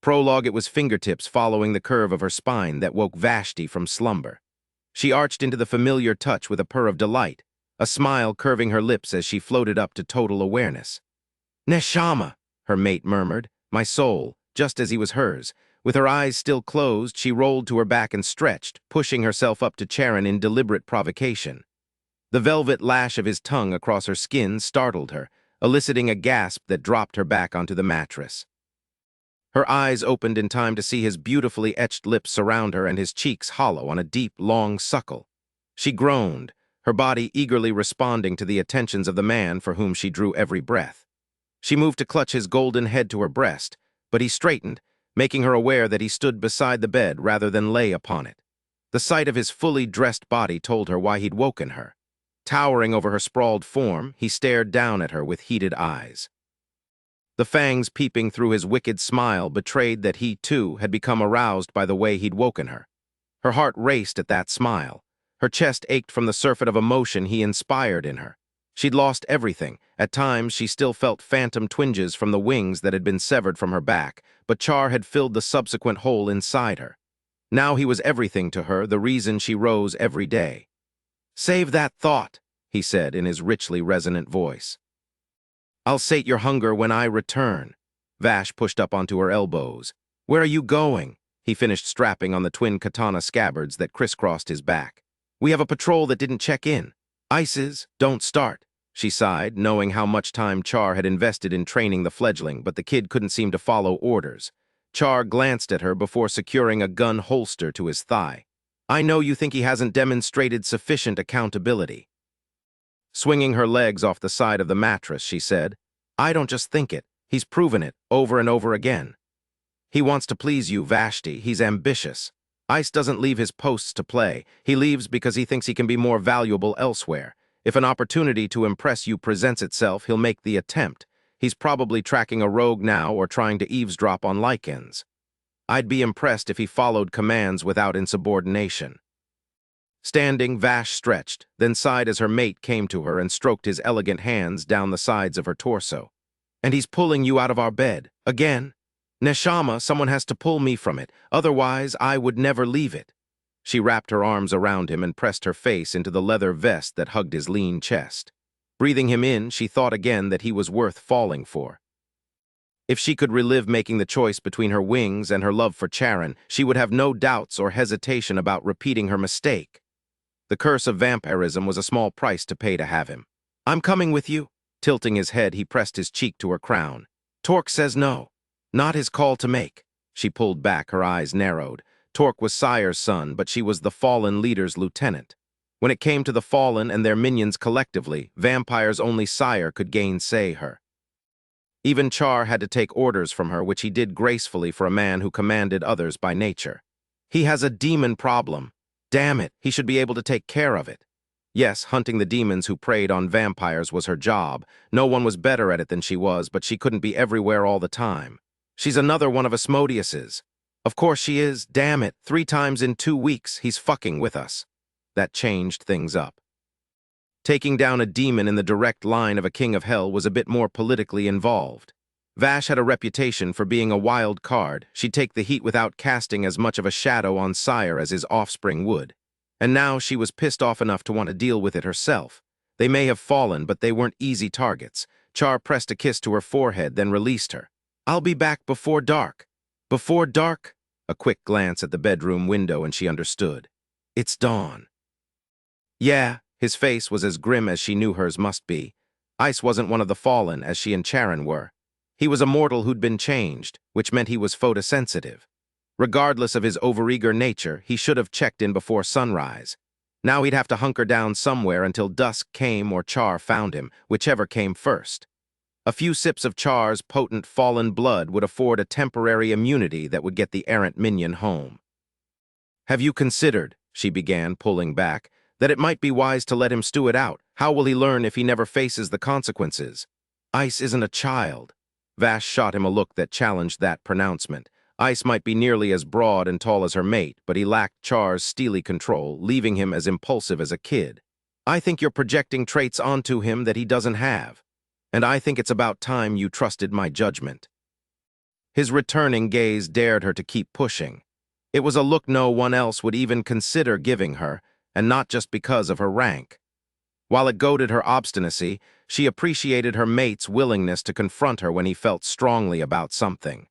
Prologue, it was fingertips following the curve of her spine that woke Vashti from slumber. She arched into the familiar touch with a purr of delight, a smile curving her lips as she floated up to total awareness. "Neshama," her mate murmured, "my soul," just as he was hers. With her eyes still closed, she rolled to her back and stretched, pushing herself up to Charon in deliberate provocation. The velvet lash of his tongue across her skin startled her, eliciting a gasp that dropped her back onto the mattress. Her eyes opened in time to see his beautifully etched lips surround her and his cheeks hollow on a deep, long suckle. She groaned, her body eagerly responding to the attentions of the man for whom she drew every breath. She moved to clutch his golden head to her breast, but he straightened, making her aware that he stood beside the bed rather than lay upon it. The sight of his fully dressed body told her why he'd woken her. Towering over her sprawled form, he stared down at her with heated eyes. The fangs peeping through his wicked smile betrayed that he, too, had become aroused by the way he'd woken her. Her heart raced at that smile. Her chest ached from the surfeit of emotion he inspired in her. She'd lost everything. At times, she still felt phantom twinges from the wings that had been severed from her back, but Char had filled the subsequent hole inside her. Now he was everything to her, the reason she rose every day. "Save that thought," he said in his richly resonant voice. "I'll sate your hunger when I return." Vash pushed up onto her elbows. "Where are you going?" He finished strapping on the twin katana scabbards that crisscrossed his back. "We have a patrol that didn't check in." "Ices, don't start," she sighed, knowing how much time Char had invested in training the fledgling, but the kid couldn't seem to follow orders. Char glanced at her before securing a gun holster to his thigh. "I know you think he hasn't demonstrated sufficient accountability." Swinging her legs off the side of the mattress, she said, "I don't just think it. He's proven it, over and over again. He wants to please you, Vashti. He's ambitious. Ice doesn't leave his posts to play. He leaves because he thinks he can be more valuable elsewhere. If an opportunity to impress you presents itself, he'll make the attempt. He's probably tracking a rogue now or trying to eavesdrop on Lycans. I'd be impressed if he followed commands without insubordination." Standing, Vash stretched, then sighed as her mate came to her and stroked his elegant hands down the sides of her torso. "And he's pulling you out of our bed. Again? Neshama, someone has to pull me from it. Otherwise, I would never leave it." She wrapped her arms around him and pressed her face into the leather vest that hugged his lean chest. Breathing him in, she thought again that he was worth falling for. If she could relive making the choice between her wings and her love for Charon, she would have no doubts or hesitation about repeating her mistake. The curse of vampirism was a small price to pay to have him. "I'm coming with you." Tilting his head, he pressed his cheek to her crown. "Torque says no. Not his call to make." She pulled back, her eyes narrowed. Torque was Sire's son, but she was the fallen leader's lieutenant. When it came to the fallen and their minions collectively, vampires only Sire could gainsay her. Even Char had to take orders from her, which he did gracefully for a man who commanded others by nature. "He has a demon problem. Damn it, he should be able to take care of it." Yes, hunting the demons who preyed on vampires was her job. No one was better at it than she was, but she couldn't be everywhere all the time. She's another one of Asmodeus's. Of course she is, damn it, 3 times in 2 weeks, he's fucking with us. That changed things up. Taking down a demon in the direct line of a king of hell was a bit more politically involved. Vash had a reputation for being a wild card. She'd take the heat without casting as much of a shadow on Sire as his offspring would. And now she was pissed off enough to want to deal with it herself. They may have fallen, but they weren't easy targets. Char pressed a kiss to her forehead, then released her. "I'll be back before dark." "Before dark?" A quick glance at the bedroom window and she understood. "It's dawn." Yeah, his face was as grim as she knew hers must be. Ice wasn't one of the fallen, as she and Charon were. He was a mortal who'd been changed, which meant he was photosensitive. Regardless of his overeager nature, he should have checked in before sunrise. Now he'd have to hunker down somewhere until dusk came or Char found him, whichever came first. A few sips of Char's potent fallen blood would afford a temporary immunity that would get the errant minion home. "Have you considered," she began, pulling back, "that it might be wise to let him stew it out? How will he learn if he never faces the consequences?" "Ice isn't a child." Vash shot him a look that challenged that pronouncement. Ice might be nearly as broad and tall as her mate, but he lacked Char's steely control, leaving him as impulsive as a kid. "I think you're projecting traits onto him that he doesn't have. And I think it's about time you trusted my judgment." His returning gaze dared her to keep pushing. It was a look no one else would even consider giving her, and not just because of her rank. While it goaded her obstinacy, she appreciated her mate's willingness to confront her when he felt strongly about something.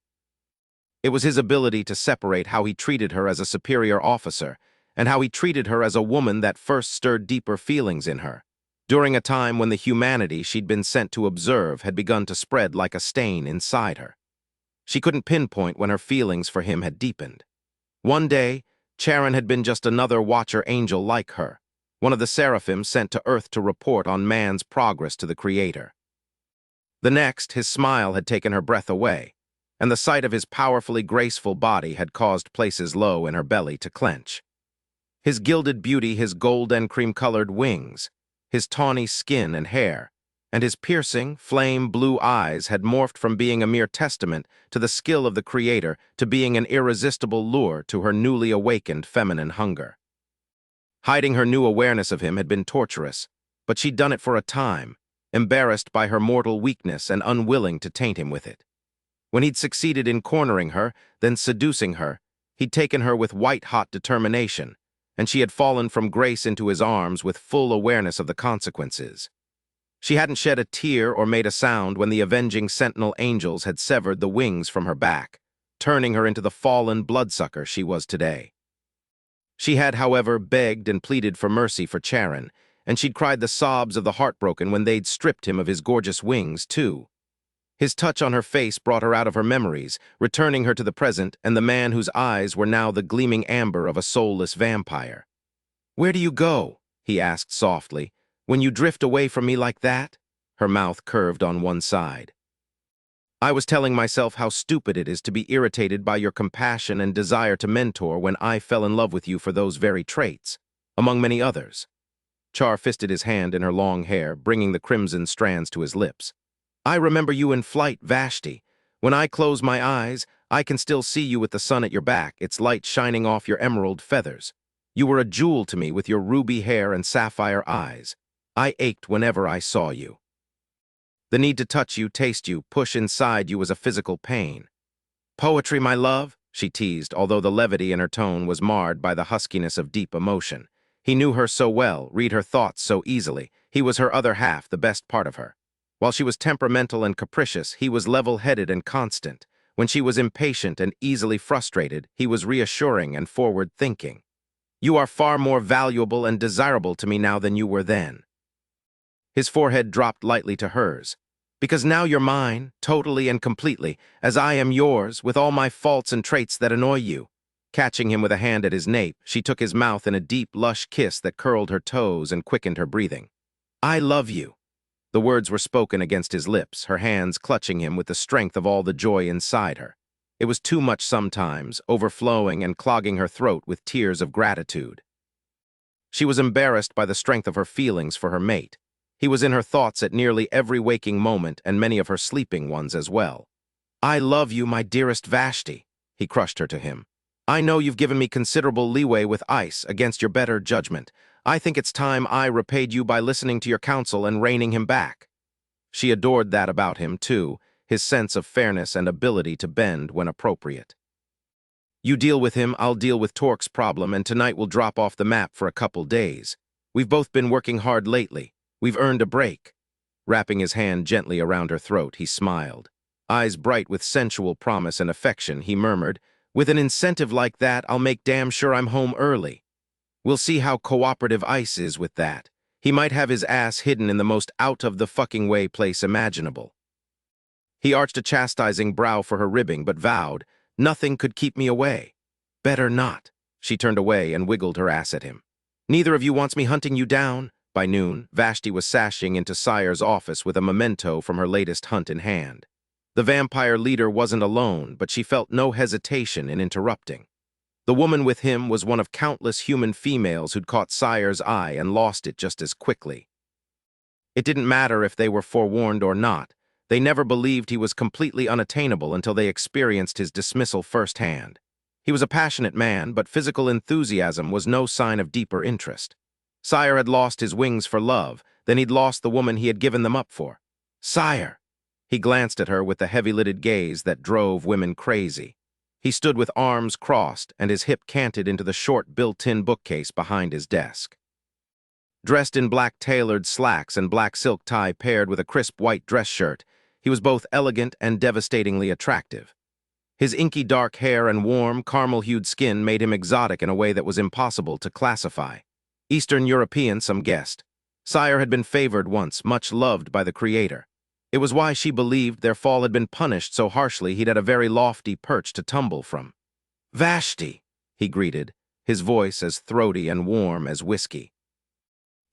It was his ability to separate how he treated her as a superior officer and how he treated her as a woman that first stirred deeper feelings in her, during a time when the humanity she'd been sent to observe had begun to spread like a stain inside her. She couldn't pinpoint when her feelings for him had deepened. One day, Charon had been just another watcher angel like her, one of the seraphim sent to Earth to report on man's progress to the Creator. The next, his smile had taken her breath away, and the sight of his powerfully graceful body had caused places low in her belly to clench. His gilded beauty, his gold and cream-colored wings, his tawny skin and hair, and his piercing, flame-blue eyes had morphed from being a mere testament to the skill of the Creator to being an irresistible lure to her newly awakened feminine hunger. Hiding her new awareness of him had been torturous, but she'd done it for a time, embarrassed by her mortal weakness and unwilling to taint him with it. When he'd succeeded in cornering her, then seducing her, he'd taken her with white-hot determination, and she had fallen from grace into his arms with full awareness of the consequences. She hadn't shed a tear or made a sound when the avenging sentinel angels had severed the wings from her back, turning her into the fallen bloodsucker she was today. She had, however, begged and pleaded for mercy for Charon, and she'd cried the sobs of the heartbroken when they'd stripped him of his gorgeous wings, too. His touch on her face brought her out of her memories, returning her to the present and the man whose eyes were now the gleaming amber of a soulless vampire. "Where do you go?" he asked softly. "When you drift away from me like that?" Her mouth curved on one side. "I was telling myself how stupid it is to be irritated by your compassion and desire to mentor when I fell in love with you for those very traits, among many others." Char fisted his hand in her long hair, bringing the crimson strands to his lips. "I remember you in flight, Vashti. When I close my eyes, I can still see you with the sun at your back, its light shining off your emerald feathers. You were a jewel to me with your ruby hair and sapphire eyes. I ached whenever I saw you. The need to touch you, taste you, push inside you was a physical pain." "Poetry, my love?" she teased, although the levity in her tone was marred by the huskiness of deep emotion. He knew her so well, read her thoughts so easily. He was her other half, the best part of her. While she was temperamental and capricious, he was level-headed and constant. When she was impatient and easily frustrated, he was reassuring and forward-thinking. "You are far more valuable and desirable to me now than you were then." His forehead dropped lightly to hers. "Because now you're mine, totally and completely, as I am yours, with all my faults and traits that annoy you." Catching him with a hand at his nape, she took his mouth in a deep, lush kiss that curled her toes and quickened her breathing. "I love you." The words were spoken against his lips, her hands clutching him with the strength of all the joy inside her. It was too much sometimes, overflowing and clogging her throat with tears of gratitude. She was embarrassed by the strength of her feelings for her mate. He was in her thoughts at nearly every waking moment and many of her sleeping ones as well. "I love you, my dearest Vashti," he crushed her to him. "I know you've given me considerable leeway with ice against your better judgment. I think it's time I repaid you by listening to your counsel and reining him back." She adored that about him, too, his sense of fairness and ability to bend when appropriate. "You deal with him, I'll deal with Torque's problem, and tonight we'll drop off the map for a couple days. We've both been working hard lately. We've earned a break." Wrapping his hand gently around her throat, he smiled. Eyes bright with sensual promise and affection, he murmured, "With an incentive like that, I'll make damn sure I'm home early. We'll see how cooperative Ice is with that. He might have his ass hidden in the most out-of-the-fucking-way place imaginable." He arched a chastising brow for her ribbing, but vowed, "Nothing could keep me away." "Better not." She turned away and wiggled her ass at him. "Neither of you wants me hunting you down." By noon, Vashti was sashing into Sire's office with a memento from her latest hunt in hand. The vampire leader wasn't alone, but she felt no hesitation in interrupting. The woman with him was one of countless human females who'd caught Sire's eye and lost it just as quickly. It didn't matter if they were forewarned or not. They never believed he was completely unattainable until they experienced his dismissal firsthand. He was a passionate man, but physical enthusiasm was no sign of deeper interest. Sire had lost his wings for love, then he'd lost the woman he had given them up for. "Sire!" He glanced at her with the heavy-lidded gaze that drove women crazy. He stood with arms crossed and his hip canted into the short built-in bookcase behind his desk. Dressed in black tailored slacks and black silk tie paired with a crisp white dress shirt, he was both elegant and devastatingly attractive. His inky dark hair and warm, caramel-hued skin made him exotic in a way that was impossible to classify. Eastern European, some guessed. Sire had been favored once, much loved by the creator. It was why she believed their fall had been punished so harshly he'd had a very lofty perch to tumble from. "Vashti," he greeted, his voice as throaty and warm as whiskey.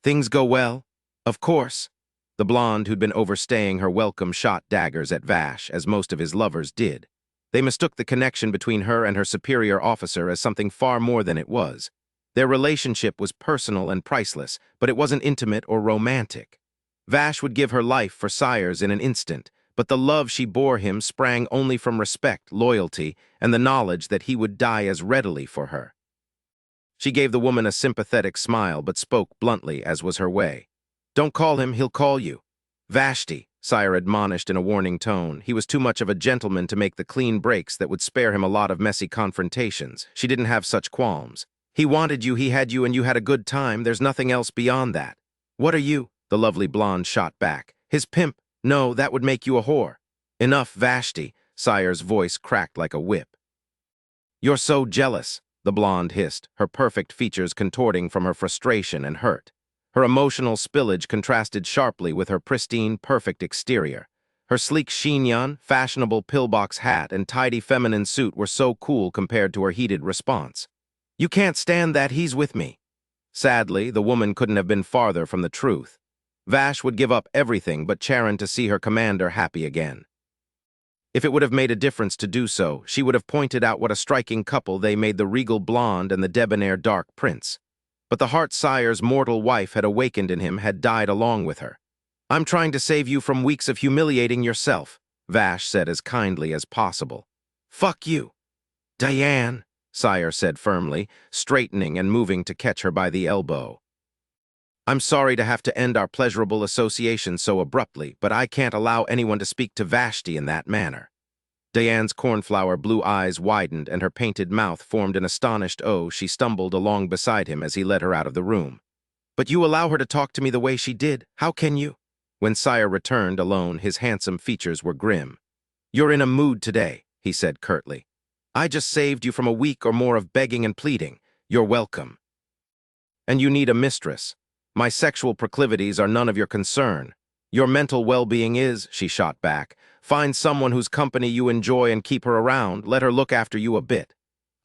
"Things go well?" "Of course." The blonde who'd been overstaying her welcome shot daggers at Vash, as most of his lovers did. They mistook the connection between her and her superior officer as something far more than it was. Their relationship was personal and priceless, but it wasn't intimate or romantic. Vash would give her life for Sire's in an instant, but the love she bore him sprang only from respect, loyalty, and the knowledge that he would die as readily for her. She gave the woman a sympathetic smile, but spoke bluntly, as was her way. "Don't call him, he'll call you." "Vashti," Sire admonished in a warning tone. He was too much of a gentleman to make the clean breaks that would spare him a lot of messy confrontations. She didn't have such qualms. "He wanted you, he had you, and you had a good time. There's nothing else beyond that." "What are you?" the lovely blonde shot back. "His pimp? No, that would make you a whore." "Enough, Vashti," Sire's voice cracked like a whip. "You're so jealous," the blonde hissed, her perfect features contorting from her frustration and hurt. Her emotional spillage contrasted sharply with her pristine, perfect exterior. Her sleek chignon, fashionable pillbox hat, and tidy feminine suit were so cool compared to her heated response. "You can't stand that, he's with me." Sadly, the woman couldn't have been farther from the truth. Vash would give up everything but Charon to see her commander happy again. If it would have made a difference to do so, she would have pointed out what a striking couple they made the regal blonde and the debonair dark prince. But the Heart Sire's mortal wife had awakened in him, had died along with her. "I'm trying to save you from weeks of humiliating yourself," Vash said as kindly as possible. "Fuck you." "Diane," Sire said firmly, straightening and moving to catch her by the elbow. "I'm sorry to have to end our pleasurable association so abruptly, but I can't allow anyone to speak to Vashti in that manner." Diane's cornflower blue eyes widened and her painted mouth formed an astonished O. She stumbled along beside him as he led her out of the room. "But you allow her to talk to me the way she did? How can you?" When Sire returned alone, his handsome features were grim. "You're in a mood today," he said curtly. "I just saved you from a week or more of begging and pleading. You're welcome. And you need a mistress. My sexual proclivities are none of your concern. Your mental well-being is," she shot back. "Find someone whose company you enjoy and keep her around. Let her look after you a bit.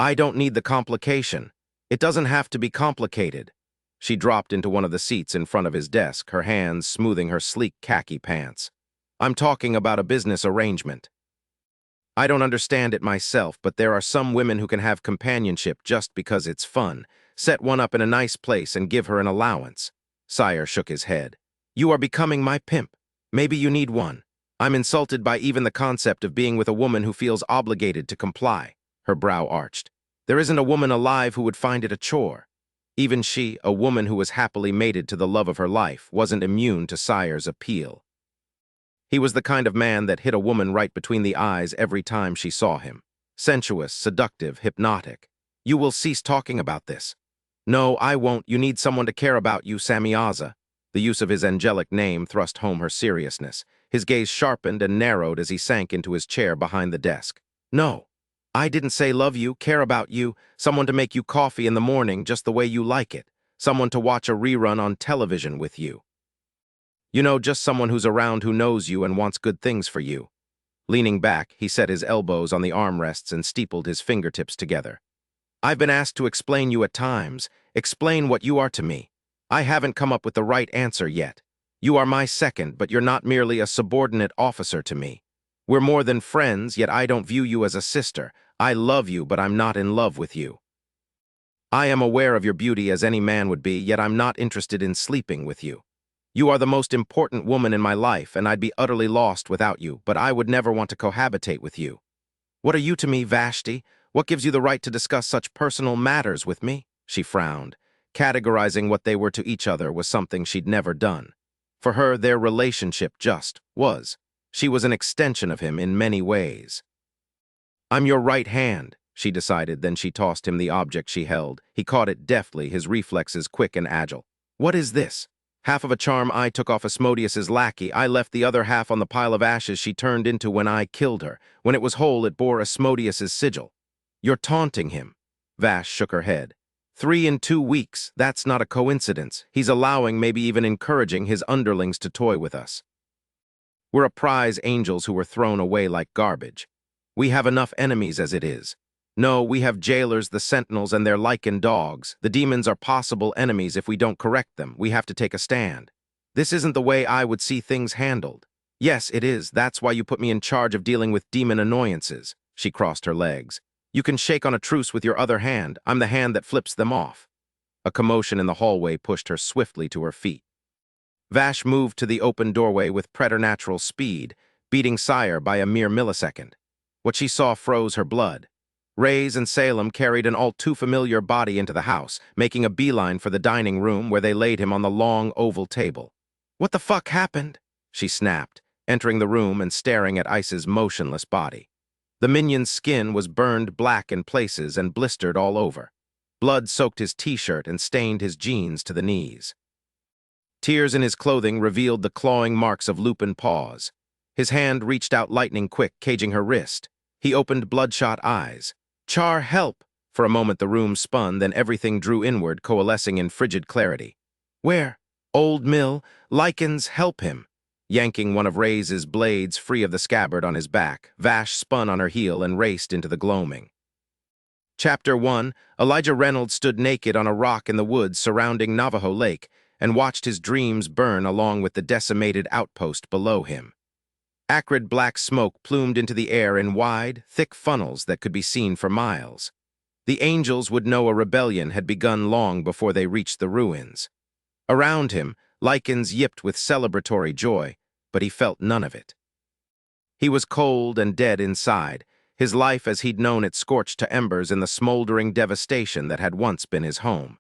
I don't need the complication. It doesn't have to be complicated." She dropped into one of the seats in front of his desk, her hands smoothing her sleek khaki pants. "I'm talking about a business arrangement. I don't understand it myself, but there are some women who can have companionship just because it's fun. Set one up in a nice place and give her an allowance." Sire shook his head. "You are becoming my pimp. Maybe you need one. I'm insulted by even the concept of being with a woman who feels obligated to comply." Her brow arched. "There isn't a woman alive who would find it a chore." Even she, a woman who was happily mated to the love of her life, wasn't immune to Sire's appeal. He was the kind of man that hit a woman right between the eyes every time she saw him. Sensuous, seductive, hypnotic. "You will cease talking about this." "No, I won't. You need someone to care about you, Samyaza." The use of his angelic name thrust home her seriousness. His gaze sharpened and narrowed as he sank into his chair behind the desk. "No, I didn't say love you, care about you, someone to make you coffee in the morning just the way you like it, someone to watch a rerun on television with you. You know, just someone who's around who knows you and wants good things for you." Leaning back, he set his elbows on the armrests and steepled his fingertips together. "I've been asked to explain you at times, explain what you are to me. I haven't come up with the right answer yet. You are my second, but you're not merely a subordinate officer to me. We're more than friends, yet I don't view you as a sister. I love you, but I'm not in love with you. I am aware of your beauty as any man would be, yet I'm not interested in sleeping with you. You are the most important woman in my life, and I'd be utterly lost without you, but I would never want to cohabitate with you. What are you to me, Vashti? What gives you the right to discuss such personal matters with me?" She frowned. Categorizing what they were to each other was something she'd never done. For her, their relationship just was. She was an extension of him in many ways. "I'm your right hand," she decided, then she tossed him the object she held. He caught it deftly, his reflexes quick and agile. "What is this?" "Half of a charm I took off Asmodeus's lackey. I left the other half on the pile of ashes she turned into when I killed her. When it was whole, it bore Asmodeus's sigil." "You're taunting him." Vash shook her head. 3 in 2 weeks, that's not a coincidence. He's allowing, maybe even encouraging, his underlings to toy with us. We're a prize angels who were thrown away like garbage. We have enough enemies as it is. No, we have jailers, the sentinels, and their lycan dogs. The demons are possible enemies if we don't correct them. We have to take a stand. This isn't the way I would see things handled. Yes, it is. That's why you put me in charge of dealing with demon annoyances. She crossed her legs. You can shake on a truce with your other hand. I'm the hand that flips them off. A commotion in the hallway pushed her swiftly to her feet. Vash moved to the open doorway with preternatural speed, beating Sire by a mere millisecond. What she saw froze her blood. Reyes and Salem carried an all-too-familiar body into the house, making a beeline for the dining room where they laid him on the long oval table. "What the fuck happened?" she snapped, entering the room and staring at Ice's motionless body. The minion's skin was burned black in places and blistered all over. Blood soaked his t-shirt and stained his jeans to the knees. Tears in his clothing revealed the clawing marks of lupin paws. His hand reached out lightning quick, caging her wrist. He opened bloodshot eyes. "Char, help!" For a moment the room spun, then everything drew inward, coalescing in frigid clarity. "Where?" "Old Mill. Lycans, help him!" Yanking one of Reyes' blades free of the scabbard on his back, Vash spun on her heel and raced into the gloaming. Chapter 1. Elijah Reynolds stood naked on a rock in the woods surrounding Navajo Lake and watched his dreams burn along with the decimated outpost below him. Acrid black smoke plumed into the air in wide, thick funnels that could be seen for miles. The angels would know a rebellion had begun long before they reached the ruins. Around him, Lycans yipped with celebratory joy, but he felt none of it. He was cold and dead inside, his life as he'd known it scorched to embers in the smoldering devastation that had once been his home.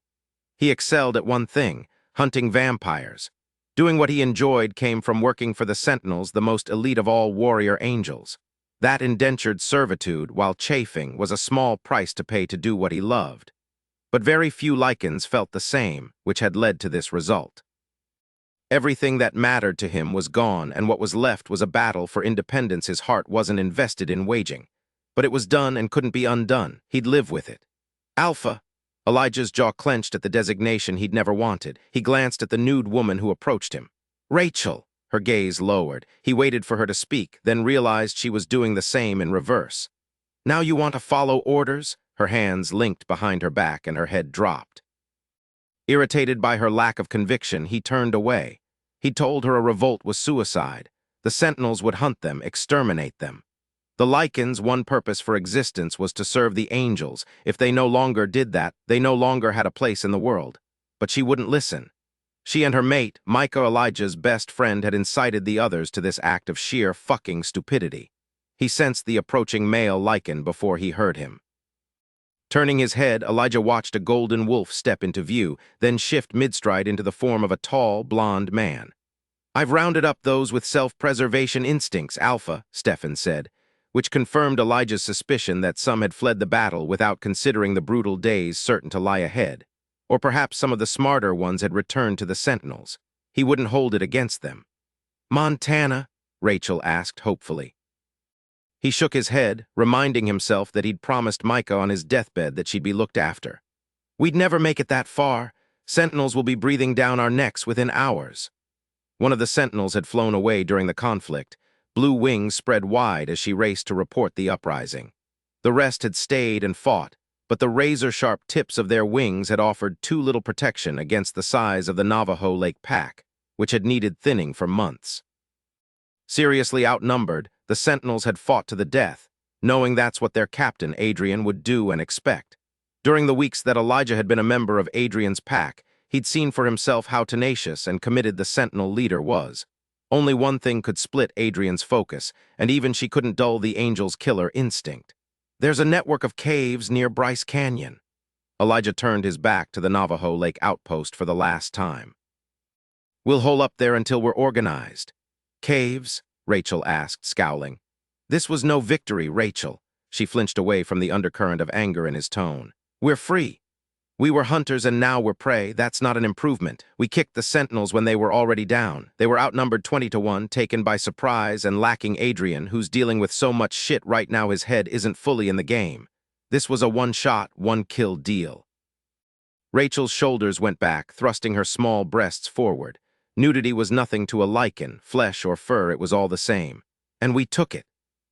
He excelled at one thing: hunting vampires. Doing what he enjoyed came from working for the Sentinels, the most elite of all warrior angels. That indentured servitude, while chafing, was a small price to pay to do what he loved. But very few Lycans felt the same, which had led to this result. Everything that mattered to him was gone, and what was left was a battle for independence his heart wasn't invested in waging. But it was done and couldn't be undone. He'd live with it. "Alpha!" Elijah's jaw clenched at the designation he'd never wanted. He glanced at the nude woman who approached him. "Rachel!" Her gaze lowered. He waited for her to speak, then realized she was doing the same in reverse. "Now you want to follow orders?" Her hands linked behind her back and her head dropped. Irritated by her lack of conviction, he turned away. He'd told her a revolt was suicide. The Sentinels would hunt them, exterminate them. The Lycans' one purpose for existence was to serve the angels. If they no longer did that, they no longer had a place in the world. But she wouldn't listen. She and her mate, Micah, Elijah's best friend, had incited the others to this act of sheer fucking stupidity. He sensed the approaching male Lycan before he heard him. Turning his head, Elijah watched a golden wolf step into view, then shift mid-stride into the form of a tall, blond man. "I've rounded up those with self-preservation instincts, Alpha," Stefan said, which confirmed Elijah's suspicion that some had fled the battle without considering the brutal days certain to lie ahead. Or perhaps some of the smarter ones had returned to the Sentinels. He wouldn't hold it against them. "Montana?" Rachel asked hopefully. He shook his head, reminding himself that he'd promised Micah on his deathbed that she'd be looked after. "We'd never make it that far. Sentinels will be breathing down our necks within hours." One of the Sentinels had flown away during the conflict. Blue wings spread wide as she raced to report the uprising. The rest had stayed and fought, but the razor-sharp tips of their wings had offered too little protection against the size of the Navajo Lake pack, which had needed thinning for months. Seriously outnumbered, the Sentinels had fought to the death, knowing that's what their captain, Adrian, would do and expect. During the weeks that Elijah had been a member of Adrian's pack, he'd seen for himself how tenacious and committed the Sentinel leader was. Only one thing could split Adrian's focus, and even she couldn't dull the Angel's killer instinct. "There's a network of caves near Bryce Canyon." Elijah turned his back to the Navajo Lake outpost for the last time. "We'll hole up there until we're organized." "Caves?" Rachel asked, scowling. This was no victory, Rachel. She flinched away from the undercurrent of anger in his tone. We're free. We were hunters and now we're prey. That's not an improvement. We kicked the sentinels when they were already down. They were outnumbered 20-1, taken by surprise and lacking Adrian, who's dealing with so much shit right now his head isn't fully in the game. This was a one-shot, one-kill deal. Rachel's shoulders went back, thrusting her small breasts forward. Nudity was nothing to a lycan, flesh or fur, it was all the same. And we took it.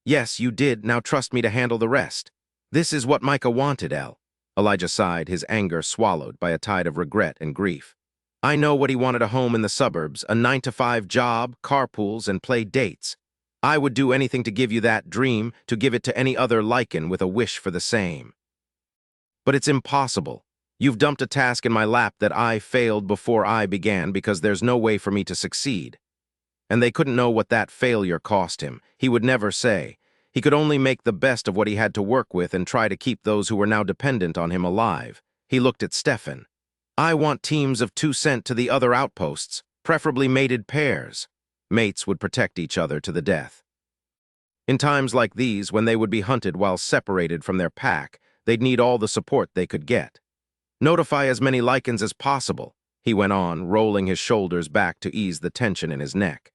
Yes, you did, now trust me to handle the rest. This is what Micah wanted, Elle. Elijah sighed, his anger swallowed by a tide of regret and grief. I know what he wanted: a home in the suburbs, a 9-to-5 job, carpools, and play dates. I would do anything to give you that dream, to give it to any other lycan with a wish for the same. But it's impossible. You've dumped a task in my lap that I failed before I began because there's no way for me to succeed. And they couldn't know what that failure cost him. He would never say. He could only make the best of what he had to work with and try to keep those who were now dependent on him alive. He looked at Stefan. I want teams of 2 sent to the other outposts, preferably mated pairs. Mates would protect each other to the death. In times like these, when they would be hunted while separated from their pack, they'd need all the support they could get. Notify as many lycans as possible, he went on, rolling his shoulders back to ease the tension in his neck.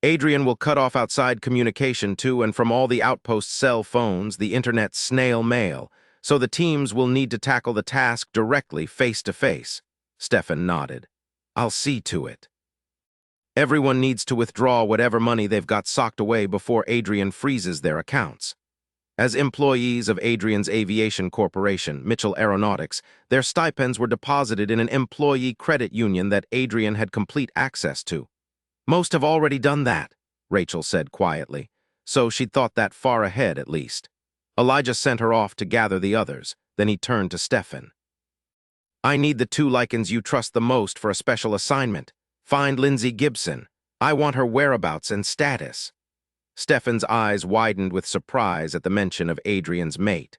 Adrian will cut off outside communication to and from all the outpost cell phones, the internet snail mail, so the teams will need to tackle the task directly, face to face. Stefan nodded. I'll see to it. Everyone needs to withdraw whatever money they've got socked away before Adrian freezes their accounts. As employees of Adrian's aviation corporation, Mitchell Aeronautics, their stipends were deposited in an employee credit union that Adrian had complete access to. Most have already done that, Rachel said quietly, so she'd thought that far ahead at least. Elijah sent her off to gather the others, then he turned to Stefan. I need the 2 lycans you trust the most for a special assignment. Find Lindsay Gibson. I want her whereabouts and status. Stefan's eyes widened with surprise at the mention of Adrian's mate.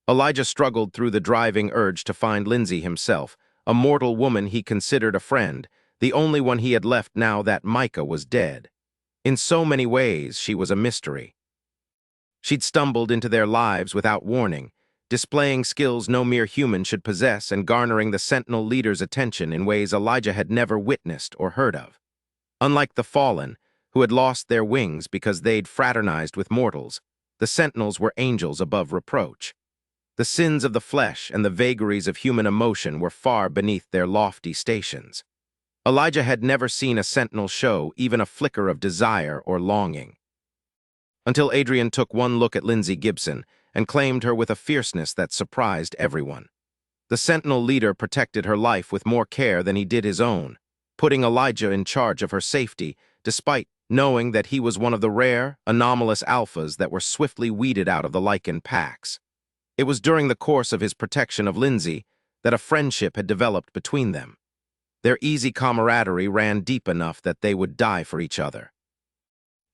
Elijah struggled through the driving urge to find Lindsay himself, a mortal woman he considered a friend, the only one he had left now that Micah was dead. In so many ways, she was a mystery. She'd stumbled into their lives without warning, displaying skills no mere human should possess and garnering the Sentinel leader's attention in ways Elijah had never witnessed or heard of. Unlike the Fallen, who had lost their wings because they'd fraternized with mortals, the Sentinels were angels above reproach. The sins of the flesh and the vagaries of human emotion were far beneath their lofty stations. Elijah had never seen a Sentinel show even a flicker of desire or longing. Until Adrian took one look at Lindsay Gibson and claimed her with a fierceness that surprised everyone. The Sentinel leader protected her life with more care than he did his own, putting Elijah in charge of her safety, despite knowing that he was one of the rare, anomalous alphas that were swiftly weeded out of the lycan packs. It was during the course of his protection of Lindsay that a friendship had developed between them. Their easy camaraderie ran deep enough that they would die for each other.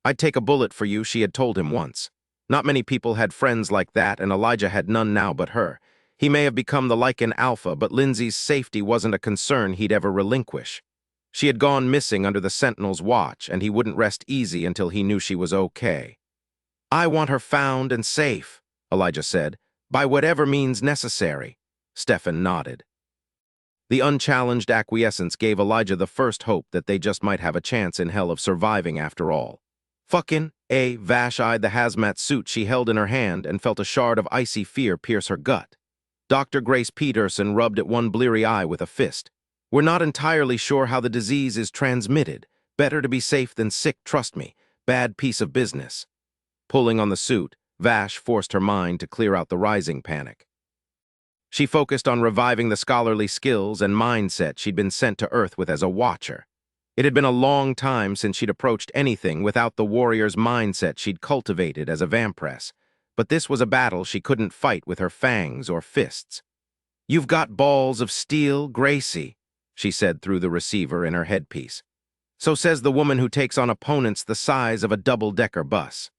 I'd take a bullet for you, she had told him once. Not many people had friends like that, and Elijah had none now but her. He may have become the lycan alpha, but Lindsay's safety wasn't a concern he'd ever relinquish. She had gone missing under the Sentinel's watch, and he wouldn't rest easy until he knew she was okay. I want her found and safe, Elijah said, by whatever means necessary. Stefan nodded. The unchallenged acquiescence gave Elijah the first hope that they just might have a chance in hell of surviving after all. Fucking Vash eyed the hazmat suit she held in her hand and felt a shard of icy fear pierce her gut. Dr. Grace Peterson rubbed at one bleary eye with a fist. We're not entirely sure how the disease is transmitted. Better to be safe than sick, trust me. Bad piece of business. Pulling on the suit, Vash forced her mind to clear out the rising panic. She focused on reviving the scholarly skills and mindset she'd been sent to Earth with as a watcher. It had been a long time since she'd approached anything without the warrior's mindset she'd cultivated as a vampiress, but this was a battle she couldn't fight with her fangs or fists. You've got balls of steel, Gracie, she said through the receiver in her headpiece. So says the woman who takes on opponents the size of a double-decker bus.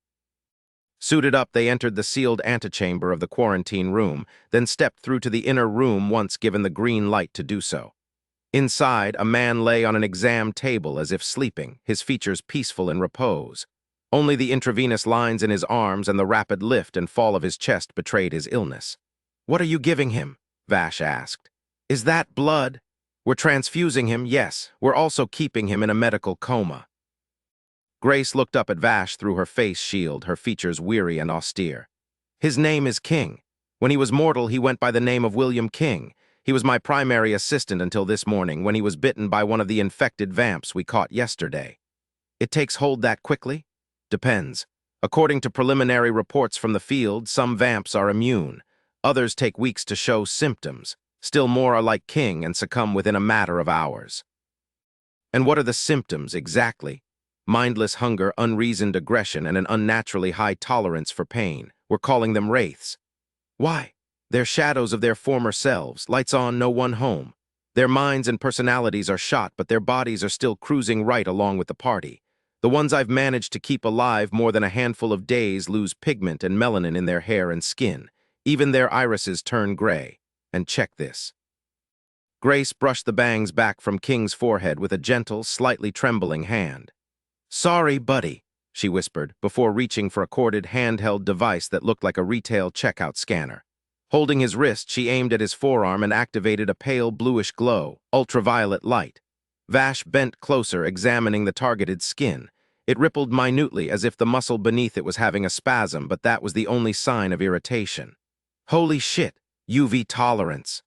Suited up, they entered the sealed antechamber of the quarantine room, then stepped through to the inner room once given the green light to do so. Inside, a man lay on an exam table as if sleeping, his features peaceful in repose. Only the intravenous lines in his arms and the rapid lift and fall of his chest betrayed his illness. "What are you giving him?" Vash asked. "Is that blood?" "We're transfusing him, yes. We're also keeping him in a medical coma." Grace looked up at Vash through her face shield, her features weary and austere. "His name is King. When he was mortal, he went by the name of William King. He was my primary assistant until this morning, when he was bitten by one of the infected vamps we caught yesterday." "It takes hold that quickly?" "Depends. According to preliminary reports from the field, some vamps are immune. Others take weeks to show symptoms. Still more are like King and succumb within a matter of hours." "And what are the symptoms, exactly?" "Mindless hunger, unreasoned aggression, and an unnaturally high tolerance for pain. We're calling them wraiths." "Why?" "They're shadows of their former selves, lights on, no one home. Their minds and personalities are shot, but their bodies are still cruising right along with the party. The ones I've managed to keep alive more than a handful of days lose pigment and melanin in their hair and skin. Even their irises turn gray. And check this." Grace brushed the bangs back from King's forehead with a gentle, slightly trembling hand. "Sorry, buddy," she whispered, before reaching for a corded handheld device that looked like a retail checkout scanner. Holding his wrist, she aimed at his forearm and activated a pale bluish glow, ultraviolet light. Vash bent closer, examining the targeted skin. It rippled minutely as if the muscle beneath it was having a spasm, but that was the only sign of irritation. "Holy shit, UV tolerance."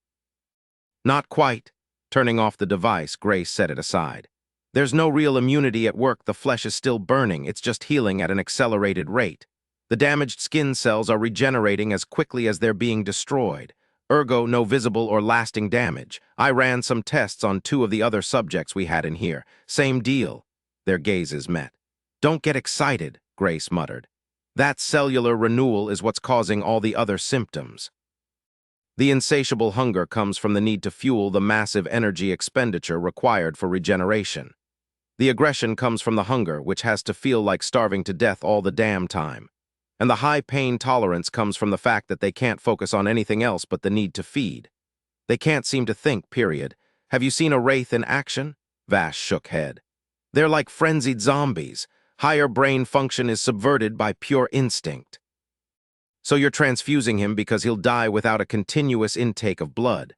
"Not quite." Turning off the device, Grace set it aside. "There's no real immunity at work. The flesh is still burning. It's just healing at an accelerated rate. The damaged skin cells are regenerating as quickly as they're being destroyed. Ergo, no visible or lasting damage. I ran some tests on 2 of the other subjects we had in here. Same deal." Their gazes met. "Don't get excited," Grace muttered. "That cellular renewal is what's causing all the other symptoms." The insatiable hunger comes from the need to fuel the massive energy expenditure required for regeneration. The aggression comes from the hunger, which has to feel like starving to death all the damn time. And the high pain tolerance comes from the fact that they can't focus on anything else but the need to feed. They can't seem to think, period. Have you seen a wraith in action? Vash shook head. They're like frenzied zombies. Higher brain function is subverted by pure instinct. So you're transfusing him because he'll die without a continuous intake of blood.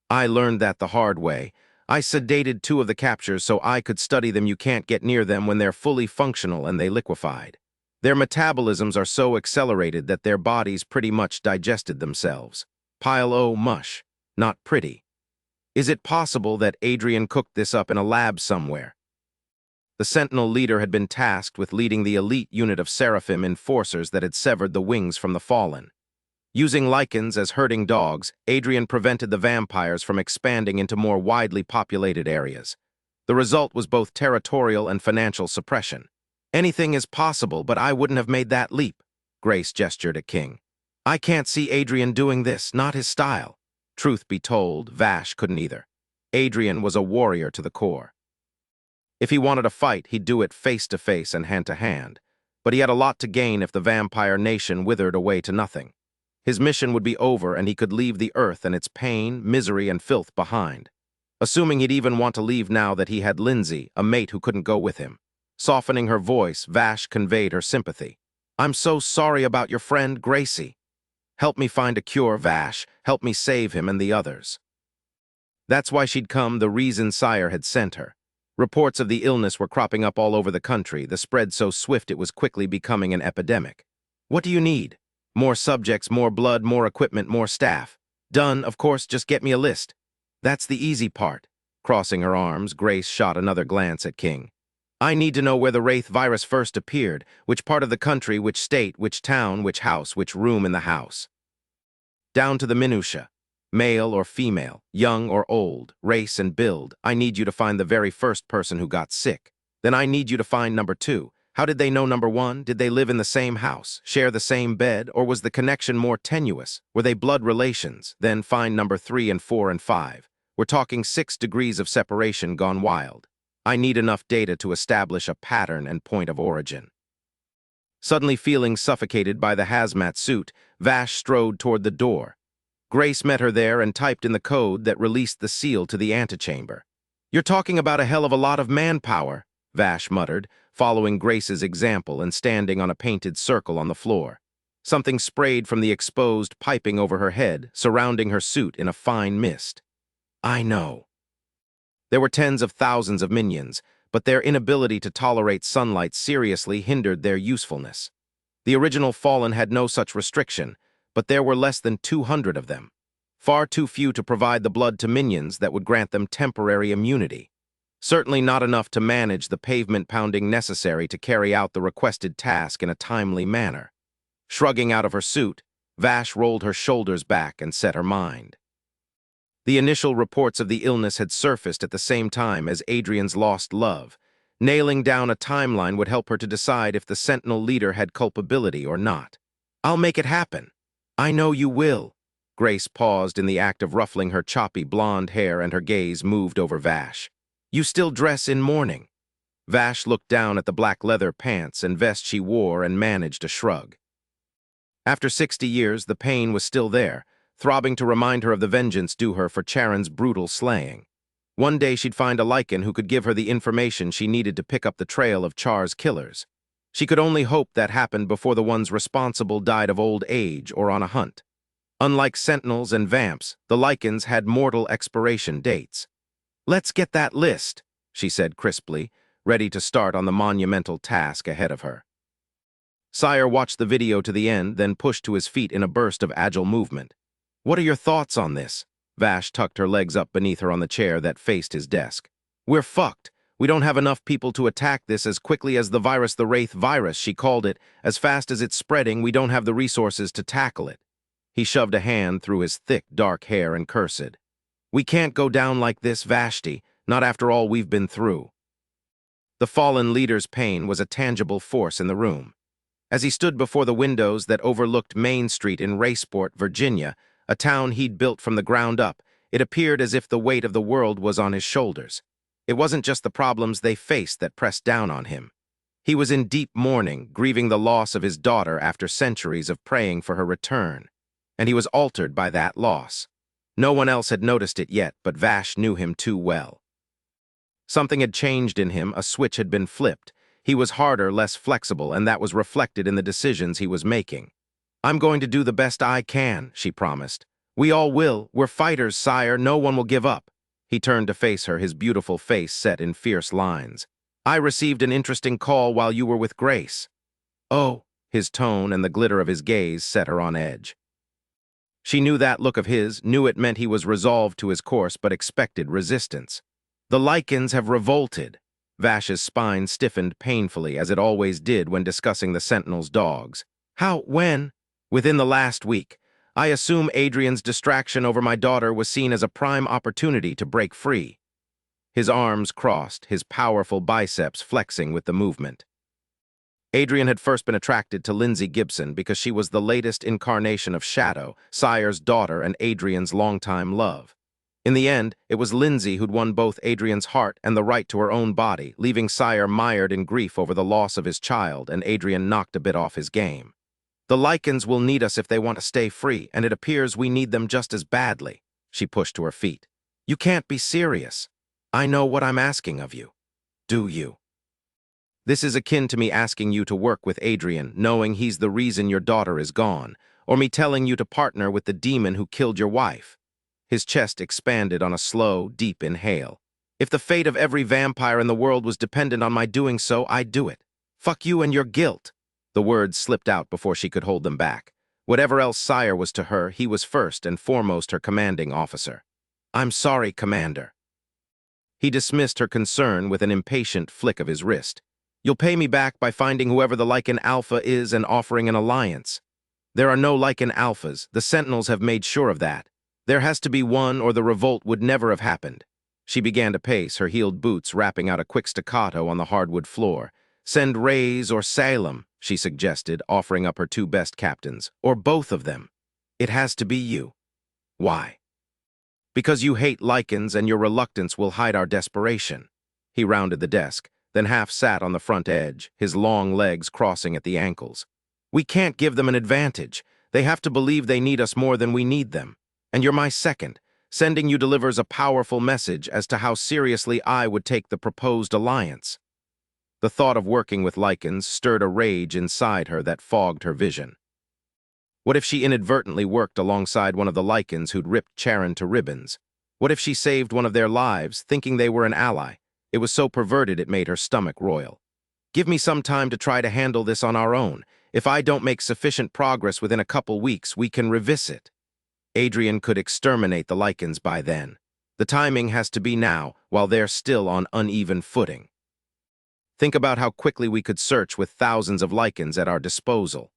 I learned that the hard way. I sedated 2 of the captures so I could study them. You can't get near them when they're fully functional and they liquefied. Their metabolisms are so accelerated that their bodies pretty much digested themselves. Pile o' mush. Not pretty. Is it possible that Adrian cooked this up in a lab somewhere? The Sentinel leader had been tasked with leading the elite unit of Seraphim enforcers that had severed the wings from the fallen. Using Lycans as herding dogs, Adrian prevented the vampires from expanding into more widely populated areas. The result was both territorial and financial suppression. Anything is possible, but I wouldn't have made that leap, Grace gestured at King. I can't see Adrian doing this, not his style. Truth be told, Vash couldn't either. Adrian was a warrior to the core. If he wanted a fight, he'd do it face to face and hand to hand. But he had a lot to gain if the vampire nation withered away to nothing. His mission would be over and he could leave the earth and its pain, misery, and filth behind. Assuming he'd even want to leave now that he had Lindsay, a mate who couldn't go with him. Softening her voice, Vash conveyed her sympathy. I'm so sorry about your friend, Gracie. Help me find a cure, Vash. Help me save him and the others. That's why she'd come, the reason Sire had sent her. Reports of the illness were cropping up all over the country, the spread so swift it was quickly becoming an epidemic. What do you need? More subjects, more blood, more equipment, more staff. Done, of course, just get me a list. That's the easy part. Crossing her arms, Grace shot another glance at King. I need to know where the Wraith virus first appeared, which part of the country, which state, which town, which house, which room in the house. Down to the minutia. Male or female, young or old, race and build. I need you to find the very first person who got sick. Then I need you to find number 2. How did they know number 1? Did they live in the same house, share the same bed, or was the connection more tenuous? Were they blood relations? Then find number 3 and 4 and 5. We're talking 6 degrees of separation gone wild. I need enough data to establish a pattern and point of origin. Suddenly feeling suffocated by the hazmat suit, Vash strode toward the door. Grace met her there and typed in the code that released the seal to the antechamber. You're talking about a hell of a lot of manpower, Vash muttered, following Grace's example and standing on a painted circle on the floor. Something sprayed from the exposed piping over her head, surrounding her suit in a fine mist. I know. There were tens of thousands of minions, but their inability to tolerate sunlight seriously hindered their usefulness. The original Fallen had no such restriction, but there were less than 200 of them. Far too few to provide the blood to minions that would grant them temporary immunity. Certainly not enough to manage the pavement pounding necessary to carry out the requested task in a timely manner. Shrugging out of her suit, Vash rolled her shoulders back and set her mind. The initial reports of the illness had surfaced at the same time as Adrian's lost love. Nailing down a timeline would help her to decide if the Sentinel leader had culpability or not. I'll make it happen. I know you will. Grace paused in the act of ruffling her choppy blonde hair, and her gaze moved over Vash. You still dress in mourning. Vash looked down at the black leather pants and vest she wore and managed a shrug. After 60 years, the pain was still there, throbbing to remind her of the vengeance due her for Charon's brutal slaying. One day she'd find a Lycan who could give her the information she needed to pick up the trail of Char's killers. She could only hope that happened before the ones responsible died of old age or on a hunt. Unlike Sentinels and Vamps, the Lycans had mortal expiration dates. Let's get that list, she said crisply, ready to start on the monumental task ahead of her. Sire watched the video to the end, then pushed to his feet in a burst of agile movement. What are your thoughts on this? Vash tucked her legs up beneath her on the chair that faced his desk. We're fucked. We don't have enough people to attack this as quickly as the Wraith virus, she called it. As fast as it's spreading, we don't have the resources to tackle it. He shoved a hand through his thick, dark hair and cursed. We can't go down like this, Vashti, not after all we've been through. The fallen leader's pain was a tangible force in the room. As he stood before the windows that overlooked Main Street in Raysport, Virginia, a town he'd built from the ground up, it appeared as if the weight of the world was on his shoulders. It wasn't just the problems they faced that pressed down on him. He was in deep mourning, grieving the loss of his daughter after centuries of praying for her return. And he was altered by that loss. No one else had noticed it yet, but Vash knew him too well. Something had changed in him, a switch had been flipped. He was harder, less flexible, and that was reflected in the decisions he was making. I'm going to do the best I can, she promised. We all will. We're fighters, sire. No one will give up. He turned to face her, his beautiful face set in fierce lines. I received an interesting call while you were with Grace. Oh, his tone and the glitter of his gaze set her on edge. She knew that look of his, knew it meant he was resolved to his course, but expected resistance. The Lycans have revolted. Vash's spine stiffened painfully, as it always did when discussing the Sentinel's dogs. How? When? Within the last week. I assume Adrian's distraction over my daughter was seen as a prime opportunity to break free. His arms crossed, his powerful biceps flexing with the movement. Adrian had first been attracted to Lindsay Gibson because she was the latest incarnation of Shadow, Sire's daughter and Adrian's longtime love. In the end, it was Lindsay who'd won both Adrian's heart and the right to her own body, leaving Sire mired in grief over the loss of his child, and Adrian knocked a bit off his game. The Lycans will need us if they want to stay free, and it appears we need them just as badly. She pushed to her feet. You can't be serious. I know what I'm asking of you. Do you? This is akin to me asking you to work with Adrian, knowing he's the reason your daughter is gone, or me telling you to partner with the demon who killed your wife. His chest expanded on a slow, deep inhale. If the fate of every vampire in the world was dependent on my doing so, I'd do it. Fuck you and your guilt. The words slipped out before she could hold them back. Whatever else Sire was to her, he was first and foremost her commanding officer. I'm sorry, Commander. He dismissed her concern with an impatient flick of his wrist. You'll pay me back by finding whoever the Lycan Alpha is and offering an alliance. There are no Lycan Alphas. The Sentinels have made sure of that. There has to be one, or the revolt would never have happened. She began to pace, her heeled boots rapping out a quick staccato on the hardwood floor. Send Reyes or Salem, she suggested, offering up her two best captains. Or both of them. It has to be you. Why? Because you hate Lycans and your reluctance will hide our desperation. He rounded the desk, then half sat on the front edge, his long legs crossing at the ankles. We can't give them an advantage. They have to believe they need us more than we need them. And you're my second. Sending you delivers a powerful message as to how seriously I would take the proposed alliance. The thought of working with Lycans stirred a rage inside her that fogged her vision. What if she inadvertently worked alongside one of the Lycans who'd ripped Charon to ribbons? What if she saved one of their lives, thinking they were an ally? It was so perverted it made her stomach roil. Give me some time to try to handle this on our own. If I don't make sufficient progress within a couple weeks, we can revisit. Adrian could exterminate the Lycans by then. The timing has to be now, while they're still on uneven footing. Think about how quickly we could search with thousands of Lycans at our disposal.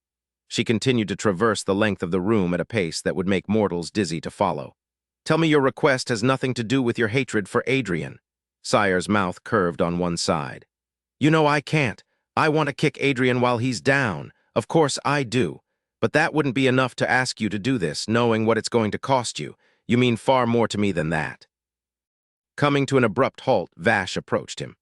She continued to traverse the length of the room at a pace that would make mortals dizzy to follow. Tell me your request has nothing to do with your hatred for Adrian. Sire's mouth curved on one side. You know I can't. I want to kick Adrian while he's down. Of course I do. But that wouldn't be enough to ask you to do this, knowing what it's going to cost you. You mean far more to me than that. Coming to an abrupt halt, Vash approached him.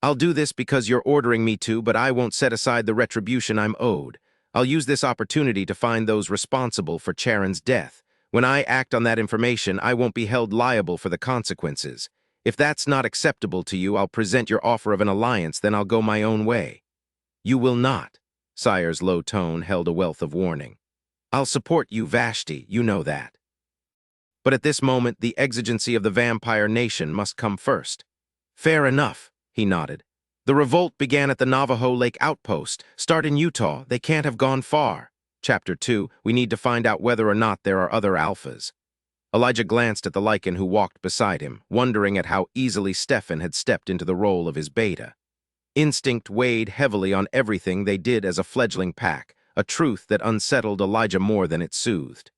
I'll do this because you're ordering me to, but I won't set aside the retribution I'm owed. I'll use this opportunity to find those responsible for Charon's death. When I act on that information, I won't be held liable for the consequences. If that's not acceptable to you, I'll present your offer of an alliance, then I'll go my own way. You will not. Sire's low tone held a wealth of warning. I'll support you, Vashti, you know that. But at this moment, the exigency of the vampire nation must come first. Fair enough, he nodded. The revolt began at the Navajo Lake outpost. Start in Utah. They can't have gone far. Chapter 2, we need to find out whether or not there are other alphas. Elijah glanced at the Lycan who walked beside him, wondering at how easily Stefan had stepped into the role of his beta. Instinct weighed heavily on everything they did as a fledgling pack, a truth that unsettled Elijah more than it soothed.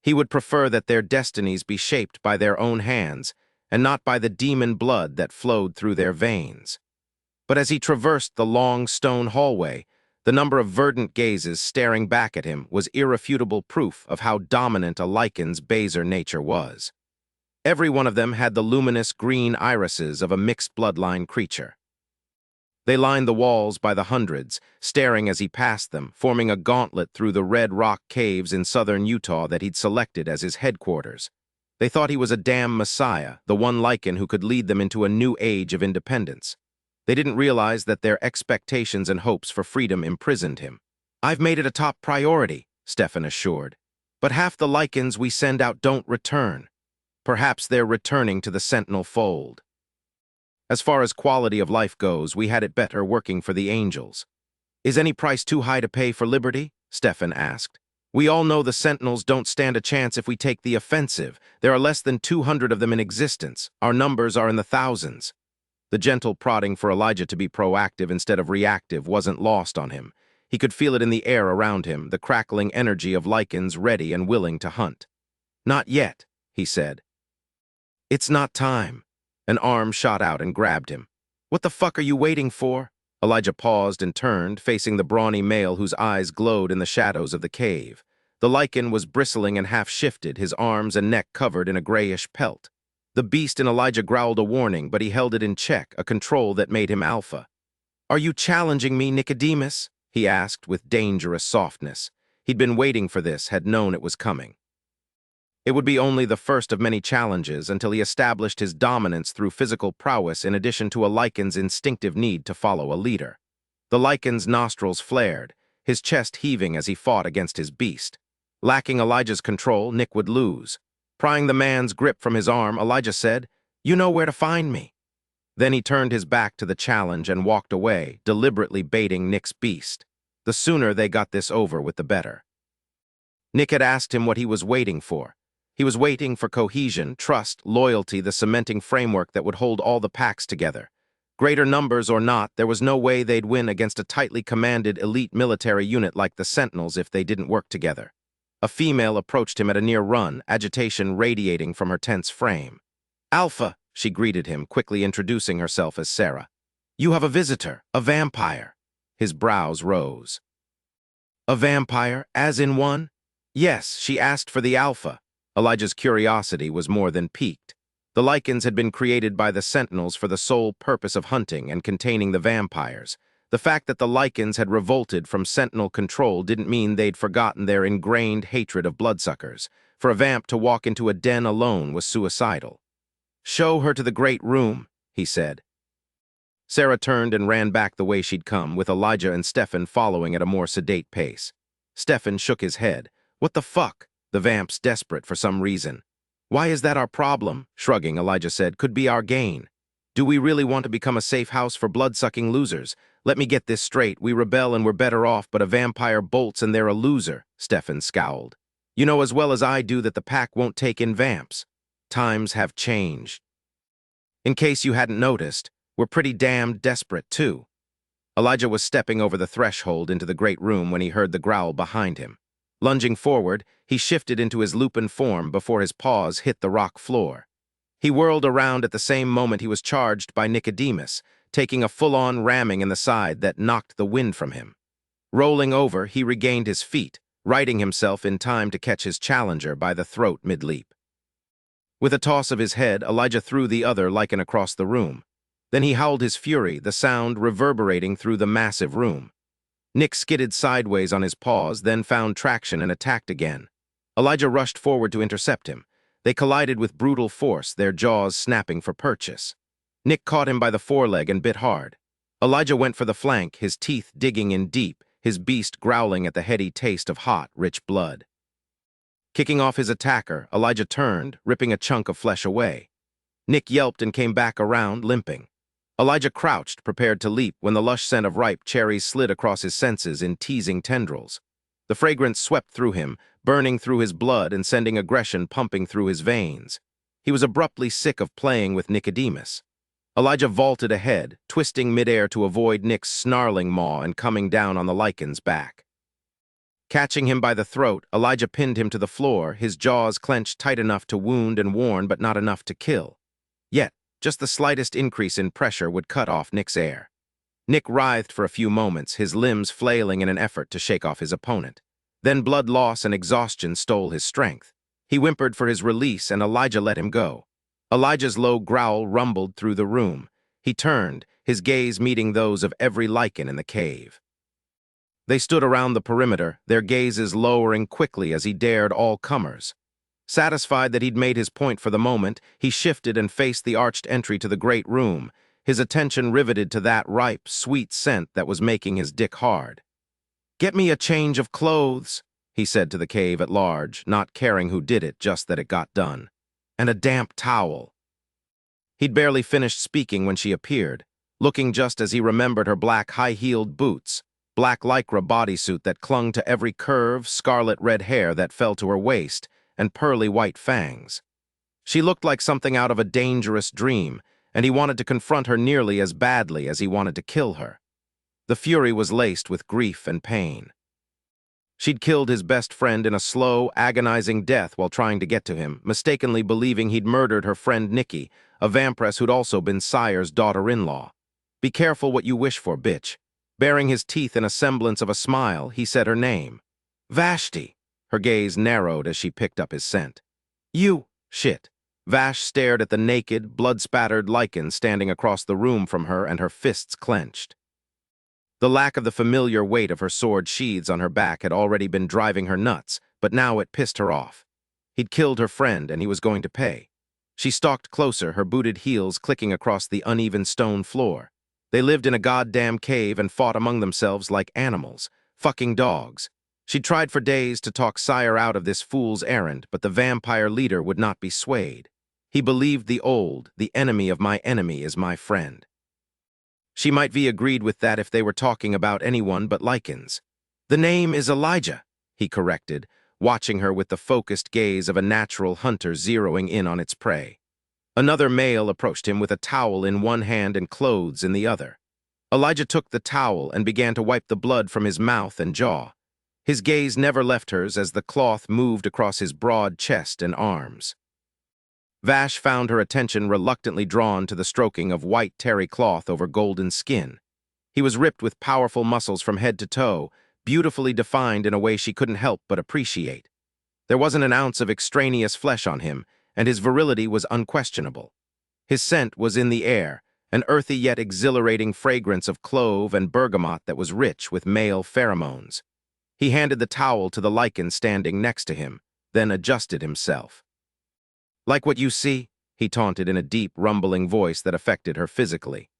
He would prefer that their destinies be shaped by their own hands, and not by the demon blood that flowed through their veins. But as he traversed the long stone hallway, the number of verdant gazes staring back at him was irrefutable proof of how dominant a Lycan's baser nature was. Every one of them had the luminous green irises of a mixed bloodline creature. They lined the walls by the hundreds, staring as he passed them, forming a gauntlet through the red rock caves in southern Utah that he'd selected as his headquarters. They thought he was a damn messiah, the one Lycan who could lead them into a new age of independence. They didn't realize that their expectations and hopes for freedom imprisoned him. I've made it a top priority, Stefan assured. But half the Lycans we send out don't return. Perhaps they're returning to the Sentinel fold. As far as quality of life goes, we had it better working for the Angels. Is any price too high to pay for liberty? Stefan asked. We all know the Sentinels don't stand a chance if we take the offensive. There are less than 200 of them in existence. Our numbers are in the thousands. The gentle prodding for Elijah to be proactive instead of reactive wasn't lost on him. He could feel it in the air around him, the crackling energy of Lycans ready and willing to hunt. Not yet, he said. It's not time. An arm shot out and grabbed him. What the fuck are you waiting for? Elijah paused and turned, facing the brawny male whose eyes glowed in the shadows of the cave. The Lycan was bristling and half-shifted, his arms and neck covered in a grayish pelt. The beast in Elijah growled a warning, but he held it in check, a control that made him alpha. Are you challenging me, Nicodemus? He asked with dangerous softness. He'd been waiting for this, had known it was coming. It would be only the first of many challenges until he established his dominance through physical prowess in addition to a Lycan's instinctive need to follow a leader. The Lycan's nostrils flared, his chest heaving as he fought against his beast. Lacking Elijah's control, Nick would lose. Prying the man's grip from his arm, Elijah said, "You know where to find me." Then he turned his back to the challenge and walked away, deliberately baiting Nick's beast. The sooner they got this over with, the better. Nick had asked him what he was waiting for. He was waiting for cohesion, trust, loyalty, the cementing framework that would hold all the packs together. Greater numbers or not, there was no way they'd win against a tightly commanded elite military unit like the Sentinels if they didn't work together. A female approached him at a near run, agitation radiating from her tense frame. "Alpha," she greeted him, quickly introducing herself as Sarah. "You have a visitor, a vampire." His brows rose. "A vampire, as in one?" "Yes, she asked for the Alpha." Elijah's curiosity was more than piqued. The Lycans had been created by the Sentinels for the sole purpose of hunting and containing the vampires. The fact that the Lycans had revolted from Sentinel control didn't mean they'd forgotten their ingrained hatred of bloodsuckers. For a vamp to walk into a den alone was suicidal. "Show her to the great room," he said. Sarah turned and ran back the way she'd come, with Elijah and Stefan following at a more sedate pace. Stefan shook his head. What the fuck? The vamp's desperate for some reason. Why is that our problem? Shrugging, Elijah said. Could be our gain. Do we really want to become a safe house for blood-sucking losers? Let me get this straight. We rebel and we're better off, but a vampire bolts and they're a loser, Stefan scowled. You know as well as I do that the pack won't take in vamps. Times have changed. In case you hadn't noticed, we're pretty damn desperate too. Elijah was stepping over the threshold into the great room when he heard the growl behind him. Lunging forward, he shifted into his lupin form before his paws hit the rock floor. He whirled around at the same moment he was charged by Nicodemus, taking a full-on ramming in the side that knocked the wind from him. Rolling over, he regained his feet, righting himself in time to catch his challenger by the throat mid-leap. With a toss of his head, Elijah threw the other lycan across the room. Then he howled his fury, the sound reverberating through the massive room. Nick skidded sideways on his paws, then found traction and attacked again. Elijah rushed forward to intercept him. They collided with brutal force, their jaws snapping for purchase. Nick caught him by the foreleg and bit hard. Elijah went for the flank, his teeth digging in deep, his beast growling at the heady taste of hot, rich blood. Kicking off his attacker, Elijah turned, ripping a chunk of flesh away. Nick yelped and came back around, limping. Elijah crouched, prepared to leap, when the lush scent of ripe cherries slid across his senses in teasing tendrils. The fragrance swept through him, burning through his blood and sending aggression pumping through his veins. He was abruptly sick of playing with Nicodemus. Elijah vaulted ahead, twisting midair to avoid Nick's snarling maw and coming down on the lycan's back. Catching him by the throat, Elijah pinned him to the floor, his jaws clenched tight enough to wound and warn but not enough to kill. Yet, just the slightest increase in pressure would cut off Nick's air. Nick writhed for a few moments, his limbs flailing in an effort to shake off his opponent. Then blood loss and exhaustion stole his strength. He whimpered for his release and Elijah let him go. Elijah's low growl rumbled through the room. He turned, his gaze meeting those of every lycan in the cave. They stood around the perimeter, their gazes lowering quickly as he dared all comers. Satisfied that he'd made his point for the moment, he shifted and faced the arched entry to the great room, his attention riveted to that ripe, sweet scent that was making his dick hard. "Get me a change of clothes," he said to the cave at large, not caring who did it, just that it got done. "And a damp towel." He'd barely finished speaking when she appeared, looking just as he remembered her black high-heeled boots, black lycra bodysuit that clung to every curve, scarlet red hair that fell to her waist, and pearly white fangs. She looked like something out of a dangerous dream, and he wanted to confront her nearly as badly as he wanted to kill her. The fury was laced with grief and pain. She'd killed his best friend in a slow, agonizing death while trying to get to him, mistakenly believing he'd murdered her friend Nikki, a vampiress who'd also been Sire's daughter-in-law. "Be careful what you wish for, bitch." Baring his teeth in a semblance of a smile, he said her name. "Vashti." Her gaze narrowed as she picked up his scent. "You, shit." Vash stared at the naked, blood-spattered lycan standing across the room from her and her fists clenched. The lack of the familiar weight of her sword sheaths on her back had already been driving her nuts, but now it pissed her off. He'd killed her friend and he was going to pay. She stalked closer, her booted heels clicking across the uneven stone floor. They lived in a goddamn cave and fought among themselves like animals, fucking dogs. She'd tried for days to talk Sire out of this fool's errand, but the vampire leader would not be swayed. He believed the old, "The enemy of my enemy is my friend." She might be agreed with that if they were talking about anyone but Lycans. "The name is Elijah," he corrected, watching her with the focused gaze of a natural hunter zeroing in on its prey. Another male approached him with a towel in one hand and clothes in the other. Elijah took the towel and began to wipe the blood from his mouth and jaw. His gaze never left hers as the cloth moved across his broad chest and arms. Vash found her attention reluctantly drawn to the stroking of white terry cloth over golden skin. He was ripped with powerful muscles from head to toe, beautifully defined in a way she couldn't help but appreciate. There wasn't an ounce of extraneous flesh on him, and his virility was unquestionable. His scent was in the air, an earthy yet exhilarating fragrance of clove and bergamot that was rich with male pheromones. He handed the towel to the lycan standing next to him, then adjusted himself. "Like what you see?" he taunted in a deep, rumbling voice that affected her physically.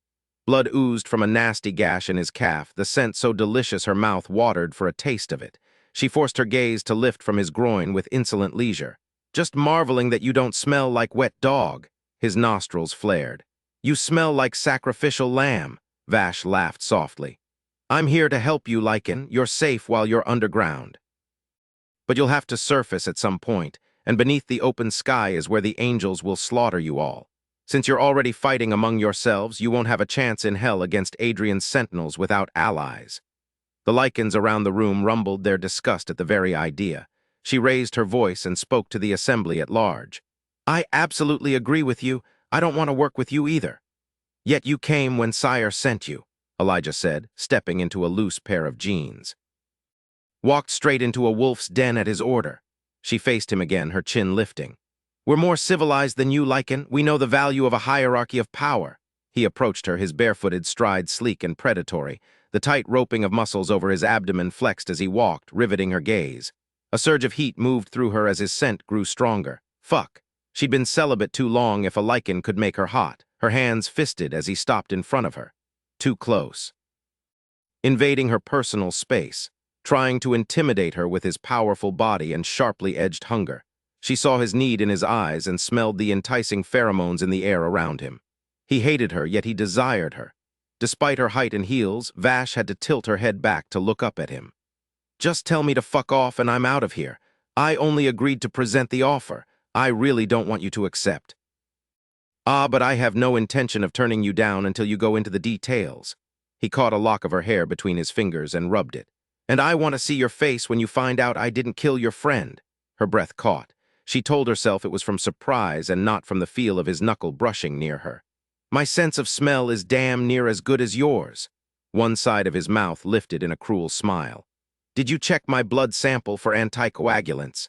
Blood oozed from a nasty gash in his calf, the scent so delicious her mouth watered for a taste of it. She forced her gaze to lift from his groin with insolent leisure. "Just marveling that you don't smell like wet dog." His nostrils flared. "You smell like sacrificial lamb." Vash laughed softly. "I'm here to help you, Lycan. You're safe while you're underground. But you'll have to surface at some point, and beneath the open sky is where the angels will slaughter you all. Since you're already fighting among yourselves, you won't have a chance in hell against Adrian's sentinels without allies." The Lycans around the room rumbled their disgust at the very idea. She raised her voice and spoke to the assembly at large. "I absolutely agree with you. I don't want to work with you either." "Yet you came when Sire sent you," Elijah said, stepping into a loose pair of jeans. "Walked straight into a wolf's den at his order." She faced him again, her chin lifting. "We're more civilized than you, Lycan. We know the value of a hierarchy of power." He approached her, his barefooted stride sleek and predatory. The tight roping of muscles over his abdomen flexed as he walked, riveting her gaze. A surge of heat moved through her as his scent grew stronger. Fuck. She'd been celibate too long if a Lycan could make her hot, her hands fisted as he stopped in front of her. Too close. Invading her personal space, trying to intimidate her with his powerful body and sharply edged hunger. She saw his need in his eyes and smelled the enticing pheromones in the air around him. He hated her, yet he desired her. Despite her height and heels, Vash had to tilt her head back to look up at him. "Just tell me to fuck off and I'm out of here. I only agreed to present the offer. I really don't want you to accept." "Ah, but I have no intention of turning you down until you go into the details." He caught a lock of her hair between his fingers and rubbed it. "And I want to see your face when you find out I didn't kill your friend." Her breath caught. She told herself it was from surprise and not from the feel of his knuckle brushing near her. "My sense of smell is damn near as good as yours." One side of his mouth lifted in a cruel smile. "Did you check my blood sample for anticoagulants?"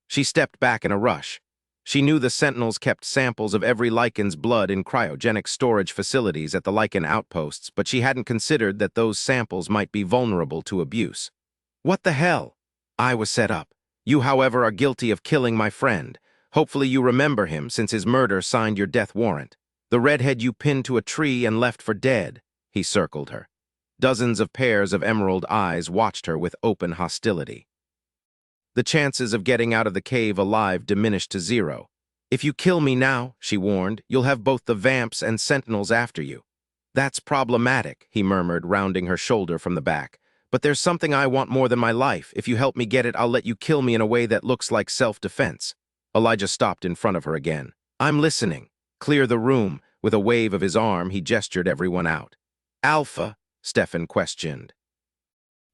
She stepped back in a rush. She knew the Sentinels kept samples of every Lycan's blood in cryogenic storage facilities at the Lycan outposts, but she hadn't considered that those samples might be vulnerable to abuse. "What the hell?" "I was set up. You, however, are guilty of killing my friend. Hopefully you remember him, since his murder signed your death warrant. The redhead you pinned to a tree and left for dead." He circled her. Dozens of pairs of emerald eyes watched her with open hostility. The chances of getting out of the cave alive diminished to zero. "If you kill me now," she warned, "you'll have both the vamps and sentinels after you." "That's problematic," he murmured, rounding her shoulder from the back. "But there's something I want more than my life. If you help me get it, I'll let you kill me in a way that looks like self-defense." Elijah stopped in front of her again. "I'm listening. Clear the room." With a wave of his arm, he gestured everyone out. "Alpha?" Stefan questioned.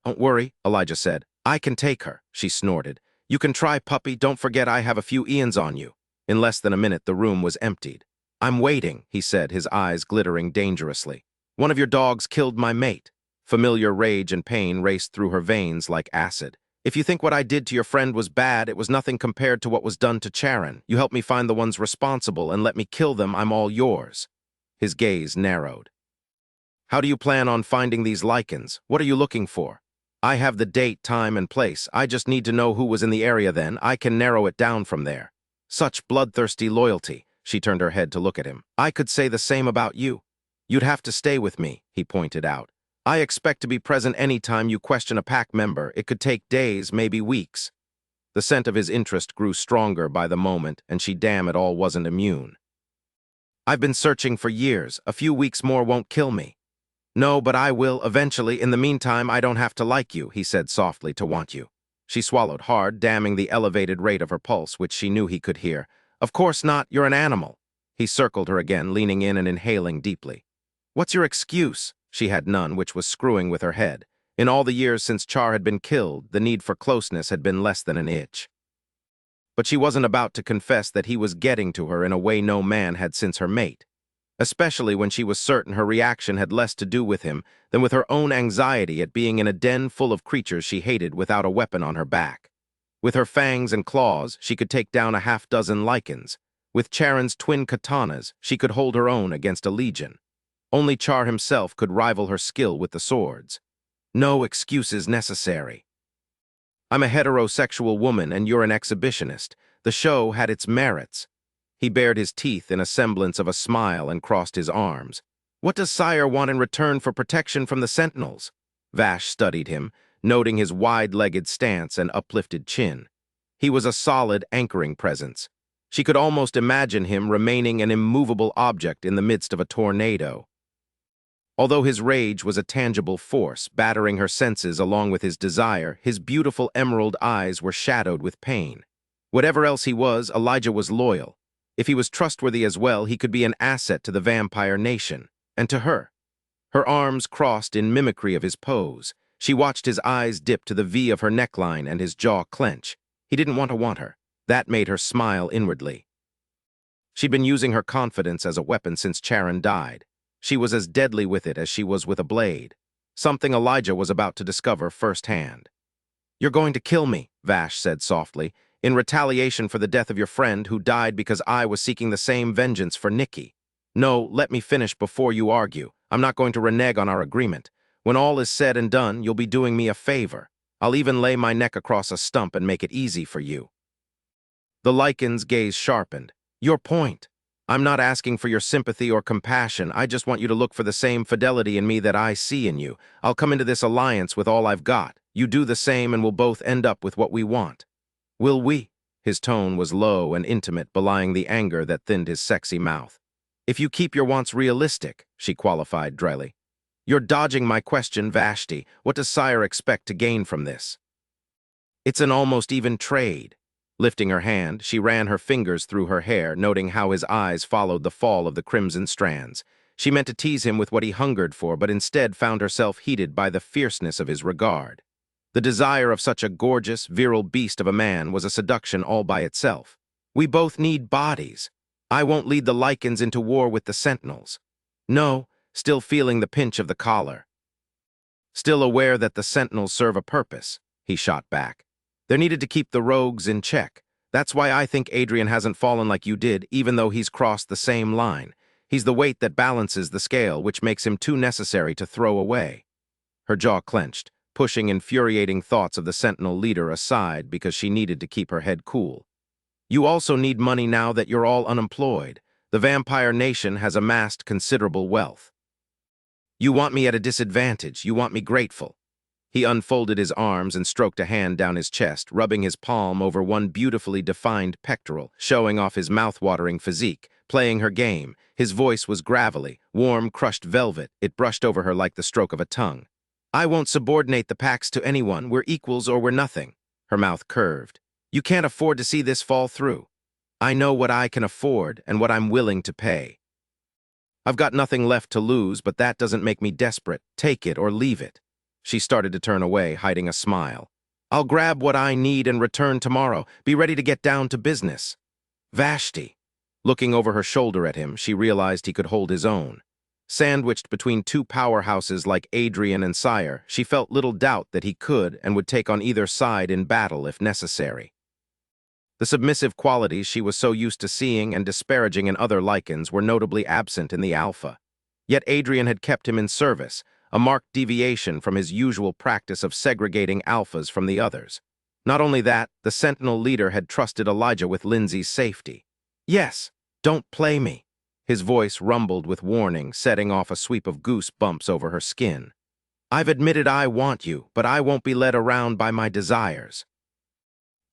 "Don't worry," Elijah said. "I can take her," she snorted. "You can try, puppy. Don't forget I have a few eons on you." In less than a minute, the room was emptied. "I'm waiting," he said, his eyes glittering dangerously. "One of your dogs killed my mate." Familiar rage and pain raced through her veins like acid. "If you think what I did to your friend was bad, it was nothing compared to what was done to Charon. You help me find the ones responsible and let me kill them, I'm all yours." His gaze narrowed. "How do you plan on finding these Lycans? What are you looking for?" "I have the date, time, and place. I just need to know who was in the area then. I can narrow it down from there." Such bloodthirsty loyalty. She turned her head to look at him. "I could say the same about you." "You'd have to stay with me," he pointed out. "I expect to be present any time you question a pack member. It could take days, maybe weeks." The scent of his interest grew stronger by the moment, and she damn it all wasn't immune. "I've been searching for years. A few weeks more won't kill me." "No, but I will, eventually. In the meantime, I don't have to like you," he said softly, "to want you." She swallowed hard, damming the elevated rate of her pulse, which she knew he could hear. "Of course not, you're an animal." He circled her again, leaning in and inhaling deeply. "What's your excuse?" She had none, which was screwing with her head. In all the years since Char had been killed, the need for closeness had been less than an itch. But she wasn't about to confess that he was getting to her in a way no man had since her mate. Especially when she was certain her reaction had less to do with him than with her own anxiety at being in a den full of creatures she hated without a weapon on her back. With her fangs and claws, she could take down a half-dozen Lycans. With Charon's twin katanas, she could hold her own against a legion. Only Char himself could rival her skill with the swords. No excuses necessary. "I'm a heterosexual woman and you're an exhibitionist. The show had its merits." He bared his teeth in a semblance of a smile and crossed his arms. What does sire want in return for protection from the sentinels? Vash studied him, noting his wide-legged stance and uplifted chin. He was a solid, anchoring presence. She could almost imagine him remaining an immovable object in the midst of a tornado. Although his rage was a tangible force, battering her senses along with his desire, his beautiful emerald eyes were shadowed with pain. Whatever else he was, Elijah was loyal. If he was trustworthy as well, he could be an asset to the vampire nation, and to her. Her arms crossed in mimicry of his pose. She watched his eyes dip to the V of her neckline and his jaw clench. He didn't want her. That made her smile inwardly. She'd been using her confidence as a weapon since Charon died. She was as deadly with it as she was with a blade, something Elijah was about to discover firsthand. "You're going to kill me," Vash said softly, "in retaliation for the death of your friend who died because I was seeking the same vengeance for Nikki. No, let me finish before you argue. I'm not going to renege on our agreement. When all is said and done, you'll be doing me a favor. I'll even lay my neck across a stump and make it easy for you." The Lycan's gaze sharpened. "Your point. I'm not asking for your sympathy or compassion. I just want you to look for the same fidelity in me that I see in you. I'll come into this alliance with all I've got. You do the same and we'll both end up with what we want." "Will we?" His tone was low and intimate, belying the anger that thinned his sexy mouth. "If you keep your wants realistic," she qualified dryly. "You're dodging my question, Vashti. What does sire expect to gain from this?" "It's an almost even trade." Lifting her hand, she ran her fingers through her hair, noting how his eyes followed the fall of the crimson strands. She meant to tease him with what he hungered for, but instead found herself heated by the fierceness of his regard. The desire of such a gorgeous, virile beast of a man was a seduction all by itself. "We both need bodies. I won't lead the Lycans into war with the sentinels." "No," still feeling the pinch of the collar. "Still aware that the sentinels serve a purpose," he shot back. "They're needed to keep the rogues in check. That's why I think Adrian hasn't fallen like you did, even though he's crossed the same line. He's the weight that balances the scale, which makes him too necessary to throw away." Her jaw clenched, pushing infuriating thoughts of the sentinel leader aside because she needed to keep her head cool. "You also need money now that you're all unemployed. The vampire nation has amassed considerable wealth. You want me at a disadvantage. You want me grateful." He unfolded his arms and stroked a hand down his chest, rubbing his palm over one beautifully defined pectoral, showing off his mouth-watering physique, playing her game. His voice was gravelly, warm, crushed velvet. It brushed over her like the stroke of a tongue. "I won't subordinate the packs to anyone. We're equals or we're nothing." Her mouth curved. "You can't afford to see this fall through. I know what I can afford and what I'm willing to pay. I've got nothing left to lose, but that doesn't make me desperate. Take it or leave it." She started to turn away, hiding a smile. "I'll grab what I need and return tomorrow. Be ready to get down to business." "Vashti." Looking over her shoulder at him, she realized he could hold his own. Sandwiched between two powerhouses like Adrian and Sire, she felt little doubt that he could and would take on either side in battle if necessary. The submissive qualities she was so used to seeing and disparaging in other Lycans were notably absent in the Alpha. Yet Adrian had kept him in service, a marked deviation from his usual practice of segregating alphas from the others. Not only that, the Sentinel leader had trusted Elijah with Lindsay's safety. "Yes, don't play me." His voice rumbled with warning, setting off a sweep of goose bumps over her skin. "I've admitted I want you, but I won't be led around by my desires.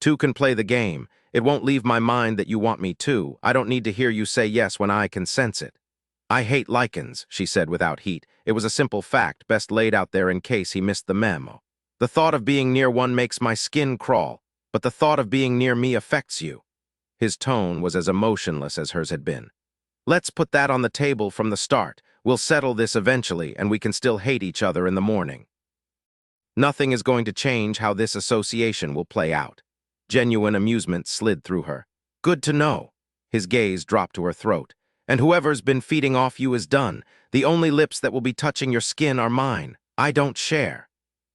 Two can play the game. It won't leave my mind that you want me too. I don't need to hear you say yes when I can sense it." "I hate Lycans," she said without heat. It was a simple fact, best laid out there in case he missed the memo. "The thought of being near one makes my skin crawl, but the thought of being near me affects you." His tone was as emotionless as hers had been. "Let's put that on the table from the start. We'll settle this eventually, and we can still hate each other in the morning. Nothing is going to change how this association will play out." Genuine amusement slid through her. "Good to know." His gaze dropped to her throat. "And whoever's been feeding off you is done. The only lips that will be touching your skin are mine. I don't share."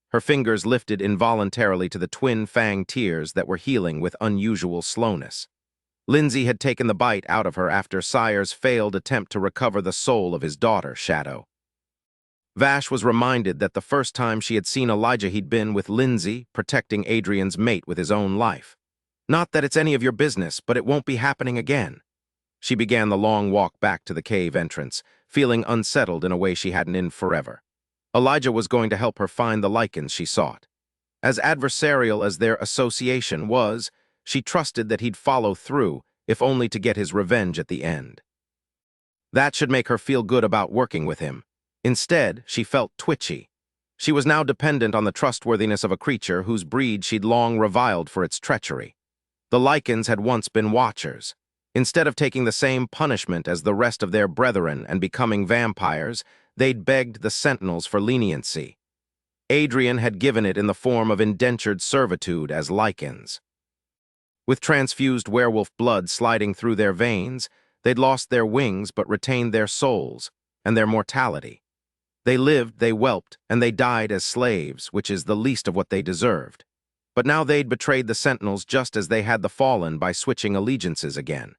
Her fingers lifted involuntarily to the twin fang tears that were healing with unusual slowness. Lindsay had taken the bite out of her after Sire's failed attempt to recover the soul of his daughter, Shadow. Vash was reminded that the first time she had seen Elijah he'd been with Lindsay, protecting Adrian's mate with his own life. "Not that it's any of your business, but it won't be happening again." She began the long walk back to the cave entrance, feeling unsettled in a way she hadn't in forever. Elijah was going to help her find the Lycans she sought. As adversarial as their association was, she trusted that he'd follow through, if only to get his revenge at the end. That should make her feel good about working with him. Instead, she felt twitchy. She was now dependent on the trustworthiness of a creature whose breed she'd long reviled for its treachery. The Lycans had once been watchers. Instead of taking the same punishment as the rest of their brethren and becoming vampires, they'd begged the Sentinels for leniency. Adrian had given it in the form of indentured servitude as Lycans. With transfused werewolf blood sliding through their veins, they'd lost their wings but retained their souls and their mortality. They lived, they whelped, and they died as slaves, which is the least of what they deserved. But now they'd betrayed the Sentinels just as they had the Fallen by switching allegiances again.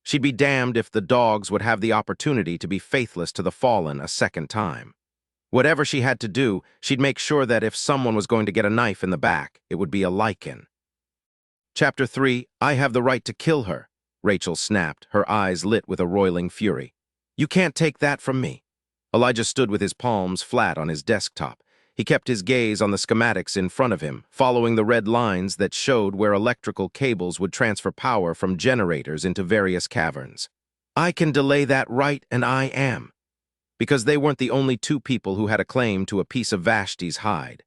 She'd be damned if the dogs would have the opportunity to be faithless to the Fallen a second time. Whatever she had to do, she'd make sure that if someone was going to get a knife in the back, it would be a Lycan. Chapter 3, I Have the Right to Kill Her, Rachel snapped, her eyes lit with a roiling fury. You can't take that from me. Elijah stood with his palms flat on his desktop. He kept his gaze on the schematics in front of him, following the red lines that showed where electrical cables would transfer power from generators into various caverns. I can delay that right, and I am. Because they weren't the only two people who had a claim to a piece of Vashti's hide.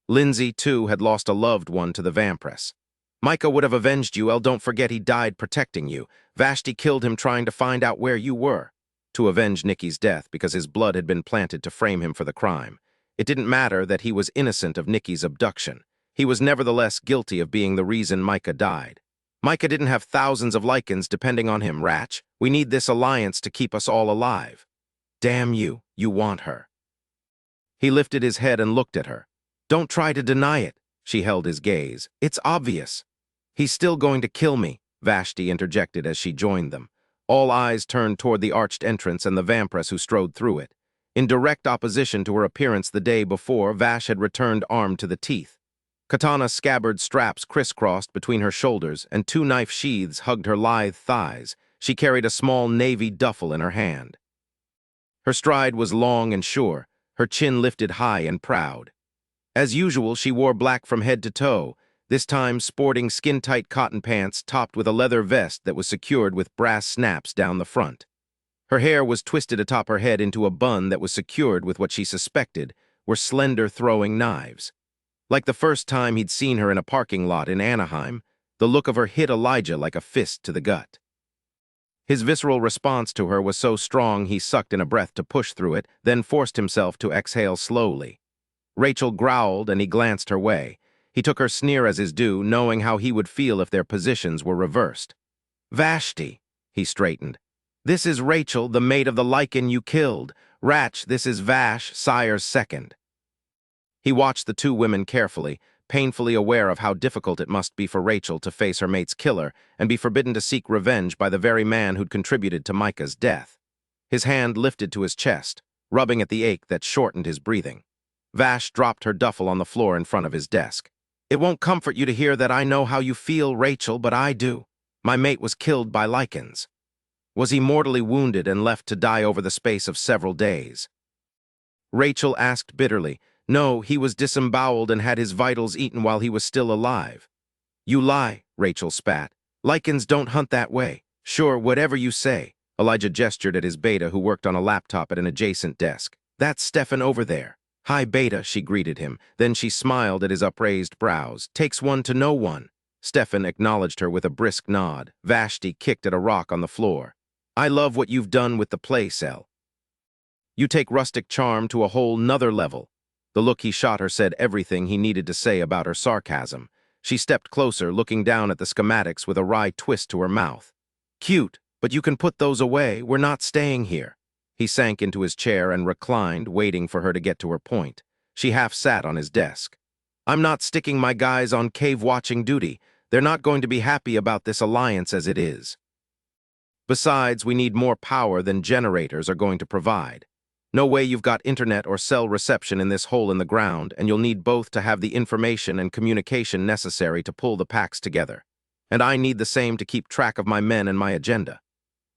Lindsay, too, had lost a loved one to the Vampiress. Micah would have avenged you, don't forget he died protecting you. Vashti killed him trying to find out where you were. To avenge Nikki's death because his blood had been planted to frame him for the crime. It didn't matter that he was innocent of Nikki's abduction. He was nevertheless guilty of being the reason Micah died. Micah didn't have thousands of Lycans depending on him, Ratch. We need this alliance to keep us all alive. Damn you, you want her. He lifted his head and looked at her. Don't try to deny it. She held his gaze. It's obvious. He's still going to kill me, Vashti interjected as she joined them. All eyes turned toward the arched entrance and the Vampiress who strode through it. In direct opposition to her appearance the day before, Vash had returned armed to the teeth. Katana scabbard straps crisscrossed between her shoulders, and two knife sheaths hugged her lithe thighs. She carried a small navy duffel in her hand. Her stride was long and sure, her chin lifted high and proud. As usual, she wore black from head to toe, this time sporting skin-tight cotton pants topped with a leather vest that was secured with brass snaps down the front. Her hair was twisted atop her head into a bun that was secured with what she suspected were slender throwing knives. Like the first time he'd seen her in a parking lot in Anaheim, the look of her hit Elijah like a fist to the gut. His visceral response to her was so strong he sucked in a breath to push through it, then forced himself to exhale slowly. Rachel growled and he glanced her way. He took her sneer as his due, knowing how he would feel if their positions were reversed. Vashti, he straightened. This is Rachel, the mate of the Lycan you killed. Ratch, this is Vash, Sire's second. He watched the two women carefully, painfully aware of how difficult it must be for Rachel to face her mate's killer and be forbidden to seek revenge by the very man who'd contributed to Micah's death. His hand lifted to his chest, rubbing at the ache that shortened his breathing. Vash dropped her duffel on the floor in front of his desk. It won't comfort you to hear that I know how you feel, Rachel, but I do. My mate was killed by Lycans. Was he mortally wounded and left to die over the space of several days? Rachel asked bitterly. No, he was disemboweled and had his vitals eaten while he was still alive. You lie, Rachel spat. Lycans don't hunt that way. Sure, whatever you say. Elijah gestured at his beta who worked on a laptop at an adjacent desk. That's Stefan over there. Hi, Beta, she greeted him. Then she smiled at his upraised brows. Takes one to know one. Stefan acknowledged her with a brisk nod. Vashti kicked at a rock on the floor. I love what you've done with the play cell. You take rustic charm to a whole nother level. The look he shot her said everything he needed to say about her sarcasm. She stepped closer, looking down at the schematics with a wry twist to her mouth. Cute, but you can put those away. We're not staying here. He sank into his chair and reclined, waiting for her to get to her point. She half sat on his desk. I'm not sticking my guys on cave-watching duty. They're not going to be happy about this alliance as it is. Besides, we need more power than generators are going to provide. No way you've got internet or cell reception in this hole in the ground, and you'll need both to have the information and communication necessary to pull the packs together. And I need the same to keep track of my men and my agenda.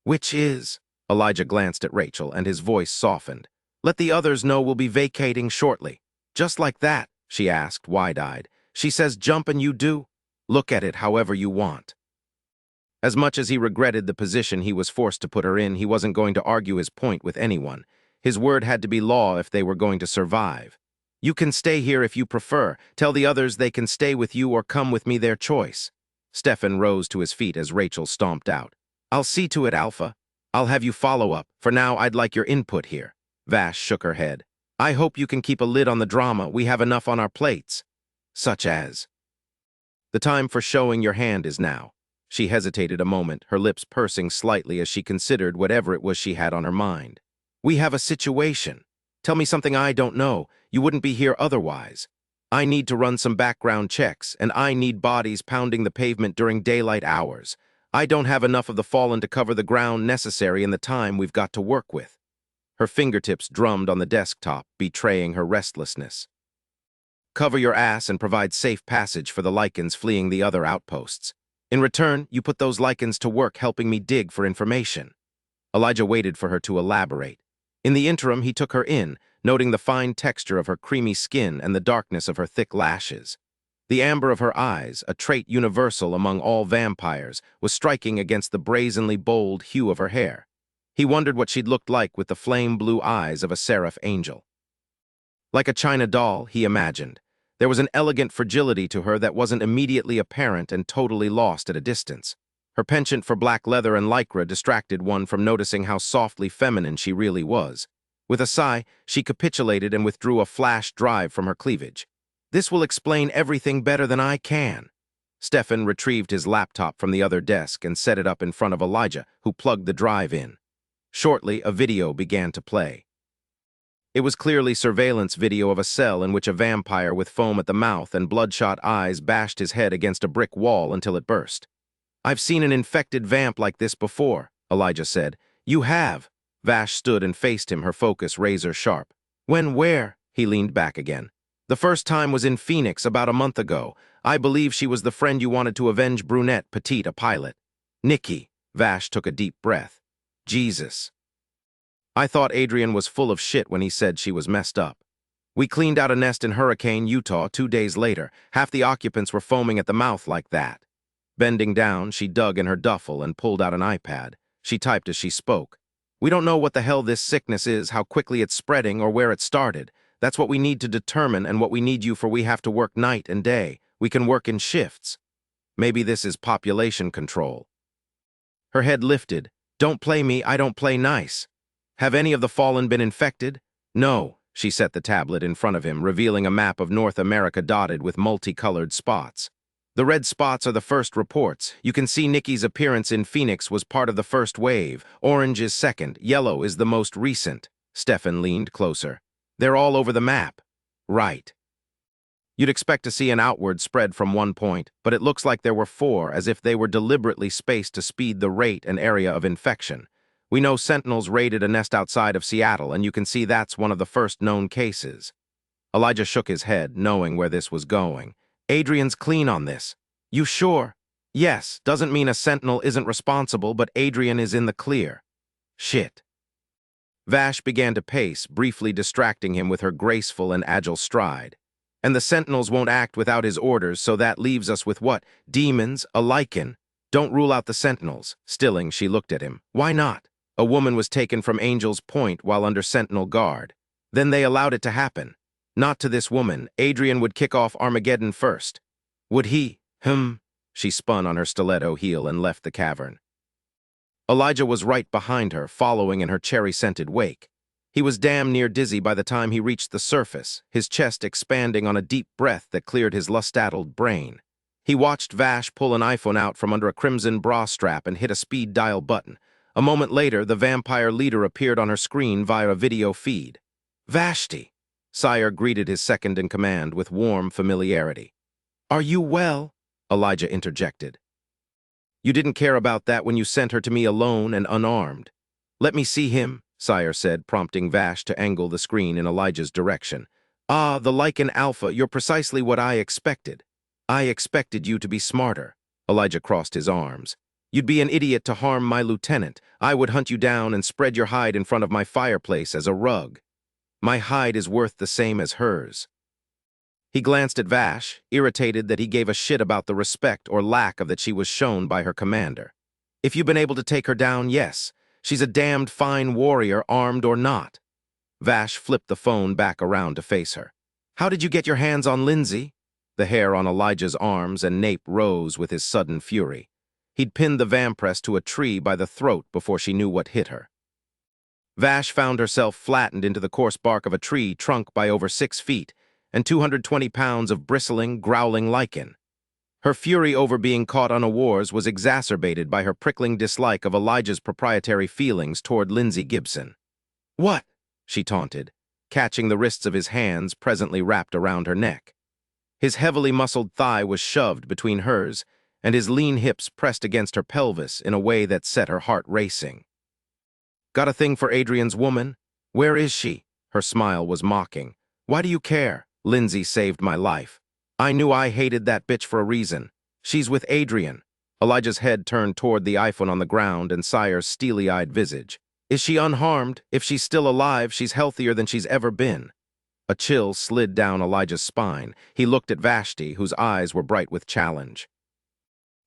Which is? Elijah glanced at Rachel, and his voice softened. Let the others know we'll be vacating shortly. Just like that, she asked, wide-eyed. She says jump and you do. Look at it however you want. As much as he regretted the position he was forced to put her in, he wasn't going to argue his point with anyone. His word had to be law if they were going to survive. You can stay here if you prefer. Tell the others they can stay with you or come with me, their choice. Stefan rose to his feet as Rachel stomped out. I'll see to it, Alpha. I'll have you follow up. For now, I'd like your input here. Vash shook her head. I hope you can keep a lid on the drama. We have enough on our plates. Such as? The time for showing your hand is now. She hesitated a moment, her lips pursing slightly as she considered whatever it was she had on her mind. We have a situation. Tell me something I don't know. You wouldn't be here otherwise. I need to run some background checks, and I need bodies pounding the pavement during daylight hours. I don't have enough of the fallen to cover the ground necessary in the time we've got to work with. Her fingertips drummed on the desktop, betraying her restlessness. Cover your ass and provide safe passage for the Lycans fleeing the other outposts. In return, you put those Lycans to work helping me dig for information. Elijah waited for her to elaborate. In the interim, he took her in, noting the fine texture of her creamy skin and the darkness of her thick lashes. The amber of her eyes, a trait universal among all vampires, was striking against the brazenly bold hue of her hair. He wondered what she'd looked like with the flame-blue eyes of a seraph angel. Like a china doll, he imagined. There was an elegant fragility to her that wasn't immediately apparent and totally lost at a distance. Her penchant for black leather and lycra distracted one from noticing how softly feminine she really was. With a sigh, she capitulated and withdrew a flash drive from her cleavage. This will explain everything better than I can. Stefan retrieved his laptop from the other desk and set it up in front of Elijah, who plugged the drive in. Shortly, a video began to play. It was clearly surveillance video of a cell in which a vampire with foam at the mouth and bloodshot eyes bashed his head against a brick wall until it burst. I've seen an infected vamp like this before, Elijah said. You have. Vash stood and faced him, her focus razor sharp. When, where? He leaned back again. The first time was in Phoenix about a month ago. I believe she was the friend you wanted to avenge, brunette, petite, a pilot. Nikki. Vash took a deep breath. Jesus. I thought Adrian was full of shit when he said she was messed up. We cleaned out a nest in Hurricane, Utah 2 days later. Half the occupants were foaming at the mouth like that. Bending down, she dug in her duffel and pulled out an iPad. She typed as she spoke. We don't know what the hell this sickness is, how quickly it's spreading, or where it started. That's what we need to determine and what we need you for. We have to work night and day. We can work in shifts. Maybe this is population control. Her head lifted. Don't play me, I don't play nice. Have any of the fallen been infected? No. She set the tablet in front of him, revealing a map of North America dotted with multicolored spots. The red spots are the first reports. You can see Nikki's appearance in Phoenix was part of the first wave. Orange is second. Yellow is the most recent. Stefan leaned closer. They're all over the map. Right. You'd expect to see an outward spread from one point, but it looks like there were 4, as if they were deliberately spaced to speed the rate and area of infection. We know Sentinels raided a nest outside of Seattle, and you can see that's one of the first known cases. Elijah shook his head, knowing where this was going. Adrian's clean on this. You sure? Yes, doesn't mean a Sentinel isn't responsible, but Adrian is in the clear. Shit. Vash began to pace, briefly distracting him with her graceful and agile stride. And the Sentinels won't act without his orders, so that leaves us with what? Demons, a lycan. Don't rule out the Sentinels. Stilling, she looked at him. Why not? A woman was taken from Angel's Point while under Sentinel guard. Then they allowed it to happen. Not to this woman. Adrian would kick off Armageddon first. Would he? She spun on her stiletto heel and left the cavern. Elijah was right behind her, following in her cherry-scented wake. He was damn near dizzy by the time he reached the surface, his chest expanding on a deep breath that cleared his lust-addled brain. He watched Vash pull an iPhone out from under a crimson bra strap and hit a speed dial button. A moment later, the vampire leader appeared on her screen via a video feed. Vashti. Sire greeted his second-in-command with warm familiarity. Are you well? Elijah interjected. You didn't care about that when you sent her to me alone and unarmed. Let me see him, Sire said, prompting Vash to angle the screen in Elijah's direction. Ah, the Lycan Alpha, you're precisely what I expected. I expected you to be smarter. Elijah crossed his arms. You'd be an idiot to harm my lieutenant. I would hunt you down and spread your hide in front of my fireplace as a rug. My hide is worth the same as hers." He glanced at Vash, irritated that he gave a shit about the respect or lack of that she was shown by her commander. "If you've been able to take her down, yes. She's a damned fine warrior, armed or not." Vash flipped the phone back around to face her. "How did you get your hands on Lindsay?" The hair on Elijah's arms and nape rose with his sudden fury. He'd pinned the vampress to a tree by the throat before she knew what hit her. Vash found herself flattened into the coarse bark of a tree trunk by over 6 feet and 220 pounds of bristling, growling lycan. Her fury over being caught unawares was exacerbated by her prickling dislike of Elijah's proprietary feelings toward Lindsay Gibson. "What?" she taunted, catching the wrists of his hands presently wrapped around her neck. His heavily muscled thigh was shoved between hers, and his lean hips pressed against her pelvis in a way that set her heart racing. "Got a thing for Adrian's woman? Where is she?" Her smile was mocking. "Why do you care? Lindsay saved my life. I knew I hated that bitch for a reason. She's with Adrian." Elijah's head turned toward the iPhone on the ground and Sire's steely-eyed visage. "Is she unharmed? If she's still alive, she's healthier than she's ever been." A chill slid down Elijah's spine. He looked at Vashti, whose eyes were bright with challenge.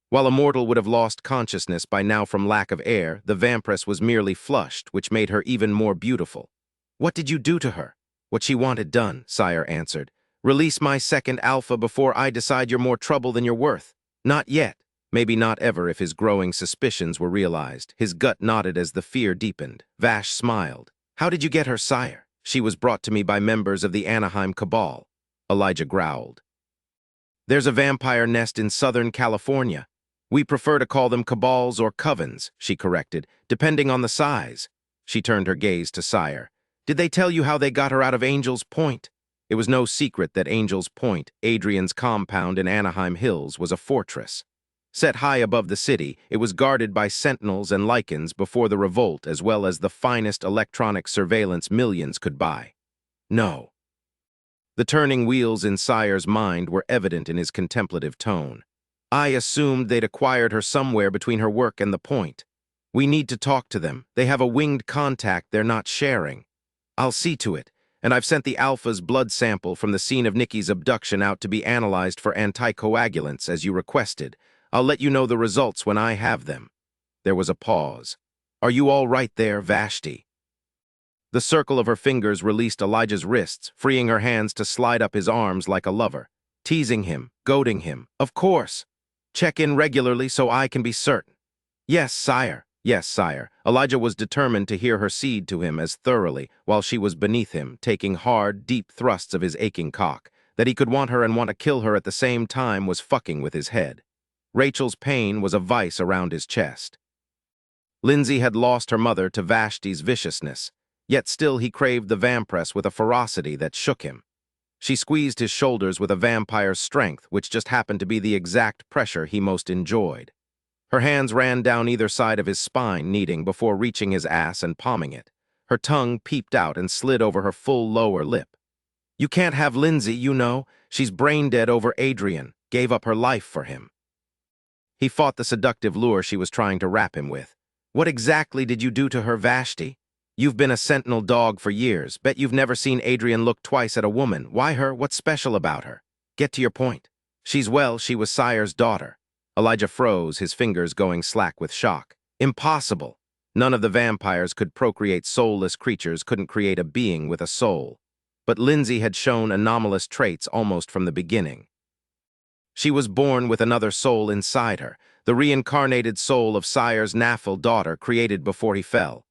While a mortal would have lost consciousness by now from lack of air, the vampress was merely flushed, which made her even more beautiful. "What did you do to her?" "What she wanted done," Sire answered. "Release my second alpha before I decide you're more trouble than you're worth." "Not yet." Maybe not ever if his growing suspicions were realized. His gut nodded as the fear deepened. Vash smiled. "How did you get her, Sire?" "She was brought to me by members of the Anaheim Cabal." Elijah growled. "There's a vampire nest in Southern California. We prefer to call them cabals or covens," she corrected, "depending on the size." She turned her gaze to Sire. "Did they tell you how they got her out of Angel's Point?" It was no secret that Angel's Point, Adrian's compound in Anaheim Hills, was a fortress. Set high above the city, it was guarded by sentinels and lycans before the revolt, as well as the finest electronic surveillance millions could buy. "No." The turning wheels in Sire's mind were evident in his contemplative tone. "I assumed they'd acquired her somewhere between her work and the point. We need to talk to them. They have a winged contact they're not sharing. I'll see to it, and I've sent the Alpha's blood sample from the scene of Nikki's abduction out to be analyzed for anticoagulants, as you requested. I'll let you know the results when I have them." There was a pause. "Are you all right there, Vashti?" The circle of her fingers released Elijah's wrists, freeing her hands to slide up his arms like a lover, teasing him, goading him. "Of course. Check in regularly so I can be certain." "Yes, Sire. Yes, Sire." Elijah was determined to hear her cede to him as thoroughly, while she was beneath him, taking hard, deep thrusts of his aching cock. That he could want her and want to kill her at the same time was fucking with his head. Rachel's pain was a vice around his chest. Lindsay had lost her mother to Vashti's viciousness, yet still he craved the vampress with a ferocity that shook him. She squeezed his shoulders with a vampire's strength, which just happened to be the exact pressure he most enjoyed. Her hands ran down either side of his spine, kneading before reaching his ass and palming it. Her tongue peeped out and slid over her full lower lip. "You can't have Lindsay, you know. She's brain dead over Adrian, gave up her life for him." He fought the seductive lure she was trying to wrap him with. "What exactly did you do to her, Vashti? You've been a sentinel dog for years. Bet you've never seen Adrian look twice at a woman. Why her? What's special about her? Get to your point." She was Sire's daughter." Elijah froze, his fingers going slack with shock. "Impossible. None of the vampires could procreate soulless creatures, couldn't create a being with a soul. But Lindsay had shown anomalous traits almost from the beginning. She was born with another soul inside her, the reincarnated soul of Sire's Naphil daughter created before he fell."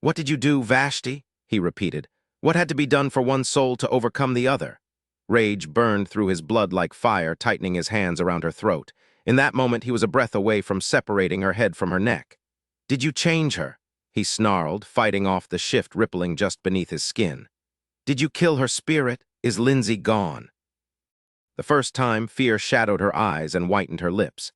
"What did you do, Vashti?" he repeated. "What had to be done for one soul to overcome the other?" Rage burned through his blood like fire, tightening his hands around her throat. In that moment, he was a breath away from separating her head from her neck. "Did you change her?" he snarled, fighting off the shift rippling just beneath his skin. "Did you kill her spirit? Is Lindsay gone?" The first time, fear shadowed her eyes and whitened her lips.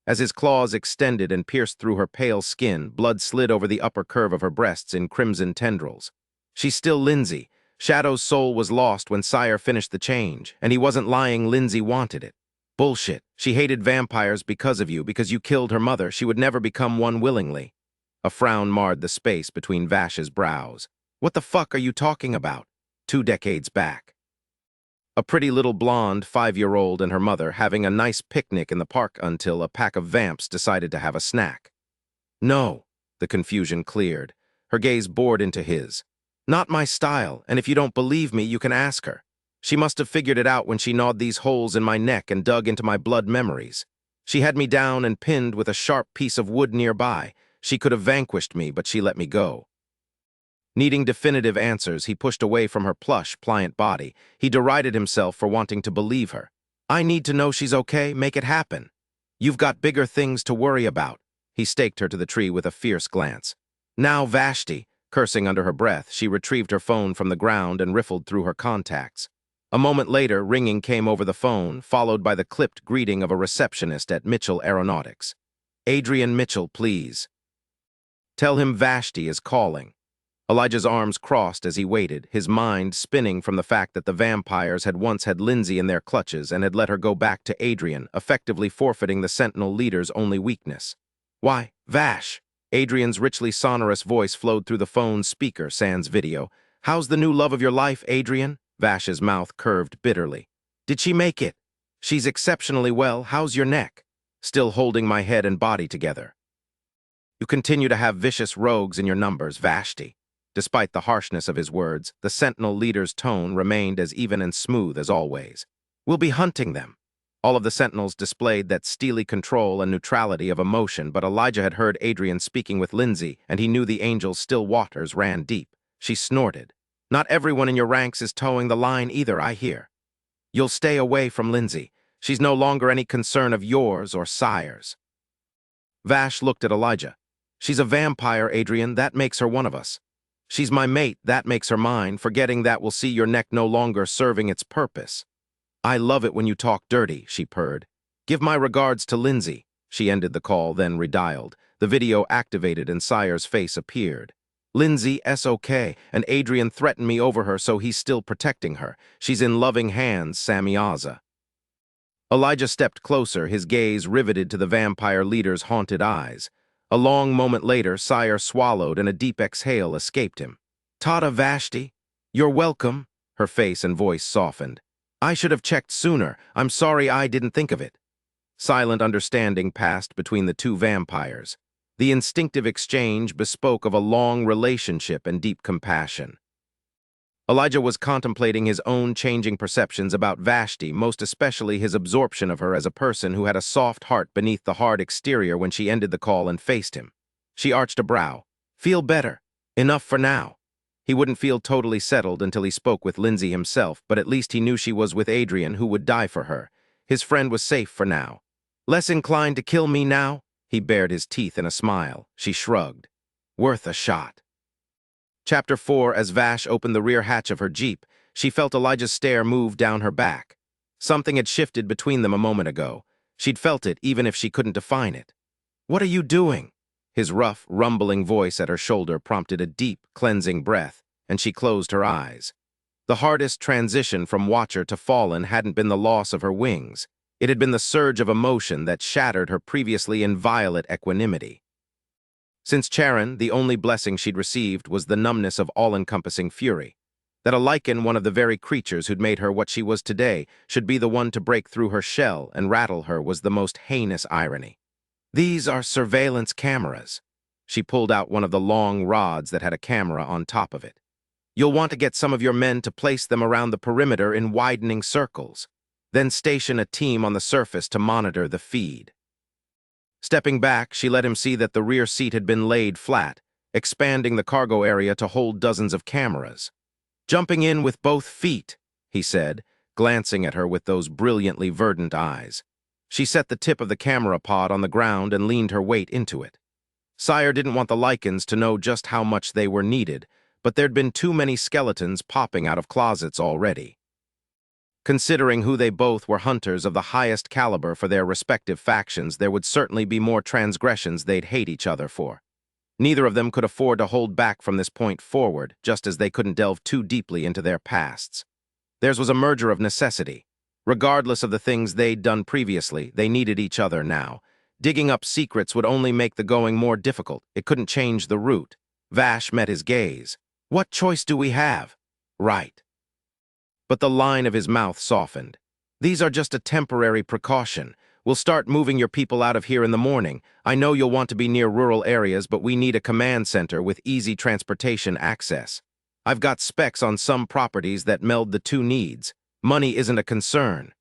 As his claws extended and pierced through her pale skin, blood slid over the upper curve of her breasts in crimson tendrils. "She's still Lindsay. Shadow's soul was lost when Sire finished the change, and he wasn't lying. Lindsay wanted it." Bullshit. She hated vampires because of you, because you killed her mother. She would never become one willingly. A frown marred the space between Vash's brows. What the fuck are you talking about? 2 decades back. A pretty little blonde 5-year-old and her mother having a nice picnic in the park until a pack of vamps decided to have a snack. No, the confusion cleared. Her gaze bored into his. Not my style, and if you don't believe me, you can ask her. She must have figured it out when she gnawed these holes in my neck and dug into my blood memories. She had me down and pinned with a sharp piece of wood nearby. She could have vanquished me, but she let me go. Needing definitive answers, he pushed away from her plush, pliant body. He derided himself for wanting to believe her. I need to know she's okay. Make it happen. You've got bigger things to worry about. He staked her to the tree with a fierce glance. Now Vashti, cursing under her breath, she retrieved her phone from the ground and riffled through her contacts. A moment later, ringing came over the phone, followed by the clipped greeting of a receptionist at Mitchell Aeronautics. Adrian Mitchell, please. Tell him Vashti is calling. Elijah's arms crossed as he waited, his mind spinning from the fact that the vampires had once had Lindsay in their clutches and had let her go back to Adrian, effectively forfeiting the Sentinel leader's only weakness. Why, Vash! Adrian's richly sonorous voice flowed through the phone's speaker, sans video. How's the new love of your life, Adrian? Vash's mouth curved bitterly. Did she make it? She's exceptionally well. How's your neck? Still holding my head and body together. You continue to have vicious rogues in your numbers, Vashti. Despite the harshness of his words, the Sentinel leader's tone remained as even and smooth as always. We'll be hunting them. All of the Sentinels displayed that steely control and neutrality of emotion, but Elijah had heard Adrian speaking with Lindsay, and he knew the angel's still waters ran deep. She snorted. Not everyone in your ranks is towing the line either, I hear. You'll stay away from Lindsay. She's no longer any concern of yours or Sire's. Vash looked at Elijah. She's a vampire, Adrian. That makes her one of us. She's my mate. That makes her mine. Forgetting that will see your neck no longer serving its purpose. I love it when you talk dirty, she purred. Give my regards to Lindsay. She ended the call, then redialed. The video activated and Sire's face appeared. Lindsay, S.O.K., and Adrian threatened me over her, so he's still protecting her. She's in loving hands, Samyaza. Elijah stepped closer, his gaze riveted to the vampire leader's haunted eyes. A long moment later, Sire swallowed and a deep exhale escaped him. Tata Vashti, you're welcome. Her face and voice softened. I should have checked sooner. I'm sorry I didn't think of it. Silent understanding passed between the two vampires. The instinctive exchange bespoke of a long relationship and deep compassion. Elijah was contemplating his own changing perceptions about Vashti, most especially his absorption of her as a person who had a soft heart beneath the hard exterior when she ended the call and faced him. She arched a brow. Feel better. Enough for now. He wouldn't feel totally settled until he spoke with Lindsay himself, but at least he knew she was with Adrian, who would die for her. His friend was safe for now. Less inclined to kill me now? He bared his teeth in a smile. She shrugged. Worth a shot. Chapter 4. As Vash opened the rear hatch of her Jeep, she felt Elijah's stare move down her back. Something had shifted between them a moment ago. She'd felt it even if she couldn't define it. What are you doing? His rough, rumbling voice at her shoulder prompted a deep, cleansing breath, and she closed her eyes. The hardest transition from Watcher to Fallen hadn't been the loss of her wings. It had been the surge of emotion that shattered her previously inviolate equanimity. Since Charon, the only blessing she'd received was the numbness of all-encompassing fury. That a Lycan, one of the very creatures who'd made her what she was today, should be the one to break through her shell and rattle her was the most heinous irony. These are surveillance cameras. She pulled out one of the long rods that had a camera on top of it. You'll want to get some of your men to place them around the perimeter in widening circles. Then station a team on the surface to monitor the feed. Stepping back, she let him see that the rear seat had been laid flat, expanding the cargo area to hold dozens of cameras. Jumping in with both feet, he said, glancing at her with those brilliantly verdant eyes. She set the tip of the camera pod on the ground and leaned her weight into it. Sire didn't want the Lycans to know just how much they were needed, but there'd been too many skeletons popping out of closets already. Considering who they both were hunters of the highest caliber for their respective factions, there would certainly be more transgressions they'd hate each other for. Neither of them could afford to hold back from this point forward, just as they couldn't delve too deeply into their pasts. Theirs was a merger of necessity. Regardless of the things they'd done previously, they needed each other now. Digging up secrets would only make the going more difficult. It couldn't change the route. Vash met his gaze. What choice do we have? Right. But the line of his mouth softened. These are just a temporary precaution. We'll start moving your people out of here in the morning. I know you'll want to be near rural areas, but we need a command center with easy transportation access. I've got specs on some properties that meld the two needs. Money isn't a concern.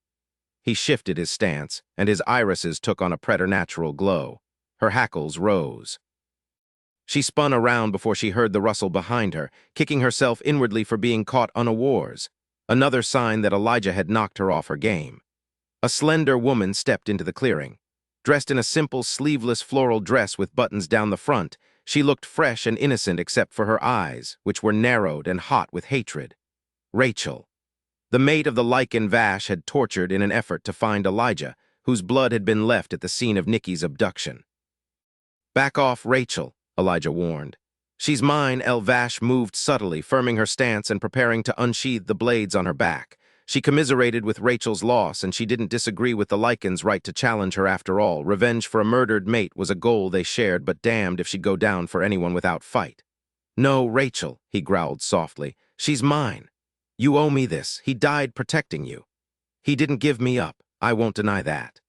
He shifted his stance, and his irises took on a preternatural glow. Her hackles rose. She spun around before she heard the rustle behind her, kicking herself inwardly for being caught unawares. Another sign that Elijah had knocked her off her game. A slender woman stepped into the clearing. Dressed in a simple, sleeveless floral dress with buttons down the front, she looked fresh and innocent except for her eyes, which were narrowed and hot with hatred. Rachel. The mate of the Lycan Vash had tortured in an effort to find Elijah, whose blood had been left at the scene of Nikki's abduction. Back off, Rachel, Elijah warned. She's mine. Vash moved subtly, firming her stance and preparing to unsheathe the blades on her back. She commiserated with Rachel's loss, and she didn't disagree with the Lycans' right to challenge her after all. Revenge for a murdered mate was a goal they shared, but damned if she'd go down for anyone without fight. No, Rachel, he growled softly. She's mine. You owe me this. He died protecting you. He didn't give me up. I won't deny that.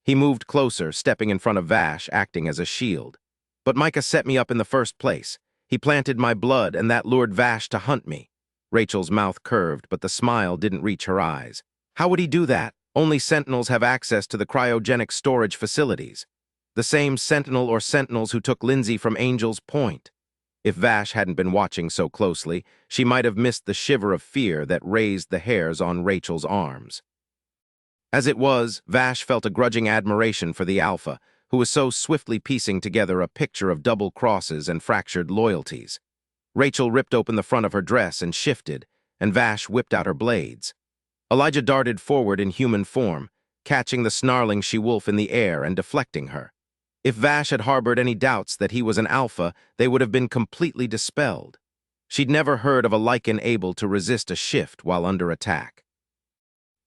He moved closer, stepping in front of Vash, acting as a shield. But Micah set me up in the first place. He planted my blood, and that lured Vash to hunt me. Rachel's mouth curved, but the smile didn't reach her eyes. How would he do that? Only Sentinels have access to the cryogenic storage facilities. The same Sentinel or Sentinels who took Lindsay from Angel's Point. If Vash hadn't been watching so closely, she might have missed the shiver of fear that raised the hairs on Rachel's arms. As it was, Vash felt a grudging admiration for the Alpha, who was so swiftly piecing together a picture of double crosses and fractured loyalties. Rachel ripped open the front of her dress and shifted, and Vash whipped out her blades. Elijah darted forward in human form, catching the snarling she-wolf in the air and deflecting her. If Vash had harbored any doubts that he was an alpha, they would have been completely dispelled. She'd never heard of a Lycan able to resist a shift while under attack.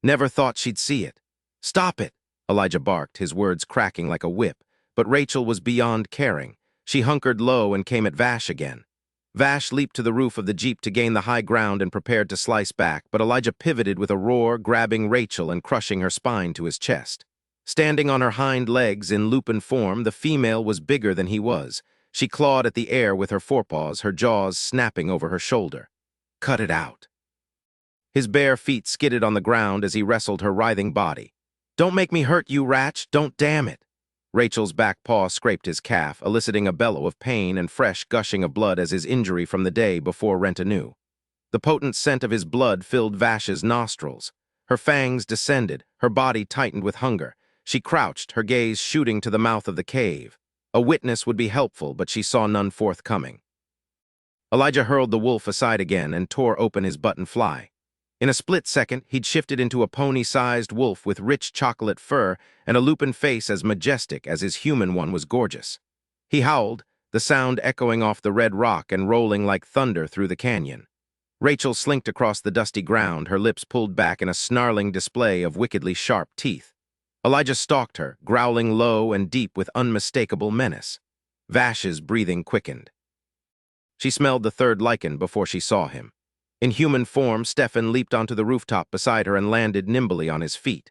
Never thought she'd see it. Stop it, Elijah barked, his words cracking like a whip, but Rachel was beyond caring. She hunkered low and came at Vash again. Vash leaped to the roof of the Jeep to gain the high ground and prepared to slice back, but Elijah pivoted with a roar, grabbing Rachel and crushing her spine to his chest. Standing on her hind legs in lupin form, the female was bigger than he was. She clawed at the air with her forepaws, her jaws snapping over her shoulder. Cut it out. His bare feet skidded on the ground as he wrestled her writhing body. Don't make me hurt you, Ratch. Don't, damn it. Rachel's back paw scraped his calf, eliciting a bellow of pain and fresh gushing of blood as his injury from the day before rent anew. The potent scent of his blood filled Vash's nostrils. Her fangs descended, her body tightened with hunger. She crouched, her gaze shooting to the mouth of the cave. A witness would be helpful, but she saw none forthcoming. Elijah hurled the wolf aside again and tore open his button fly. In a split second, he'd shifted into a pony-sized wolf with rich chocolate fur and a lupin face as majestic as his human one was gorgeous. He howled, the sound echoing off the red rock and rolling like thunder through the canyon. Rachel slinked across the dusty ground, her lips pulled back in a snarling display of wickedly sharp teeth. Elijah stalked her, growling low and deep with unmistakable menace. Vash's breathing quickened. She smelled the third Lycan before she saw him. In human form, Stefan leaped onto the rooftop beside her and landed nimbly on his feet.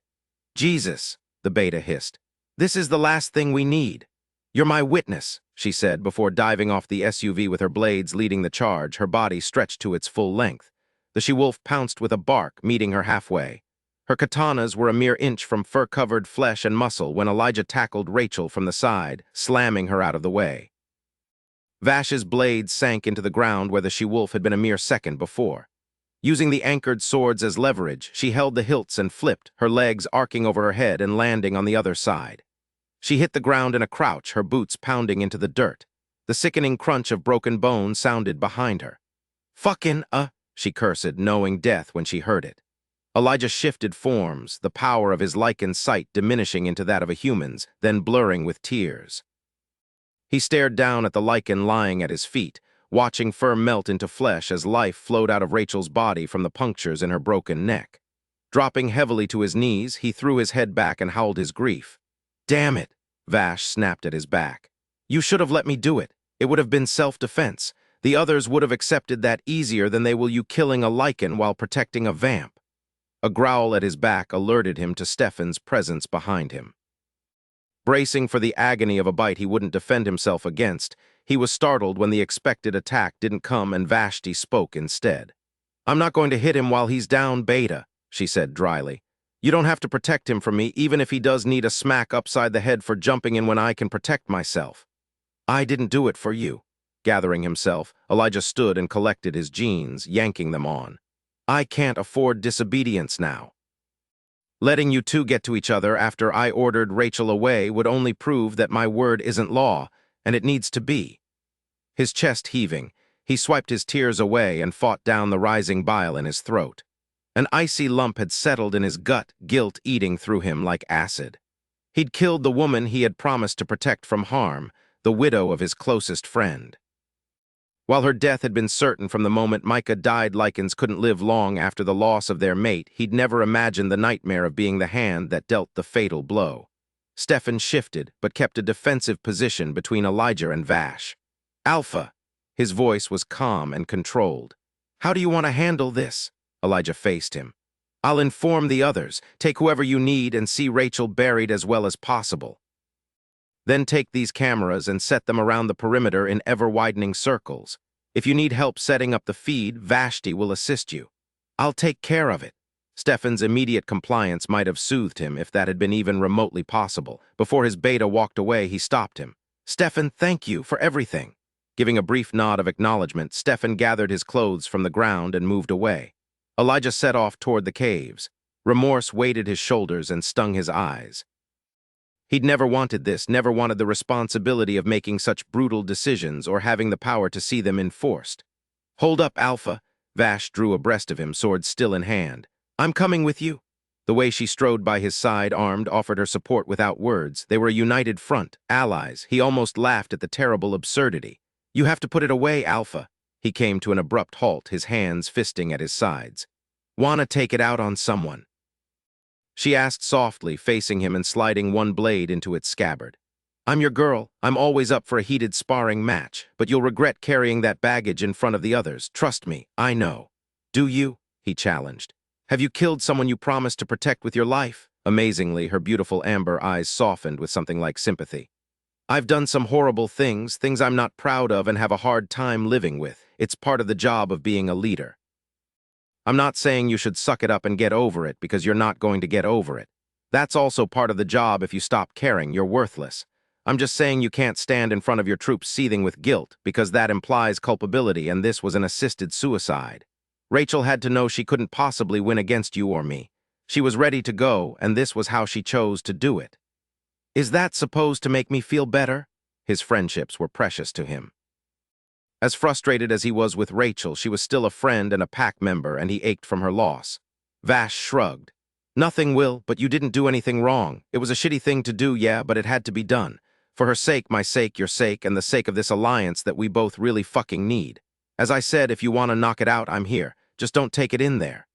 Jesus, the beta hissed. This is the last thing we need. You're my witness, she said before diving off the SUV with her blades leading the charge, her body stretched to its full length. The she-wolf pounced with a bark, meeting her halfway. Her katanas were a mere inch from fur-covered flesh and muscle when Elijah tackled Rachel from the side, slamming her out of the way. Vash's blades sank into the ground where the she-wolf had been a mere second before. Using the anchored swords as leverage, she held the hilts and flipped, her legs arcing over her head and landing on the other side. She hit the ground in a crouch, her boots pounding into the dirt. The sickening crunch of broken bone sounded behind her. Fucking, she cursed, knowing death when she heard it. Elijah shifted forms, the power of his Lycan sight diminishing into that of a human's, then blurring with tears. He stared down at the Lycan lying at his feet, watching fur melt into flesh as life flowed out of Rachel's body from the punctures in her broken neck. Dropping heavily to his knees, he threw his head back and howled his grief. "Damn it!" Vash snapped at his back. "You should have let me do it. It would have been self-defense. The others would have accepted that easier than they will you killing a lycan while protecting a vamp." A growl at his back alerted him to Stefan's presence behind him. Bracing for the agony of a bite he wouldn't defend himself against, he was startled when the expected attack didn't come and Vashti spoke instead. "I'm not going to hit him while he's down, Beta," she said dryly. "You don't have to protect him from me, even if he does need a smack upside the head for jumping in when I can protect myself." "I didn't do it for you." Gathering himself, Elijah stood and collected his jeans, yanking them on. "I can't afford disobedience now. Letting you two get to each other after I ordered Rachel away would only prove that my word isn't law, and it needs to be." His chest heaving, he swiped his tears away and fought down the rising bile in his throat. An icy lump had settled in his gut, guilt eating through him like acid. He'd killed the woman he had promised to protect from harm, the widow of his closest friend. While her death had been certain from the moment Micah died, Lycans couldn't live long after the loss of their mate. He'd never imagined the nightmare of being the hand that dealt the fatal blow. Stefan shifted, but kept a defensive position between Elijah and Vash. "Alpha." His voice was calm and controlled. "How do you want to handle this?" Elijah faced him. "I'll inform the others, take whoever you need, and see Rachel buried as well as possible. Then take these cameras and set them around the perimeter in ever-widening circles. If you need help setting up the feed, Vashti will assist you." "I'll take care of it." Stefan's immediate compliance might have soothed him if that had been even remotely possible. Before his beta walked away, he stopped him. "Stefan, thank you for everything." Giving a brief nod of acknowledgement, Stefan gathered his clothes from the ground and moved away. Elijah set off toward the caves. Remorse weighted his shoulders and stung his eyes. He'd never wanted this, never wanted the responsibility of making such brutal decisions or having the power to see them enforced. "Hold up, Alpha." Vash drew abreast of him, sword still in hand. "I'm coming with you." The way she strode by his side, armed, offered her support without words. They were a united front, allies. He almost laughed at the terrible absurdity. "You have to put it away, Alpha." He came to an abrupt halt, his hands fisting at his sides. "Wanna take it out on someone?" She asked softly, facing him and sliding one blade into its scabbard. "I'm your girl. I'm always up for a heated sparring match, but you'll regret carrying that baggage in front of the others. Trust me, I know." "Do you?" he challenged. "Have you killed someone you promised to protect with your life?" Amazingly, her beautiful amber eyes softened with something like sympathy. "I've done some horrible things, things I'm not proud of and have a hard time living with. It's part of the job of being a leader. I'm not saying you should suck it up and get over it, because you're not going to get over it. That's also part of the job. If you stop caring, you're worthless. I'm just saying you can't stand in front of your troops seething with guilt, because that implies culpability, and this was an assisted suicide. Rachel had to know she couldn't possibly win against you or me. She was ready to go, and this was how she chose to do it. Is that supposed to make me feel better?" His friendships were precious to him. As frustrated as he was with Rachel, she was still a friend and a pack member, and he ached from her loss. Vash shrugged. "Nothing, Will, but you didn't do anything wrong. It was a shitty thing to do, yeah, but it had to be done. For her sake, my sake, your sake, and the sake of this alliance that we both really fucking need. As I said, if you want to knock it out, I'm here. Just don't take it in there."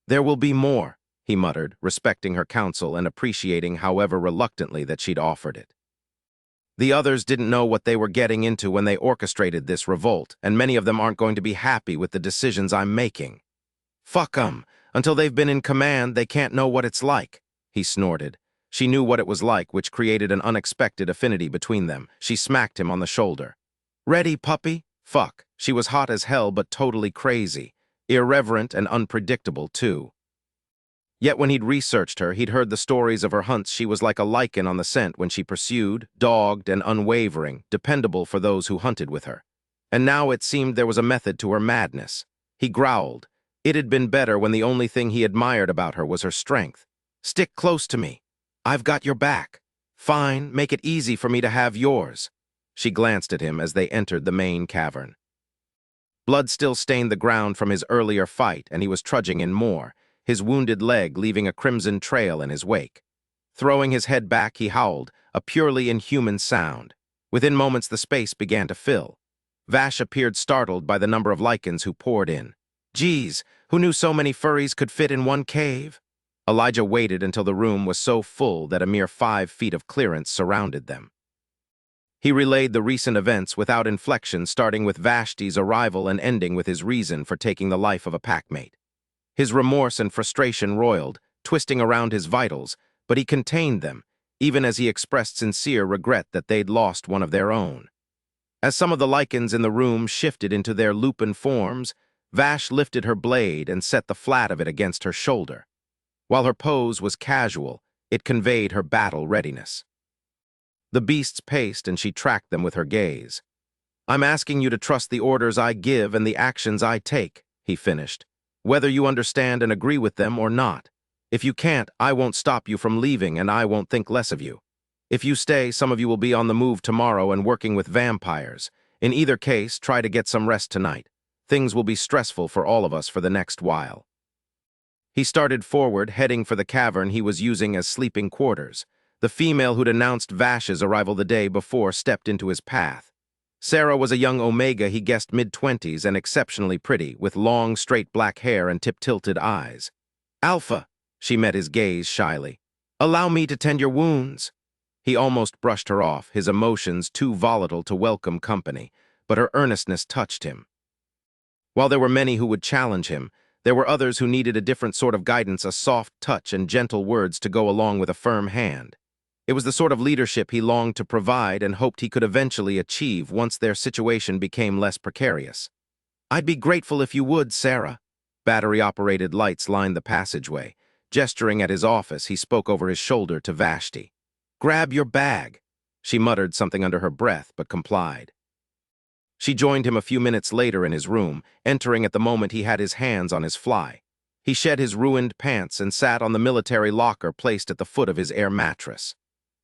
"There will be more," he muttered, respecting her counsel and appreciating, however reluctantly, that she'd offered it. The others didn't know what they were getting into when they orchestrated this revolt, and many of them aren't going to be happy with the decisions I'm making. "Fuck 'em. Until they've been in command, they can't know what it's like," he snorted. She knew what it was like, which created an unexpected affinity between them. She smacked him on the shoulder. "Ready, puppy?" Fuck. She was hot as hell, but totally crazy. Irreverent and unpredictable, too. Yet when he'd researched her, he'd heard the stories of her hunts. She was like a lycan on the scent when she pursued, dogged, and unwavering, dependable for those who hunted with her. And now it seemed there was a method to her madness. He growled. It had been better when the only thing he admired about her was her strength. "Stick close to me. I've got your back. Fine, make it easy for me to have yours." She glanced at him as they entered the main cavern. Blood still stained the ground from his earlier fight, and he was trudging in more, his wounded leg leaving a crimson trail in his wake. Throwing his head back, he howled, a purely inhuman sound. Within moments, the space began to fill. Vash appeared startled by the number of Lycans who poured in. Geez, who knew so many furries could fit in one cave? Elijah waited until the room was so full that a mere 5 feet of clearance surrounded them. He relayed the recent events without inflection, starting with Vashti's arrival and ending with his reason for taking the life of a packmate. His remorse and frustration roiled, twisting around his vitals, but he contained them, even as he expressed sincere regret that they'd lost one of their own. As some of the Lycans in the room shifted into their lupin forms, Vash lifted her blade and set the flat of it against her shoulder. While her pose was casual, it conveyed her battle readiness. The beasts paced and she tracked them with her gaze. "I'm asking you to trust the orders I give and the actions I take," he finished, "whether you understand and agree with them or not. If you can't, I won't stop you from leaving and I won't think less of you. If you stay, some of you will be on the move tomorrow and working with vampires. In either case, try to get some rest tonight. Things will be stressful for all of us for the next while." He started forward, heading for the cavern he was using as sleeping quarters. The female who'd announced Vash's arrival the day before stepped into his path. Sarah was a young Omega he guessed mid-20s and exceptionally pretty, with long, straight black hair and tip-tilted eyes. "Alpha," she met his gaze shyly. "Allow me to tend your wounds." He almost brushed her off, his emotions too volatile to welcome company, but her earnestness touched him. While there were many who would challenge him, there were others who needed a different sort of guidance, a soft touch and gentle words to go along with a firm hand. It was the sort of leadership he longed to provide and hoped he could eventually achieve once their situation became less precarious. "I'd be grateful if you would, Sarah." Battery-operated lights lined the passageway. Gesturing at his office, he spoke over his shoulder to Vashti. "Grab your bag." She muttered something under her breath, but complied. She joined him a few minutes later in his room, entering at the moment he had his hands on his fly. He shed his ruined pants and sat on the military locker placed at the foot of his air mattress.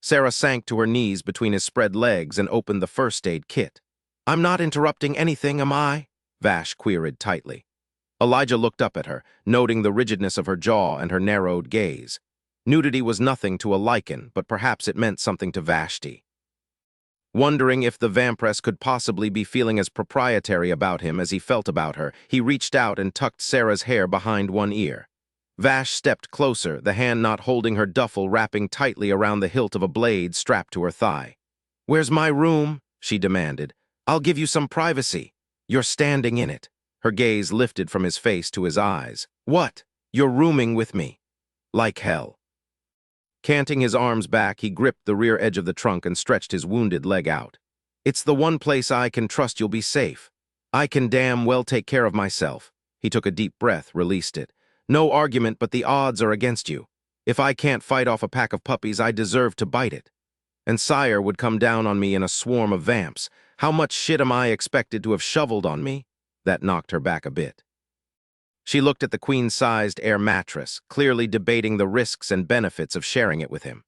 Sarah sank to her knees between his spread legs and opened the first aid kit. "I'm not interrupting anything, am I?" Vash queried tightly. Elijah looked up at her, noting the rigidness of her jaw and her narrowed gaze. Nudity was nothing to a Lycan, but perhaps it meant something to Vashti. Wondering if the vampress could possibly be feeling as proprietary about him as he felt about her, he reached out and tucked Sarah's hair behind one ear. Vash stepped closer, the hand not holding her duffel wrapping tightly around the hilt of a blade strapped to her thigh. "Where's my room?" she demanded. "I'll give you some privacy. You're standing in it." Her gaze lifted from his face to his eyes. "What? You're rooming with me?" "Like hell." Canting his arms back, he gripped the rear edge of the trunk and stretched his wounded leg out. "It's the one place I can trust you'll be safe. I can damn well take care of myself." He took a deep breath, released it. "No argument, but the odds are against you. If I can't fight off a pack of puppies, I deserve to bite it. And Sire would come down on me in a swarm of vamps. How much shit am I expected to have shoveled on me?" That knocked her back a bit. She looked at the queen-sized air mattress, clearly debating the risks and benefits of sharing it with him.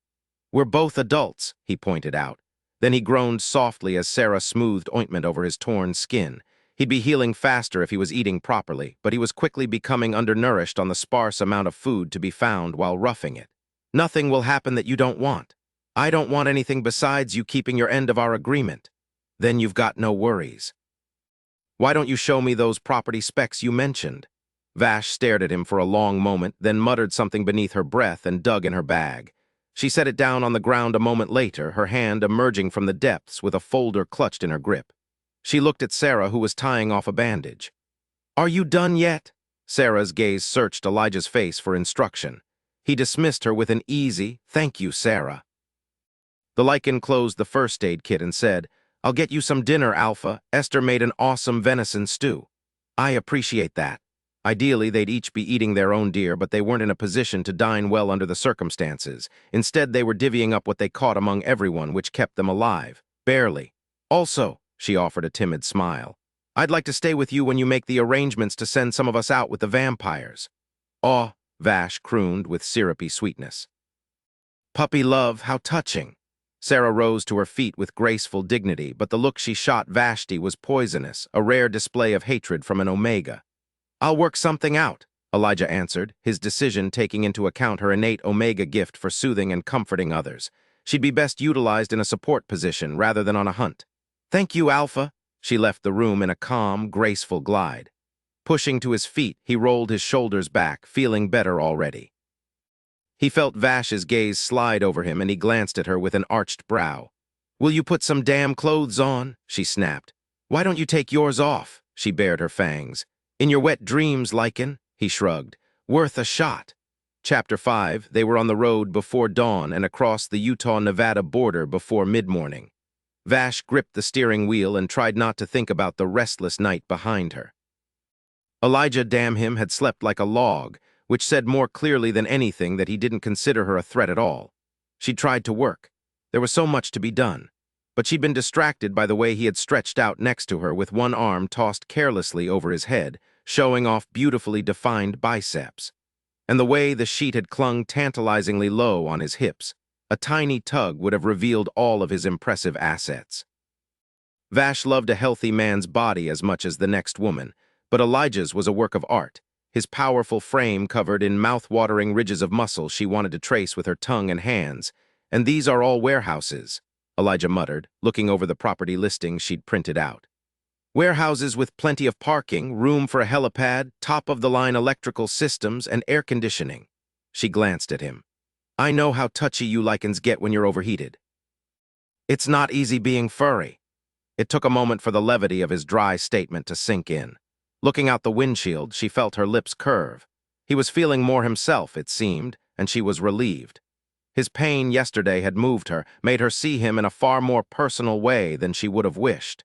"We're both adults," he pointed out. Then he groaned softly as Sarah smoothed ointment over his torn skin. He'd be healing faster if he was eating properly, but he was quickly becoming undernourished on the sparse amount of food to be found while roughing it. "Nothing will happen that you don't want. I don't want anything besides you keeping your end of our agreement. Then you've got no worries. Why don't you show me those property specs you mentioned?" Vash stared at him for a long moment, then muttered something beneath her breath and dug in her bag. She set it down on the ground a moment later, her hand emerging from the depths with a folder clutched in her grip. She looked at Sarah, who was tying off a bandage. "Are you done yet?" Sarah's gaze searched Elijah's face for instruction. He dismissed her with an easy, "Thank you, Sarah." The Lycan closed the first aid kit and said, "I'll get you some dinner, Alpha. Esther made an awesome venison stew." "I appreciate that." Ideally, they'd each be eating their own deer, but they weren't in a position to dine well under the circumstances. Instead, they were divvying up what they caught among everyone, which kept them alive. Barely. "Also," she offered a timid smile, "I'd like to stay with you when you make the arrangements to send some of us out with the vampires." "Aw," Vash crooned with syrupy sweetness. "Puppy love, how touching." Sarah rose to her feet with graceful dignity, but the look she shot Vashti was poisonous, a rare display of hatred from an Omega. "I'll work something out," Elijah answered, his decision taking into account her innate Omega gift for soothing and comforting others. She'd be best utilized in a support position rather than on a hunt. "Thank you, Alpha." She left the room in a calm, graceful glide. Pushing to his feet, he rolled his shoulders back, feeling better already. He felt Vash's gaze slide over him, and he glanced at her with an arched brow. "Will you put some damn clothes on?" she snapped. "Why don't you take yours off?" She bared her fangs. "In your wet dreams, Lycan," he shrugged. "Worth a shot." Chapter 5. They were on the road before dawn and across the Utah-Nevada border before mid-morning. Vash gripped the steering wheel and tried not to think about the restless night behind her. Elijah, damn him, had slept like a log, which said more clearly than anything that he didn't consider her a threat at all. She tried to work. There was so much to be done. But she'd been distracted by the way he had stretched out next to her with one arm tossed carelessly over his head, showing off beautifully defined biceps. And the way the sheet had clung tantalizingly low on his hips. A tiny tug would have revealed all of his impressive assets. Vash loved a healthy man's body as much as the next woman, but Elijah's was a work of art, his powerful frame covered in mouth-watering ridges of muscle she wanted to trace with her tongue and hands. "And these are all warehouses," Elijah muttered, looking over the property listings she'd printed out. "Warehouses with plenty of parking, room for a helipad, top-of-the-line electrical systems, and air conditioning." She glanced at him. "I know how touchy you Lycans get when you're overheated. It's not easy being furry." It took a moment for the levity of his dry statement to sink in. Looking out the windshield, she felt her lips curve. He was feeling more himself, it seemed, and she was relieved. His pain yesterday had moved her, made her see him in a far more personal way than she would have wished.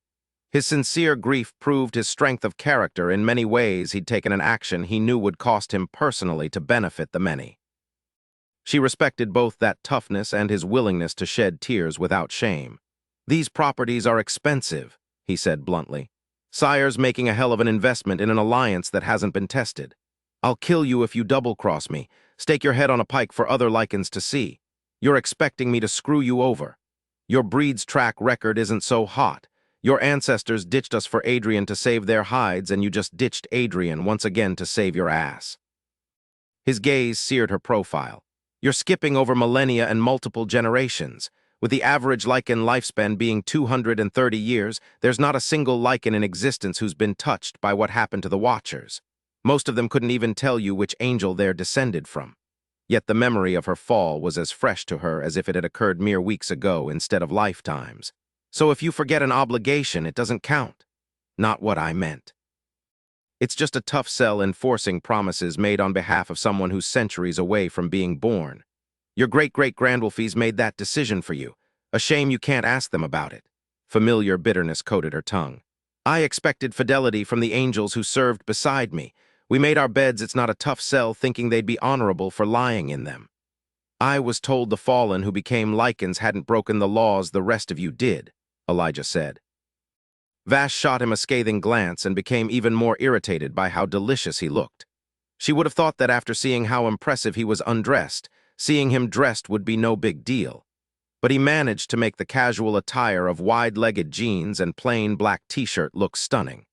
His sincere grief proved his strength of character. In many ways, he'd taken an action he knew would cost him personally to benefit the many. She respected both that toughness and his willingness to shed tears without shame. "These properties are expensive," he said bluntly. "Sire's making a hell of an investment in an alliance that hasn't been tested. I'll kill you if you double-cross me, stake your head on a pike for other Lycans to see. You're expecting me to screw you over. Your breed's track record isn't so hot. Your ancestors ditched us for Adrian to save their hides, and you just ditched Adrian once again to save your ass." His gaze seared her profile. "You're skipping over millennia and multiple generations. With the average Lycan lifespan being 230 years, there's not a single Lycan in existence who's been touched by what happened to the Watchers. Most of them couldn't even tell you which angel they're descended from. Yet the memory of her fall was as fresh to her as if it had occurred mere weeks ago instead of lifetimes. So if you forget an obligation, it doesn't count." "Not what I meant. It's just a tough sell enforcing promises made on behalf of someone who's centuries away from being born. Your great-great-grandwolfies made that decision for you. A shame you can't ask them about it." Familiar bitterness coated her tongue. "I expected fidelity from the angels who served beside me. We made our beds. It's not a tough sell thinking they'd be honorable for lying in them. I was told the fallen who became Lycans hadn't broken the laws the rest of you did," Elijah said. Vash shot him a scathing glance and became even more irritated by how delicious he looked. She would have thought that after seeing how impressive he was undressed, seeing him dressed would be no big deal. But he managed to make the casual attire of wide-legged jeans and plain black t-shirt look stunning.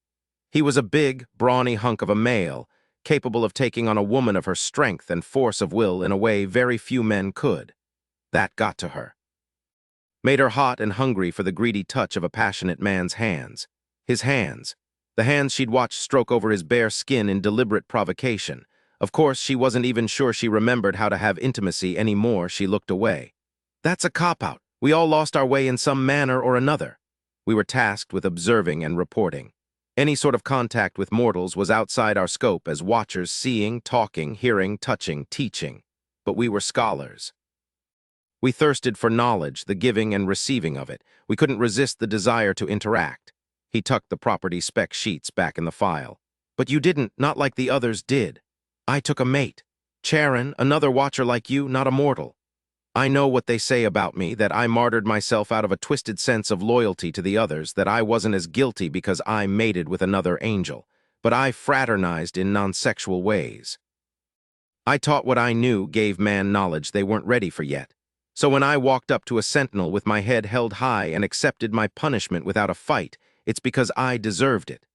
He was a big, brawny hunk of a male, capable of taking on a woman of her strength and force of will in a way very few men could. That got to her. Made her hot and hungry for the greedy touch of a passionate man's hands. His hands. The hands she'd watched stroke over his bare skin in deliberate provocation. Of course, she wasn't even sure she remembered how to have intimacy anymore. She looked away. "That's a cop-out. We all lost our way in some manner or another." We were tasked with observing and reporting. Any sort of contact with mortals was outside our scope as watchers, seeing, talking, hearing, touching, teaching. But we were scholars. We thirsted for knowledge, the giving and receiving of it. We couldn't resist the desire to interact. He tucked the property spec sheets back in the file. "But you didn't, not like the others did. I took a mate. Charon, another watcher like you, not a mortal. I know what they say about me, that I martyred myself out of a twisted sense of loyalty to the others, that I wasn't as guilty because I mated with another angel, but I fraternized in non-sexual ways. I taught what I knew gave man knowledge they weren't ready for yet. So when I walked up to a sentinel with my head held high and accepted my punishment without a fight, it's because I deserved it.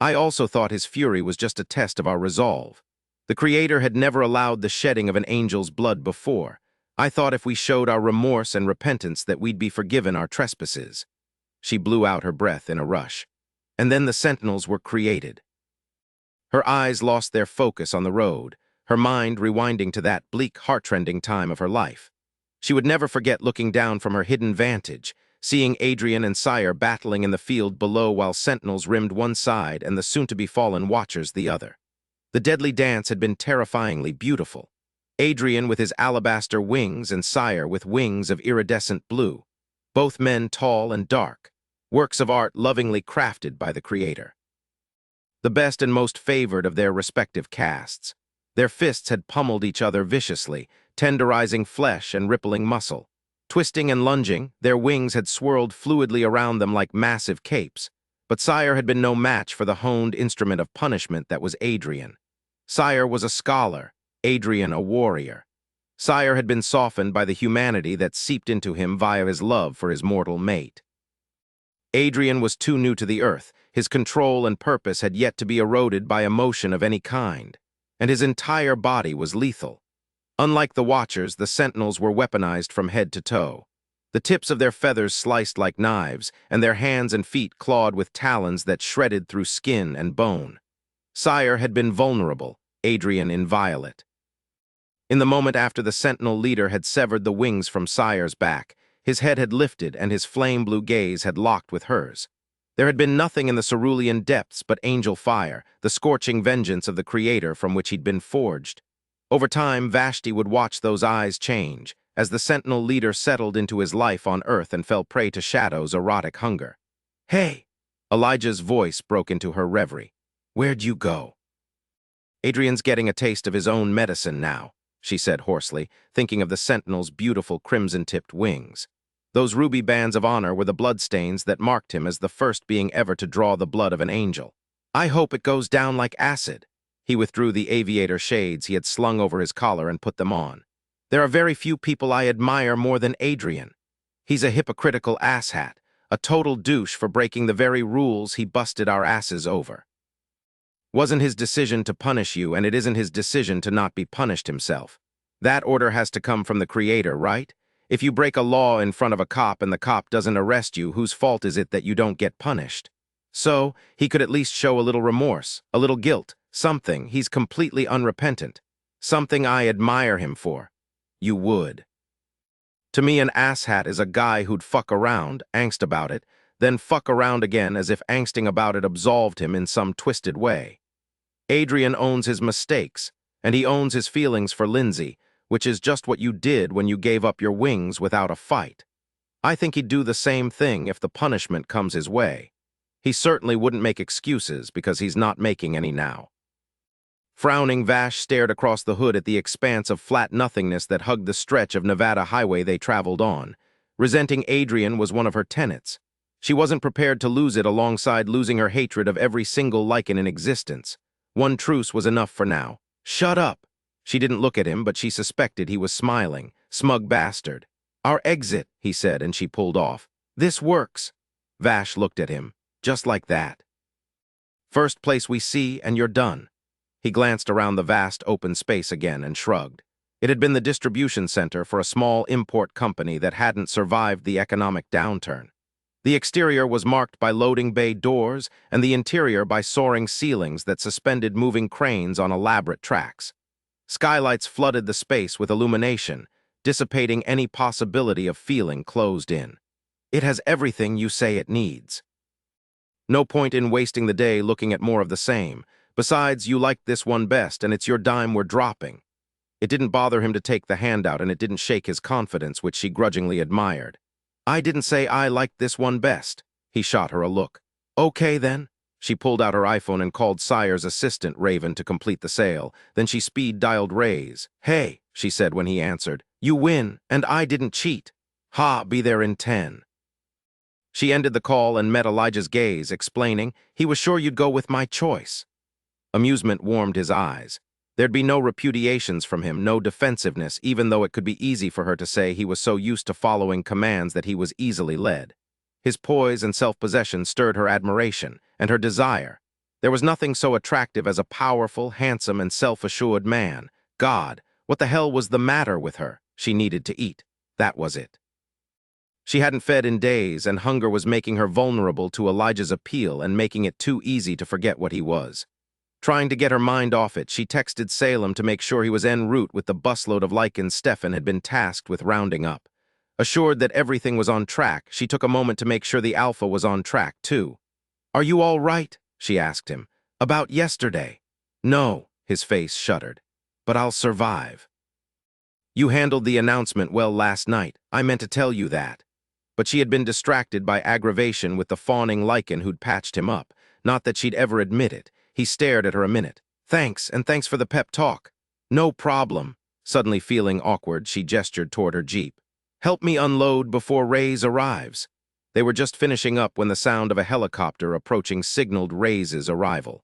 I also thought his fury was just a test of our resolve. The Creator had never allowed the shedding of an angel's blood before. I thought if we showed our remorse and repentance that we'd be forgiven our trespasses." She blew out her breath in a rush. "And then the sentinels were created." Her eyes lost their focus on the road, her mind rewinding to that bleak, heart-rending time of her life. She would never forget looking down from her hidden vantage, seeing Adrian and Sire battling in the field below while sentinels rimmed one side and the soon-to-be-fallen watchers the other. The deadly dance had been terrifyingly beautiful. Adrian with his alabaster wings and Sire with wings of iridescent blue. Both men tall and dark, works of art lovingly crafted by the creator. The best and most favored of their respective castes. Their fists had pummeled each other viciously, tenderizing flesh and rippling muscle. Twisting and lunging, their wings had swirled fluidly around them like massive capes. But Sire had been no match for the honed instrument of punishment that was Adrian. Sire was a scholar, Adrian a warrior. Sire had been softened by the humanity that seeped into him via his love for his mortal mate. Adrian was too new to the earth, his control and purpose had yet to be eroded by emotion of any kind, and his entire body was lethal. Unlike the Watchers, the Sentinels were weaponized from head to toe. The tips of their feathers sliced like knives, and their hands and feet clawed with talons that shredded through skin and bone. Sire had been vulnerable, Adrian inviolate. In the moment after the Sentinel leader had severed the wings from Sire's back, his head had lifted and his flame-blue gaze had locked with hers. There had been nothing in the cerulean depths but angel fire, the scorching vengeance of the Creator from which he'd been forged. Over time, Vashti would watch those eyes change, as the Sentinel leader settled into his life on Earth and fell prey to Shadow's erotic hunger. "Hey!" Elijah's voice broke into her reverie. "Where'd you go?" "Adrian's getting a taste of his own medicine now," she said hoarsely, thinking of the Sentinel's beautiful crimson-tipped wings. Those ruby bands of honor were the bloodstains that marked him as the first being ever to draw the blood of an angel. "I hope it goes down like acid." He withdrew the aviator shades he had slung over his collar and put them on. "There are very few people I admire more than Adrian. He's a hypocritical asshat, a total douche for breaking the very rules he busted our asses over. Wasn't his decision to punish you, and it isn't his decision to not be punished himself. That order has to come from the Creator, right? If you break a law in front of a cop and the cop doesn't arrest you, whose fault is it that you don't get punished? So, he could at least show a little remorse, a little guilt, something. He's completely unrepentant. Something I admire him for." "You would." "To me, an asshat is a guy who'd fuck around, angst about it, then fuck around again as if angsting about it absolved him in some twisted way. Adrian owns his mistakes, and he owns his feelings for Lindsay, which is just what you did when you gave up your wings without a fight. I think he'd do the same thing if the punishment comes his way. He certainly wouldn't make excuses because he's not making any now." Frowning, Vash stared across the hood at the expanse of flat nothingness that hugged the stretch of Nevada highway they traveled on. Resenting Adrian was one of her tenets. She wasn't prepared to lose it alongside losing her hatred of every single Lycan in existence. One truce was enough for now. "Shut up!" She didn't look at him, but she suspected he was smiling. Smug bastard. "Our exit," he said, and she pulled off. "This works." Vash looked at him. "Just like that. First place we see, and you're done." He glanced around the vast open space again and shrugged. It had been the distribution center for a small import company that hadn't survived the economic downturn. The exterior was marked by loading bay doors, and the interior by soaring ceilings that suspended moving cranes on elaborate tracks. Skylights flooded the space with illumination, dissipating any possibility of feeling closed in. It has everything you say it needs. No point in wasting the day looking at more of the same. Besides, you liked this one best, and it's your dime we're dropping. It didn't bother him to take the handout, and it didn't shake his confidence, which she grudgingly admired. "I didn't say I liked this one best." He shot her a look. "Okay, then." She pulled out her iPhone and called Sire's assistant, Raven, to complete the sale. Then she speed-dialed Ray's. "Hey," she said when he answered. "You win, and I didn't cheat. Ha, be there in 10. She ended the call and met Elijah's gaze, explaining, "He was sure you'd go with my choice." Amusement warmed his eyes. There'd be no repudiations from him, no defensiveness, even though it could be easy for her to say he was so used to following commands that he was easily led. His poise and self-possession stirred her admiration, and her desire. There was nothing so attractive as a powerful, handsome, and self-assured man. God, what the hell was the matter with her? She needed to eat. That was it. She hadn't fed in days, and hunger was making her vulnerable to Elijah's appeal and making it too easy to forget what he was. Trying to get her mind off it, she texted Salem to make sure he was en route with the busload of Lycans Stefan had been tasked with rounding up. Assured that everything was on track, she took a moment to make sure the Alpha was on track, too. "Are you all right?" she asked him. "About yesterday?" "No," his face shuddered. "But I'll survive." "You handled the announcement well last night. I meant to tell you that." But she had been distracted by aggravation with the fawning Lycan who'd patched him up. Not that she'd ever admit it. He stared at her a minute. "Thanks, and thanks for the pep talk." "No problem." Suddenly feeling awkward, she gestured toward her jeep. "Help me unload before Ray's arrives." They were just finishing up when the sound of a helicopter approaching signaled Ray's arrival.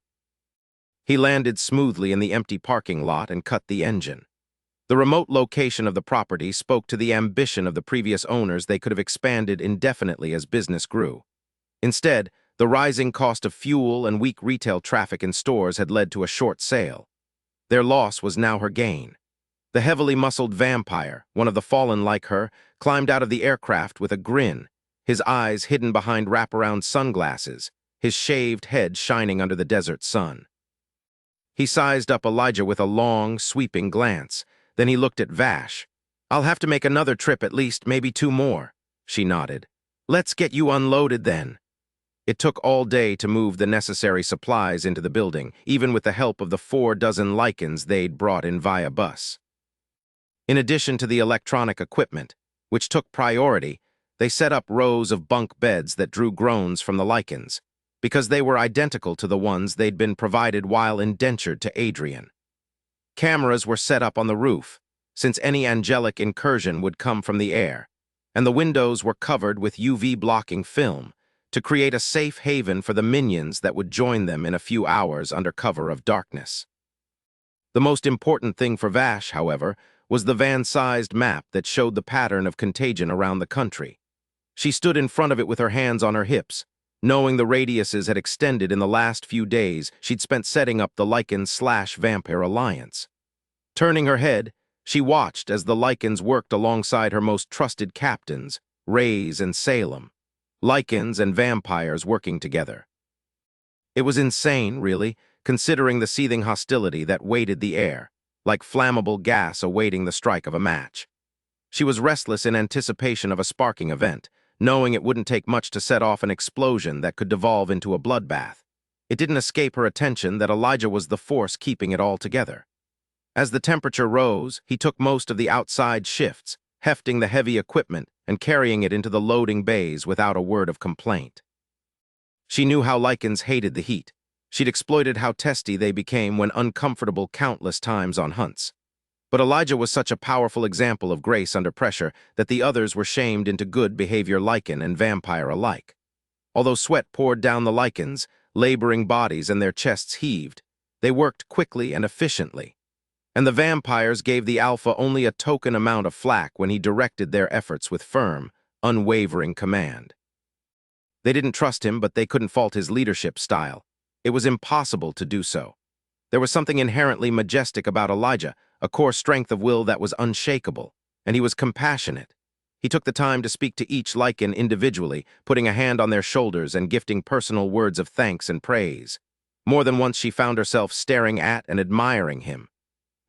He landed smoothly in the empty parking lot and cut the engine. The remote location of the property spoke to the ambition of the previous owners. They could have expanded indefinitely as business grew. Instead, the rising cost of fuel and weak retail traffic in stores had led to a short sale. Their loss was now her gain. The heavily muscled vampire, one of the fallen like her, climbed out of the aircraft with a grin, his eyes hidden behind wraparound sunglasses, his shaved head shining under the desert sun. He sized up Elijah with a long, sweeping glance. Then he looked at Vash. "I'll have to make another trip at least, maybe 2 more." She nodded. "Let's get you unloaded then." It took all day to move the necessary supplies into the building, even with the help of the 4 dozen Lycans they'd brought in via bus. In addition to the electronic equipment, which took priority, they set up rows of bunk beds that drew groans from the Lycans, because they were identical to the ones they'd been provided while indentured to Adrian. Cameras were set up on the roof, since any angelic incursion would come from the air, and the windows were covered with UV-blocking film to create a safe haven for the minions that would join them in a few hours under cover of darkness. The most important thing for Vash, however, was the van-sized map that showed the pattern of contagion around the country. She stood in front of it with her hands on her hips, knowing the radiuses had extended in the last few days she'd spent setting up the Lycan/Vampire Alliance. Turning her head, she watched as the Lycans worked alongside her most trusted captains, Ray's and Salem. Lycans and vampires working together. It was insane, really, considering the seething hostility that weighted the air, like flammable gas awaiting the strike of a match. She was restless in anticipation of a sparking event, knowing it wouldn't take much to set off an explosion that could devolve into a bloodbath. It didn't escape her attention that Elijah was the force keeping it all together. As the temperature rose, he took most of the outside shifts, hefting the heavy equipment and carrying it into the loading bays without a word of complaint. She knew how Lycans hated the heat. She'd exploited how testy they became when uncomfortable countless times on hunts. But Elijah was such a powerful example of grace under pressure that the others were shamed into good behavior Lycan and vampire alike. Although sweat poured down the Lycans, laboring bodies and their chests heaved, they worked quickly and efficiently. And the vampires gave the Alpha only a token amount of flack when he directed their efforts with firm, unwavering command. They didn't trust him, but they couldn't fault his leadership style. It was impossible to do so. There was something inherently majestic about Elijah, a core strength of will that was unshakable, and he was compassionate. He took the time to speak to each Lycan individually, putting a hand on their shoulders and gifting personal words of thanks and praise. More than once she found herself staring at and admiring him.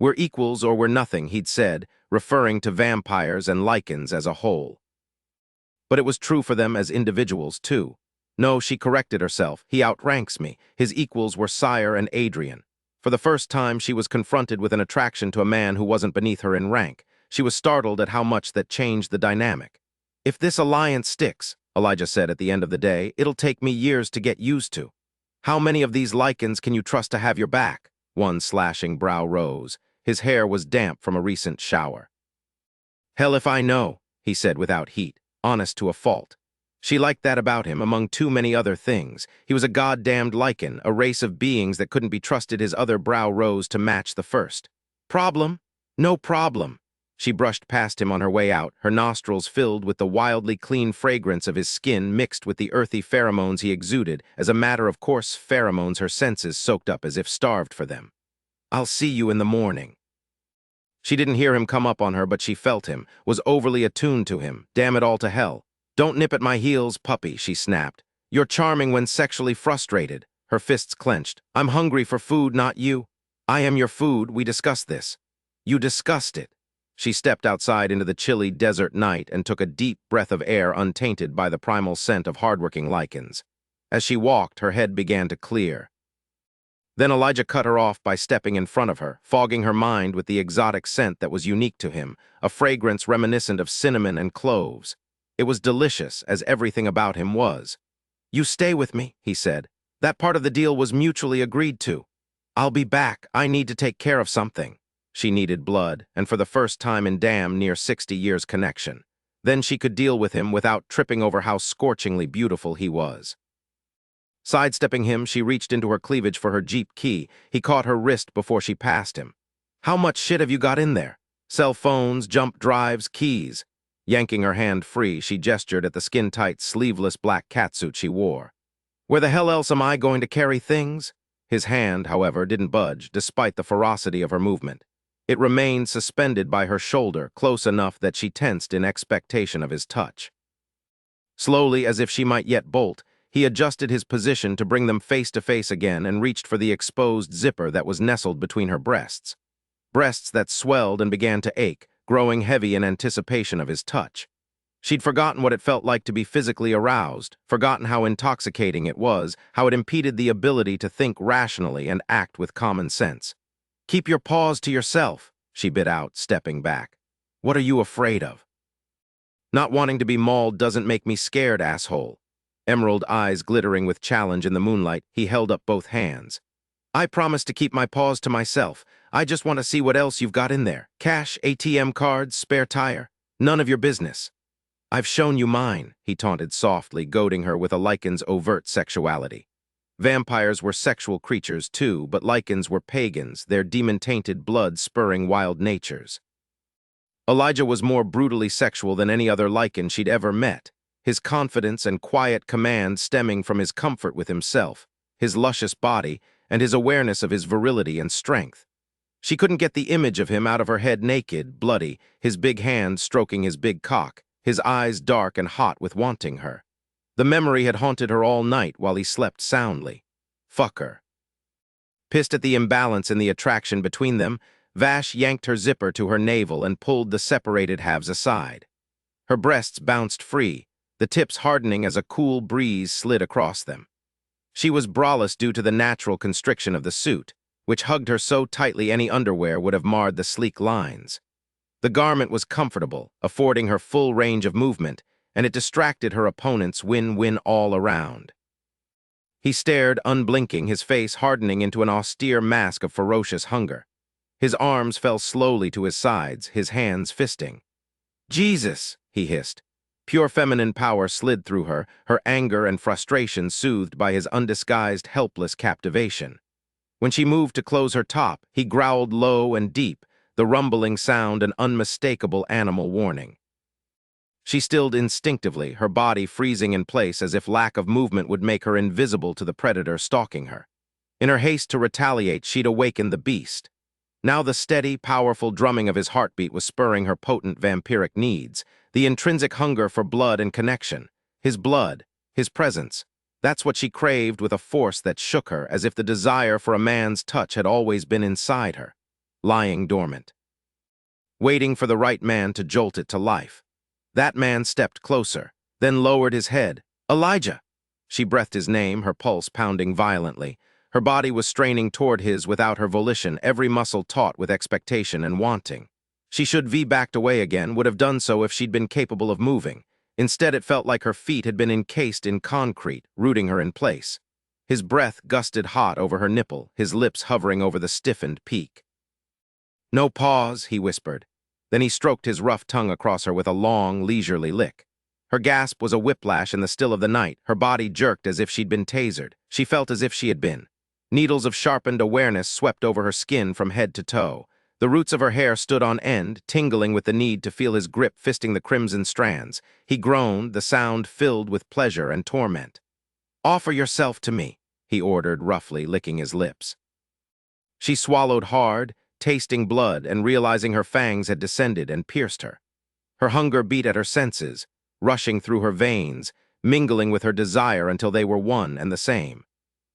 "We're equals or we're nothing," he'd said, referring to vampires and Lycans as a whole. But it was true for them as individuals, too. No, she corrected herself, he outranks me. His equals were Sire and Adrian. For the first time, she was confronted with an attraction to a man who wasn't beneath her in rank. She was startled at how much that changed the dynamic. "If this alliance sticks," Elijah said at the end of the day, "it'll take me years to get used to. How many of these Lycans can you trust to have your back?" One slashing brow rose. His hair was damp from a recent shower. "Hell if I know," he said without heat, honest to a fault. She liked that about him, among too many other things. He was a goddamned Lycan, a race of beings that couldn't be trusted. His other brow rose to match the first. "Problem? No problem." She brushed past him on her way out, her nostrils filled with the wildly clean fragrance of his skin mixed with the earthy pheromones he exuded, as a matter of course pheromones her senses soaked up as if starved for them. "I'll see you in the morning." She didn't hear him come up on her, but she felt him, was overly attuned to him. Damn it all to hell. "Don't nip at my heels, puppy," she snapped. "You're charming when sexually frustrated." her fists clenched. "I'm hungry for food, not you. I am your food, we discussed this. You discussed it." She stepped outside into the chilly desert night and took a deep breath of air untainted by the primal scent of hardworking Lycans. As she walked, her head began to clear. Then Elijah cut her off by stepping in front of her, fogging her mind with the exotic scent that was unique to him, a fragrance reminiscent of cinnamon and cloves. It was delicious, as everything about him was. "You stay with me," he said. "That part of the deal was mutually agreed to. I'll be back. I need to take care of something." She needed blood, and for the first time in damn near 60 years' connection. Then she could deal with him without tripping over how scorchingly beautiful he was. Sidestepping him, she reached into her cleavage for her Jeep key. He caught her wrist before she passed him. "How much shit have you got in there? Cell phones, jump drives, keys." Yanking her hand free, she gestured at the skin-tight, sleeveless black catsuit she wore. "Where the hell else am I going to carry things?" His hand, however, didn't budge, despite the ferocity of her movement. It remained suspended by her shoulder, close enough that she tensed in expectation of his touch. Slowly, as if she might yet bolt, he adjusted his position to bring them face to face again and reached for the exposed zipper that was nestled between her breasts. Breasts that swelled and began to ache, growing heavy in anticipation of his touch. She'd forgotten what it felt like to be physically aroused, forgotten how intoxicating it was, how it impeded the ability to think rationally and act with common sense. "Keep your paws to yourself," she bit out, stepping back. "What are you afraid of?" "Not wanting to be mauled doesn't make me scared, asshole." Emerald eyes glittering with challenge in the moonlight, he held up both hands. "I promise to keep my paws to myself. I just want to see what else you've got in there. Cash, ATM cards, spare tire. None of your business." "I've shown you mine," he taunted softly, goading her with a lycan's overt sexuality. Vampires were sexual creatures too, but lycans were pagans, their demon-tainted blood spurring wild natures. Elijah was more brutally sexual than any other lycan she'd ever met, his confidence and quiet command stemming from his comfort with himself, his luscious body, and his awareness of his virility and strength. She couldn't get the image of him out of her head naked, bloody, his big hand stroking his big cock, his eyes dark and hot with wanting her. The memory had haunted her all night while he slept soundly. Fuck her. Pissed at the imbalance in the attraction between them, Vash yanked her zipper to her navel and pulled the separated halves aside. Her breasts bounced free, the tips hardening as a cool breeze slid across them. She was braless due to the natural constriction of the suit, which hugged her so tightly any underwear would have marred the sleek lines. The garment was comfortable, affording her full range of movement, and it distracted her opponent's win-win all around. He stared, unblinking, his face hardening into an austere mask of ferocious hunger. His arms fell slowly to his sides, his hands fisting. "Jesus!" he hissed. Pure feminine power slid through her, her anger and frustration soothed by his undisguised, helpless captivation. When she moved to close her top, he growled low and deep, the rumbling sound an unmistakable animal warning. She stilled instinctively, her body freezing in place as if lack of movement would make her invisible to the predator stalking her. In her haste to retaliate, she'd awakened the beast. Now the steady, powerful drumming of his heartbeat was spurring her potent vampiric needs, the intrinsic hunger for blood and connection. His blood, his presence. That's what she craved with a force that shook her, as if the desire for a man's touch had always been inside her, lying dormant, waiting for the right man to jolt it to life. That man stepped closer, then lowered his head. "Elijah!" She breathed his name, her pulse pounding violently. Her body was straining toward his without her volition, every muscle taut with expectation and wanting. She should have backed away again, would have done so if she'd been capable of moving. Instead, it felt like her feet had been encased in concrete, rooting her in place. His breath gusted hot over her nipple, his lips hovering over the stiffened peak. "No pause," he whispered. Then he stroked his rough tongue across her with a long, leisurely lick. Her gasp was a whiplash in the still of the night, her body jerked as if she'd been tasered. She felt as if she had been. Needles of sharpened awareness swept over her skin from head to toe. The roots of her hair stood on end, tingling with the need to feel his grip fisting the crimson strands. He groaned, the sound filled with pleasure and torment. "Offer yourself to me," he ordered roughly, licking his lips. She swallowed hard, tasting blood and realizing her fangs had descended and pierced her. Her hunger beat at her senses, rushing through her veins, mingling with her desire until they were one and the same.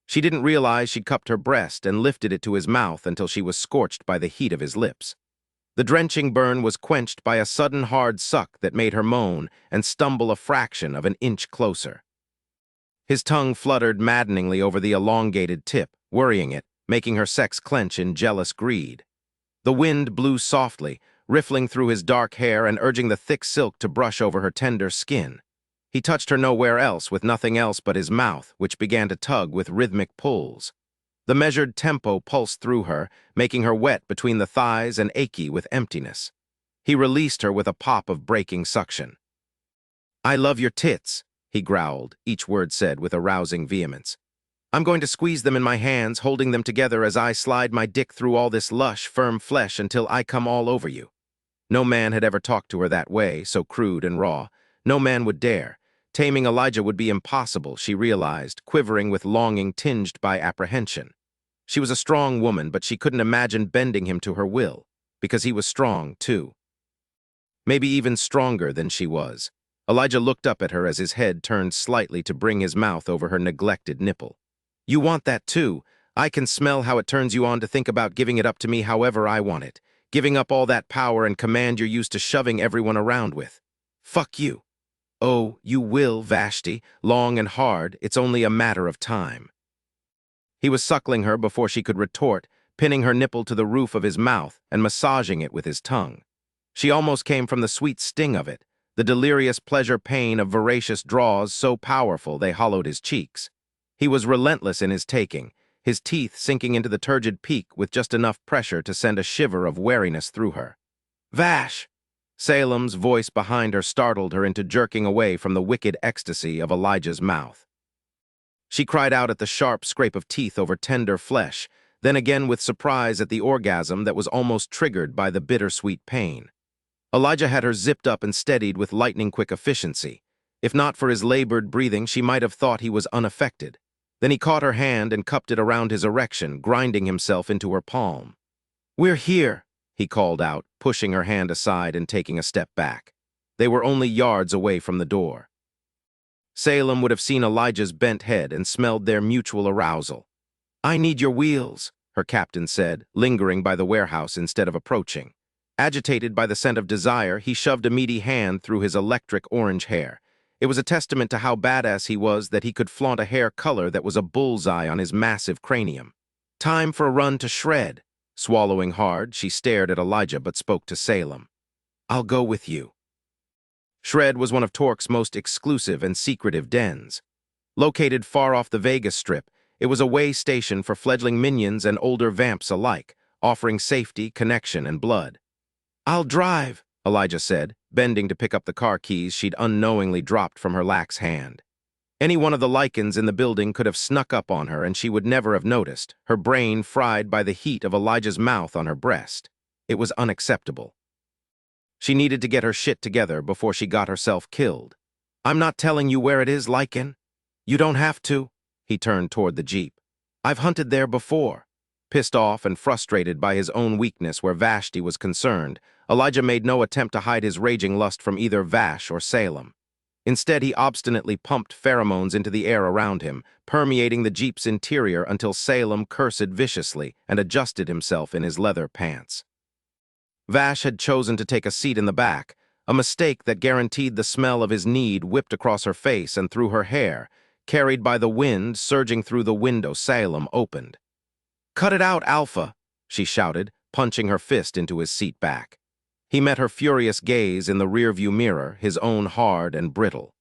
She didn't realize she'd cupped her breast and lifted it to his mouth until she was scorched by the heat of his lips. The drenching burn was quenched by a sudden hard suck that made her moan and stumble a fraction of an inch closer. His tongue fluttered maddeningly over the elongated tip, worrying it, making her sex clench in jealous greed. The wind blew softly, riffling through his dark hair and urging the thick silk to brush over her tender skin. He touched her nowhere else, with nothing else but his mouth, which began to tug with rhythmic pulls. The measured tempo pulsed through her, making her wet between the thighs and achy with emptiness. He released her with a pop of breaking suction. "I love your tits," he growled, each word said with a rousing vehemence. "I'm going to squeeze them in my hands, holding them together as I slide my dick through all this lush, firm flesh until I come all over you." No man had ever talked to her that way, so crude and raw. No man would dare. Taming Elijah would be impossible, she realized, quivering with longing tinged by apprehension. She was a strong woman, but she couldn't imagine bending him to her will, because he was strong, too. Maybe even stronger than she was. Elijah looked up at her as his head turned slightly to bring his mouth over her neglected nipple. "You want that, too. I can smell how it turns you on to think about giving it up to me however I want it, giving up all that power and command you're used to shoving everyone around with. Fuck you." "Oh, you will, Vashti, long and hard. It's only a matter of time." He was suckling her before she could retort, pinning her nipple to the roof of his mouth and massaging it with his tongue. She almost came from the sweet sting of it, the delirious pleasure-pain of voracious draws so powerful they hollowed his cheeks. He was relentless in his taking, his teeth sinking into the turgid peak with just enough pressure to send a shiver of wariness through her. "Vash!" Salem's voice behind her startled her into jerking away from the wicked ecstasy of Elijah's mouth. She cried out at the sharp scrape of teeth over tender flesh, then again with surprise at the orgasm that was almost triggered by the bittersweet pain. Elijah had her zipped up and steadied with lightning-quick efficiency. If not for his labored breathing, she might have thought he was unaffected. Then he caught her hand and cupped it around his erection, grinding himself into her palm. "We're here," he called out, pushing her hand aside and taking a step back. They were only yards away from the door. Salem would have seen Elijah's bent head and smelled their mutual arousal. "I need your wheels," her captain said, lingering by the warehouse instead of approaching. Agitated by the scent of desire, he shoved a meaty hand through his electric orange hair. It was a testament to how badass he was that he could flaunt a hair color that was a bullseye on his massive cranium. "Time for a run to Shred." Swallowing hard, she stared at Elijah but spoke to Salem. "I'll go with you." Shred was one of Torque's most exclusive and secretive dens. Located far off the Vegas Strip, it was a way station for fledgling minions and older vamps alike, offering safety, connection, and blood. "I'll drive," Elijah said, bending to pick up the car keys she'd unknowingly dropped from her lax hand. Any one of the Lycans in the building could have snuck up on her and she would never have noticed, her brain fried by the heat of Elijah's mouth on her breast. It was unacceptable. She needed to get her shit together before she got herself killed. "I'm not telling you where it is, Lycan. You don't have to." He turned toward the Jeep. "I've hunted there before." Pissed off and frustrated by his own weakness where Vashti was concerned, Elijah made no attempt to hide his raging lust from either Vash or Salem. Instead, he obstinately pumped pheromones into the air around him, permeating the Jeep's interior until Salem cursed viciously and adjusted himself in his leather pants. Vash had chosen to take a seat in the back, a mistake that guaranteed the smell of his need whipped across her face and through her hair, carried by the wind surging through the window Salem opened. "Cut it out, Alpha," she shouted, punching her fist into his seat back. He met her furious gaze in the rearview mirror, his own hard and brittle.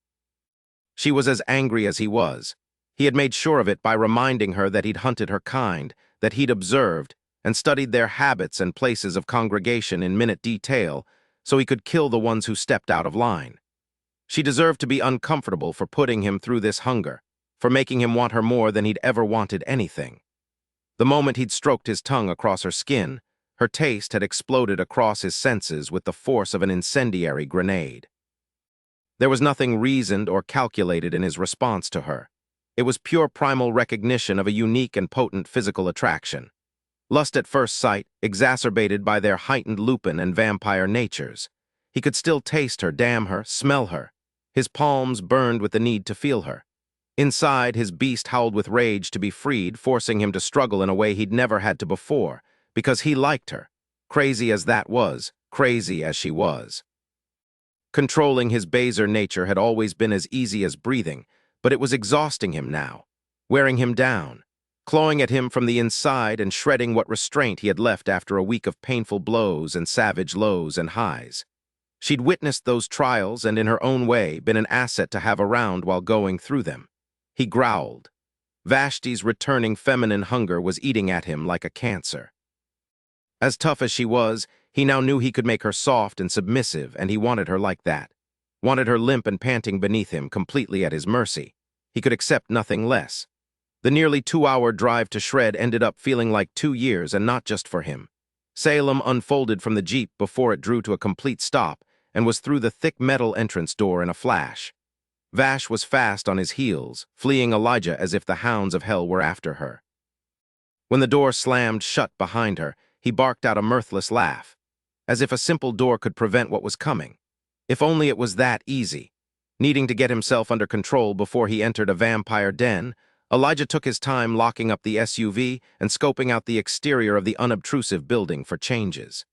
She was as angry as he was. He had made sure of it by reminding her that he'd hunted her kind, that he'd observed and studied their habits and places of congregation in minute detail so he could kill the ones who stepped out of line. She deserved to be uncomfortable for putting him through this hunger, for making him want her more than he'd ever wanted anything. The moment he'd stroked his tongue across her skin, her taste had exploded across his senses with the force of an incendiary grenade. There was nothing reasoned or calculated in his response to her. It was pure primal recognition of a unique and potent physical attraction. Lust at first sight, exacerbated by their heightened lupin and vampire natures. He could still taste her, damn her, smell her. His palms burned with the need to feel her. Inside, his beast howled with rage to be freed, forcing him to struggle in a way he'd never had to before, because he liked her. Crazy as that was, crazy as she was. Controlling his baser nature had always been as easy as breathing, but it was exhausting him now, wearing him down, clawing at him from the inside and shredding what restraint he had left after a week of painful blows and savage lows and highs. She'd witnessed those trials and, in her own way, been an asset to have around while going through them. He growled. Vashti's returning feminine hunger was eating at him like a cancer. As tough as she was, he now knew he could make her soft and submissive, and he wanted her like that. Wanted her limp and panting beneath him, completely at his mercy. He could accept nothing less. The nearly 2-hour drive to Shred ended up feeling like 2 years, and not just for him. Salem unfolded from the Jeep before it drew to a complete stop, and was through the thick metal entrance door in a flash. Vash was fast on his heels, fleeing Elijah as if the hounds of hell were after her. When the door slammed shut behind her, he barked out a mirthless laugh, as if a simple door could prevent what was coming. If only it was that easy. Needing to get himself under control before he entered a vampire den, Elijah took his time locking up the SUV and scoping out the exterior of the unobtrusive building for changes.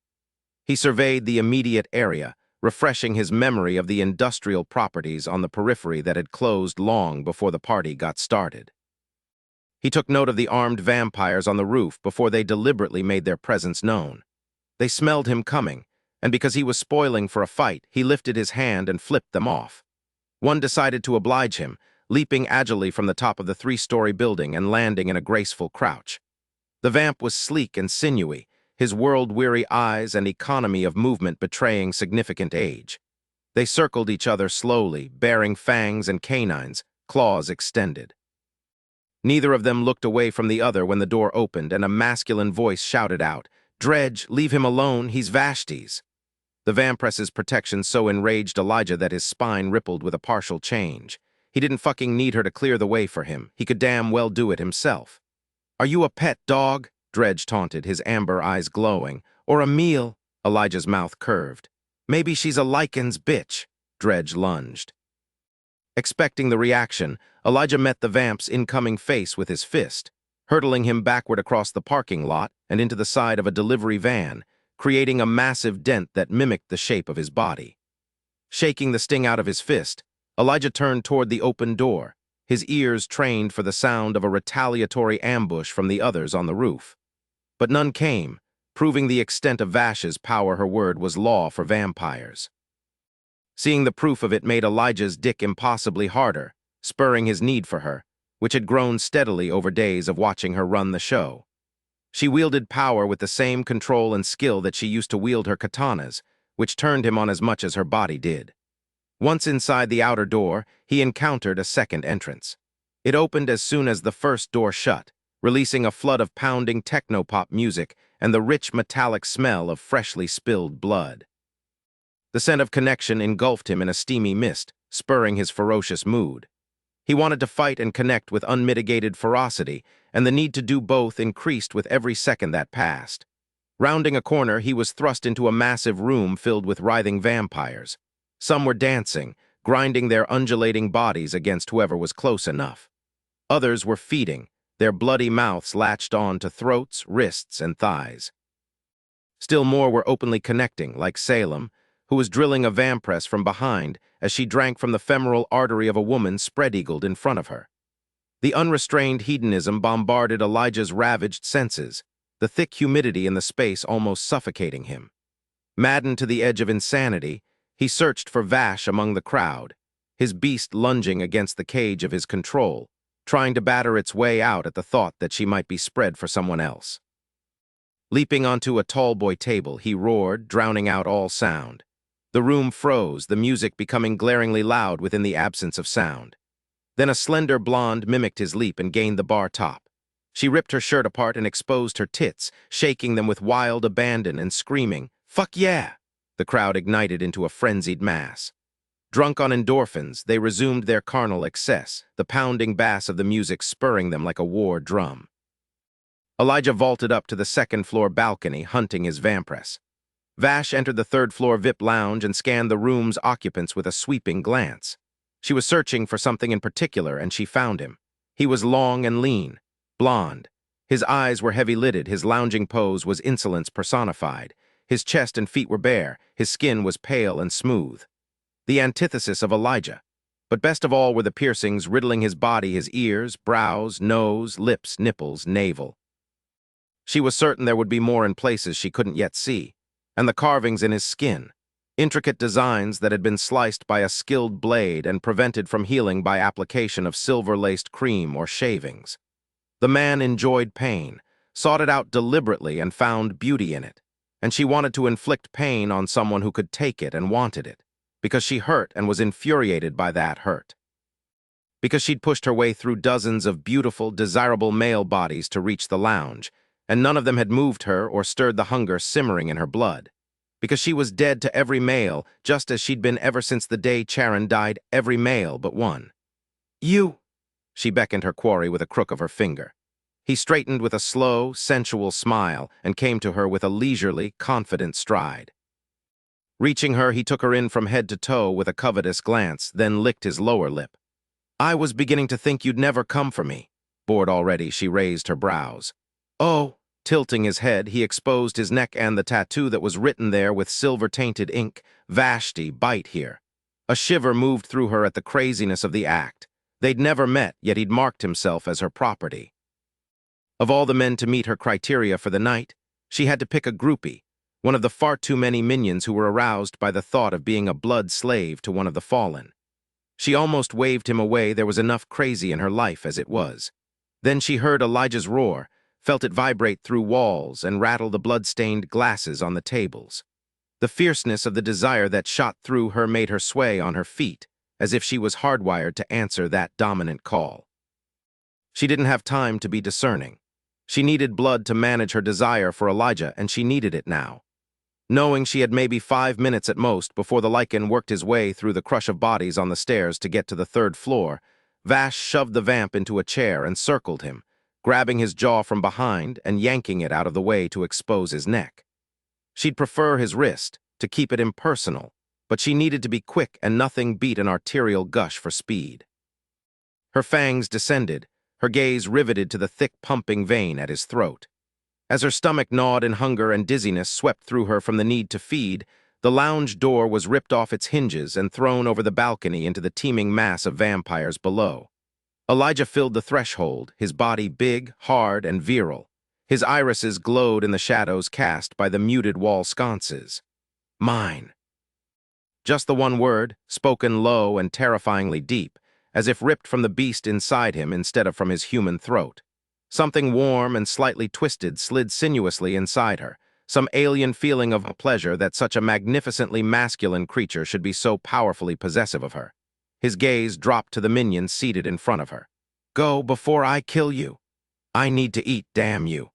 He surveyed the immediate area, refreshing his memory of the industrial properties on the periphery that had closed long before the party got started. He took note of the armed vampires on the roof before they deliberately made their presence known. They smelled him coming, and because he was spoiling for a fight, he lifted his hand and flipped them off. One decided to oblige him, leaping agilely from the top of the 3-story building and landing in a graceful crouch. The vamp was sleek and sinewy, his world-weary eyes and economy of movement betraying significant age. They circled each other slowly, bearing fangs and canines, claws extended. Neither of them looked away from the other when the door opened and a masculine voice shouted out, "Dredge, leave him alone, he's Vashti's." The vampress's protection so enraged Elijah that his spine rippled with a partial change. He didn't fucking need her to clear the way for him. He could damn well do it himself. "Are you a pet dog?" Dredge taunted, his amber eyes glowing. "Or a meal?" Elijah's mouth curved. "Maybe she's a Lycans bitch." Dredge lunged. Expecting the reaction, Elijah met the vamp's incoming face with his fist, hurtling him backward across the parking lot and into the side of a delivery van, creating a massive dent that mimicked the shape of his body. Shaking the sting out of his fist, Elijah turned toward the open door, his ears trained for the sound of a retaliatory ambush from the others on the roof. But none came, proving the extent of Vash's power. Her word was law for vampires. Seeing the proof of it made Elijah's dick impossibly harder, spurring his need for her, which had grown steadily over days of watching her run the show. She wielded power with the same control and skill that she used to wield her katanas, which turned him on as much as her body did. Once inside the outer door, he encountered a second entrance. It opened as soon as the first door shut, releasing a flood of pounding technopop music and the rich metallic smell of freshly spilled blood. The scent of connection engulfed him in a steamy mist, spurring his ferocious mood. He wanted to fight and connect with unmitigated ferocity, and the need to do both increased with every second that passed. Rounding a corner, he was thrust into a massive room filled with writhing vampires. Some were dancing, grinding their undulating bodies against whoever was close enough. Others were feeding, their bloody mouths latched on to throats, wrists, and thighs. Still more were openly connecting, like Salem, who was drilling a vampress from behind as she drank from the femoral artery of a woman spread-eagled in front of her. The unrestrained hedonism bombarded Elijah's ravaged senses, the thick humidity in the space almost suffocating him. Maddened to the edge of insanity, he searched for Vash among the crowd, his beast lunging against the cage of his control, trying to batter its way out at the thought that she might be spread for someone else. Leaping onto a tallboy table, he roared, drowning out all sound. The room froze, the music becoming glaringly loud within the absence of sound. Then a slender blonde mimicked his leap and gained the bar top. She ripped her shirt apart and exposed her tits, shaking them with wild abandon and screaming, "Fuck yeah!" The crowd ignited into a frenzied mass. Drunk on endorphins, they resumed their carnal excess, the pounding bass of the music spurring them like a war drum. Elijah vaulted up to the second-floor balcony, hunting his vampress. Vash entered the third-floor VIP lounge and scanned the room's occupants with a sweeping glance. She was searching for something in particular, and she found him. He was long and lean, blond. His eyes were heavy-lidded, his lounging pose was insolence personified. His chest and feet were bare, his skin was pale and smooth. The antithesis of Elijah. But best of all were the piercings riddling his body, his ears, brows, nose, lips, nipples, navel. She was certain there would be more in places she couldn't yet see, and the carvings in his skin, intricate designs that had been sliced by a skilled blade and prevented from healing by application of silver-laced cream or shavings. The man enjoyed pain, sought it out deliberately and found beauty in it, and she wanted to inflict pain on someone who could take it and wanted it, because she hurt and was infuriated by that hurt. Because she'd pushed her way through dozens of beautiful, desirable male bodies to reach the lounge, and none of them had moved her or stirred the hunger simmering in her blood. Because she was dead to every male, just as she'd been ever since the day Charon died, every male but one. "You!" She beckoned her quarry with a crook of her finger. He straightened with a slow, sensual smile and came to her with a leisurely, confident stride. Reaching her, he took her in from head to toe with a covetous glance, then licked his lower lip. "I was beginning to think you'd never come for me." Bored already, she raised her brows. "Oh." Tilting his head, he exposed his neck and the tattoo that was written there with silver-tainted ink, "Vashti, bite here." A shiver moved through her at the craziness of the act. They'd never met, yet he'd marked himself as her property. Of all the men to meet her criteria for the night, she had to pick a groupie, one of the far too many minions who were aroused by the thought of being a blood slave to one of the fallen. She almost waved him away. There was enough crazy in her life as it was. Then she heard Elijah's roar, felt it vibrate through walls and rattle the blood-stained glasses on the tables. The fierceness of the desire that shot through her made her sway on her feet, as if she was hardwired to answer that dominant call. She didn't have time to be discerning. She needed blood to manage her desire for Elijah, and she needed it now. Knowing she had maybe 5 minutes at most before the lycan worked his way through the crush of bodies on the stairs to get to the 3rd floor, Vash shoved the vamp into a chair and circled him, grabbing his jaw from behind and yanking it out of the way to expose his neck. She'd prefer his wrist, to keep it impersonal, but she needed to be quick, and nothing beat an arterial gush for speed. Her fangs descended, her gaze riveted to the thick pumping vein at his throat. As her stomach gnawed in hunger and dizziness swept through her from the need to feed, the lounge door was ripped off its hinges and thrown over the balcony into the teeming mass of vampires below. Elijah filled the threshold, his body big, hard, and virile. His irises glowed in the shadows cast by the muted wall sconces. "Mine." Just the one word, spoken low and terrifyingly deep, as if ripped from the beast inside him instead of from his human throat. Something warm and slightly twisted slid sinuously inside her, some alien feeling of pleasure that such a magnificently masculine creature should be so powerfully possessive of her. His gaze dropped to the minion seated in front of her. "Go before I kill you. I need to eat, damn you."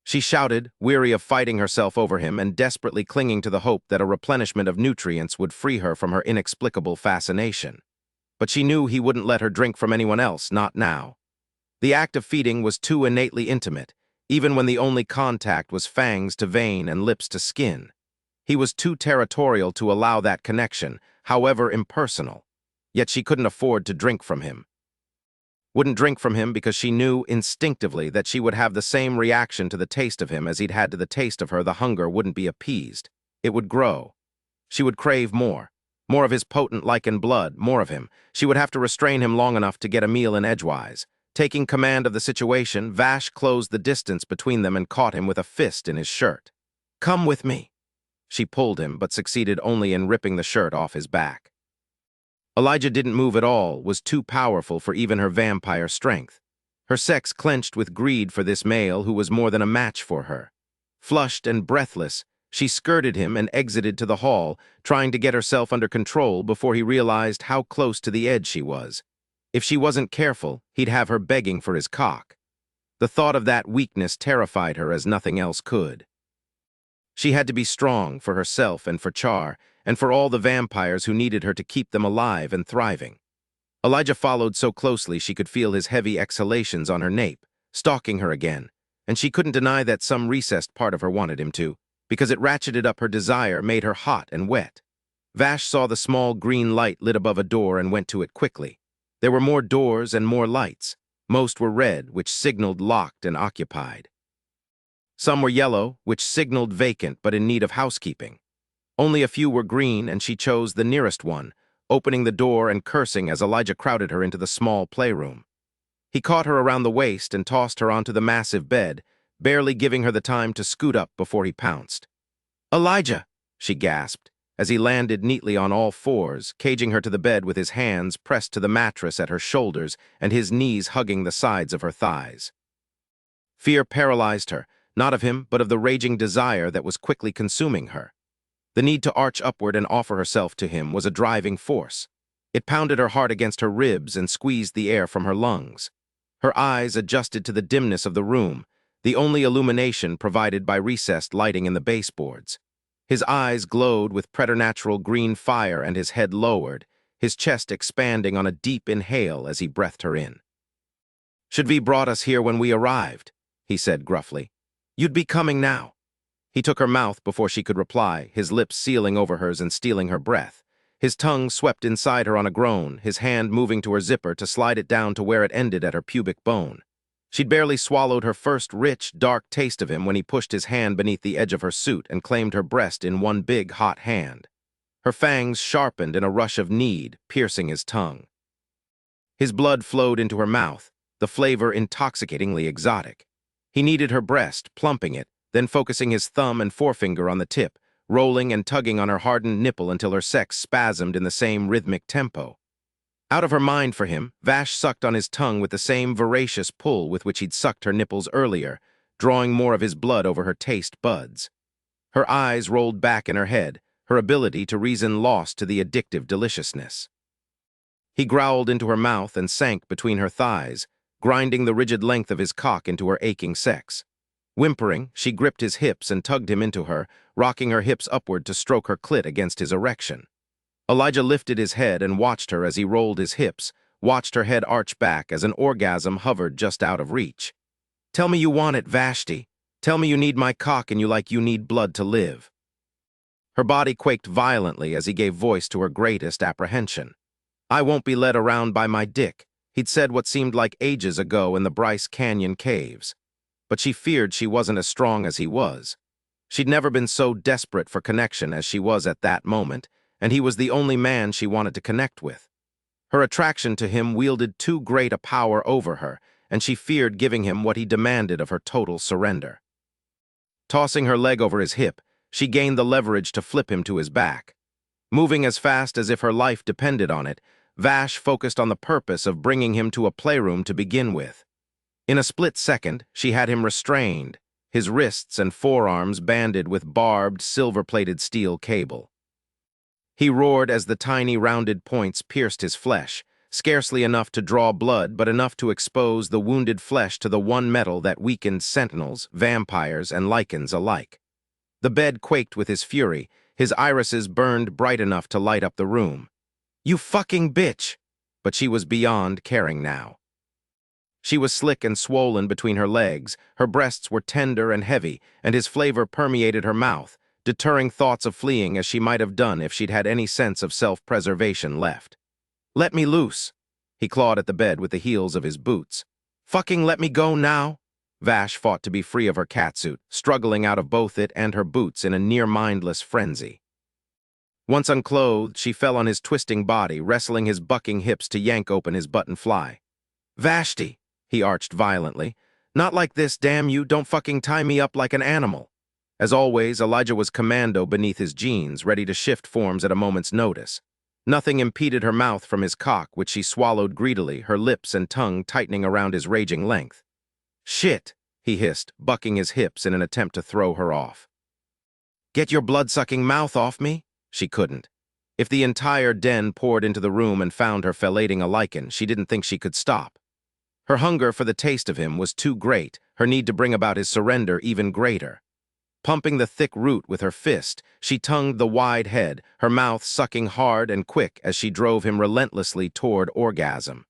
She shouted, weary of fighting herself over him and desperately clinging to the hope that a replenishment of nutrients would free her from her inexplicable fascination. But she knew he wouldn't let her drink from anyone else, not now. The act of feeding was too innately intimate, even when the only contact was fangs to vein and lips to skin. He was too territorial to allow that connection, however impersonal. Yet she couldn't afford to drink from him. Wouldn't drink from him because she knew instinctively that she would have the same reaction to the taste of him as he'd had to the taste of her. The hunger wouldn't be appeased. It would grow. She would crave more of his potent lycan blood, more of him. She would have to restrain him long enough to get a meal in edgewise. Taking command of the situation, Vash closed the distance between them and caught him with a fist in his shirt. "Come with me." She pulled him, but succeeded only in ripping the shirt off his back. Elijah didn't move at all, was too powerful for even her vampire strength. Her sex clenched with greed for this male who was more than a match for her. Flushed and breathless, she skirted him and exited to the hall, trying to get herself under control before he realized how close to the edge she was. If she wasn't careful, he'd have her begging for his cock. The thought of that weakness terrified her as nothing else could. She had to be strong for herself and for Char, and for all the vampires who needed her to keep them alive and thriving. Elijah followed so closely she could feel his heavy exhalations on her nape, stalking her again, and she couldn't deny that some recessed part of her wanted him to, because it ratcheted up her desire, made her hot and wet. Vash saw the small green light lit above a door and went to it quickly. There were more doors and more lights. Most were red, which signaled locked and occupied. Some were yellow, which signaled vacant but in need of housekeeping. Only a few were green, and she chose the nearest one, opening the door and cursing as Elijah crowded her into the small playroom. He caught her around the waist and tossed her onto the massive bed, barely giving her the time to scoot up before he pounced. "Elijah!" she gasped, as he landed neatly on all fours, caging her to the bed with his hands pressed to the mattress at her shoulders and his knees hugging the sides of her thighs. Fear paralyzed her, not of him, but of the raging desire that was quickly consuming her. The need to arch upward and offer herself to him was a driving force. It pounded her heart against her ribs and squeezed the air from her lungs. Her eyes adjusted to the dimness of the room, the only illumination provided by recessed lighting in the baseboards. His eyes glowed with preternatural green fire and his head lowered, his chest expanding on a deep inhale as he breathed her in. "Should we brought us here when we arrived?" he said gruffly. "You'd be coming now." He took her mouth before she could reply, his lips sealing over hers and stealing her breath. His tongue swept inside her on a groan, his hand moving to her zipper to slide it down to where it ended at her pubic bone. She'd barely swallowed her first rich, dark taste of him when he pushed his hand beneath the edge of her suit and claimed her breast in one big, hot hand. Her fangs sharpened in a rush of need, piercing his tongue. His blood flowed into her mouth, the flavor intoxicatingly exotic. He kneaded her breast, plumping it, then focusing his thumb and forefinger on the tip, rolling and tugging on her hardened nipple until her sex spasmed in the same rhythmic tempo. Out of her mind for him, Vash sucked on his tongue with the same voracious pull with which he'd sucked her nipples earlier, drawing more of his blood over her taste buds. Her eyes rolled back in her head, her ability to reason lost to the addictive deliciousness. He growled into her mouth and sank between her thighs, grinding the rigid length of his cock into her aching sex. Whimpering, she gripped his hips and tugged him into her, rocking her hips upward to stroke her clit against his erection. Elijah lifted his head and watched her as he rolled his hips, watched her head arch back as an orgasm hovered just out of reach. "Tell me you want it, Vashti. Tell me you need my cock and you need blood to live." Her body quaked violently as he gave voice to her greatest apprehension. "I won't be led around by my dick," he'd said what seemed like ages ago in the Bryce Canyon caves. But she feared she wasn't as strong as he was. She'd never been so desperate for connection as she was at that moment, and he was the only man she wanted to connect with. Her attraction to him wielded too great a power over her, and she feared giving him what he demanded of her total surrender. Tossing her leg over his hip, she gained the leverage to flip him to his back. Moving as fast as if her life depended on it, Vash focused on the purpose of bringing him to a playroom to begin with. In a split second, she had him restrained, his wrists and forearms banded with barbed, silver-plated steel cable. He roared as the tiny rounded points pierced his flesh, scarcely enough to draw blood but enough to expose the wounded flesh to the one metal that weakened sentinels, vampires, and lycans alike. The bed quaked with his fury, his irises burned bright enough to light up the room. "You fucking bitch!" But she was beyond caring now. She was slick and swollen between her legs, her breasts were tender and heavy, and his flavor permeated her mouth, deterring thoughts of fleeing as she might have done if she'd had any sense of self-preservation left. "Let me loose." He clawed at the bed with the heels of his boots. "Fucking let me go now." Vash fought to be free of her catsuit, struggling out of both it and her boots in a near-mindless frenzy. Once unclothed, she fell on his twisting body, wrestling his bucking hips to yank open his button fly. "Vashti," he arched violently. "Not like this, damn you, don't fucking tie me up like an animal." As always, Elijah was commando beneath his jeans, ready to shift forms at a moment's notice. Nothing impeded her mouth from his cock, which she swallowed greedily, her lips and tongue tightening around his raging length. "Shit," he hissed, bucking his hips in an attempt to throw her off. "Get your blood-sucking mouth off me?" She couldn't. If the entire den poured into the room and found her fellating a lycan, she didn't think she could stop. Her hunger for the taste of him was too great, her need to bring about his surrender even greater. Pumping the thick root with her fist, she tongued the wide head, her mouth sucking hard and quick as she drove him relentlessly toward orgasm.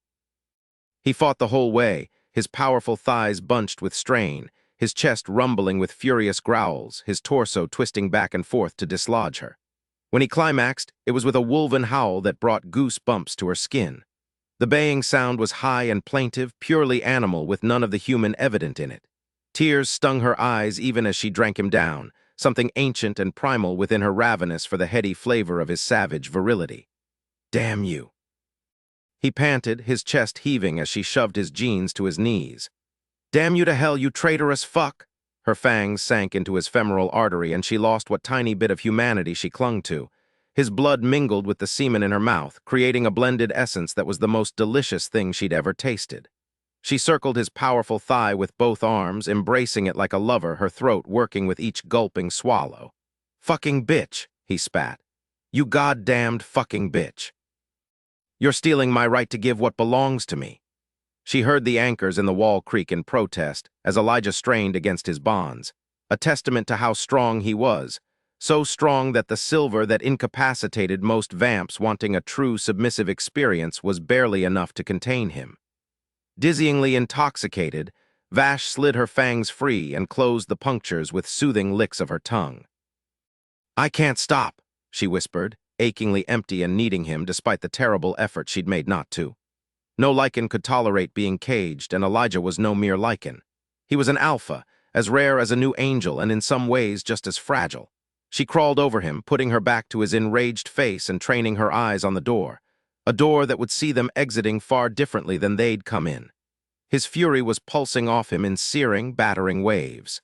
He fought the whole way, his powerful thighs bunched with strain, his chest rumbling with furious growls, his torso twisting back and forth to dislodge her. When he climaxed, it was with a wolven howl that brought goosebumps to her skin. The baying sound was high and plaintive, purely animal with none of the human evident in it. Tears stung her eyes even as she drank him down, something ancient and primal within her ravenous for the heady flavor of his savage virility. "Damn you!" He panted, his chest heaving as she shoved his jeans to his knees. "Damn you to hell, you traitorous fuck!" Her fangs sank into his femoral artery and she lost what tiny bit of humanity she clung to. His blood mingled with the semen in her mouth, creating a blended essence that was the most delicious thing she'd ever tasted. She circled his powerful thigh with both arms, embracing it like a lover, her throat working with each gulping swallow. "Fucking bitch," he spat. "You goddamned fucking bitch. You're stealing my right to give what belongs to me." She heard the anchors in the wall creak in protest as Elijah strained against his bonds, a testament to how strong he was, so strong that the silver that incapacitated most vamps wanting a true submissive experience was barely enough to contain him. Dizzyingly intoxicated, Vash slid her fangs free and closed the punctures with soothing licks of her tongue. "I can't stop," she whispered, achingly empty and needing him despite the terrible effort she'd made not to. No lycan could tolerate being caged, and Elijah was no mere lycan. He was an alpha, as rare as a new angel and in some ways just as fragile. She crawled over him, putting her back to his enraged face and training her eyes on the door, a door that would see them exiting far differently than they'd come in. His fury was pulsing off him in searing, battering waves.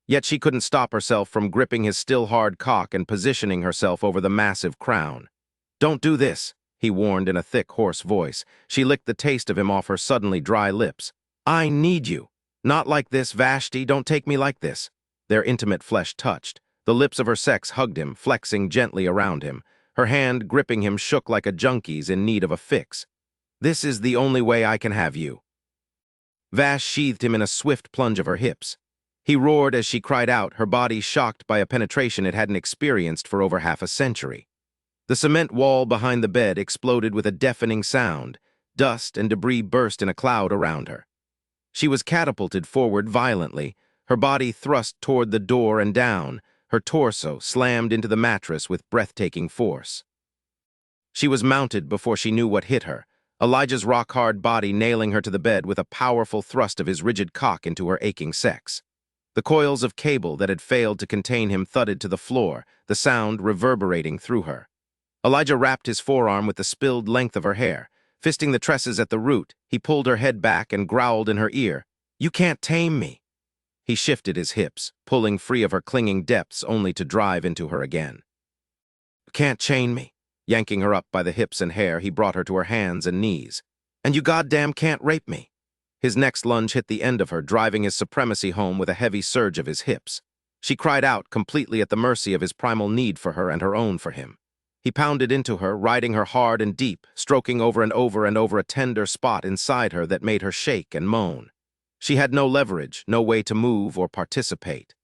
Yet she couldn't stop herself from gripping his still hard cock and positioning herself over the massive crown. "Don't do this," he warned in a thick, hoarse voice. She licked the taste of him off her suddenly dry lips. "I need you. Not like this, Vashti, don't take me like this." Their intimate flesh touched. The lips of her sex hugged him, flexing gently around him. Her hand gripping him shook like a junkie's in need of a fix. "This is the only way I can have you." Vash sheathed him in a swift plunge of her hips. He roared as she cried out, her body shocked by a penetration it hadn't experienced for over half a century. The cement wall behind the bed exploded with a deafening sound. Dust and debris burst in a cloud around her. She was catapulted forward violently, her body thrust toward the door and down, her torso slammed into the mattress with breathtaking force. She was mounted before she knew what hit her, Elijah's rock-hard body nailing her to the bed with a powerful thrust of his rigid cock into her aching sex. The coils of cable that had failed to contain him thudded to the floor, the sound reverberating through her. Elijah wrapped his forearm with the spilled length of her hair. Fisting the tresses at the root, he pulled her head back and growled in her ear, "You can't tame me." He shifted his hips, pulling free of her clinging depths only to drive into her again. "You can't chain me." Yanking her up by the hips and hair, he brought her to her hands and knees. "And you goddamn can't rape me." His next lunge hit the end of her, driving his supremacy home with a heavy surge of his hips. She cried out, completely at the mercy of his primal need for her and her own for him. He pounded into her, riding her hard and deep, stroking over and over and over a tender spot inside her that made her shake and moan. She had no leverage, no way to move or participate.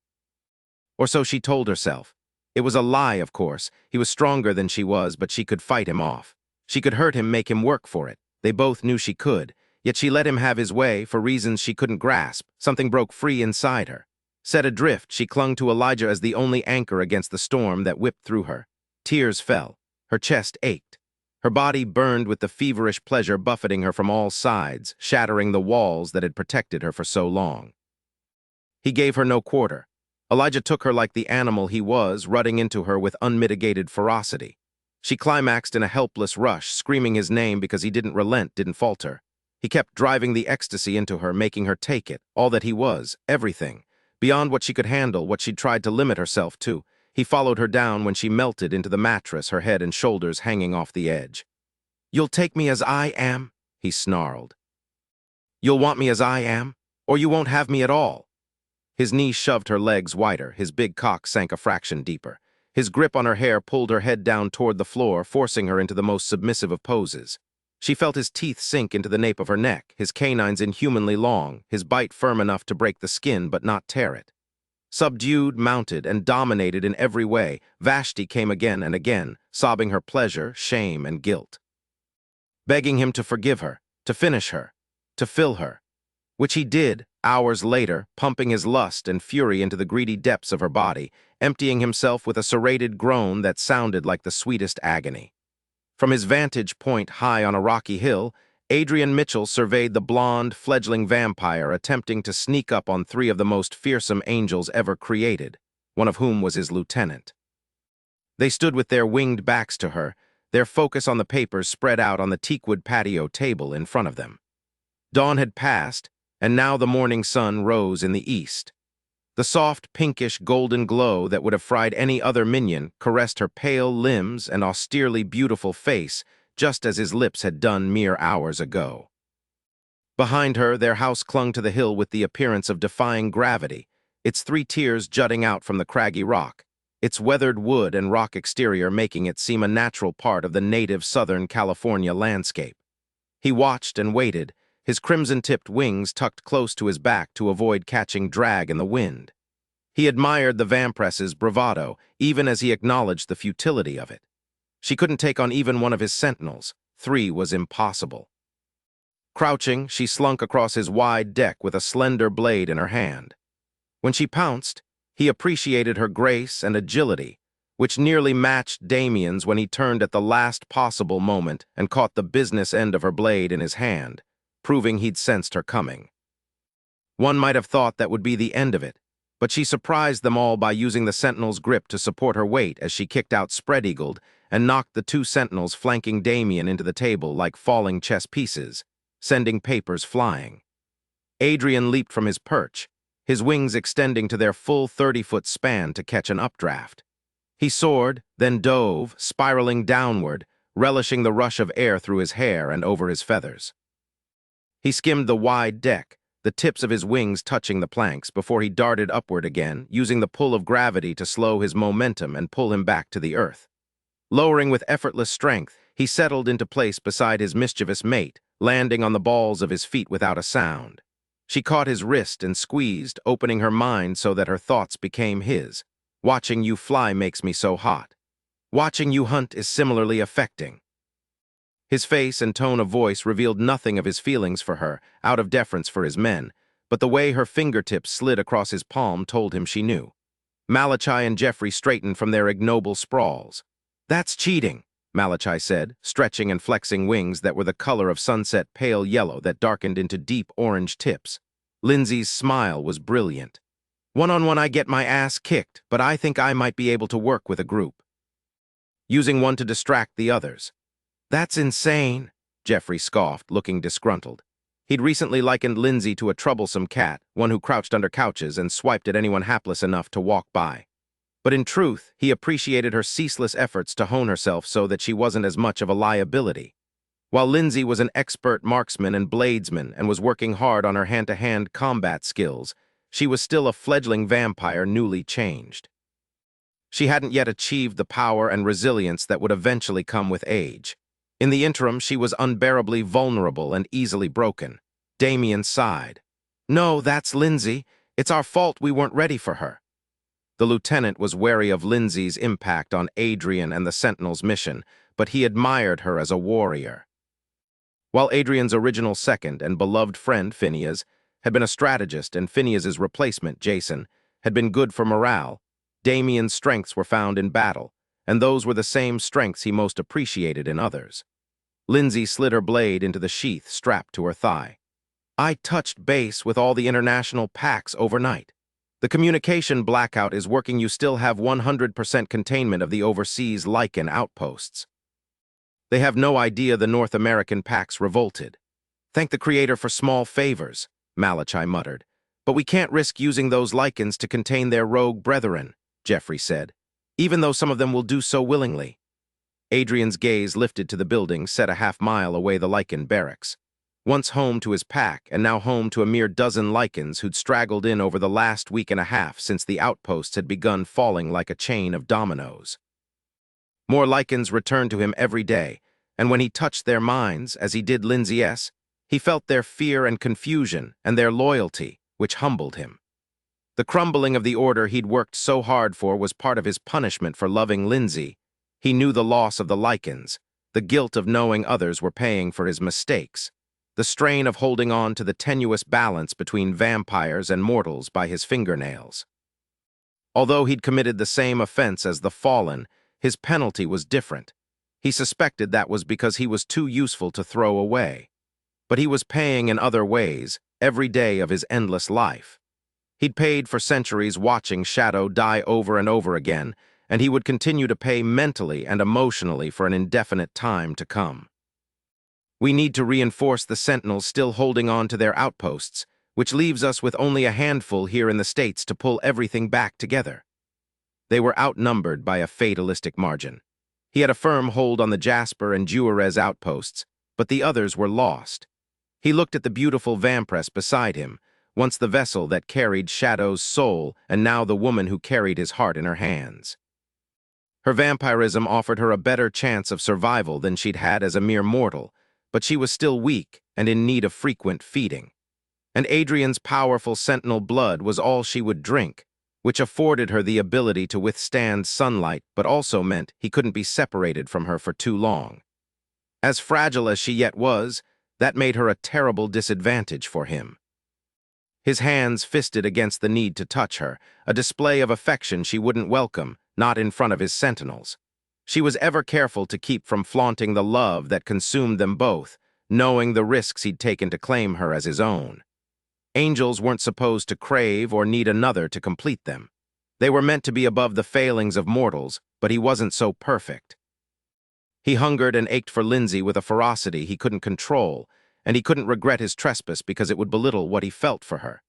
Or so she told herself. It was a lie, of course. He was stronger than she was, but she could fight him off. She could hurt him, make him work for it. They both knew she could. Yet she let him have his way for reasons she couldn't grasp. Something broke free inside her. Set adrift, she clung to Elijah as the only anchor against the storm that whipped through her. Tears fell. Her chest ached. Her body burned with the feverish pleasure buffeting her from all sides, shattering the walls that had protected her for so long. He gave her no quarter. Elijah took her like the animal he was, rutting into her with unmitigated ferocity. She climaxed in a helpless rush, screaming his name because he didn't relent, didn't falter. He kept driving the ecstasy into her, making her take it, all that he was, everything. Beyond what she could handle, what she'd tried to limit herself to. He followed her down when she melted into the mattress, her head and shoulders hanging off the edge. "You'll take me as I am?" he snarled. "You'll want me as I am? Or you won't have me at all?" His knee shoved her legs wider, his big cock sank a fraction deeper. His grip on her hair pulled her head down toward the floor, forcing her into the most submissive of poses. She felt his teeth sink into the nape of her neck, his canines inhumanly long, his bite firm enough to break the skin but not tear it. Subdued, mounted, and dominated in every way, Vashti came again and again, sobbing her pleasure, shame, and guilt. Begging him to forgive her, to finish her, to fill her. Which he did, hours later, pumping his lust and fury into the greedy depths of her body, emptying himself with a serrated groan that sounded like the sweetest agony. From his vantage point high on a rocky hill, Adrian Mitchell surveyed the blonde, fledgling vampire attempting to sneak up on three of the most fearsome angels ever created, one of whom was his lieutenant. They stood with their winged backs to her, their focus on the papers spread out on the teakwood patio table in front of them. Dawn had passed, and now the morning sun rose in the east. The soft, pinkish, golden glow that would have fried any other minion caressed her pale limbs and austerely beautiful face, just as his lips had done mere hours ago. Behind her, their house clung to the hill with the appearance of defying gravity, its three tiers jutting out from the craggy rock, its weathered wood and rock exterior making it seem a natural part of the native Southern California landscape. He watched and waited, his crimson-tipped wings tucked close to his back to avoid catching drag in the wind. He admired the vampress's bravado, even as he acknowledged the futility of it. She couldn't take on even one of his sentinels. 3 was impossible. Crouching, she slunk across his wide deck with a slender blade in her hand. When she pounced, he appreciated her grace and agility, which nearly matched Damien's when he turned at the last possible moment and caught the business end of her blade in his hand, proving he'd sensed her coming. One might have thought that would be the end of it, but she surprised them all by using the sentinel's grip to support her weight as she kicked out spread-eagled and knocked the 2 sentinels flanking Damien into the table like falling chess pieces, sending papers flying. Adrian leaped from his perch, his wings extending to their full 30-foot span to catch an updraft. He soared, then dove, spiraling downward, relishing the rush of air through his hair and over his feathers. He skimmed the wide deck, the tips of his wings touching the planks before he darted upward again, using the pull of gravity to slow his momentum and pull him back to the earth. Lowering with effortless strength, he settled into place beside his mischievous mate, landing on the balls of his feet without a sound. She caught his wrist and squeezed, opening her mind so that her thoughts became his. Watching you fly makes me so hot. Watching you hunt is similarly affecting. His face and tone of voice revealed nothing of his feelings for her, out of deference for his men, but the way her fingertips slid across his palm told him she knew. Malachi and Jeffrey straightened from their ignoble sprawls. "That's cheating," Malachi said, stretching and flexing wings that were the color of sunset pale yellow that darkened into deep orange tips. Lindsay's smile was brilliant. "One-on-one I get my ass kicked, but I think I might be able to work with a group." Using one to distract the others. "That's insane," Jeffrey scoffed, looking disgruntled. He'd recently likened Lindsay to a troublesome cat, one who crouched under couches and swiped at anyone hapless enough to walk by. But in truth, he appreciated her ceaseless efforts to hone herself so that she wasn't as much of a liability. While Lindsay was an expert marksman and bladesman and was working hard on her hand-to-hand combat skills, she was still a fledgling vampire newly changed. She hadn't yet achieved the power and resilience that would eventually come with age. In the interim, she was unbearably vulnerable and easily broken. Damien sighed. "No, that's Lindsay. It's our fault we weren't ready for her." The lieutenant was wary of Lindsay's impact on Adrian and the Sentinel's mission, but he admired her as a warrior. While Adrian's original second and beloved friend, Phineas, had been a strategist and Phineas's replacement, Jason, had been good for morale, Damien's strengths were found in battle, and those were the same strengths he most appreciated in others. Lindsay slid her blade into the sheath strapped to her thigh. "I touched base with all the international packs overnight. The communication blackout is working. You still have 100% containment of the overseas Lycan outposts. They have no idea the North American packs revolted. Thank the Creator for small favors," Malachi muttered. "But we can't risk using those Lycans to contain their rogue brethren," Jeffrey said, "even though some of them will do so willingly." Adrian's gaze lifted to the building set a half-mile away, the Lycan barracks. Once home to his pack, and now home to a mere dozen Lycans who'd straggled in over the last week and a half since the outposts had begun falling like a chain of dominoes. More Lycans returned to him every day, and when he touched their minds, as he did Lindsay's, he felt their fear and confusion and their loyalty, which humbled him. The crumbling of the order he'd worked so hard for was part of his punishment for loving Lindsay. He knew the loss of the Lycans, the guilt of knowing others were paying for his mistakes. the strain of holding on to the tenuous balance between vampires and mortals by his fingernails. Although he'd committed the same offense as the Fallen, his penalty was different. He suspected that was because he was too useful to throw away. But he was paying in other ways, every day of his endless life. He'd paid for centuries watching Shadow die over and over again, and he would continue to pay mentally and emotionally for an indefinite time to come. We need to reinforce the Sentinels still holding on to their outposts, which leaves us with only a handful here in the States to pull everything back together. They were outnumbered by a fatalistic margin. He had a firm hold on the Jasper and Juarez outposts, but the others were lost. He looked at the beautiful Vampress beside him, once the vessel that carried Shadow's soul and now the woman who carried his heart in her hands. Her vampirism offered her a better chance of survival than she'd had as a mere mortal, but she was still weak and in need of frequent feeding. And Adrian's powerful sentinel blood was all she would drink, which afforded her the ability to withstand sunlight but also meant he couldn't be separated from her for too long. As fragile as she yet was, that made her a terrible disadvantage for him. His hands fisted against the need to touch her, a display of affection she wouldn't welcome, not in front of his sentinels. She was ever careful to keep from flaunting the love that consumed them both, knowing the risks he'd taken to claim her as his own. Angels weren't supposed to crave or need another to complete them. They were meant to be above the failings of mortals, but he wasn't so perfect. He hungered and ached for Lindsay with a ferocity he couldn't control, and he couldn't regret his trespass because it would belittle what he felt for her.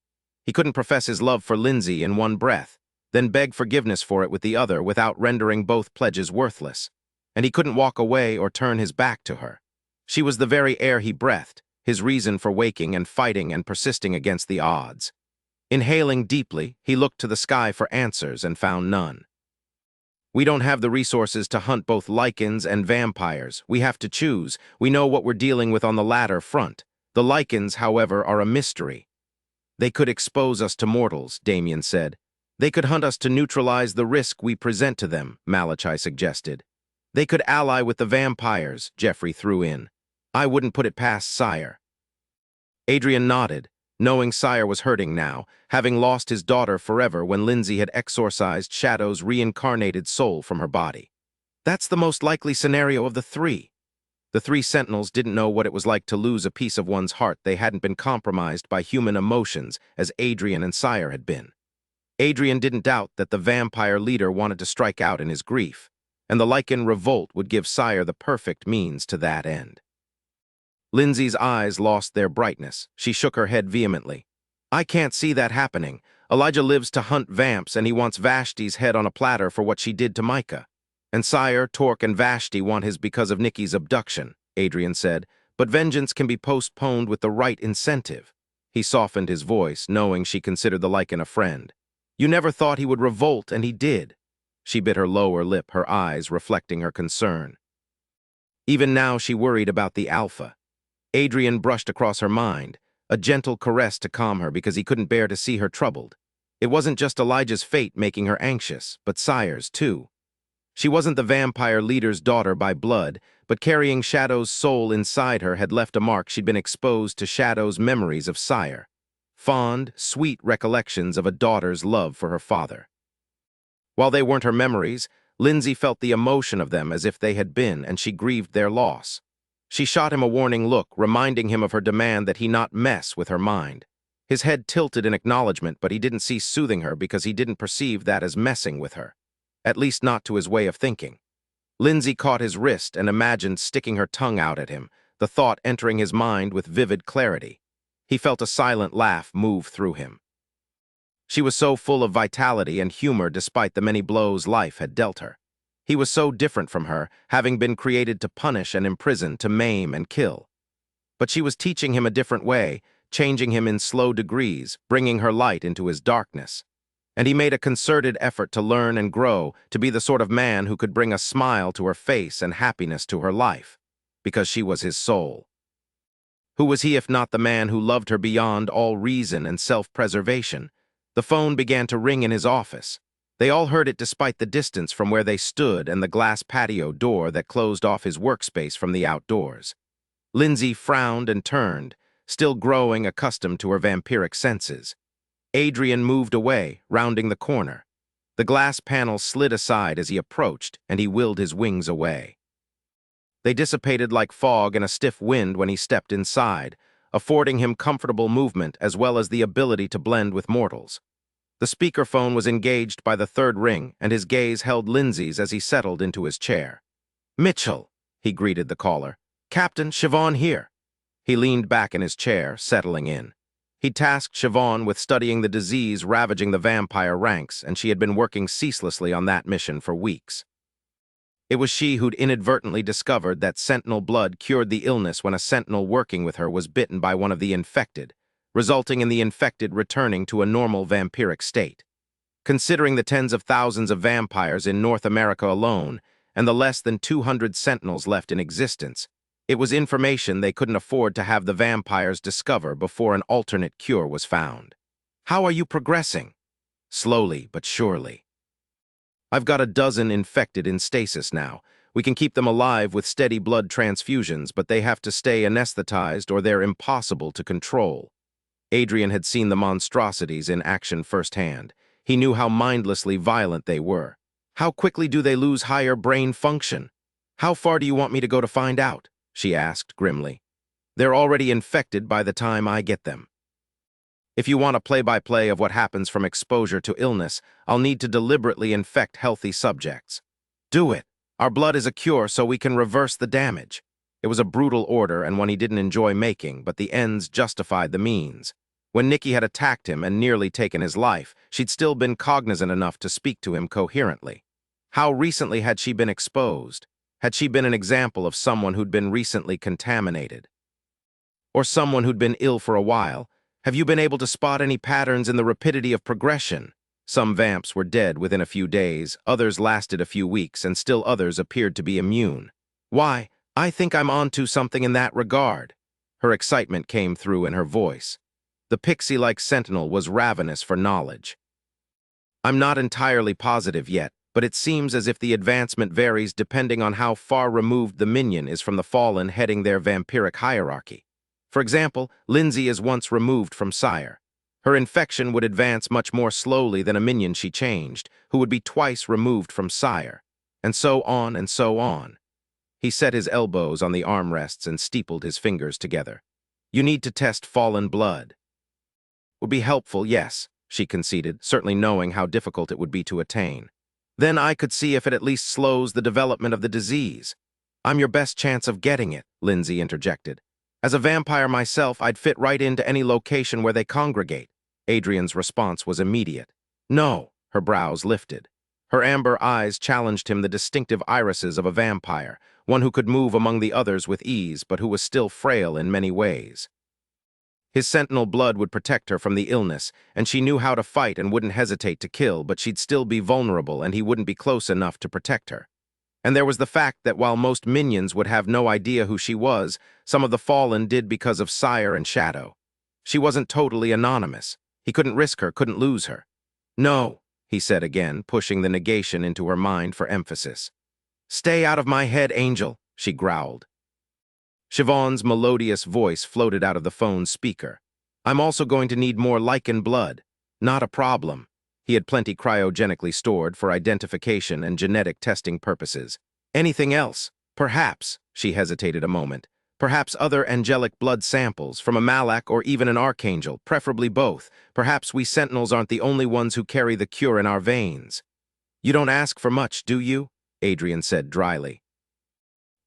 He couldn't profess his love for Lindsay in one breath, then beg forgiveness for it with the other without rendering both pledges worthless. And he couldn't walk away or turn his back to her. She was the very air he breathed, his reason for waking and fighting and persisting against the odds. Inhaling deeply, he looked to the sky for answers and found none. We don't have the resources to hunt both Lycans and vampires. We have to choose. We know what we're dealing with on the latter front. The Lycans, however, are a mystery. They could expose us to mortals, Damien said. They could hunt us to neutralize the risk we present to them, Malachi suggested. They could ally with the vampires, Jeffrey threw in. I wouldn't put it past Sire. Adrian nodded, knowing Sire was hurting now, having lost his daughter forever when Lindsay had exorcised Shadow's reincarnated soul from her body. That's the most likely scenario of the three. The three Sentinels didn't know what it was like to lose a piece of one's heart they hadn't been compromised by human emotions as Adrian and Sire had been. Adrian didn't doubt that the vampire leader wanted to strike out in his grief, and the Lycan revolt would give Sire the perfect means to that end. Lindsay's eyes lost their brightness. She shook her head vehemently. I can't see that happening. Elijah lives to hunt vamps, and he wants Vashti's head on a platter for what she did to Micah. And Sire, Torque, and Vashti want his because of Nikki's abduction, Adrian said, but vengeance can be postponed with the right incentive. He softened his voice, knowing she considered the Lycan a friend. You never thought he would revolt, and he did. She bit her lower lip, her eyes reflecting her concern. Even now she worried about the Alpha. Adrian brushed across her mind, a gentle caress to calm her because he couldn't bear to see her troubled. It wasn't just Elijah's fate making her anxious, but Sire's too. She wasn't the vampire leader's daughter by blood, but carrying Shadow's soul inside her had left a mark she'd been exposed to Shadow's memories of Sire. Fond, sweet recollections of a daughter's love for her father. While they weren't her memories, Lindsay felt the emotion of them as if they had been, and she grieved their loss. She shot him a warning look, reminding him of her demand that he not mess with her mind. His head tilted in acknowledgement, but he didn't cease soothing her because he didn't perceive that as messing with her. At least not to his way of thinking. Lindsay caught his wrist and imagined sticking her tongue out at him, the thought entering his mind with vivid clarity. He felt a silent laugh move through him. She was so full of vitality and humor despite the many blows life had dealt her. He was so different from her, having been created to punish and imprison, to maim and kill. But she was teaching him a different way, changing him in slow degrees, bringing her light into his darkness. And he made a concerted effort to learn and grow, to be the sort of man who could bring a smile to her face and happiness to her life, because she was his soul. Who was he if not the man who loved her beyond all reason and self-preservation? The phone began to ring in his office. They all heard it despite the distance from where they stood and the glass patio door that closed off his workspace from the outdoors. Lindsay frowned and turned, still growing accustomed to her vampiric senses. Adrian moved away, rounding the corner. The glass panel slid aside as he approached, and he willed his wings away. They dissipated like fog in a stiff wind when he stepped inside, affording him comfortable movement as well as the ability to blend with mortals. The speakerphone was engaged by the third ring, and his gaze held Lindsay's as he settled into his chair. "Mitchell," he greeted the caller. "Captain, Siobhan here." He leaned back in his chair, settling in. He tasked Siobhan with studying the disease ravaging the vampire ranks, and she had been working ceaselessly on that mission for weeks. It was she who'd inadvertently discovered that sentinel blood cured the illness when a sentinel working with her was bitten by one of the infected, resulting in the infected returning to a normal vampiric state. Considering the tens of thousands of vampires in North America alone, and the less than 200 sentinels left in existence, it was information they couldn't afford to have the vampires discover before an alternate cure was found. "How are you progressing?" "Slowly but surely. I've got a dozen infected in stasis now. We can keep them alive with steady blood transfusions, but they have to stay anesthetized or they're impossible to control." Adrian had seen the monstrosities in action firsthand. He knew how mindlessly violent they were. "How quickly do they lose higher brain function?" "How far do you want me to go to find out?" she asked grimly. "They're already infected by the time I get them. If you want a play-by-play of what happens from exposure to illness, I'll need to deliberately infect healthy subjects." "Do it. Our blood is a cure so we can reverse the damage." It was a brutal order and one he didn't enjoy making, but the ends justified the means. When Nikki had attacked him and nearly taken his life, she'd still been cognizant enough to speak to him coherently. How recently had she been exposed? Had she been an example of someone who'd been recently contaminated? Or someone who'd been ill for a while? "Have you been able to spot any patterns in the rapidity of progression?" Some vamps were dead within a few days, others lasted a few weeks, and still others appeared to be immune. "Why, I think I'm onto something in that regard." Her excitement came through in her voice. The pixie-like sentinel was ravenous for knowledge. "I'm not entirely positive yet, but it seems as if the advancement varies depending on how far removed the minion is from the fallen heading their vampiric hierarchy. For example, Lindsay is once removed from sire. Her infection would advance much more slowly than a minion she changed, who would be twice removed from sire. And so on and so on. He set his elbows on the armrests and steepled his fingers together. "You need to test fallen blood." "Would be helpful, yes," she conceded, certainly knowing how difficult it would be to attain. "Then I could see if it at least slows the development of the disease." "I'm your best chance of getting it," Lindsay interjected. "As a vampire myself, I'd fit right into any location where they congregate." Adrian's response was immediate. "No," her brows lifted. Her amber eyes challenged him the distinctive irises of a vampire, one who could move among the others with ease, but who was still frail in many ways. His sentinel blood would protect her from the illness, and she knew how to fight and wouldn't hesitate to kill, but she'd still be vulnerable and he wouldn't be close enough to protect her. And there was the fact that while most minions would have no idea who she was, some of the fallen did because of sire and shadow. She wasn't totally anonymous. He couldn't risk her, couldn't lose her. "No," he said again, pushing the negation into her mind for emphasis. "Stay out of my head, Angel," she growled. Siobhan's melodious voice floated out of the phone's speaker. "I'm also going to need more lycan blood." "Not a problem." He had plenty cryogenically stored for identification and genetic testing purposes. "Anything else?" "Perhaps," she hesitated a moment. "Perhaps other angelic blood samples, from a malak or even an archangel, preferably both. Perhaps we sentinels aren't the only ones who carry the cure in our veins." "You don't ask for much, do you?" Adrian said dryly.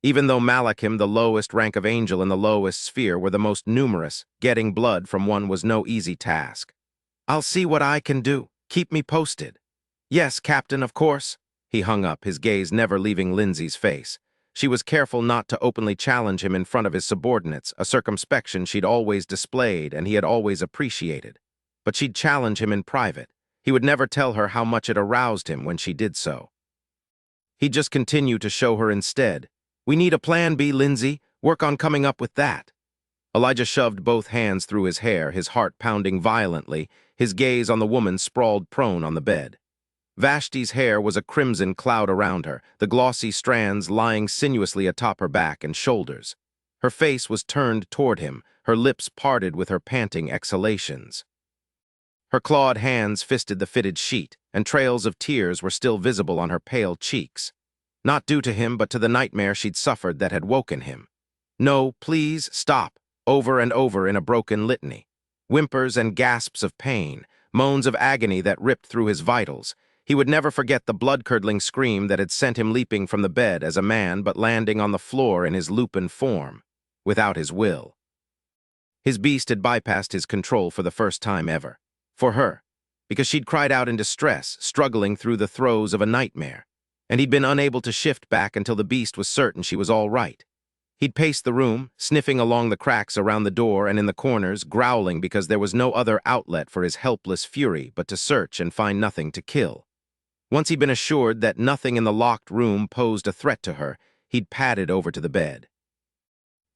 Even though Malachim, the lowest rank of angel in the lowest sphere, were the most numerous, getting blood from one was no easy task. "I'll see what I can do. Keep me posted." "Yes, Captain, of course." He hung up, his gaze never leaving Lindsay's face. She was careful not to openly challenge him in front of his subordinates, a circumspection she'd always displayed and he had always appreciated. But she'd challenge him in private. He would never tell her how much it aroused him when she did so. He'd just continue to show her instead. "We need a plan B, Lindsay. Work on coming up with that." Elijah shoved both hands through his hair, his heart pounding violently, his gaze on the woman sprawled prone on the bed. Vashti's hair was a crimson cloud around her, the glossy strands lying sinuously atop her back and shoulders. Her face was turned toward him, her lips parted with her panting exhalations. Her clawed hands fisted the fitted sheet, and trails of tears were still visible on her pale cheeks. Not due to him, but to the nightmare she'd suffered that had woken him. "No, please, stop," over and over in a broken litany. Whimpers and gasps of pain, moans of agony that ripped through his vitals. He would never forget the blood-curdling scream that had sent him leaping from the bed as a man but landing on the floor in his lupin form, without his will. His beast had bypassed his control for the first time ever. For her, because she'd cried out in distress, struggling through the throes of a nightmare, and he'd been unable to shift back until the beast was certain she was all right. He'd paced the room, sniffing along the cracks around the door and in the corners, growling because there was no other outlet for his helpless fury but to search and find nothing to kill. Once he'd been assured that nothing in the locked room posed a threat to her, he'd padded over to the bed.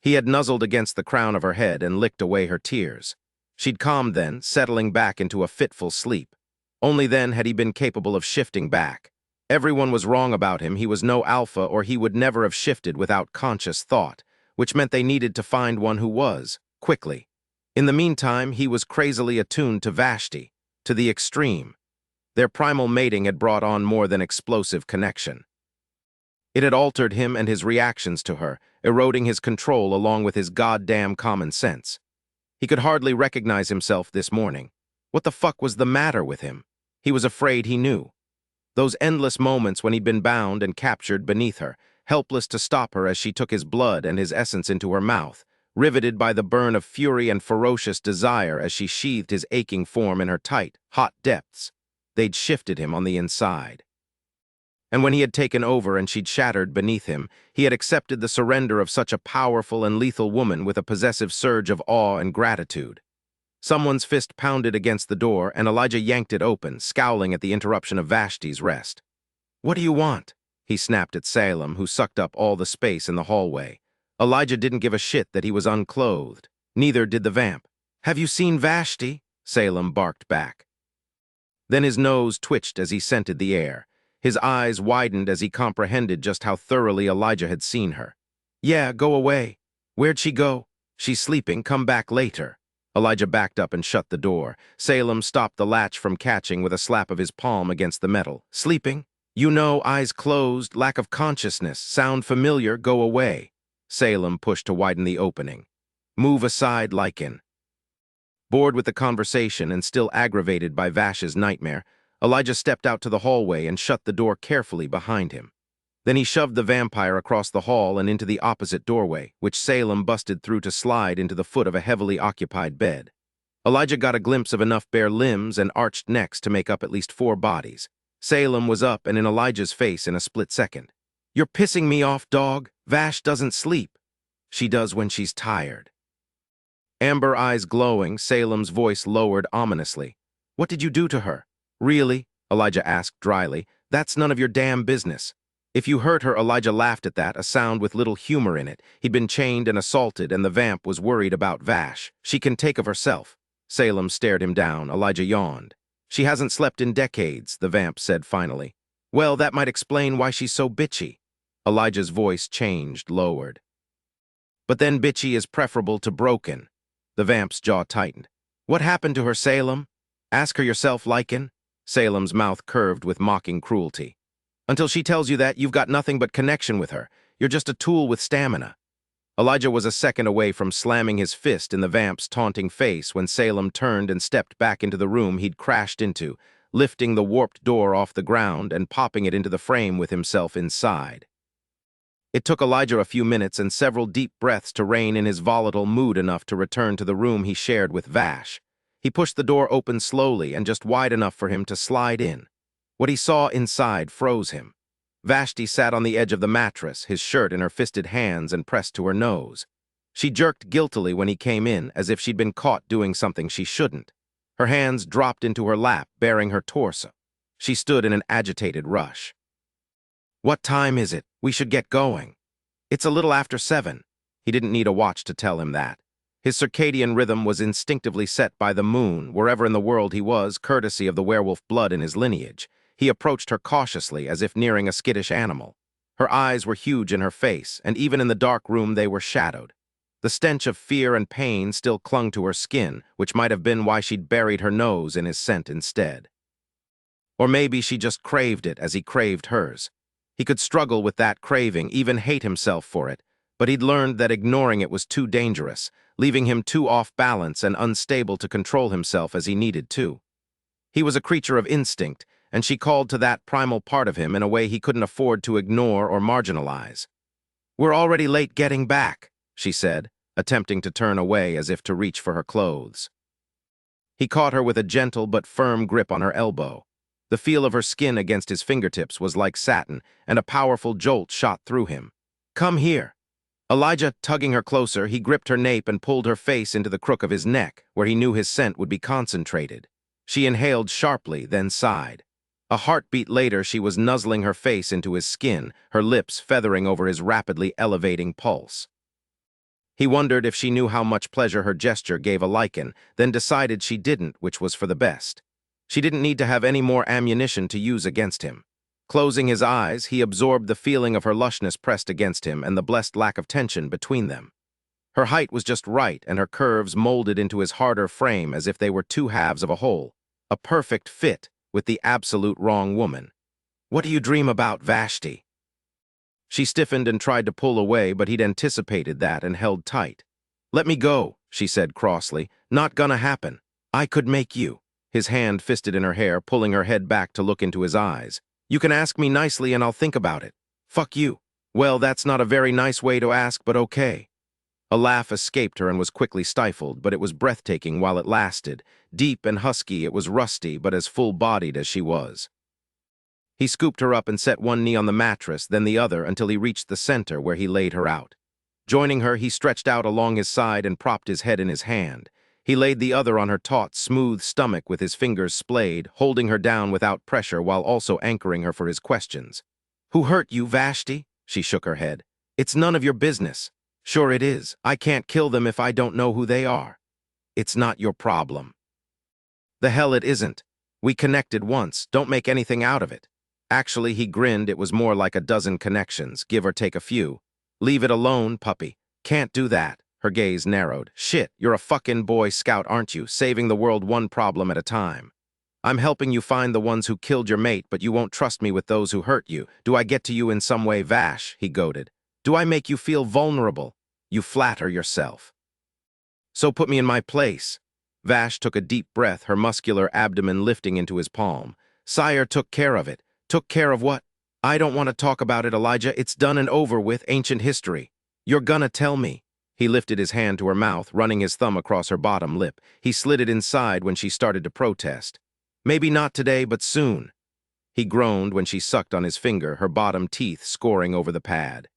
He had nuzzled against the crown of her head and licked away her tears. She'd calmed then, settling back into a fitful sleep. Only then had he been capable of shifting back. Everyone was wrong about him. He was no alpha, or he would never have shifted without conscious thought, which meant they needed to find one who was, quickly. In the meantime, he was crazily attuned to Vashti, to the extreme. Their primal mating had brought on more than explosive connection. It had altered him and his reactions to her, eroding his control along with his goddamn common sense. He could hardly recognize himself this morning. What the fuck was the matter with him? He was afraid he knew. Those endless moments when he'd been bound and captured beneath her, helpless to stop her as she took his blood and his essence into her mouth, riveted by the burn of fury and ferocious desire as she sheathed his aching form in her tight, hot depths. They'd shifted him on the inside. And when he had taken over and she'd shattered beneath him, he had accepted the surrender of such a powerful and lethal woman with a possessive surge of awe and gratitude. Someone's fist pounded against the door, and Elijah yanked it open, scowling at the interruption of Vashti's rest. "What do you want?" he snapped at Salem, who sucked up all the space in the hallway. Elijah didn't give a shit that he was unclothed. Neither did the vamp. "Have you seen Vashti?" Salem barked back. Then his nose twitched as he scented the air. His eyes widened as he comprehended just how thoroughly Elijah had seen her. "Yeah, go away." "Where'd she go?" "She's sleeping, come back later." Elijah backed up and shut the door. Salem stopped the latch from catching with a slap of his palm against the metal. "Sleeping? You know, eyes closed, lack of consciousness, sound familiar, go away." Salem pushed to widen the opening. "Move aside, Lycan." Bored with the conversation and still aggravated by Vash's nightmare, Elijah stepped out to the hallway and shut the door carefully behind him. Then he shoved the vampire across the hall and into the opposite doorway, which Salem busted through to slide into the foot of a heavily occupied bed. Elijah got a glimpse of enough bare limbs and arched necks to make up at least 4 bodies. Salem was up and in Elijah's face in a split second. "You're pissing me off, dog. Vash doesn't sleep." "She does when she's tired." Amber eyes glowing, Salem's voice lowered ominously. "What did you do to her?" "Really?" Elijah asked dryly. "That's none of your damn business." If you hurt her, Elijah laughed at that, a sound with little humor in it. He'd been chained and assaulted, and the vamp was worried about Vash. "She can take of herself." Salem stared him down. Elijah yawned. "She hasn't slept in decades," the vamp said finally. "Well, that might explain why she's so bitchy." Elijah's voice changed, lowered. "But then bitchy is preferable to broken." The vamp's jaw tightened. "What happened to her, Salem?" "Ask her yourself, Lycan." Salem's mouth curved with mocking cruelty. "Until she tells you that, you've got nothing but connection with her. You're just a tool with stamina." Elijah was a second away from slamming his fist in the vamp's taunting face when Salem turned and stepped back into the room he'd crashed into, lifting the warped door off the ground and popping it into the frame with himself inside. It took Elijah a few minutes and several deep breaths to rein in his volatile mood enough to return to the room he shared with Vash. He pushed the door open slowly and just wide enough for him to slide in. What he saw inside froze him. Vashti sat on the edge of the mattress, his shirt in her fisted hands and pressed to her nose. She jerked guiltily when he came in, as if she'd been caught doing something she shouldn't. Her hands dropped into her lap, baring her torso. She stood in an agitated rush. "What time is it? We should get going." "It's a little after 7. He didn't need a watch to tell him that. His circadian rhythm was instinctively set by the moon, wherever in the world he was, courtesy of the werewolf blood in his lineage. He approached her cautiously, as if nearing a skittish animal. Her eyes were huge in her face, and even in the dark room they were shadowed. The stench of fear and pain still clung to her skin, which might have been why she'd buried her nose in his scent instead. Or maybe she just craved it as he craved hers. He could struggle with that craving, even hate himself for it, but he'd learned that ignoring it was too dangerous, leaving him too off balance and unstable to control himself as he needed to. He was a creature of instinct, and she called to that primal part of him in a way he couldn't afford to ignore or marginalize. "We're already late getting back," she said, attempting to turn away as if to reach for her clothes. He caught her with a gentle but firm grip on her elbow. The feel of her skin against his fingertips was like satin, and a powerful jolt shot through him. "Come here." Elijah tugging her closer, he gripped her nape and pulled her face into the crook of his neck, where he knew his scent would be concentrated. She inhaled sharply, then sighed. A heartbeat later, she was nuzzling her face into his skin, her lips feathering over his rapidly elevating pulse. He wondered if she knew how much pleasure her gesture gave a lycan, then decided she didn't, which was for the best. She didn't need to have any more ammunition to use against him. Closing his eyes, he absorbed the feeling of her lushness pressed against him and the blessed lack of tension between them. Her height was just right, and her curves molded into his harder frame as if they were two halves of a whole. A perfect fit with the absolute wrong woman. "What do you dream about, Vashti?" She stiffened and tried to pull away, but he'd anticipated that and held tight. "Let me go," she said crossly. "Not gonna happen. I could make you." His hand fisted in her hair, pulling her head back to look into his eyes. "You can ask me nicely and I'll think about it. Fuck you." "Well, that's not a very nice way to ask, but okay." A laugh escaped her and was quickly stifled, but it was breathtaking while it lasted. Deep and husky, it was rusty, but as full-bodied as she was. He scooped her up and set one knee on the mattress, then the other, until he reached the center where he laid her out. Joining her, he stretched out along his side and propped his head in his hand. He laid the other on her taut, smooth stomach with his fingers splayed, holding her down without pressure while also anchoring her for his questions. "Who hurt you, Vashti?" She shook her head. "It's none of your business." "Sure it is. I can't kill them if I don't know who they are." "It's not your problem." "The hell it isn't. We connected once. Don't make anything out of it." Actually, he grinned. It was more like a dozen connections, give or take a few. "Leave it alone, puppy." "Can't do that." Her gaze narrowed. "Shit, you're a fucking Boy Scout, aren't you? Saving the world one problem at a time. I'm helping you find the ones who killed your mate, but you won't trust me with those who hurt you. Do I get to you in some way, Vash?" he goaded. "Do I make you feel vulnerable? You flatter yourself." "So put me in my place." Vash took a deep breath, her muscular abdomen lifting into his palm. "Sire took care of it." "Took care of what?" "I don't want to talk about it, Elijah. It's done and over with, ancient history." "You're gonna tell me." He lifted his hand to her mouth, running his thumb across her bottom lip. He slid it inside when she started to protest. "Maybe not today, but soon." He groaned when she sucked on his finger, her bottom teeth scoring over the pad.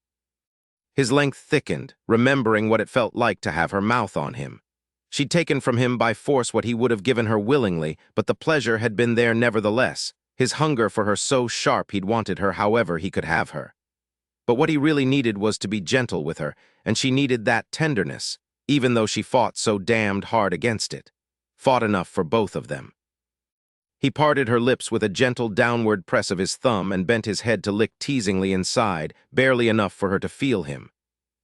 His length thickened, remembering what it felt like to have her mouth on him. She'd taken from him by force what he would have given her willingly, but the pleasure had been there nevertheless. His hunger for her so sharp he'd wanted her however he could have her. But what he really needed was to be gentle with her, and she needed that tenderness, even though she fought so damned hard against it. Fought enough for both of them. He parted her lips with a gentle downward press of his thumb and bent his head to lick teasingly inside, barely enough for her to feel him.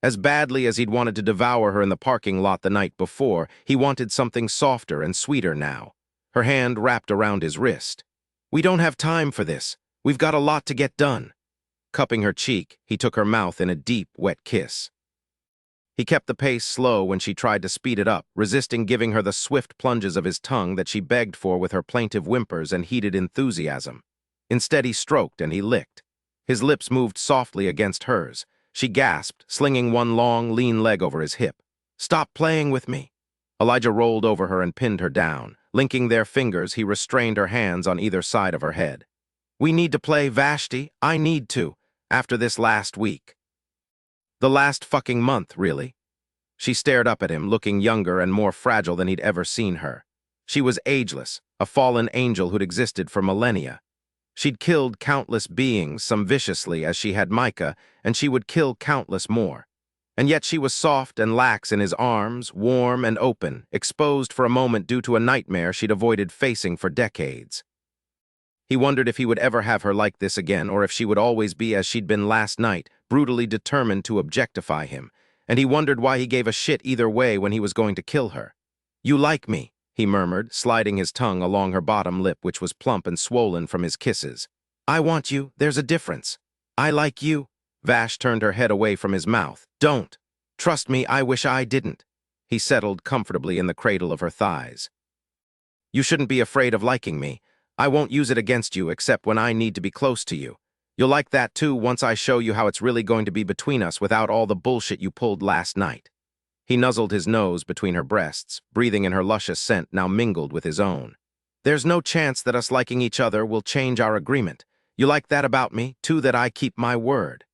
As badly as he'd wanted to devour her in the parking lot the night before, he wanted something softer and sweeter now. Her hand wrapped around his wrist. "We don't have time for this. We've got a lot to get done." Cupping her cheek, he took her mouth in a deep, wet kiss. He kept the pace slow when she tried to speed it up, resisting giving her the swift plunges of his tongue that she begged for with her plaintive whimpers and heated enthusiasm. Instead, he stroked and he licked. His lips moved softly against hers. She gasped, slinging one long, lean leg over his hip. "Stop playing with me." Elijah rolled over her and pinned her down. Linking their fingers, he restrained her hands on either side of her head. "We need to play, Vashti. I need to. After this last week." The last fucking month, really. She stared up at him, looking younger and more fragile than he'd ever seen her. She was ageless, a fallen angel who'd existed for millennia. She'd killed countless beings, some viciously, as she had Micah, and she would kill countless more. And yet she was soft and lax in his arms, warm and open, exposed for a moment due to a nightmare she'd avoided facing for decades. He wondered if he would ever have her like this again, or if she would always be as she'd been last night, brutally determined to objectify him. and he wondered why he gave a shit either way when he was going to kill her. "You like me," he murmured, sliding his tongue along her bottom lip, which was plump and swollen from his kisses. "I want you, there's a difference. I like you." Vash turned her head away from his mouth. "Don't. Trust me, I wish I didn't." He settled comfortably in the cradle of her thighs. "You shouldn't be afraid of liking me. I won't use it against you except when I need to be close to you. You'll like that too once I show you how it's really going to be between us without all the bullshit you pulled last night." He nuzzled his nose between her breasts, breathing in her luscious scent now mingled with his own. "There's no chance that us liking each other will change our agreement. You like that about me, too, that I keep my word."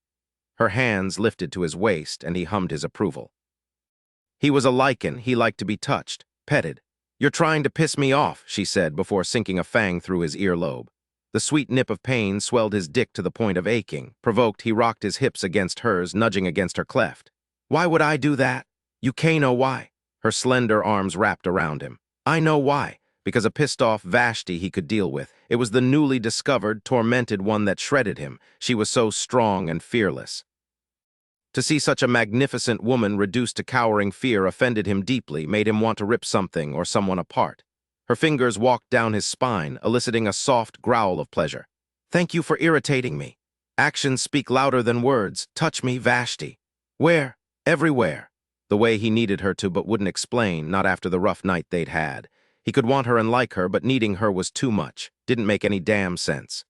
Her hands lifted to his waist, and he hummed his approval. He was a lycan. He liked to be touched, petted. "You're trying to piss me off," she said before sinking a fang through his earlobe. The sweet nip of pain swelled his dick to the point of aching. Provoked, he rocked his hips against hers, nudging against her cleft. "Why would I do that? You can't know why." Her slender arms wrapped around him. "I know why. Because a pissed-off Vashti he could deal with. It was the newly discovered, tormented one that shredded him. She was so strong and fearless. To see such a magnificent woman reduced to cowering fear offended him deeply, made him want to rip something or someone apart. Her fingers walked down his spine, eliciting a soft growl of pleasure. "Thank you for irritating me. Actions speak louder than words. Touch me, Vashti." "Where?" "Everywhere." The way he needed her to but wouldn't explain, not after the rough night they'd had. He could want her and like her, but needing her was too much. Didn't make any damn sense.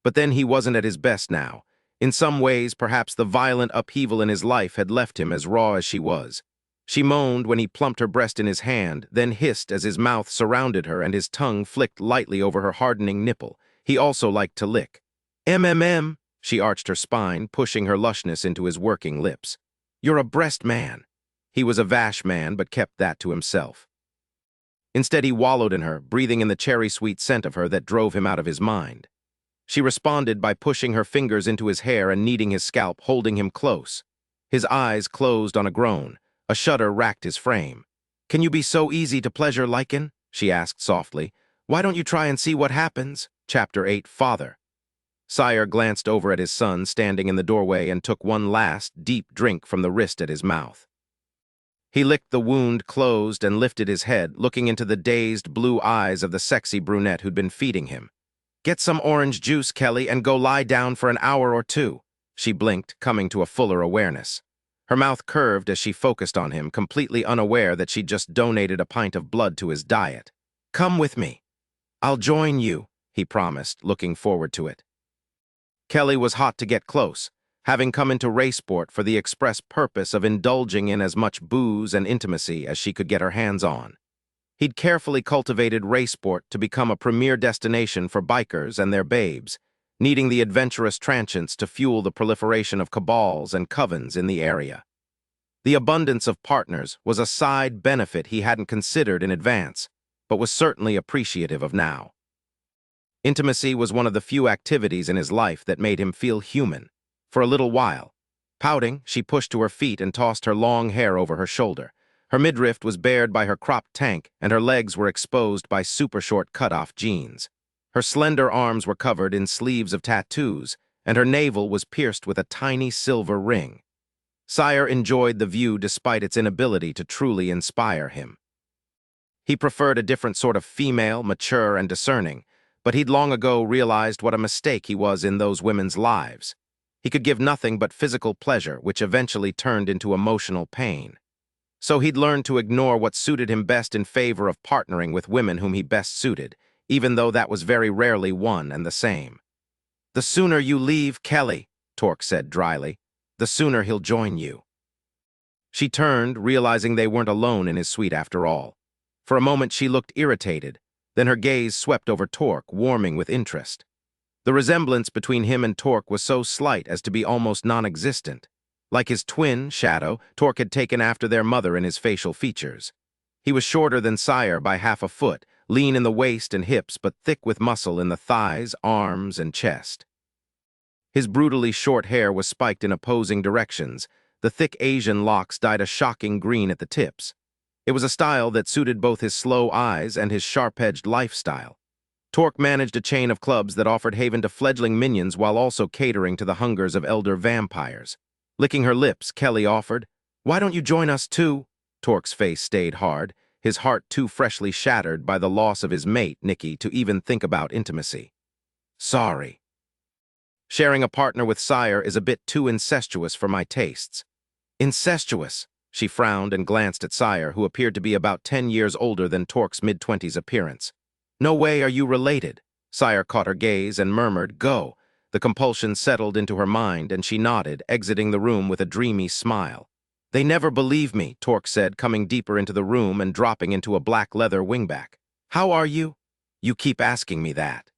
But then he wasn't at his best now. In some ways, perhaps the violent upheaval in his life had left him as raw as she was. She moaned when he plumped her breast in his hand, then hissed as his mouth surrounded her and his tongue flicked lightly over her hardening nipple. He also liked to lick. "MMM," she arched her spine, pushing her lushness into his working lips. "You're a breast man." He was a Vash man, but kept that to himself. Instead, he wallowed in her, breathing in the cherry-sweet scent of her that drove him out of his mind. She responded by pushing her fingers into his hair and kneading his scalp, holding him close. His eyes closed on a groan. A shudder racked his frame. "Can you be so easy to pleasure, Lycan?" she asked softly. "Why don't you try and see what happens?" Chapter 8, Father. Sire glanced over at his son standing in the doorway and took one last, deep drink from the wrist at his mouth. He licked the wound closed and lifted his head, looking into the dazed blue eyes of the sexy brunette who'd been feeding him. "Get some orange juice, Kelly, and go lie down for an hour or two." She blinked, coming to a fuller awareness. Her mouth curved as she focused on him, completely unaware that she'd just donated a pint of blood to his diet. "Come with me." "I'll join you," he promised, looking forward to it. Kelly was hot to get close, having come into raceport for the express purpose of indulging in as much booze and intimacy as she could get her hands on. He'd carefully cultivated raceport to become a premier destination for bikers and their babes, needing the adventurous transients to fuel the proliferation of cabals and covens in the area. The abundance of partners was a side benefit he hadn't considered in advance, but was certainly appreciative of now. Intimacy was one of the few activities in his life that made him feel human. For a little while. Pouting, she pushed to her feet and tossed her long hair over her shoulder. Her midriff was bared by her cropped tank, and her legs were exposed by super-short cut-off jeans. Her slender arms were covered in sleeves of tattoos, and her navel was pierced with a tiny silver ring. Sire enjoyed the view despite its inability to truly inspire him. He preferred a different sort of female, mature and discerning, but he'd long ago realized what a mistake he was in those women's lives. He could give nothing but physical pleasure, which eventually turned into emotional pain. So he'd learned to ignore what suited him best in favor of partnering with women whom he best suited, even though that was very rarely one and the same. "The sooner you leave, Kelly," Torque said dryly, "the sooner he'll join you." She turned, realizing they weren't alone in his suite after all. For a moment she looked irritated, then her gaze swept over Torque, warming with interest. The resemblance between him and Torque was so slight as to be almost non-existent. Like his twin, Shadow, Torque had taken after their mother in his facial features. He was shorter than Sire by half a foot, lean in the waist and hips, but thick with muscle in the thighs, arms, and chest. His brutally short hair was spiked in opposing directions. The thick Asian locks dyed a shocking green at the tips. It was a style that suited both his slow eyes and his sharp-edged lifestyle. Torque managed a chain of clubs that offered haven to fledgling minions while also catering to the hungers of elder vampires. Licking her lips, Kelly offered, Why don't you join us too? Torque's face stayed hard, his heart too freshly shattered by the loss of his mate, Nikki, to even think about intimacy. Sorry. Sharing a partner with Sire is a bit too incestuous for my tastes. Incestuous? She frowned and glanced at Sire, who appeared to be about 10 years older than Torque's mid-20s appearance. No way are you related. Sire caught her gaze and murmured, "Go." The compulsion settled into her mind, and she nodded, exiting the room with a dreamy smile. They never believe me, Torque said, coming deeper into the room and dropping into a black leather wingback. How are you? You keep asking me that.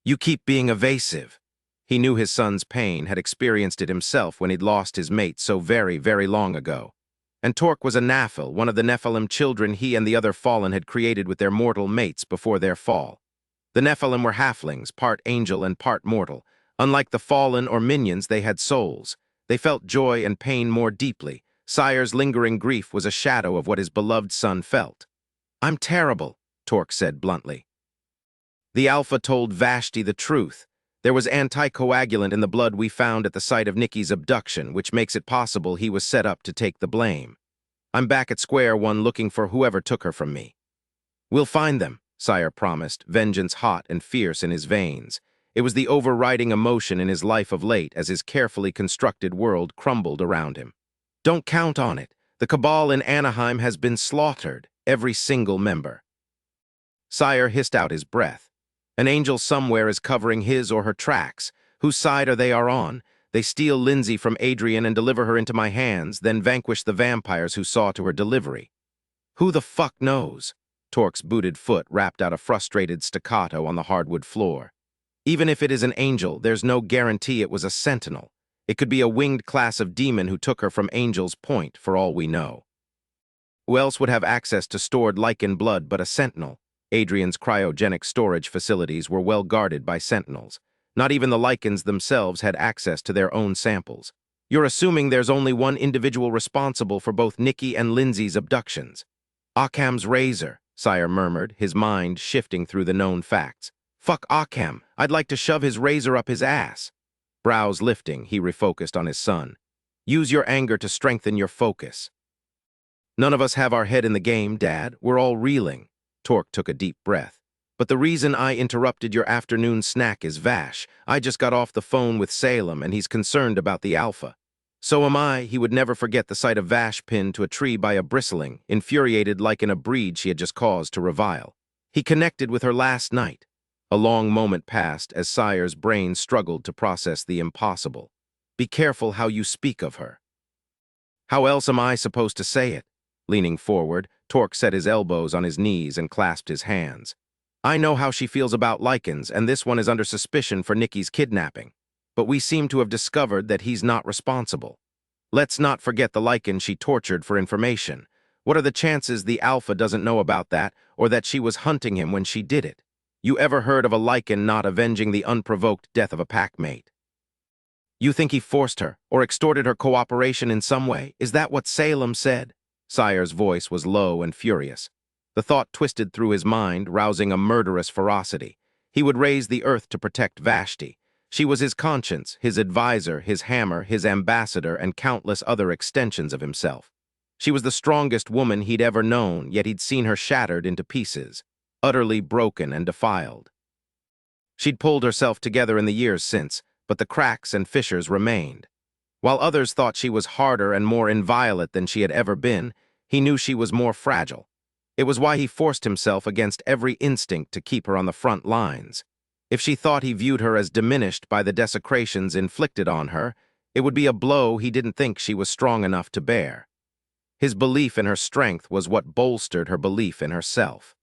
You keep being evasive. He knew his son's pain, had experienced it himself when he'd lost his mate so very, very long ago. And Torque was a Nephil, one of the Nephilim children he and the other Fallen had created with their mortal mates before their fall. The Nephilim were halflings, part angel and part mortal. Unlike the Fallen or minions, they had souls. They felt joy and pain more deeply. Sire's lingering grief was a shadow of what his beloved son felt. I'm terrible, Torque said bluntly. The Alpha told Vashti the truth. There was anticoagulant in the blood we found at the site of Nikki's abduction, which makes it possible he was set up to take the blame. I'm back at Square One looking for whoever took her from me. We'll find them, Sire promised, vengeance hot and fierce in his veins. It was the overriding emotion in his life of late as his carefully constructed world crumbled around him. Don't count on it. The cabal in Anaheim has been slaughtered, every single member. Sire hissed out his breath. An angel somewhere is covering his or her tracks. Whose side are they on? They steal Lindsay from Adrian and deliver her into my hands, then vanquish the vampires who saw to her delivery. Who the fuck knows? Torque's booted foot rapped out a frustrated staccato on the hardwood floor. Even if it is an angel, there's no guarantee it was a sentinel. It could be a winged class of demon who took her from Angel's Point, for all we know. Who else would have access to stored lycan blood but a sentinel? Adrian's cryogenic storage facilities were well guarded by sentinels. Not even the Lycans themselves had access to their own samples. You're assuming there's only one individual responsible for both Nikki and Lindsay's abductions. Occam's razor, Sire murmured, his mind shifting through the known facts. Fuck Occam, I'd like to shove his razor up his ass. Brows lifting, he refocused on his son. Use your anger to strengthen your focus. None of us have our head in the game, Dad. We're all reeling. Torque took a deep breath. But the reason I interrupted your afternoon snack is Vash. I just got off the phone with Salem, and he's concerned about the Alpha. So am I. He would never forget the sight of Vash pinned to a tree by a bristling, infuriated like in a breed she had just caused to revile. He connected with her last night. A long moment passed as Sire's brain struggled to process the impossible. Be careful how you speak of her. How else am I supposed to say it? Leaning forward, Torque set his elbows on his knees and clasped his hands. I know how she feels about Lycans, and this one is under suspicion for Nikki's kidnapping. But we seem to have discovered that he's not responsible. Let's not forget the Lycan she tortured for information. What are the chances the Alpha doesn't know about that, or that she was hunting him when she did it? You ever heard of a Lycan not avenging the unprovoked death of a packmate? You think he forced her, or extorted her cooperation in some way? Is that what Salem said? Sire's voice was low and furious. The thought twisted through his mind, rousing a murderous ferocity. He would raise the earth to protect Vashti. She was his conscience, his advisor, his hammer, his ambassador, and countless other extensions of himself. She was the strongest woman he'd ever known, yet he'd seen her shattered into pieces, utterly broken and defiled. She'd pulled herself together in the years since, but the cracks and fissures remained. While others thought she was harder and more inviolate than she had ever been, he knew she was more fragile. It was why he forced himself against every instinct to keep her on the front lines. If she thought he viewed her as diminished by the desecrations inflicted on her, it would be a blow he didn't think she was strong enough to bear. His belief in her strength was what bolstered her belief in herself.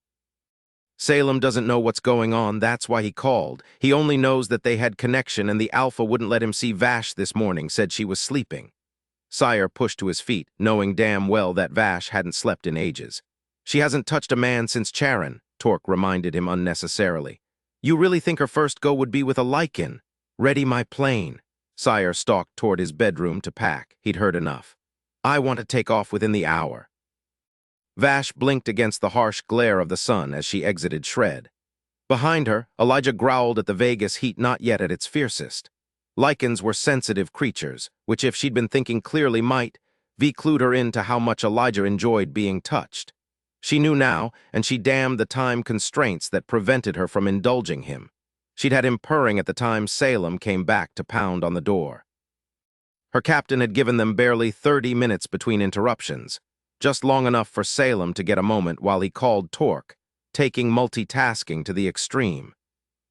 Salem doesn't know what's going on, that's why he called. He only knows that they had connection and the Alpha wouldn't let him see Vash this morning, said she was sleeping. Sire pushed to his feet, knowing damn well that Vash hadn't slept in ages. She hasn't touched a man since Charon, Torque reminded him unnecessarily. You really think her first go would be with a Lycan? Ready my plane. Sire stalked toward his bedroom to pack. He'd heard enough. I want to take off within the hour. Vash blinked against the harsh glare of the sun as she exited Shred. Behind her, Elijah growled at the Vegas heat not yet at its fiercest. Lycans were sensitive creatures, which if she'd been thinking clearly might, V clued her into how much Elijah enjoyed being touched. She knew now, and she damned the time constraints that prevented her from indulging him. She'd had him purring at the time Salem came back to pound on the door. Her captain had given them barely 30 minutes between interruptions, just long enough for Salem to get a moment while he called Torque, taking multitasking to the extreme.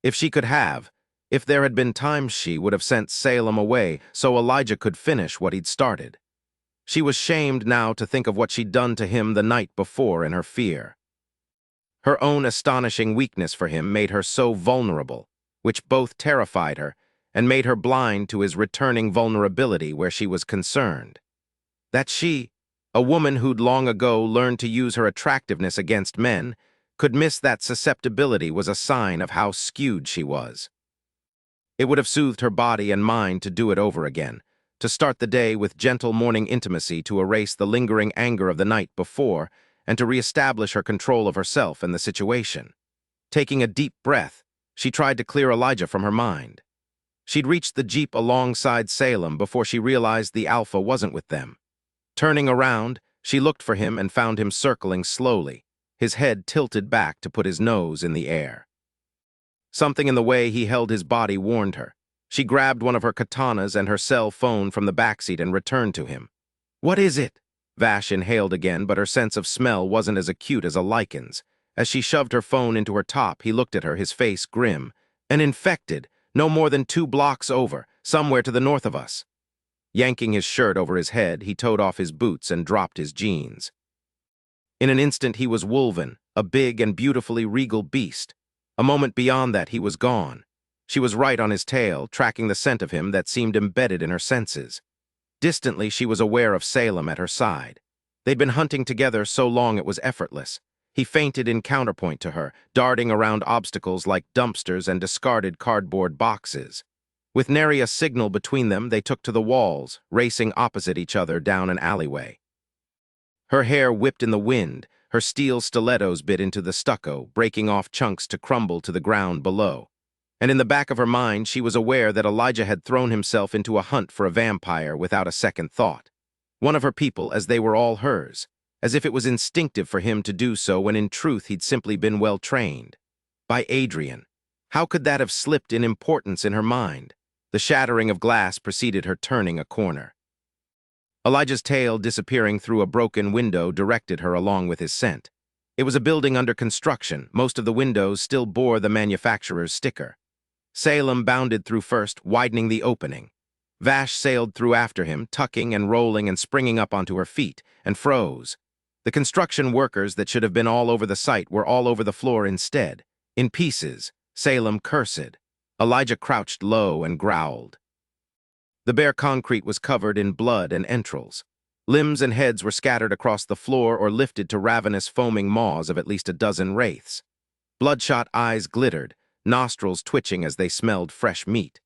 If there had been time, she would have sent Salem away so Elijah could finish what he'd started. She was shamed now to think of what she'd done to him the night before in her fear. Her own astonishing weakness for him made her so vulnerable, which both terrified her and made her blind to his returning vulnerability where she was concerned. That she, a woman who'd long ago learned to use her attractiveness against men, could miss that susceptibility was a sign of how skewed she was. It would have soothed her body and mind to do it over again, to start the day with gentle morning intimacy to erase the lingering anger of the night before and to reestablish her control of herself and the situation. Taking a deep breath, she tried to clear Elijah from her mind. She'd reached the jeep alongside Salem before she realized the Alpha wasn't with them. Turning around, she looked for him and found him circling slowly, his head tilted back to put his nose in the air. Something in the way he held his body warned her. She grabbed one of her katanas and her cell phone from the backseat and returned to him. "What is it?" Vash inhaled again, but her sense of smell wasn't as acute as a Lycan's. As she shoved her phone into her top, he looked at her, his face grim. "An infected, no more than 2 blocks over, somewhere to the north of us." Yanking his shirt over his head, he towed off his boots and dropped his jeans. In an instant, he was Wolven, a big and beautifully regal beast. A moment beyond that, he was gone. She was right on his tail, tracking the scent of him that seemed embedded in her senses. Distantly, she was aware of Salem at her side. They'd been hunting together so long it was effortless. He feinted in counterpoint to her, darting around obstacles like dumpsters and discarded cardboard boxes. With nary a signal between them, they took to the walls, racing opposite each other down an alleyway. Her hair whipped in the wind, her steel stilettos bit into the stucco, breaking off chunks to crumble to the ground below. And in the back of her mind, she was aware that Elijah had thrown himself into a hunt for a vampire without a second thought. One of her people, as they were all hers, as if it was instinctive for him to do so when in truth he'd simply been well trained. By Adrian. How could that have slipped in importance in her mind? The shattering of glass preceded her turning a corner. Elijah's tail disappearing through a broken window directed her along with his scent. It was a building under construction. Most of the windows still bore the manufacturer's sticker. Salem bounded through first, widening the opening. Vash sailed through after him, tucking and rolling and springing up onto her feet, and froze. The construction workers that should have been all over the site were all over the floor instead. In pieces, Salem cursed. Elijah crouched low and growled. The bare concrete was covered in blood and entrails. Limbs and heads were scattered across the floor or lifted to ravenous foaming maws of at least a dozen wraiths. Bloodshot eyes glittered, nostrils twitching as they smelled fresh meat.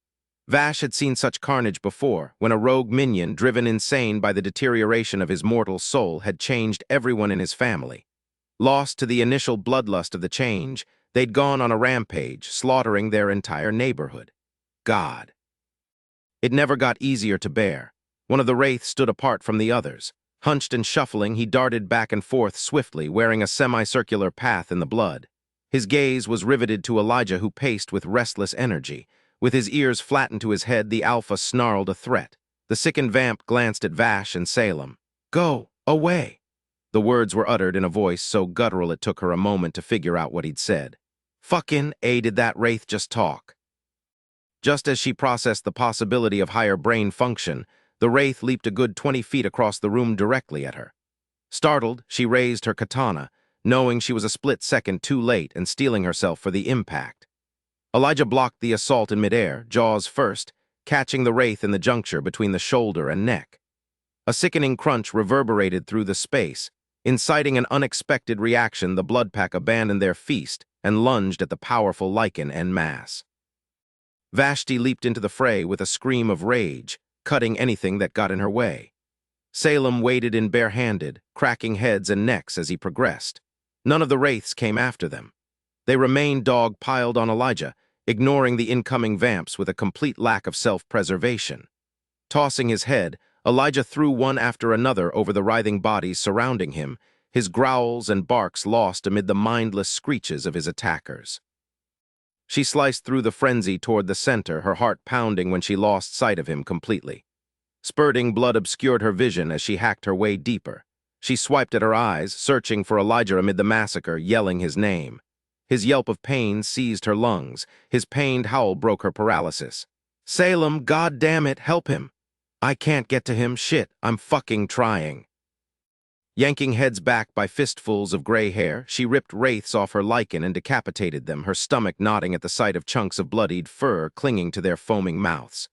Vash had seen such carnage before, when a rogue minion, driven insane by the deterioration of his mortal soul, had changed everyone in his family. Lost to the initial bloodlust of the change, they'd gone on a rampage, slaughtering their entire neighborhood. God. It never got easier to bear. One of the wraiths stood apart from the others. Hunched and shuffling, he darted back and forth swiftly, wearing a semicircular path in the blood. His gaze was riveted to Elijah, who paced with restless energy. With his ears flattened to his head, the Alpha snarled a threat. The sickened vamp glanced at Vash and Salem. "Go away." The words were uttered in a voice so guttural it took her a moment to figure out what he'd said. "Fucking A, did that wraith just talk?" Just as she processed the possibility of higher brain function, the wraith leaped a good 20 feet across the room directly at her. Startled, she raised her katana, knowing she was a split second too late and steeling herself for the impact. Elijah blocked the assault in midair, jaws first, catching the wraith in the juncture between the shoulder and neck. A sickening crunch reverberated through the space. Inciting an unexpected reaction, the bloodpack abandoned their feast and lunged at the powerful Lycan en masse. Vashti leaped into the fray with a scream of rage, cutting anything that got in her way. Salem waded in barehanded, cracking heads and necks as he progressed. None of the wraiths came after them. They remained dog-piled on Elijah, ignoring the incoming vamps with a complete lack of self-preservation. Tossing his head, Elijah threw one after another over the writhing bodies surrounding him, his growls and barks lost amid the mindless screeches of his attackers. She sliced through the frenzy toward the center, her heart pounding when she lost sight of him completely. Spurting blood obscured her vision as she hacked her way deeper. She swiped at her eyes, searching for Elijah amid the massacre, yelling his name. His yelp of pain seized her lungs. His pained howl broke her paralysis. "Salem, God damn it, help him! I can't get to him, shit, I'm fucking trying." Yanking heads back by fistfuls of gray hair, she ripped wraiths off her lycan and decapitated them, her stomach knotting at the sight of chunks of bloodied fur clinging to their foaming mouths.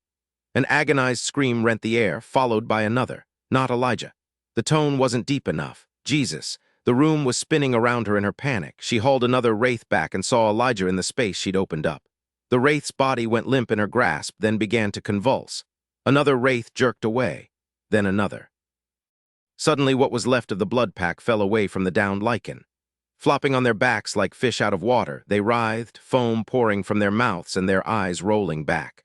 An agonized scream rent the air, followed by another. Not Elijah. The tone wasn't deep enough. Jesus. The room was spinning around her in her panic. She hauled another wraith back and saw Elijah in the space she'd opened up. The wraith's body went limp in her grasp, then began to convulse. Another wraith jerked away, then another. Suddenly, what was left of the blood pack fell away from the downed lycan. Flopping on their backs like fish out of water, they writhed, foam pouring from their mouths and their eyes rolling back.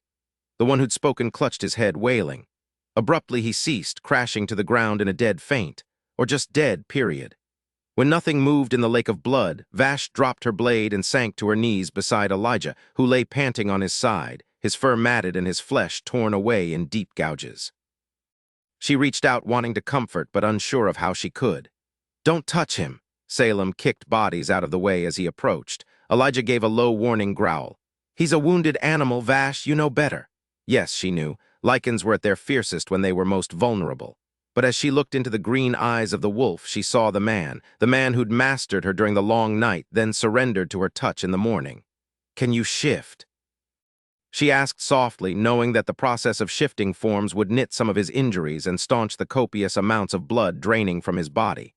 The one who'd spoken clutched his head, wailing. Abruptly, he ceased, crashing to the ground in a dead faint, or just dead, period. When nothing moved in the lake of blood, Vashti dropped her blade and sank to her knees beside Elijah, who lay panting on his side, his fur matted and his flesh torn away in deep gouges. She reached out, wanting to comfort, but unsure of how she could. "Don't touch him." Salem kicked bodies out of the way as he approached. Elijah gave a low warning growl. "He's a wounded animal, Vash, you know better." Yes, she knew. Lycans were at their fiercest when they were most vulnerable. But as she looked into the green eyes of the wolf, she saw the man who'd mastered her during the long night, then surrendered to her touch in the morning. "Can you shift?" She asked softly, knowing that the process of shifting forms would knit some of his injuries and staunch the copious amounts of blood draining from his body.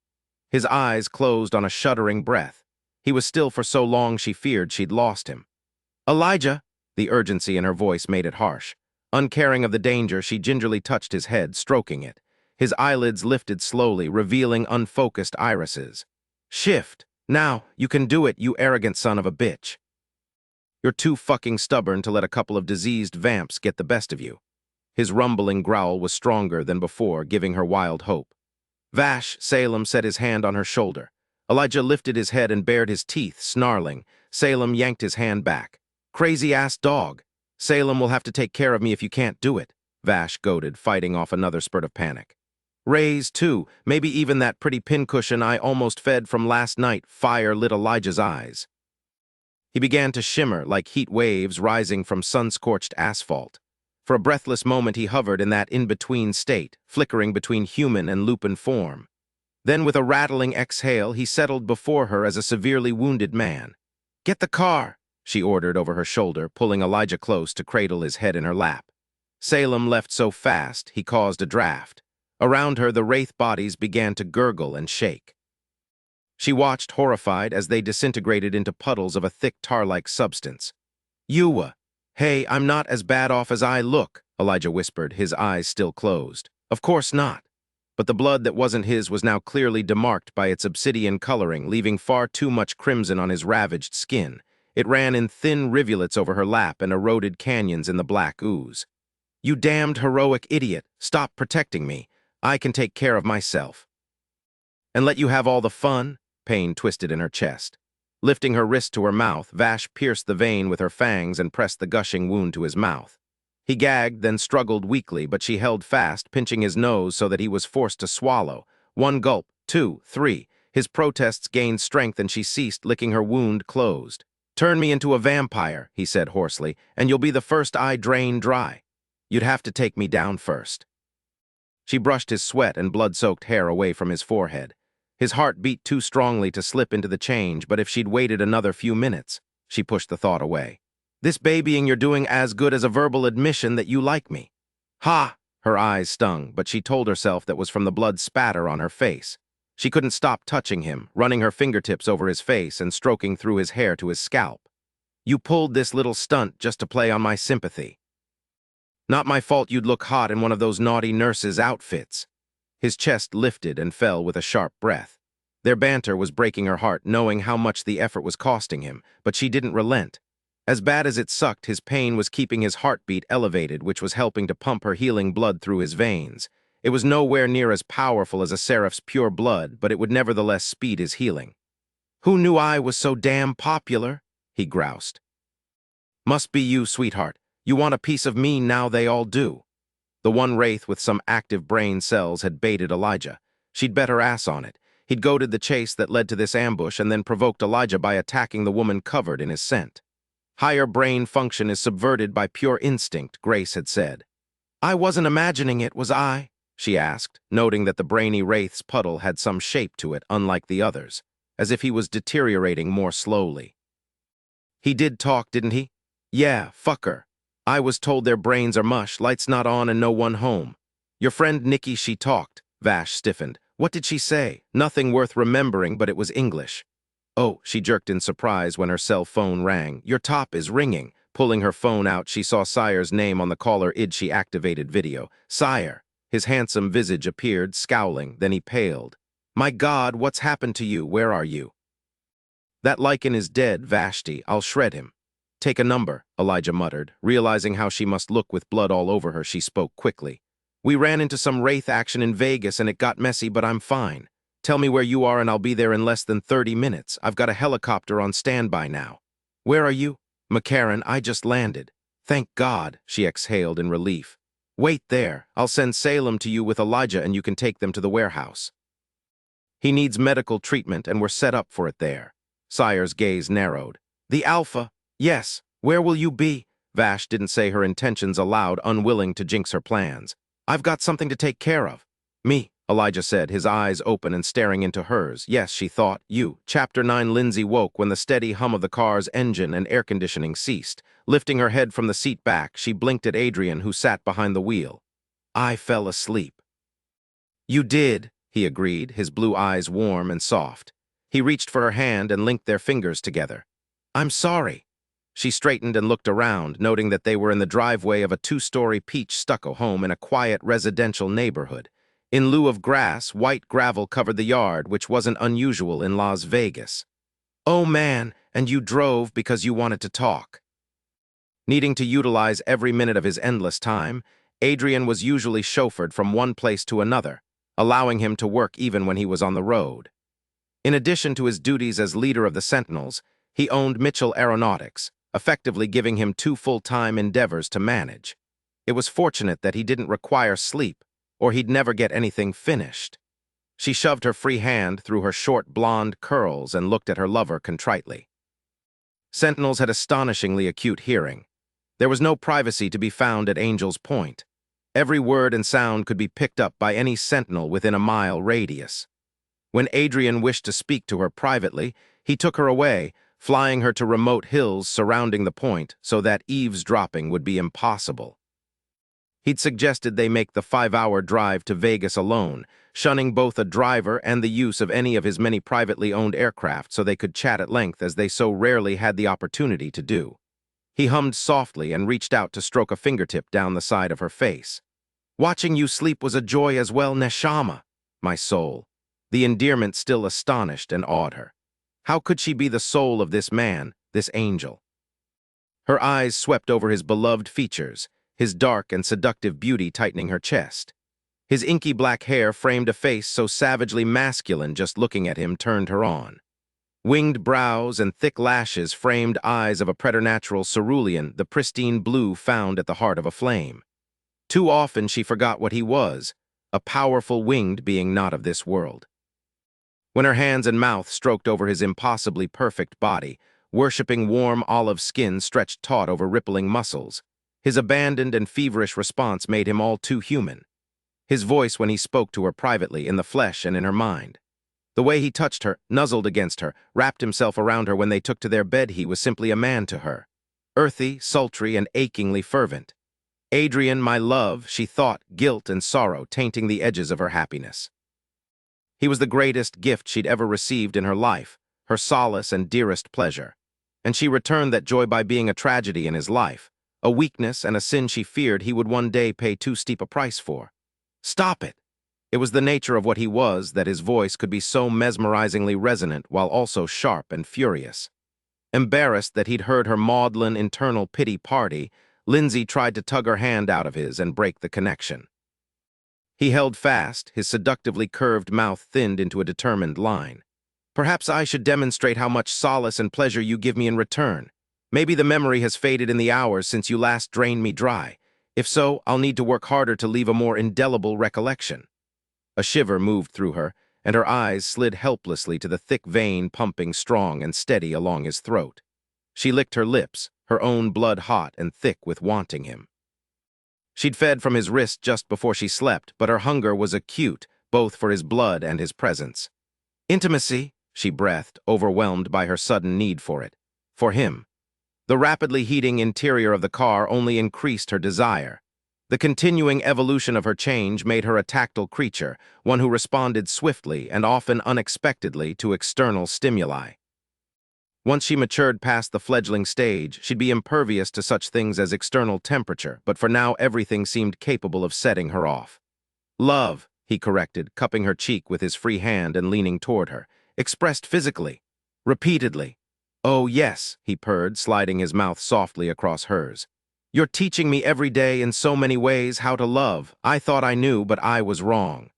His eyes closed on a shuddering breath. He was still for so long she feared she'd lost him. "Elijah!" The urgency in her voice made it harsh. Uncaring of the danger, she gingerly touched his head, stroking it. His eyelids lifted slowly, revealing unfocused irises. "Shift! Now! You can do it, you arrogant son of a bitch! You're too fucking stubborn to let a couple of diseased vamps get the best of you." His rumbling growl was stronger than before, giving her wild hope. "Vash," Salem set his hand on her shoulder. Elijah lifted his head and bared his teeth, snarling. Salem yanked his hand back. "Crazy-ass dog. Salem will have to take care of me if you can't do it," Vash goaded, fighting off another spurt of panic. "Raise, too. Maybe even that pretty pincushion I almost fed from last night." Fire lit Elijah's eyes. He began to shimmer like heat waves rising from sun-scorched asphalt. For a breathless moment he hovered in that in-between state, flickering between human and lupin form. Then with a rattling exhale, he settled before her as a severely wounded man. "Get the car," she ordered over her shoulder, pulling Elijah close to cradle his head in her lap. Salem left so fast, he caused a draft. Around her, the wraith bodies began to gurgle and shake. She watched, horrified, as they disintegrated into puddles of a thick tar-like substance. Hey, I'm not as bad off as I look," Elijah whispered, his eyes still closed. "Of course not." But the blood that wasn't his was now clearly demarked by its obsidian coloring, leaving far too much crimson on his ravaged skin. It ran in thin rivulets over her lap and eroded canyons in the black ooze. "You damned heroic idiot, stop protecting me. I can take care of myself." "And let you have all the fun?" Pain twisted in her chest. Lifting her wrist to her mouth, Vash pierced the vein with her fangs and pressed the gushing wound to his mouth. He gagged, then struggled weakly, but she held fast, pinching his nose so that he was forced to swallow. One gulp, two, three. His protests gained strength and she ceased, licking her wound closed. "Turn me into a vampire," he said hoarsely, "and you'll be the first I drain dry. You'd have to take me down first." She brushed his sweat and blood-soaked hair away from his forehead. His heart beat too strongly to slip into the change, but if she'd waited another few minutes, she pushed the thought away. "This babying you're doing as good as a verbal admission that you like me." "Ha!" Her eyes stung, but she told herself that was from the blood spatter on her face. She couldn't stop touching him, running her fingertips over his face and stroking through his hair to his scalp. "You pulled this little stunt just to play on my sympathy. Not my fault you'd look hot in one of those naughty nurses' outfits." His chest lifted and fell with a sharp breath. Their banter was breaking her heart, knowing how much the effort was costing him, but she didn't relent. As bad as it sucked, his pain was keeping his heartbeat elevated, which was helping to pump her healing blood through his veins. It was nowhere near as powerful as a seraph's pure blood, but it would nevertheless speed his healing. "Who knew I was so damn popular?" he groused. "Must be you, sweetheart. You want a piece of me now they all do." The one wraith with some active brain cells had baited Elijah. She'd bet her ass on it. He'd goaded the chase that led to this ambush and then provoked Elijah by attacking the woman covered in his scent. "Higher brain function is subverted by pure instinct," Grace had said. "I wasn't imagining it, was I?" she asked, noting that the brainy wraith's puddle had some shape to it, unlike the others, as if he was deteriorating more slowly. "He did talk, didn't he?" "Yeah, fucker. I was told their brains are mush, lights not on and no one home." "Your friend Nikki, she talked." Vash stiffened. "What did she say?" "Nothing worth remembering, but it was English." "Oh," she jerked in surprise when her cell phone rang. "Your top is ringing." Pulling her phone out, she saw Sire's name on the caller ID she activated video. "Sire." His handsome visage appeared, scowling, then he paled. "My God, what's happened to you? Where are you?" "That Lycan is dead, Vashti. I'll shred him." "Take a number," Elijah muttered. Realizing how she must look with blood all over her, she spoke quickly. "We ran into some wraith action in Vegas and it got messy, but I'm fine. Tell me where you are and I'll be there in less than 30 minutes. I've got a helicopter on standby now." "Where are you?" "McCarran, I just landed." "Thank God," she exhaled in relief. "Wait there. I'll send Salem to you with Elijah and you can take them to the warehouse." "He needs medical treatment and we're set up for it there." Sire's gaze narrowed. "The Alpha?" "Yes. Where will you be?" Vash didn't say her intentions aloud, unwilling to jinx her plans. "I've got something to take care of." "Me," Elijah said, his eyes open and staring into hers. "Yes," she thought, "you." Chapter 9. Lindsay woke when the steady hum of the car's engine and air conditioning ceased. Lifting her head from the seat back, she blinked at Adrian, who sat behind the wheel. "I fell asleep." "You did," he agreed, his blue eyes warm and soft. He reached for her hand and linked their fingers together. "I'm sorry." She straightened and looked around, noting that they were in the driveway of a 2-story peach stucco home in a quiet residential neighborhood. In lieu of grass, white gravel covered the yard, which wasn't unusual in Las Vegas. "Oh man, and you drove because you wanted to talk." Needing to utilize every minute of his endless time, Adrian was usually chauffeured from one place to another, allowing him to work even when he was on the road. In addition to his duties as leader of the Sentinels, he owned Mitchell Aeronautics, effectively giving him 2 full-time endeavors to manage. It was fortunate that he didn't require sleep, or he'd never get anything finished. She shoved her free hand through her short blonde curls and looked at her lover contritely. Sentinels had astonishingly acute hearing. There was no privacy to be found at Angel's Point. Every word and sound could be picked up by any sentinel within a mile radius. When Adrian wished to speak to her privately, he took her away, flying her to remote hills surrounding the point so that eavesdropping would be impossible. He'd suggested they make the 5-hour drive to Vegas alone, shunning both a driver and the use of any of his many privately owned aircraft so they could chat at length as they so rarely had the opportunity to do. He hummed softly and reached out to stroke a fingertip down the side of her face. "Watching you sleep was a joy as well, Neshama, my soul." The endearment still astonished and awed her. How could she be the soul of this man, this angel? Her eyes swept over his beloved features, his dark and seductive beauty tightening her chest. His inky black hair framed a face so savagely masculine just looking at him turned her on. Winged brows and thick lashes framed eyes of a preternatural cerulean, the pristine blue found at the heart of a flame. Too often she forgot what he was, a powerful winged being not of this world. When her hands and mouth stroked over his impossibly perfect body, worshipping warm olive skin stretched taut over rippling muscles, his abandoned and feverish response made him all too human. His voice when he spoke to her privately, in the flesh and in her mind. The way he touched her, nuzzled against her, wrapped himself around her when they took to their bed, he was simply a man to her. Earthy, sultry, and achingly fervent. Adrian, my love, she thought, guilt and sorrow tainting the edges of her happiness. He was the greatest gift she'd ever received in her life, her solace and dearest pleasure. And she returned that joy by being a tragedy in his life, a weakness and a sin she feared he would one day pay too steep a price for. Stop it! It was the nature of what he was that his voice could be so mesmerizingly resonant while also sharp and furious. Embarrassed that he'd heard her maudlin internal pity party, Lindsay tried to tug her hand out of his and break the connection. He held fast, his seductively curved mouth thinned into a determined line. Perhaps I should demonstrate how much solace and pleasure you give me in return. Maybe the memory has faded in the hours since you last drained me dry. If so, I'll need to work harder to leave a more indelible recollection. A shiver moved through her, and her eyes slid helplessly to the thick vein pumping strong and steady along his throat. She licked her lips, her own blood hot and thick with wanting him. She'd fed from his wrist just before she slept, but her hunger was acute, both for his blood and his presence. Intimacy, she breathed, overwhelmed by her sudden need for it. For him. The rapidly heating interior of the car only increased her desire. The continuing evolution of her change made her a tactile creature, one who responded swiftly and often unexpectedly to external stimuli. Once she matured past the fledgling stage, she'd be impervious to such things as external temperature, but for now everything seemed capable of setting her off. Love, he corrected, cupping her cheek with his free hand and leaning toward her, expressed physically, repeatedly. Oh yes, he purred, sliding his mouth softly across hers. You're teaching me every day in so many ways how to love. I thought I knew, but I was wrong.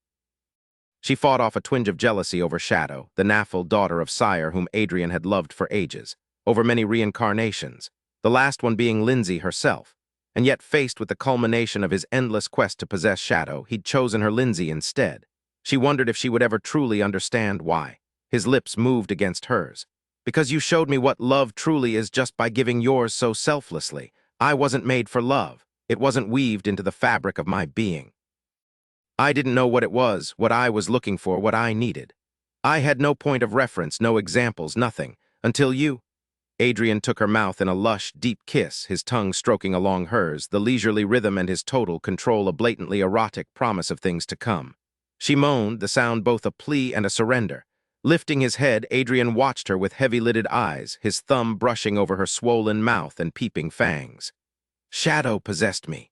She fought off a twinge of jealousy over Shadow, the naffled daughter of Sire whom Adrian had loved for ages, over many reincarnations, the last one being Lindsay herself. And yet, faced with the culmination of his endless quest to possess Shadow, he'd chosen her Lindsay instead. She wondered if she would ever truly understand why. His lips moved against hers. Because you showed me what love truly is just by giving yours so selflessly. I wasn't made for love. It wasn't weaved into the fabric of my being. I didn't know what it was, what I was looking for, what I needed. I had no point of reference, no examples, nothing, until you. Adrian took her mouth in a lush, deep kiss, his tongue stroking along hers, the leisurely rhythm and his total control a blatantly erotic promise of things to come. She moaned, the sound both a plea and a surrender. Lifting his head, Adrian watched her with heavy-lidded eyes, his thumb brushing over her swollen mouth and peeping fangs. Shadow possessed me.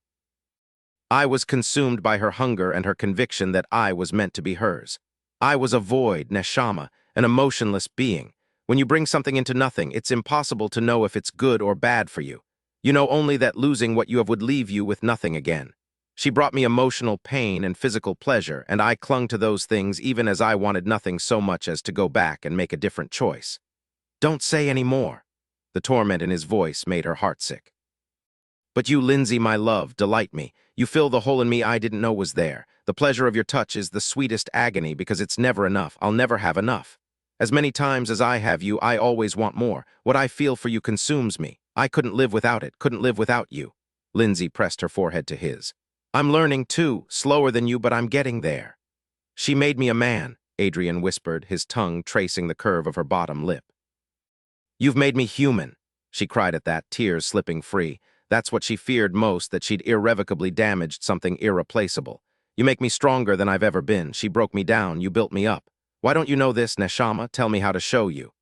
I was consumed by her hunger and her conviction that I was meant to be hers. I was a void, neshama, an emotionless being. When you bring something into nothing, it's impossible to know if it's good or bad for you. You know only that losing what you have would leave you with nothing again. She brought me emotional pain and physical pleasure, and I clung to those things even as I wanted nothing so much as to go back and make a different choice. Don't say any more. The torment in his voice made her heartsick. But you, Lindsay, my love, delight me. You fill the hole in me I didn't know was there. The pleasure of your touch is the sweetest agony because it's never enough. I'll never have enough. As many times as I have you, I always want more. What I feel for you consumes me. I couldn't live without it, couldn't live without you. Lindsay pressed her forehead to his. I'm learning too, slower than you, but I'm getting there. She made me a man, Adrian whispered, his tongue tracing the curve of her bottom lip. You've made me human, she cried at that, tears slipping free. That's what she feared most, that she'd irrevocably damaged something irreplaceable. You make me stronger than I've ever been. She broke me down, you built me up. Why don't you know this, Neshama? Tell me how to show you.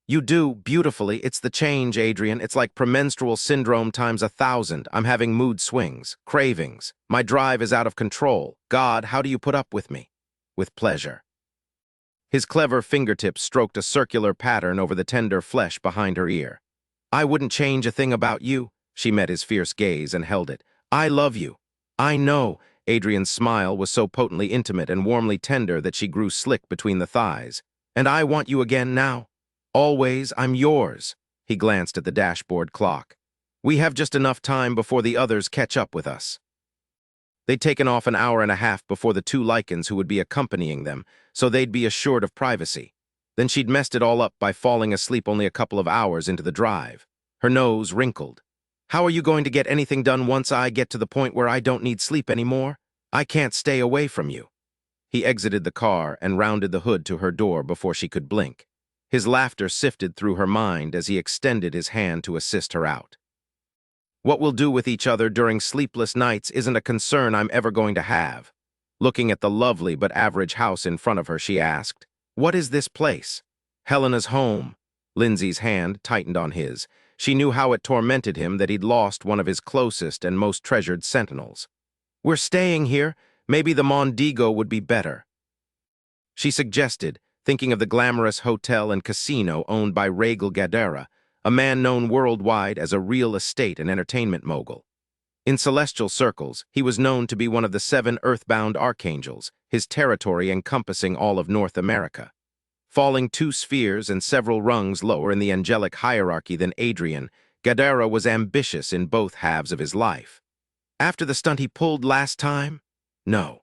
You do, beautifully. It's the change, Adrian. It's like premenstrual syndrome times 1,000. I'm having mood swings, cravings. My drive is out of control. God, how do you put up with me? With pleasure. His clever fingertips stroked a circular pattern over the tender flesh behind her ear. I wouldn't change a thing about you. She met his fierce gaze and held it. I love you. I know. Adrian's smile was so potently intimate and warmly tender that she grew slick between the thighs. And I want you again now. Always, I'm yours. He glanced at the dashboard clock. We have just enough time before the others catch up with us. They'd taken off an hour and a half before the 2 Lycans who would be accompanying them, so they'd be assured of privacy. Then she'd messed it all up by falling asleep only a couple of hours into the drive. Her nose wrinkled. How are you going to get anything done once I get to the point where I don't need sleep anymore? I can't stay away from you. He exited the car and rounded the hood to her door before she could blink. His laughter sifted through her mind as he extended his hand to assist her out. What we'll do with each other during sleepless nights isn't a concern I'm ever going to have. Looking at the lovely but average house in front of her, she asked, What is this place? Helena's home. Lindsay's hand tightened on his. She knew how it tormented him that he'd lost one of his closest and most treasured sentinels. We're staying here. Maybe the Mondigo would be better. She suggested, thinking of the glamorous hotel and casino owned by Regal Gadara, a man known worldwide as a real estate and entertainment mogul. In celestial circles, he was known to be one of the 7 earthbound archangels, his territory encompassing all of North America. Falling 2 spheres and several rungs lower in the angelic hierarchy than Adrian, Gadara was ambitious in both halves of his life. After the stunt he pulled last time? No.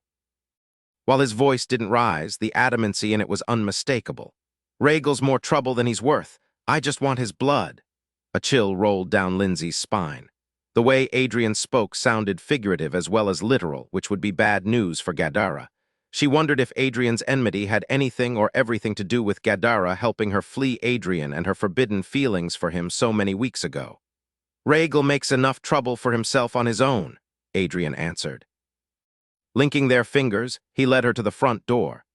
While his voice didn't rise, the adamancy in it was unmistakable. Regal's more trouble than he's worth. I just want his blood. A chill rolled down Lindsay's spine. The way Adrian spoke sounded figurative as well as literal, which would be bad news for Gadara. She wondered if Adrian's enmity had anything or everything to do with Gadara helping her flee Adrian and her forbidden feelings for him so many weeks ago. Regal makes enough trouble for himself on his own, Adrian answered. Linking their fingers, he led her to the front door.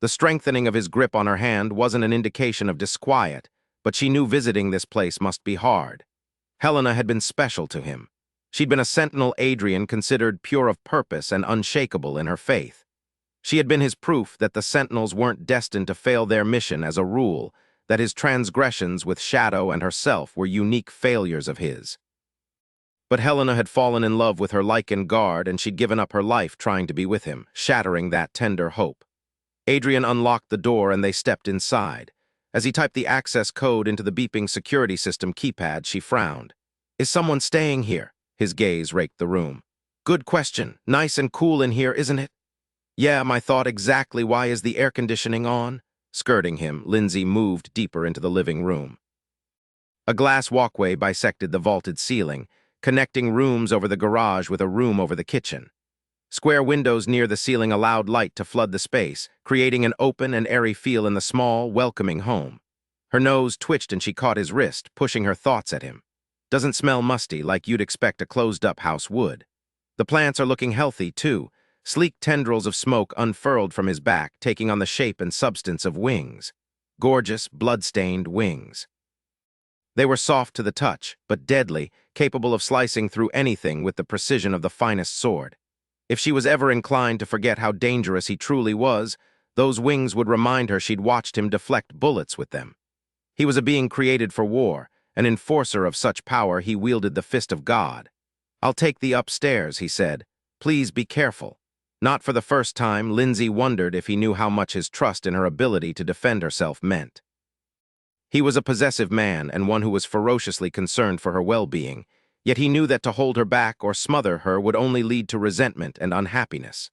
The strengthening of his grip on her hand wasn't an indication of disquiet, but she knew visiting this place must be hard. Helena had been special to him. She'd been a sentinel Adrian considered pure of purpose and unshakable in her faith. She had been his proof that the sentinels weren't destined to fail their mission as a rule, that his transgressions with Shadow and herself were unique failures of his. But Helena had fallen in love with her Lycan guard and she'd given up her life trying to be with him, shattering that tender hope. Adrian unlocked the door and they stepped inside. As he typed the access code into the beeping security system keypad, she frowned. Is someone staying here? His gaze raked the room. Good question. Nice and cool in here, isn't it? Yeah, my thought exactly. Why is the air conditioning on? Skirting him, Lindsay moved deeper into the living room. A glass walkway bisected the vaulted ceiling, connecting rooms over the garage with a room over the kitchen. Square windows near the ceiling allowed light to flood the space, creating an open and airy feel in the small, welcoming home. Her nose twitched and she caught his wrist, pushing her thoughts at him. Doesn't smell musty like you'd expect a closed-up house would. The plants are looking healthy, too. Sleek tendrils of smoke unfurled from his back, taking on the shape and substance of wings. Gorgeous, blood-stained wings. They were soft to the touch, but deadly, capable of slicing through anything with the precision of the finest sword. If she was ever inclined to forget how dangerous he truly was, those wings would remind her she'd watched him deflect bullets with them. He was a being created for war, an enforcer of such power he wielded the fist of God. I'll take thee upstairs, he said. Please be careful. Not for the first time, Lindsay wondered if he knew how much his trust in her ability to defend herself meant. He was a possessive man and one who was ferociously concerned for her well-being, yet he knew that to hold her back or smother her would only lead to resentment and unhappiness.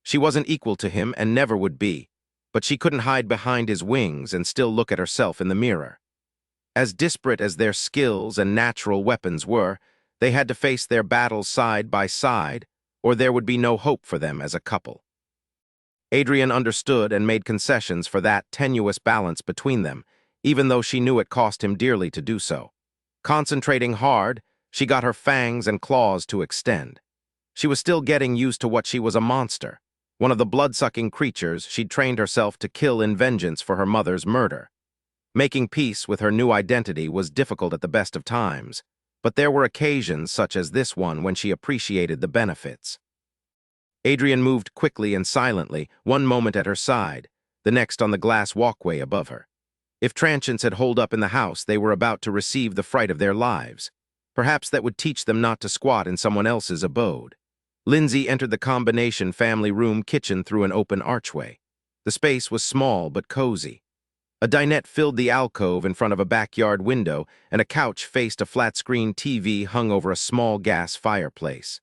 She wasn't equal to him and never would be, but she couldn't hide behind his wings and still look at herself in the mirror. As disparate as their skills and natural weapons were, they had to face their battles side by side, or there would be no hope for them as a couple. Adrian understood and made concessions for that tenuous balance between them, even though she knew it cost him dearly to do so. Concentrating hard, she got her fangs and claws to extend. She was still getting used to what she was, a monster, one of the blood-sucking creatures she'd trained herself to kill in vengeance for her mother's murder. Making peace with her new identity was difficult at the best of times, but there were occasions such as this one when she appreciated the benefits. Adrian moved quickly and silently, one moment at her side, the next on the glass walkway above her. If transients had holed up in the house, they were about to receive the fright of their lives. Perhaps that would teach them not to squat in someone else's abode. Lindsay entered the combination family room kitchen through an open archway. The space was small but cozy. A dinette filled the alcove in front of a backyard window, and a couch faced a flat-screen TV hung over a small gas fireplace.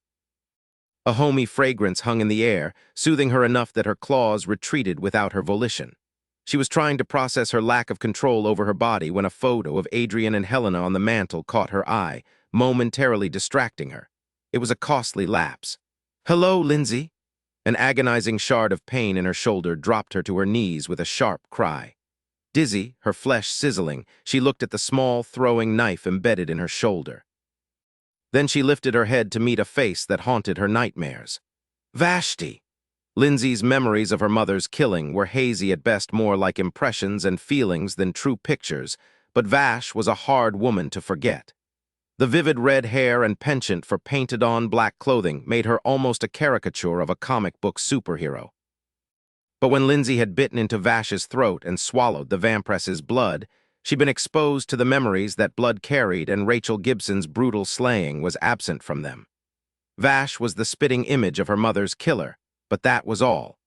A homey fragrance hung in the air, soothing her enough that her claws retreated without her volition. She was trying to process her lack of control over her body when a photo of Adrian and Helena on the mantel caught her eye, momentarily distracting her. It was a costly lapse. "Hello, Lindsay." An agonizing shard of pain in her shoulder dropped her to her knees with a sharp cry. Dizzy, her flesh sizzling, she looked at the small throwing knife embedded in her shoulder. Then she lifted her head to meet a face that haunted her nightmares. Vashti! Lindsay's memories of her mother's killing were hazy at best, more like impressions and feelings than true pictures, but Vash was a hard woman to forget. The vivid red hair and penchant for painted-on black clothing made her almost a caricature of a comic book superhero. But when Lindsay had bitten into Vash's throat and swallowed the vampress's blood, she'd been exposed to the memories that blood carried, and Rachel Gibson's brutal slaying was absent from them. Vash was the spitting image of her mother's killer, but that was all.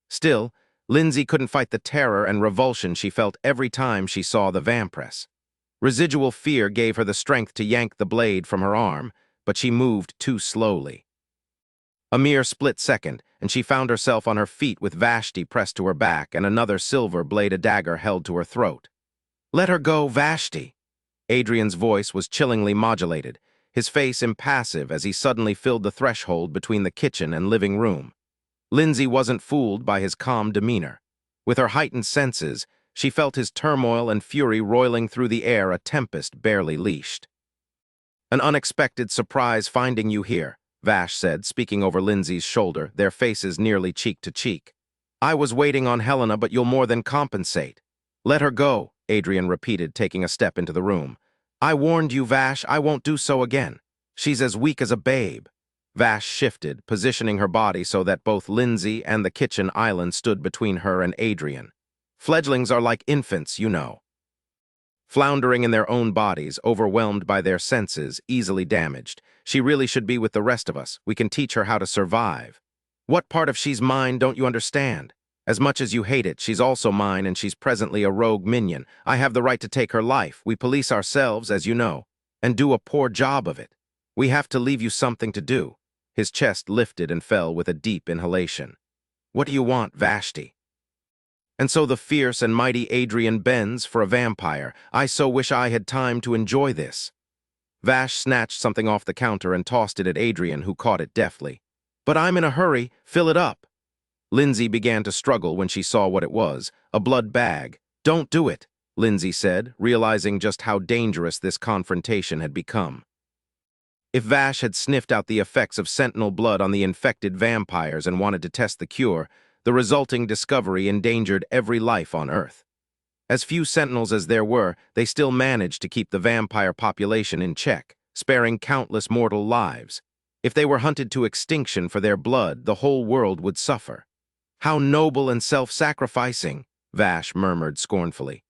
Still, Lindsay couldn't fight the terror and revulsion she felt every time she saw the vampiress. Residual fear gave her the strength to yank the blade from her arm, but she moved too slowly. A mere split second, and she found herself on her feet with Vashti pressed to her back and another silver-bladed dagger held to her throat. "Let her go, Vashti!" Adrian's voice was chillingly modulated, his face impassive as he suddenly filled the threshold between the kitchen and living room. Lindsay wasn't fooled by his calm demeanor. With her heightened senses, she felt his turmoil and fury roiling through the air, a tempest barely leashed. "An unexpected surprise finding you here," Vash said, speaking over Lindsay's shoulder, their faces nearly cheek to cheek. "I was waiting on Helena, but you'll more than compensate." "Let her go," Adrian repeated, taking a step into the room. "I warned you, Vash, I won't do so again. She's as weak as a babe." Vash shifted, positioning her body so that both Lindsay and the kitchen island stood between her and Adrian. "Fledglings are like infants, you know. Floundering in their own bodies, overwhelmed by their senses, easily damaged. She really should be with the rest of us. We can teach her how to survive." "What part of she's mine don't you understand? As much as you hate it, she's also mine, and she's presently a rogue minion. I have the right to take her life. We police ourselves, as you know, and do a poor job of it. We have to leave you something to do." His chest lifted and fell with a deep inhalation. "What do you want, Vashti?" "And so the fierce and mighty Adrian bends for a vampire. I so wish I had time to enjoy this." Vash snatched something off the counter and tossed it at Adrian, who caught it deftly. "But I'm in a hurry. Fill it up." Lindsay began to struggle when she saw what it was, a blood bag. "Don't do it," Lindsay said, realizing just how dangerous this confrontation had become. If Vash had sniffed out the effects of sentinel blood on the infected vampires and wanted to test the cure, the resulting discovery endangered every life on Earth. As few sentinels as there were, they still managed to keep the vampire population in check, sparing countless mortal lives. If they were hunted to extinction for their blood, the whole world would suffer. "How noble and self-sacrificing," Vash murmured scornfully.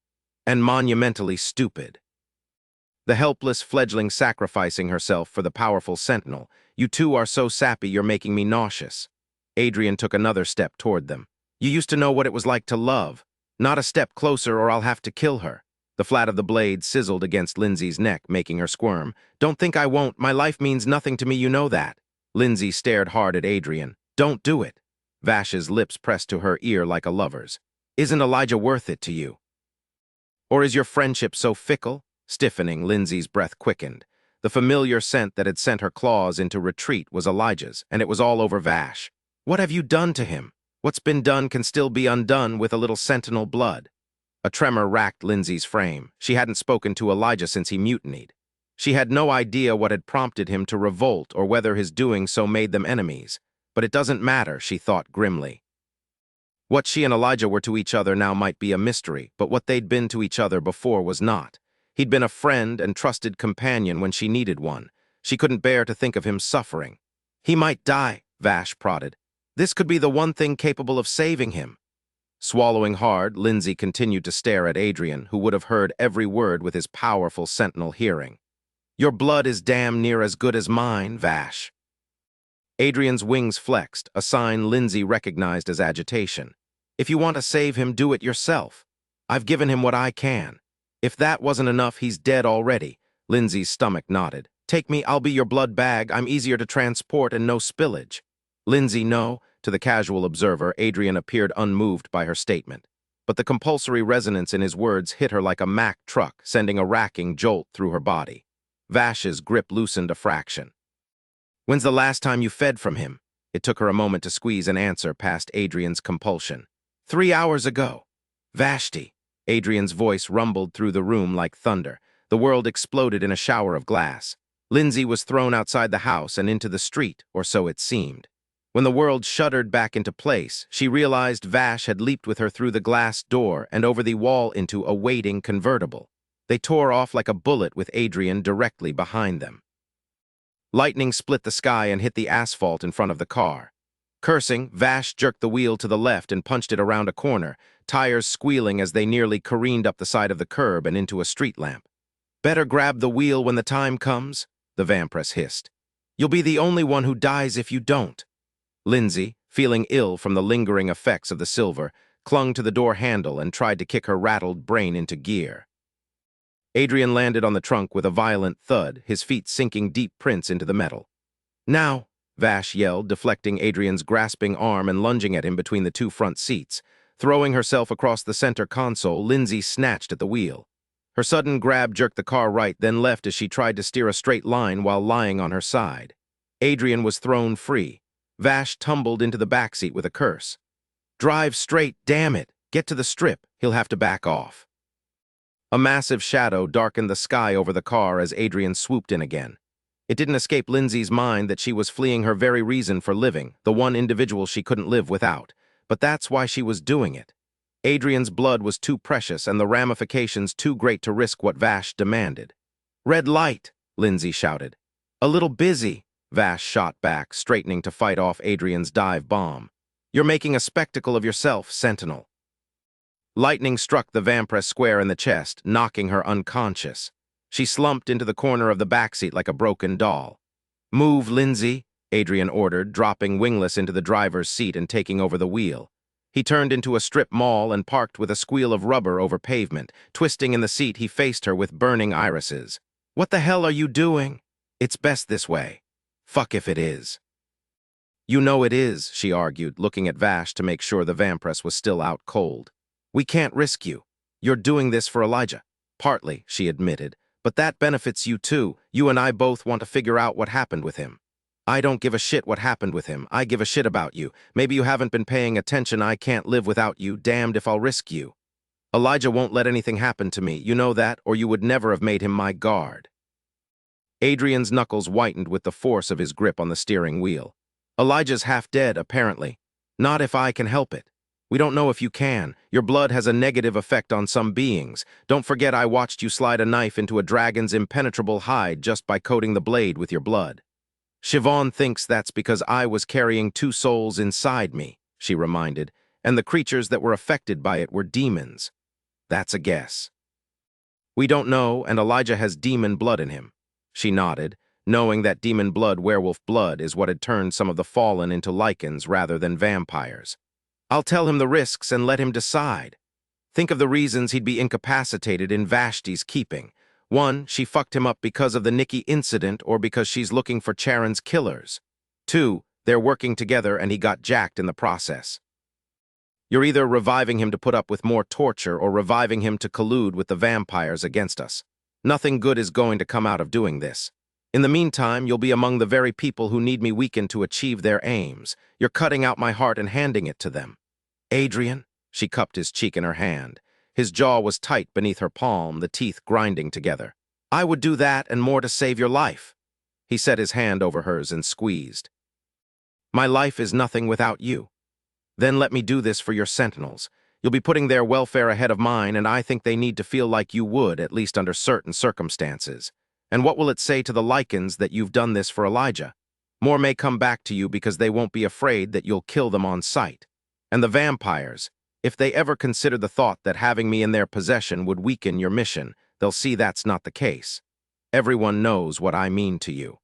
"And monumentally stupid. The helpless fledgling sacrificing herself for the powerful sentinel. You two are so sappy you're making me nauseous." Adrian took another step toward them. "You used to know what it was like to love. Not a step closer or I'll have to kill her." The flat of the blade sizzled against Lindsay's neck, making her squirm. "Don't think I won't. My life means nothing to me, you know that." Lindsay stared hard at Adrian. "Don't do it." Vash's lips pressed to her ear like a lover's. "Isn't Elijah worth it to you? Or is your friendship so fickle?" Stiffening, Lindsay's breath quickened. The familiar scent that had sent her claws into retreat was Elijah's, and it was all over Vash. "What have you done to him? What's been done can still be undone with a little sentinel blood." A tremor racked Lindsay's frame. She hadn't spoken to Elijah since he mutinied. She had no idea what had prompted him to revolt or whether his doing so made them enemies. But it doesn't matter, she thought grimly. What she and Elijah were to each other now might be a mystery, but what they'd been to each other before was not. He'd been a friend and trusted companion when she needed one. She couldn't bear to think of him suffering. "He might die," Vash prodded. "This could be the one thing capable of saving him." Swallowing hard, Lindsay continued to stare at Adrian, who would have heard every word with his powerful sentinel hearing. "Your blood is damn near as good as mine, Vash." Adrian's wings flexed, a sign Lindsay recognized as agitation. "If you want to save him, do it yourself. I've given him what I can. If that wasn't enough, he's dead already." Lindsay's stomach knotted. "Take me, I'll be your blood bag. I'm easier to transport and no spillage." "Lindsay, no." To the casual observer, Adrian appeared unmoved by her statement. But the compulsory resonance in his words hit her like a Mack truck, sending a racking jolt through her body. Vash's grip loosened a fraction. "When's the last time you fed from him?" It took her a moment to squeeze an answer past Adrian's compulsion. 3 hours ago." "Vashti." Adrian's voice rumbled through the room like thunder. The world exploded in a shower of glass. Lindsay was thrown outside the house and into the street, or so it seemed. When the world shuddered back into place, she realized Vash had leaped with her through the glass door and over the wall into a waiting convertible. They tore off like a bullet with Adrian directly behind them. Lightning split the sky and hit the asphalt in front of the car. Cursing, Vash jerked the wheel to the left and punched it around a corner, tires squealing as they nearly careened up the side of the curb and into a street lamp. "Better grab the wheel when the time comes," the vampiress hissed. You'll be the only one who dies if you don't. Lindsay, feeling ill from the lingering effects of the silver, clung to the door handle and tried to kick her rattled brain into gear. Adrian landed on the trunk with a violent thud, his feet sinking deep prints into the metal. Now, Vash yelled, deflecting Adrian's grasping arm and lunging at him between the two front seats. Throwing herself across the center console, Lindsay snatched at the wheel. Her sudden grab jerked the car right, then left as she tried to steer a straight line while lying on her side. Adrian was thrown free. Vash tumbled into the backseat with a curse. "Drive straight, damn it! Get to the strip, he'll have to back off." A massive shadow darkened the sky over the car as Adrian swooped in again. It didn't escape Lindsay's mind that she was fleeing her very reason for living, the one individual she couldn't live without. But that's why she was doing it. Adrian's blood was too precious and the ramifications too great to risk what Vash demanded. "Red light," Lindsay shouted. "A little busy," Vash shot back, straightening to fight off Adrian's dive bomb. "You're making a spectacle of yourself, Sentinel." Lightning struck the Vampress square in the chest, knocking her unconscious. She slumped into the corner of the backseat like a broken doll. "Move, Lindsay," Adrian ordered, dropping wingless into the driver's seat and taking over the wheel. He turned into a strip mall and parked with a squeal of rubber over pavement. Twisting in the seat, he faced her with burning irises. "What the hell are you doing?" "It's best this way." "Fuck if it is." "You know it is," she argued, looking at Vash to make sure the Vampress was still out cold. "We can't risk you. You're doing this for Elijah." "Partly," she admitted, "but that benefits you too. You and I both want to figure out what happened with him." "I don't give a shit what happened with him. I give a shit about you. Maybe you haven't been paying attention. I can't live without you. Damned if I'll risk you. Elijah won't let anything happen to me. You know that, or you would never have made him my guard." Adrian's knuckles whitened with the force of his grip on the steering wheel. "Elijah's half dead, apparently. Not if I can help it. We don't know if you can. Your blood has a negative effect on some beings. Don't forget I watched you slide a knife into a dragon's impenetrable hide just by coating the blade with your blood." "Siobhan thinks that's because I was carrying two souls inside me," she reminded, "and the creatures that were affected by it were demons." "That's a guess." "We don't know, and Elijah has demon blood in him." She nodded, knowing that demon blood, werewolf blood, is what had turned some of the fallen into lycans rather than vampires. "I'll tell him the risks and let him decide. Think of the reasons he'd be incapacitated in Vashti's keeping. 1, she fucked him up because of the Nikki incident or because she's looking for Charon's killers. 2, they're working together and he got jacked in the process. You're either reviving him to put up with more torture or reviving him to collude with the vampires against us. Nothing good is going to come out of doing this. In the meantime, you'll be among the very people who need me weakened to achieve their aims. You're cutting out my heart and handing it to them." "Adrian?" She cupped his cheek in her hand. His jaw was tight beneath her palm, the teeth grinding together. "I would do that and more to save your life." He set his hand over hers and squeezed. "My life is nothing without you. Then let me do this for your sentinels. You'll be putting their welfare ahead of mine, and I think they need to feel like you would, at least under certain circumstances. And what will it say to the Lycans that you've done this for Elijah? More may come back to you because they won't be afraid that you'll kill them on sight. And the vampires, if they ever consider the thought that having me in their possession would weaken your mission, they'll see that's not the case. Everyone knows what I mean to you.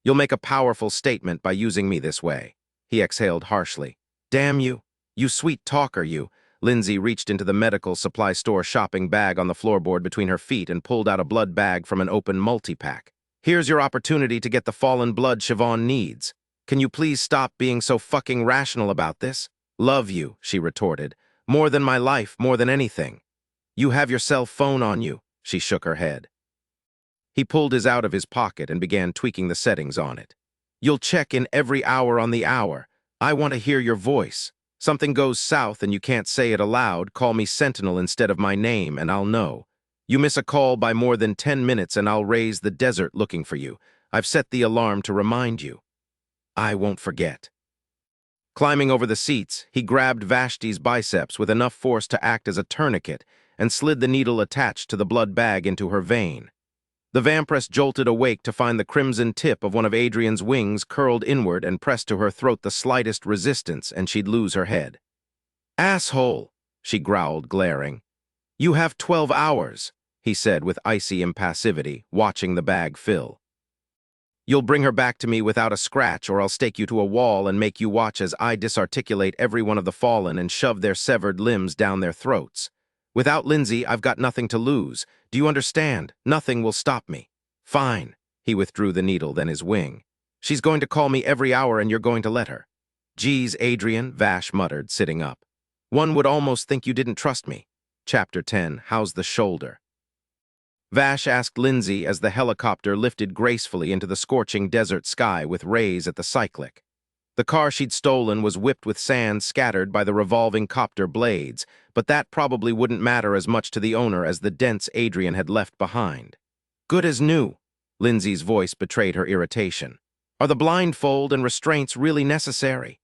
You'll make a powerful statement by using me this way." He exhaled harshly. "Damn you. You sweet talker, you." Lindsay reached into the medical supply store shopping bag on the floorboard between her feet and pulled out a blood bag from an open multi-pack. "Here's your opportunity to get the fallen blood Siobhan needs. Can you please stop being so fucking rational about this?" "Love you," she retorted. "More than my life, more than anything." "You have your cell phone on you." She shook her head. He pulled his out of his pocket and began tweaking the settings on it. "You'll check in every hour on the hour. I want to hear your voice. Something goes south and you can't say it aloud, call me Sentinel instead of my name and I'll know. You miss a call by more than 10 minutes and I'll raise the desert looking for you. I've set the alarm to remind you." "I won't forget." Climbing over the seats, he grabbed Vashti's biceps with enough force to act as a tourniquet and slid the needle attached to the blood bag into her vein. The Vampress jolted awake to find the crimson tip of one of Adrian's wings curled inward and pressed to her throat the slightest resistance, and she'd lose her head. "Asshole," she growled, glaring. "You have 12 hours, he said with icy impassivity, watching the bag fill. You'll bring her back to me without a scratch, or I'll stake you to a wall and make you watch as I disarticulate every one of the fallen and shove their severed limbs down their throats. Without Lindsay, I've got nothing to lose. Do you understand? Nothing will stop me. Fine. He withdrew the needle, then his wing. She's going to call me every hour and you're going to let her. Geez, Adrian, Vash muttered, sitting up. One would almost think you didn't trust me. Chapter 10, How's the Shoulder? Vash asked Lindsay as the helicopter lifted gracefully into the scorching desert sky with rays at the cyclic. The car she'd stolen was whipped with sand scattered by the revolving copter blades, but that probably wouldn't matter as much to the owner as the dents Adrian had left behind. Good as new. Lindsay's voice betrayed her irritation. Are the blindfold and restraints really necessary?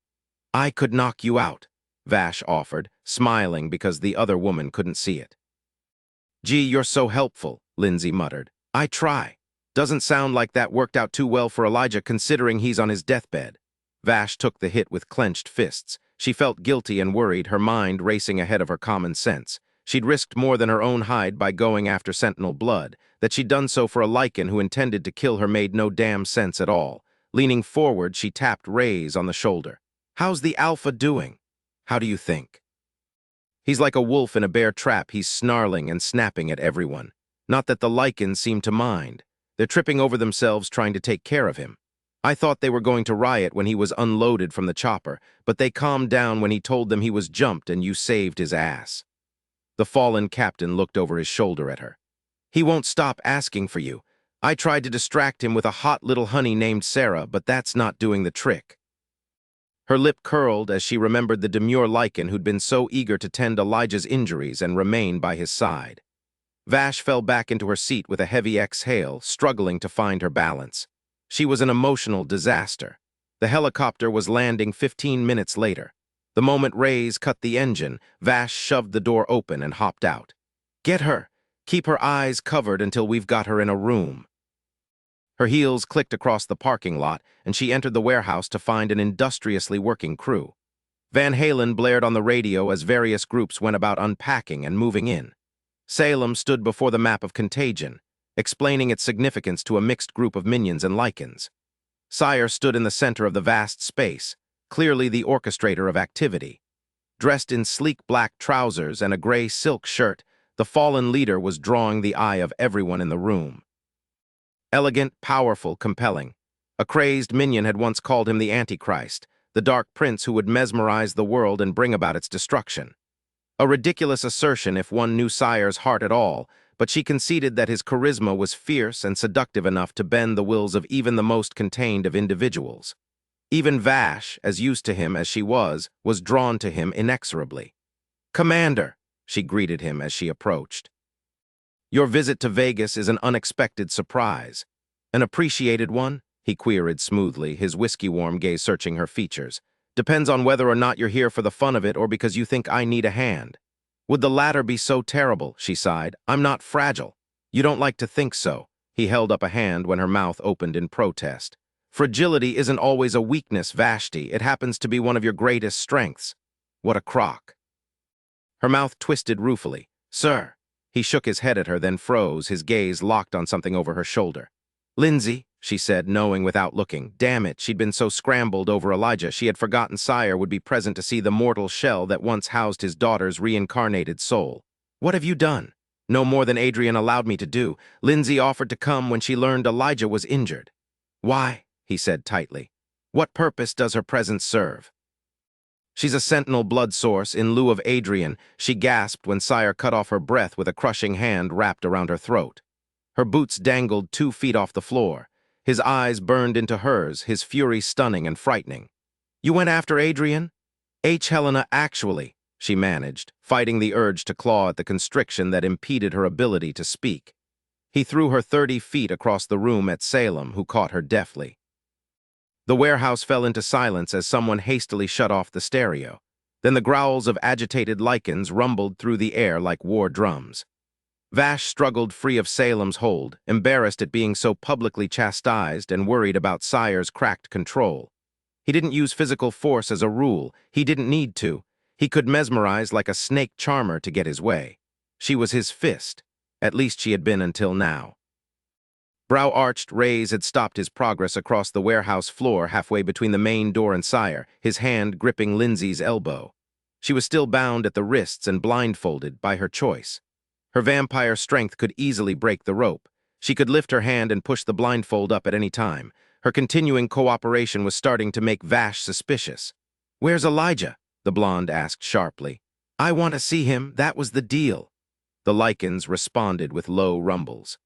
I could knock you out, Vash offered, smiling because the other woman couldn't see it. Gee, you're so helpful, Lindsay muttered. I try. Doesn't sound like that worked out too well for Elijah considering he's on his deathbed. Vash took the hit with clenched fists. She felt guilty and worried, her mind racing ahead of her common sense. She'd risked more than her own hide by going after Sentinel blood. That she'd done so for a Lycan who intended to kill her made no damn sense at all. Leaning forward, she tapped Ray's on the shoulder. How's the Alpha doing? How do you think? He's like a wolf in a bear trap. He's snarling and snapping at everyone. Not that the Lycans seem to mind. They're tripping over themselves trying to take care of him. I thought they were going to riot when he was unloaded from the chopper, but they calmed down when he told them he was jumped and you saved his ass. The fallen captain looked over his shoulder at her. He won't stop asking for you. I tried to distract him with a hot little honey named Sarah, but that's not doing the trick. Her lip curled as she remembered the demure Lycan who'd been so eager to tend Elijah's injuries and remain by his side. Vash fell back into her seat with a heavy exhale, struggling to find her balance. She was an emotional disaster. The helicopter was landing 15 minutes later. The moment Rays cut the engine, Vash shoved the door open and hopped out. Get her! Keep her eyes covered until we've got her in a room. Her heels clicked across the parking lot, and she entered the warehouse to find an industriously working crew. Van Halen blared on the radio as various groups went about unpacking and moving in. Salem stood before the map of contagion, explaining its significance to a mixed group of minions and Lycans. Sire stood in the center of the vast space, clearly the orchestrator of activity. Dressed in sleek black trousers and a gray silk shirt, the fallen leader was drawing the eye of everyone in the room. Elegant, powerful, compelling. A crazed minion had once called him the Antichrist, the dark prince who would mesmerize the world and bring about its destruction. A ridiculous assertion if one knew Sire's heart at all, but she conceded that his charisma was fierce and seductive enough to bend the wills of even the most contained of individuals. Even Vash, as used to him as she was drawn to him inexorably. "Commander," she greeted him as she approached. "Your visit to Vegas is an unexpected surprise. An appreciated one?" he queried smoothly, his whiskey-warm gaze searching her features. "Depends on whether or not you're here for the fun of it or because you think I need a hand." "Would the latter be so terrible?" she sighed. "I'm not fragile." "You don't like to think so." He held up a hand when her mouth opened in protest. "Fragility isn't always a weakness, Vashti. It happens to be one of your greatest strengths." What a crock. Her mouth twisted ruefully. "Sir." He shook his head at her, then froze, his gaze locked on something over her shoulder. "Lindsay," she said, knowing without looking. Damn it, she'd been so scrambled over Elijah, she had forgotten Sire would be present to see the mortal shell that once housed his daughter's reincarnated soul. "What have you done?" "No more than Adrian allowed me to do. Lindsay offered to come when she learned Elijah was injured." "Why?" he said tightly. "What purpose does her presence serve?" "She's a sentinel blood source in lieu of Adrian," she gasped when Sire cut off her breath with a crushing hand wrapped around her throat. Her boots dangled 2 feet off the floor. His eyes burned into hers, his fury stunning and frightening. "You went after Adrian?" Helena, actually," she managed, fighting the urge to claw at the constriction that impeded her ability to speak. He threw her 30 feet across the room at Salem, who caught her deftly. The warehouse fell into silence as someone hastily shut off the stereo. Then the growls of agitated Lycans rumbled through the air like war drums. Vash struggled free of Salem's hold, embarrassed at being so publicly chastised and worried about Sire's cracked control. He didn't use physical force as a rule. He didn't need to. He could mesmerize like a snake charmer to get his way. She was his fist. At least she had been until now. Brow-arched, Reyes had stopped his progress across the warehouse floor halfway between the main door and Sire, his hand gripping Lindsay's elbow. She was still bound at the wrists and blindfolded by her choice. Her vampire strength could easily break the rope. She could lift her hand and push the blindfold up at any time. Her continuing cooperation was starting to make Vash suspicious. "Where's Elijah?" the blonde asked sharply. "I want to see him, that was the deal." The Lycans responded with low rumbles.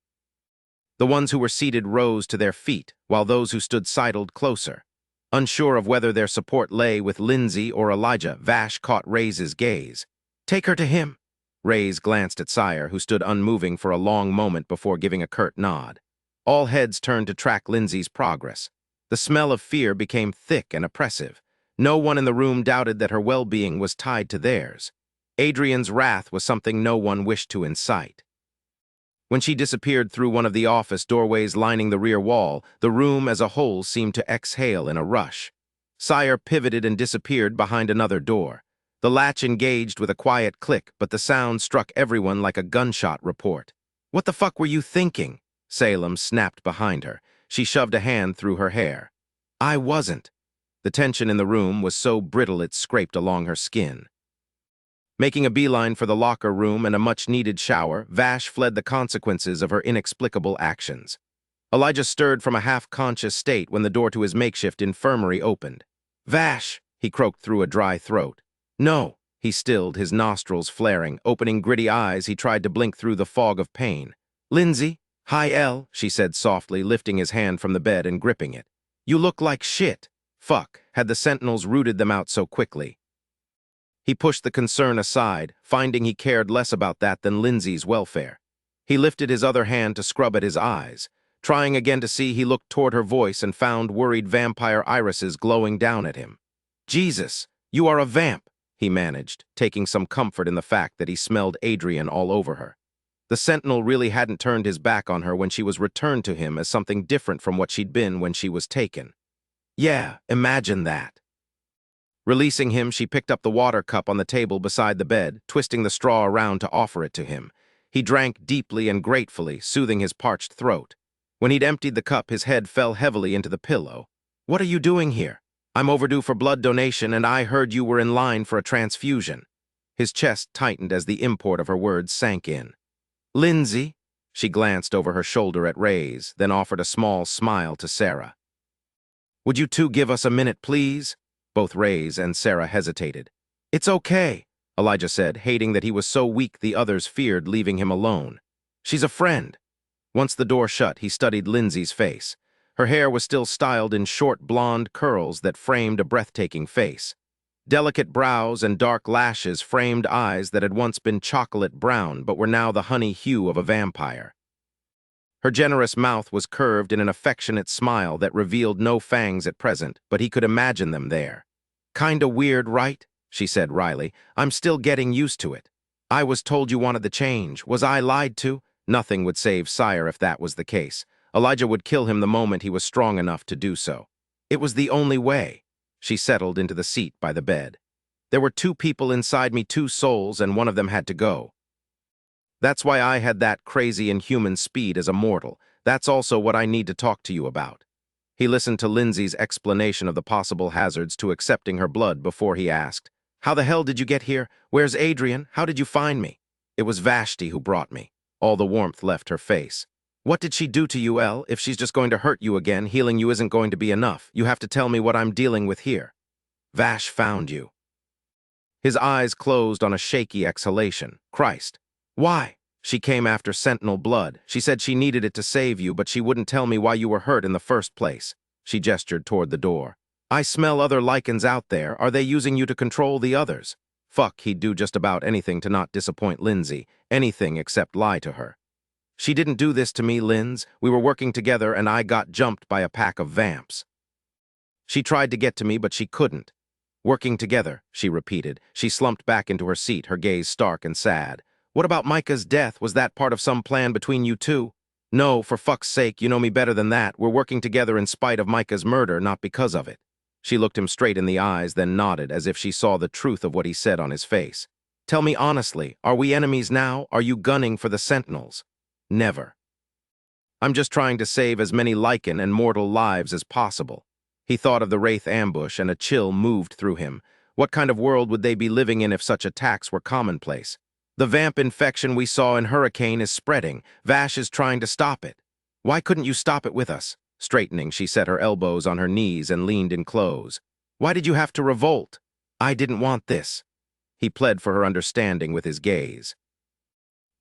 The ones who were seated rose to their feet, while those who stood sidled closer. Unsure of whether their support lay with Lindsay or Elijah, Vash caught Reyes' gaze. "Take her to him." Reyes glanced at Sire, who stood unmoving for a long moment before giving a curt nod. All heads turned to track Lindsay's progress. The smell of fear became thick and oppressive. No one in the room doubted that her well-being was tied to theirs. Adrian's wrath was something no one wished to incite. When she disappeared through one of the office doorways lining the rear wall, the room as a whole seemed to exhale in a rush. Sire pivoted and disappeared behind another door. The latch engaged with a quiet click, but the sound struck everyone like a gunshot report. "What the fuck were you thinking?" Salem snapped behind her. She shoved a hand through her hair. "I wasn't." The tension in the room was so brittle it scraped along her skin. Making a beeline for the locker room and a much-needed shower, Vash fled the consequences of her inexplicable actions. Elijah stirred from a half-conscious state when the door to his makeshift infirmary opened. "Vash!" he croaked through a dry throat. "No!" He stilled, his nostrils flaring. Opening gritty eyes, he tried to blink through the fog of pain. "Lindsay?" "Hi, Elle," she said softly, lifting his hand from the bed and gripping it. "You look like shit." Fuck, had the Sentinels rooted them out so quickly? He pushed the concern aside, finding he cared less about that than Lindsay's welfare. He lifted his other hand to scrub at his eyes. Trying again to see, he looked toward her voice and found worried vampire irises glowing down at him. "Jesus, you are a vamp," he managed, taking some comfort in the fact that he smelled Adrian all over her. The Sentinel really hadn't turned his back on her when she was returned to him as something different from what she'd been when she was taken. Yeah, imagine that. Releasing him, she picked up the water cup on the table beside the bed, twisting the straw around to offer it to him. He drank deeply and gratefully, soothing his parched throat. When he'd emptied the cup, his head fell heavily into the pillow. "What are you doing here? I'm overdue for blood donation, and I heard you were in line for a transfusion." His chest tightened as the import of her words sank in. "Lindsay?" She glanced over her shoulder at Reyes, then offered a small smile to Sarah. "Would you two give us a minute, please?" Both Reyes and Sarah hesitated. "It's okay," Elijah said, hating that he was so weak the others feared leaving him alone. "She's a friend." Once the door shut, he studied Lindsay's face. Her hair was still styled in short blonde curls that framed a breathtaking face. Delicate brows and dark lashes framed eyes that had once been chocolate brown but were now the honey hue of a vampire. Her generous mouth was curved in an affectionate smile that revealed no fangs at present, but he could imagine them there. "Kinda weird, right?" she said wryly. "I'm still getting used to it. I was told you wanted the change. Was I lied to?" Nothing would save Sire if that was the case. Elijah would kill him the moment he was strong enough to do so. "It was the only way." She settled into the seat by the bed. "There were two people inside me, two souls, and one of them had to go. That's why I had that crazy inhuman speed as a mortal. That's also what I need to talk to you about." He listened to Lindsay's explanation of the possible hazards to accepting her blood before he asked, "How the hell did you get here? Where's Adrian? How did you find me?" "It was Vashti who brought me." All the warmth left her face. "What did she do to you, Elle? If she's just going to hurt you again, healing you isn't going to be enough. You have to tell me what I'm dealing with here." "Vash found you." His eyes closed on a shaky exhalation. "Christ. Why?" "She came after Sentinel blood. She said she needed it to save you, but she wouldn't tell me why you were hurt in the first place." She gestured toward the door. "I smell other Lycans out there. Are they using you to control the others?" Fuck, he'd do just about anything to not disappoint Lindsay. Anything except lie to her. "She didn't do this to me, Linz. We were working together and I got jumped by a pack of vamps. She tried to get to me, but she couldn't." "Working together," she repeated. She slumped back into her seat, her gaze stark and sad. "What about Micah's death? Was that part of some plan between you two?" "No, for fuck's sake, you know me better than that. We're working together in spite of Micah's murder, not because of it." She looked him straight in the eyes, then nodded as if she saw the truth of what he said on his face. "Tell me honestly, are we enemies now? Are you gunning for the Sentinels?" "Never." I'm just trying to save as many lycan and mortal lives as possible. He thought of the Wraith ambush and a chill moved through him. What kind of world would they be living in if such attacks were commonplace? The vamp infection we saw in Hurricane is spreading. Vash is trying to stop it. Why couldn't you stop it with us? Straightening, she set her elbows on her knees and leaned in close. Why did you have to revolt? I didn't want this. He pled for her understanding with his gaze.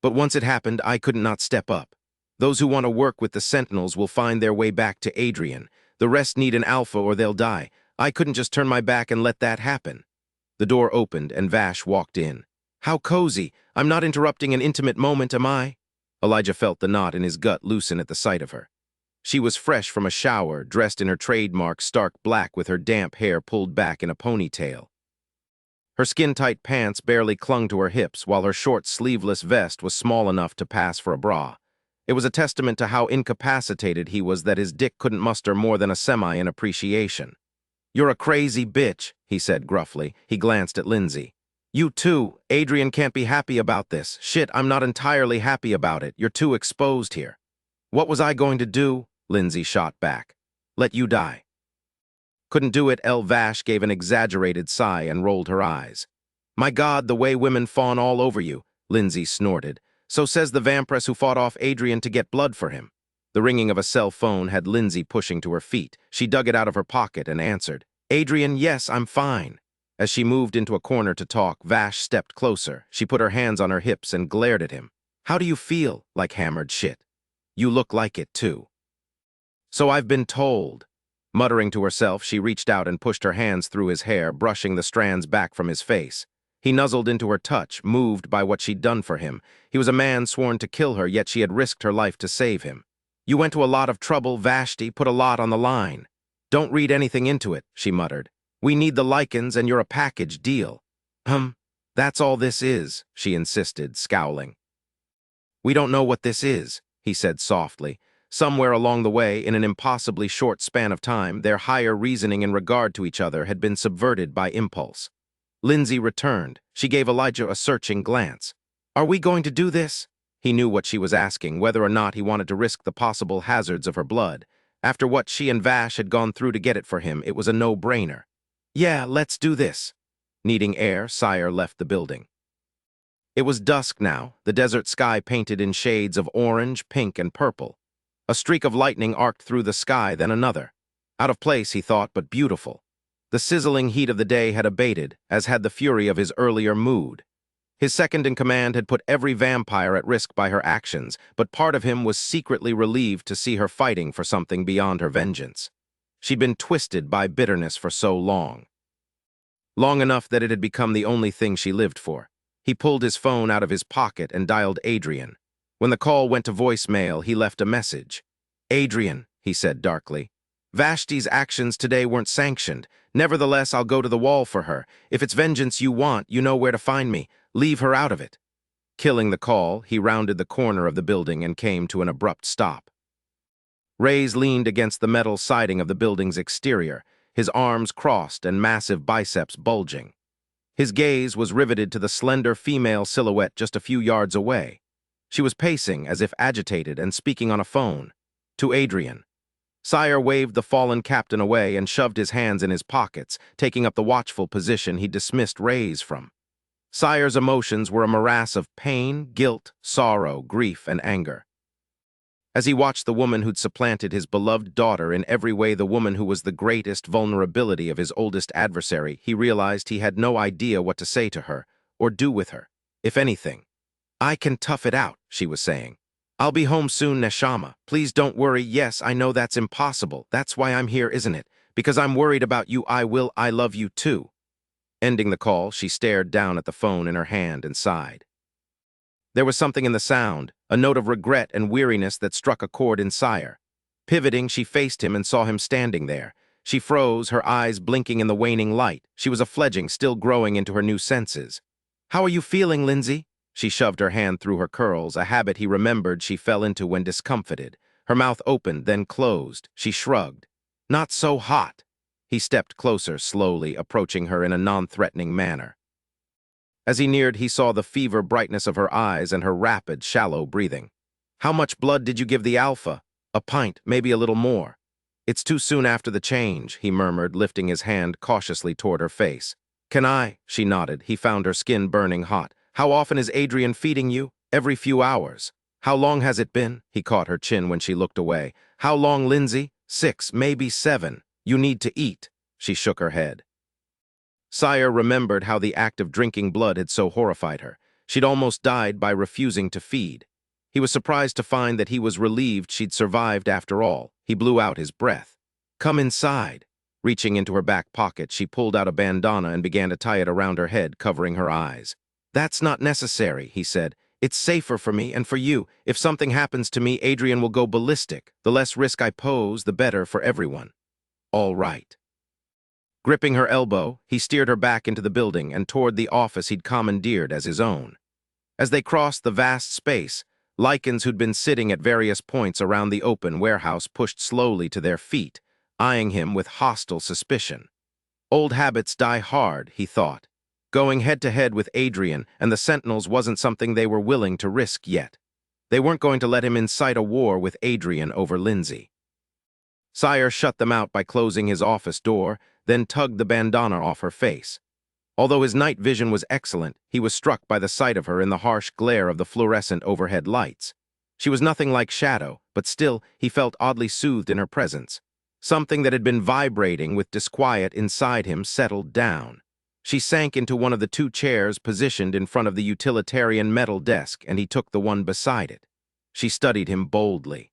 But once it happened, I could not step up. Those who want to work with the Sentinels will find their way back to Adrian. The rest need an alpha or they'll die. I couldn't just turn my back and let that happen. The door opened and Vash walked in. How cozy. I'm not interrupting an intimate moment, am I? Elijah felt the knot in his gut loosen at the sight of her. She was fresh from a shower, dressed in her trademark stark black with her damp hair pulled back in a ponytail. Her skin-tight pants barely clung to her hips, while her short, sleeveless vest was small enough to pass for a bra. It was a testament to how incapacitated he was that his dick couldn't muster more than a semi in appreciation. You're a crazy bitch, he said gruffly. He glanced at Lindsay. You too. Adrian can't be happy about this. Shit, I'm not entirely happy about it. You're too exposed here. What was I going to do? Lindsay shot back. Let you die. Couldn't do it. Vash gave an exaggerated sigh and rolled her eyes. My God, the way women fawn all over you, Lindsay snorted. So says the vampiress who fought off Adrian to get blood for him. The ringing of a cell phone had Lindsay pushing to her feet. She dug it out of her pocket and answered. Adrian, yes, I'm fine. As she moved into a corner to talk, Vash stepped closer. She put her hands on her hips and glared at him. How do you feel? Like hammered shit. You look like it, too. So I've been told. Muttering to herself, she reached out and pushed her hands through his hair, brushing the strands back from his face. He nuzzled into her touch, moved by what she'd done for him. He was a man sworn to kill her, yet she had risked her life to save him. You went to a lot of trouble, Vashti, put a lot on the line. Don't read anything into it, she muttered. We need the Lycans and you're a package deal. That's all this is, she insisted, scowling. We don't know what this is, he said softly. Somewhere along the way, in an impossibly short span of time, their higher reasoning in regard to each other had been subverted by impulse. Lindsay returned. She gave Elijah a searching glance. Are we going to do this? He knew what she was asking, whether or not he wanted to risk the possible hazards of her blood. After what she and Vash had gone through to get it for him, it was a no-brainer. Yeah, let's do this. Needing air, Sire left the building. It was dusk now, the desert sky painted in shades of orange, pink, and purple. A streak of lightning arced through the sky, then another. Out of place, he thought, but beautiful. The sizzling heat of the day had abated, as had the fury of his earlier mood. His second-in-command had put every vampire at risk by her actions, but part of him was secretly relieved to see her fighting for something beyond her vengeance. She'd been twisted by bitterness for so long. Long enough that it had become the only thing she lived for. He pulled his phone out of his pocket and dialed Adrian. When the call went to voicemail, he left a message. Adrian, he said darkly. Vashti's actions today weren't sanctioned. Nevertheless, I'll go to the wall for her. If it's vengeance you want, you know where to find me. Leave her out of it. Killing the call, he rounded the corner of the building and came to an abrupt stop. Reyes leaned against the metal siding of the building's exterior, his arms crossed and massive biceps bulging. His gaze was riveted to the slender female silhouette just a few yards away. She was pacing, as if agitated, and speaking on a phone. To Adrian. Sire waved the fallen captain away and shoved his hands in his pockets, taking up the watchful position he dismissed Reyes from. Sire's emotions were a morass of pain, guilt, sorrow, grief, and anger. As he watched the woman who'd supplanted his beloved daughter in every way, the woman who was the greatest vulnerability of his oldest adversary, he realized he had no idea what to say to her, or do with her, if anything. I can tough it out, she was saying. I'll be home soon, Neshama. Please don't worry. Yes, I know that's impossible. That's why I'm here, isn't it? Because I'm worried about you. I love you too. Ending the call, she stared down at the phone in her hand and sighed. There was something in the sound, a note of regret and weariness that struck a chord in Sire. Pivoting, she faced him and saw him standing there. She froze, her eyes blinking in the waning light. She was a fledgling, still growing into her new senses. How are you feeling, Lindsay? She shoved her hand through her curls, a habit he remembered she fell into when discomfited. Her mouth opened, then closed. She shrugged. Not so hot. He stepped closer, slowly, approaching her in a non-threatening manner. As he neared, he saw the fever brightness of her eyes and her rapid, shallow breathing. How much blood did you give the alpha? A pint, maybe a little more. It's too soon after the change, he murmured, lifting his hand cautiously toward her face. Can I? She nodded. He found her skin burning hot. How often is Adrian feeding you? Every few hours. How long has it been? He caught her chin when she looked away. How long, Lindsay? 6, maybe 7. You need to eat. She shook her head. Sire remembered how the act of drinking blood had so horrified her. She'd almost died by refusing to feed. He was surprised to find that he was relieved she'd survived after all. He blew out his breath. Come inside. Reaching into her back pocket, she pulled out a bandana and began to tie it around her head, covering her eyes. That's not necessary, he said. It's safer for me and for you. If something happens to me, Adrian will go ballistic. The less risk I pose, the better for everyone. All right. Gripping her elbow, he steered her back into the building and toward the office he'd commandeered as his own. As they crossed the vast space, Lycans who'd been sitting at various points around the open warehouse pushed slowly to their feet, eyeing him with hostile suspicion. Old habits die hard, he thought. Going head-to-head with Adrian and the Sentinels wasn't something they were willing to risk yet. They weren't going to let him incite a war with Adrian over Lindsay. Sire shut them out by closing his office door, then tugged the bandana off her face. Although his night vision was excellent, he was struck by the sight of her in the harsh glare of the fluorescent overhead lights. She was nothing like Shadow, but still, he felt oddly soothed in her presence. Something that had been vibrating with disquiet inside him settled down. She sank into one of the 2 chairs positioned in front of the utilitarian metal desk, and he took the one beside it. She studied him boldly.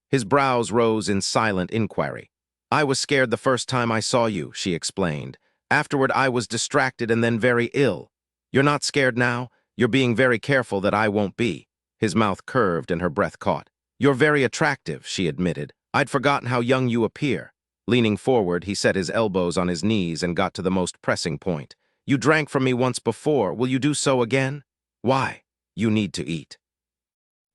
His brows rose in silent inquiry. I was scared the first time I saw you, she explained. Afterward, I was distracted and then very ill. You're not scared now? You're being very careful that I won't be. His mouth curved and her breath caught. You're very attractive, she admitted. I'd forgotten how young you appear. Leaning forward, he set his elbows on his knees and got to the most pressing point. You drank from me once before. Will you do so again? Why? You need to eat.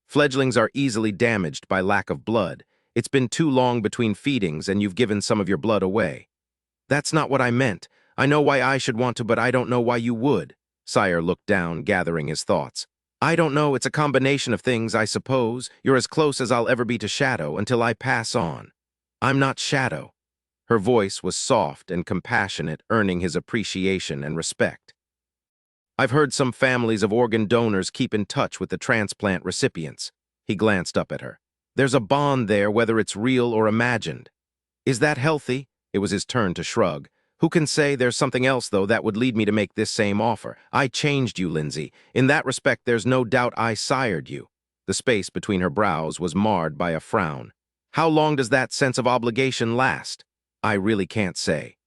Fledglings are easily damaged by lack of blood. It's been too long between feedings and you've given some of your blood away. That's not what I meant. I know why I should want to, but I don't know why you would. Sire looked down, gathering his thoughts. I don't know, it's a combination of things, I suppose. You're as close as I'll ever be to Shadow until I pass on. I'm not Shadow. Her voice was soft and compassionate, earning his appreciation and respect. I've heard some families of organ donors keep in touch with the transplant recipients. He glanced up at her. There's a bond there, whether it's real or imagined. Is that healthy? It was his turn to shrug. Who can say? There's something else, though, that would lead me to make this same offer. I changed you, Lindsay. In that respect, there's no doubt I sired you. The space between her brows was marred by a frown. How long does that sense of obligation last? I really can't say.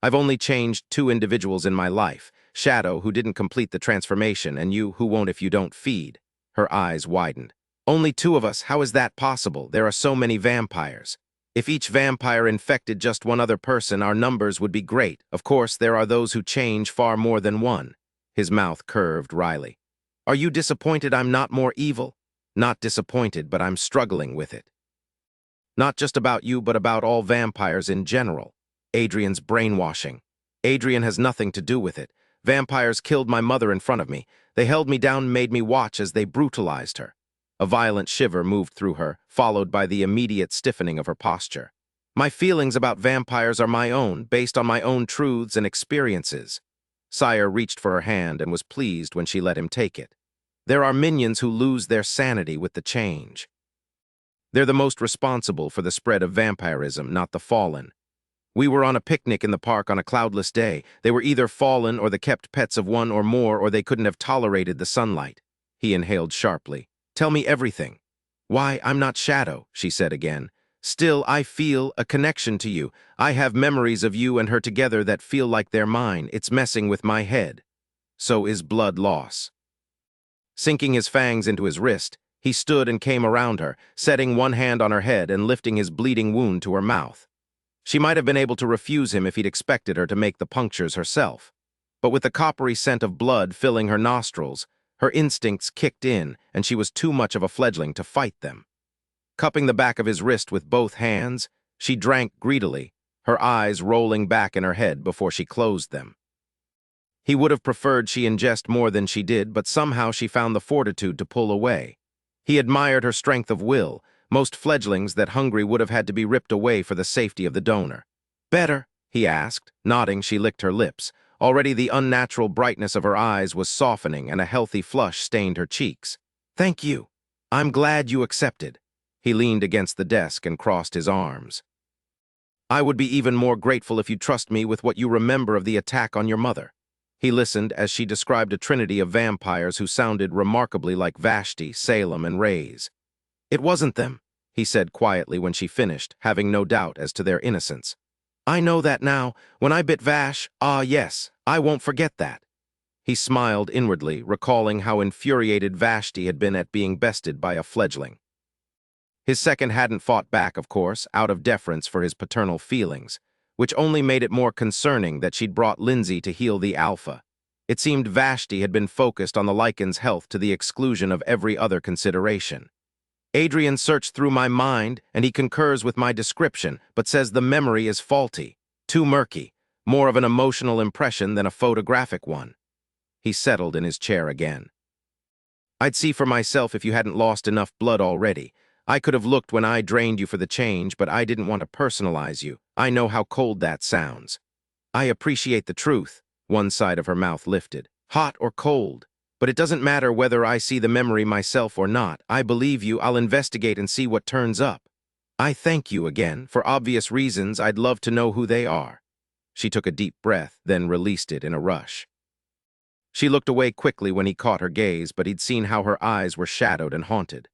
I've only changed 2 individuals in my life. Shadow, who didn't complete the transformation, and you, who won't if you don't feed. Her eyes widened. Only 2 of us? How is that possible? There are so many vampires. If each vampire infected just one other person, our numbers would be great. Of course, there are those who change far more than one. His mouth curved wryly. Are you disappointed I'm not more evil? Not disappointed, but I'm struggling with it. Not just about you, but about all vampires in general. Adrian's brainwashing. Adrian has nothing to do with it. Vampires killed my mother in front of me. They held me down and made me watch as they brutalized her. A violent shiver moved through her, followed by the immediate stiffening of her posture. My feelings about vampires are my own, based on my own truths and experiences. Sire reached for her hand and was pleased when she let him take it. There are minions who lose their sanity with the change. They're the most responsible for the spread of vampirism, not the fallen. We were on a picnic in the park on a cloudless day. They were either fallen or the kept pets of one or more, or they couldn't have tolerated the sunlight. He inhaled sharply. Tell me everything. Why, I'm not Shadow, she said again. Still, I feel a connection to you. I have memories of you and her together that feel like they're mine. It's messing with my head. So is blood loss. Sinking his fangs into his wrist, he stood and came around her, setting one hand on her head and lifting his bleeding wound to her mouth. She might have been able to refuse him if he'd expected her to make the punctures herself. But with the coppery scent of blood filling her nostrils, her instincts kicked in, and she was too much of a fledgling to fight them. Cupping the back of his wrist with both hands, she drank greedily, her eyes rolling back in her head before she closed them. He would have preferred she ingest more than she did, but somehow she found the fortitude to pull away. He admired her strength of will, Most fledglings that hungry would have had to be ripped away for the safety of the donor. "Better?" he asked. Nodding, she licked her lips. Already the unnatural brightness of her eyes was softening and a healthy flush stained her cheeks. "Thank you. I'm glad you accepted." He leaned against the desk and crossed his arms. "I would be even more grateful if you trust me with what you remember of the attack on your mother." He listened as she described a trinity of vampires who sounded remarkably like Vashti, Salem, and Rays. "It wasn't them," he said quietly when she finished, having no doubt as to their innocence. "I know that now. When I bit Vash, yes, I won't forget that." He smiled inwardly, recalling how infuriated Vashti had been at being bested by a fledgling. His second hadn't fought back, of course, out of deference for his paternal feelings, which only made it more concerning that she'd brought Lindsay to heal the alpha. It seemed Vashti had been focused on the Lycan's health to the exclusion of every other consideration. "Adrian searched through my mind, and he concurs with my description, but says the memory is faulty, too murky, more of an emotional impression than a photographic one." He settled in his chair again. "I'd see for myself if you hadn't lost enough blood already. I could have looked when I drained you for the change, but I didn't want to personalize you. I know how cold that sounds." "I appreciate the truth." One side of her mouth lifted. "Hot or cold. But it doesn't matter whether I see the memory myself or not. I believe you. I'll investigate and see what turns up. I thank you again. For obvious reasons, I'd love to know who they are." She took a deep breath, then released it in a rush. She looked away quickly when he caught her gaze, but he'd seen how her eyes were shadowed and haunted.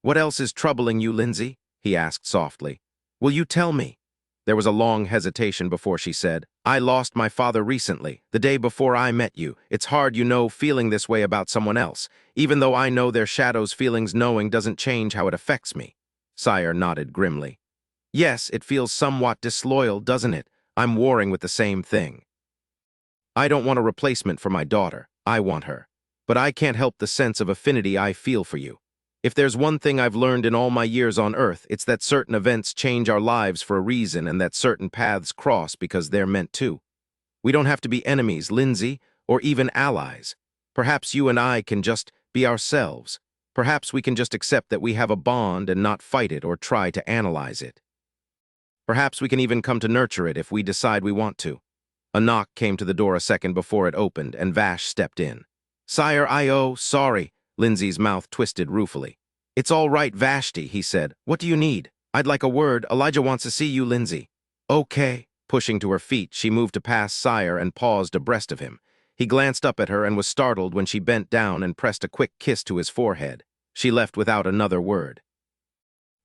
"What else is troubling you, Lindsay?" he asked softly. "Will you tell me?" There was a long hesitation before she said, "I lost my father recently, the day before I met you. It's hard, feeling this way about someone else. Even though I know their shadow's feelings, knowing doesn't change how it affects me." Sire nodded grimly. "Yes, it feels somewhat disloyal, doesn't it? I'm warring with the same thing. I don't want a replacement for my daughter. I want her. But I can't help the sense of affinity I feel for you. If there's one thing I've learned in all my years on Earth, it's that certain events change our lives for a reason and that certain paths cross because they're meant to. We don't have to be enemies, Lindsay, or even allies. Perhaps you and I can just be ourselves. Perhaps we can just accept that we have a bond and not fight it or try to analyze it. Perhaps we can even come to nurture it if we decide we want to." A knock came to the door a second before it opened, and Vash stepped in. "Sire, sorry." Lindsay's mouth twisted ruefully. "It's all right, Vashti," he said. "What do you need?" "I'd like a word. Elijah wants to see you, Lindsay." "Okay." Pushing to her feet, she moved to pass Sire and paused abreast of him. He glanced up at her and was startled when she bent down and pressed a quick kiss to his forehead. She left without another word.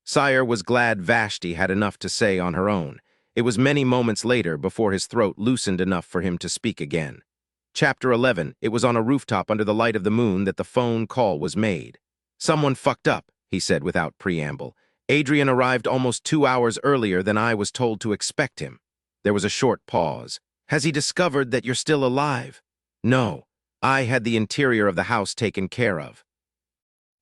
Sire was glad Vashti had enough to say on her own. It was many moments later before his throat loosened enough for him to speak again. Chapter 11. It was on a rooftop under the light of the moon that the phone call was made. "Someone fucked up," he said without preamble. "Adrian arrived almost 2 hours earlier than I was told to expect him." There was a short pause. "Has he discovered that you're still alive?" "No. I had the interior of the house taken care of.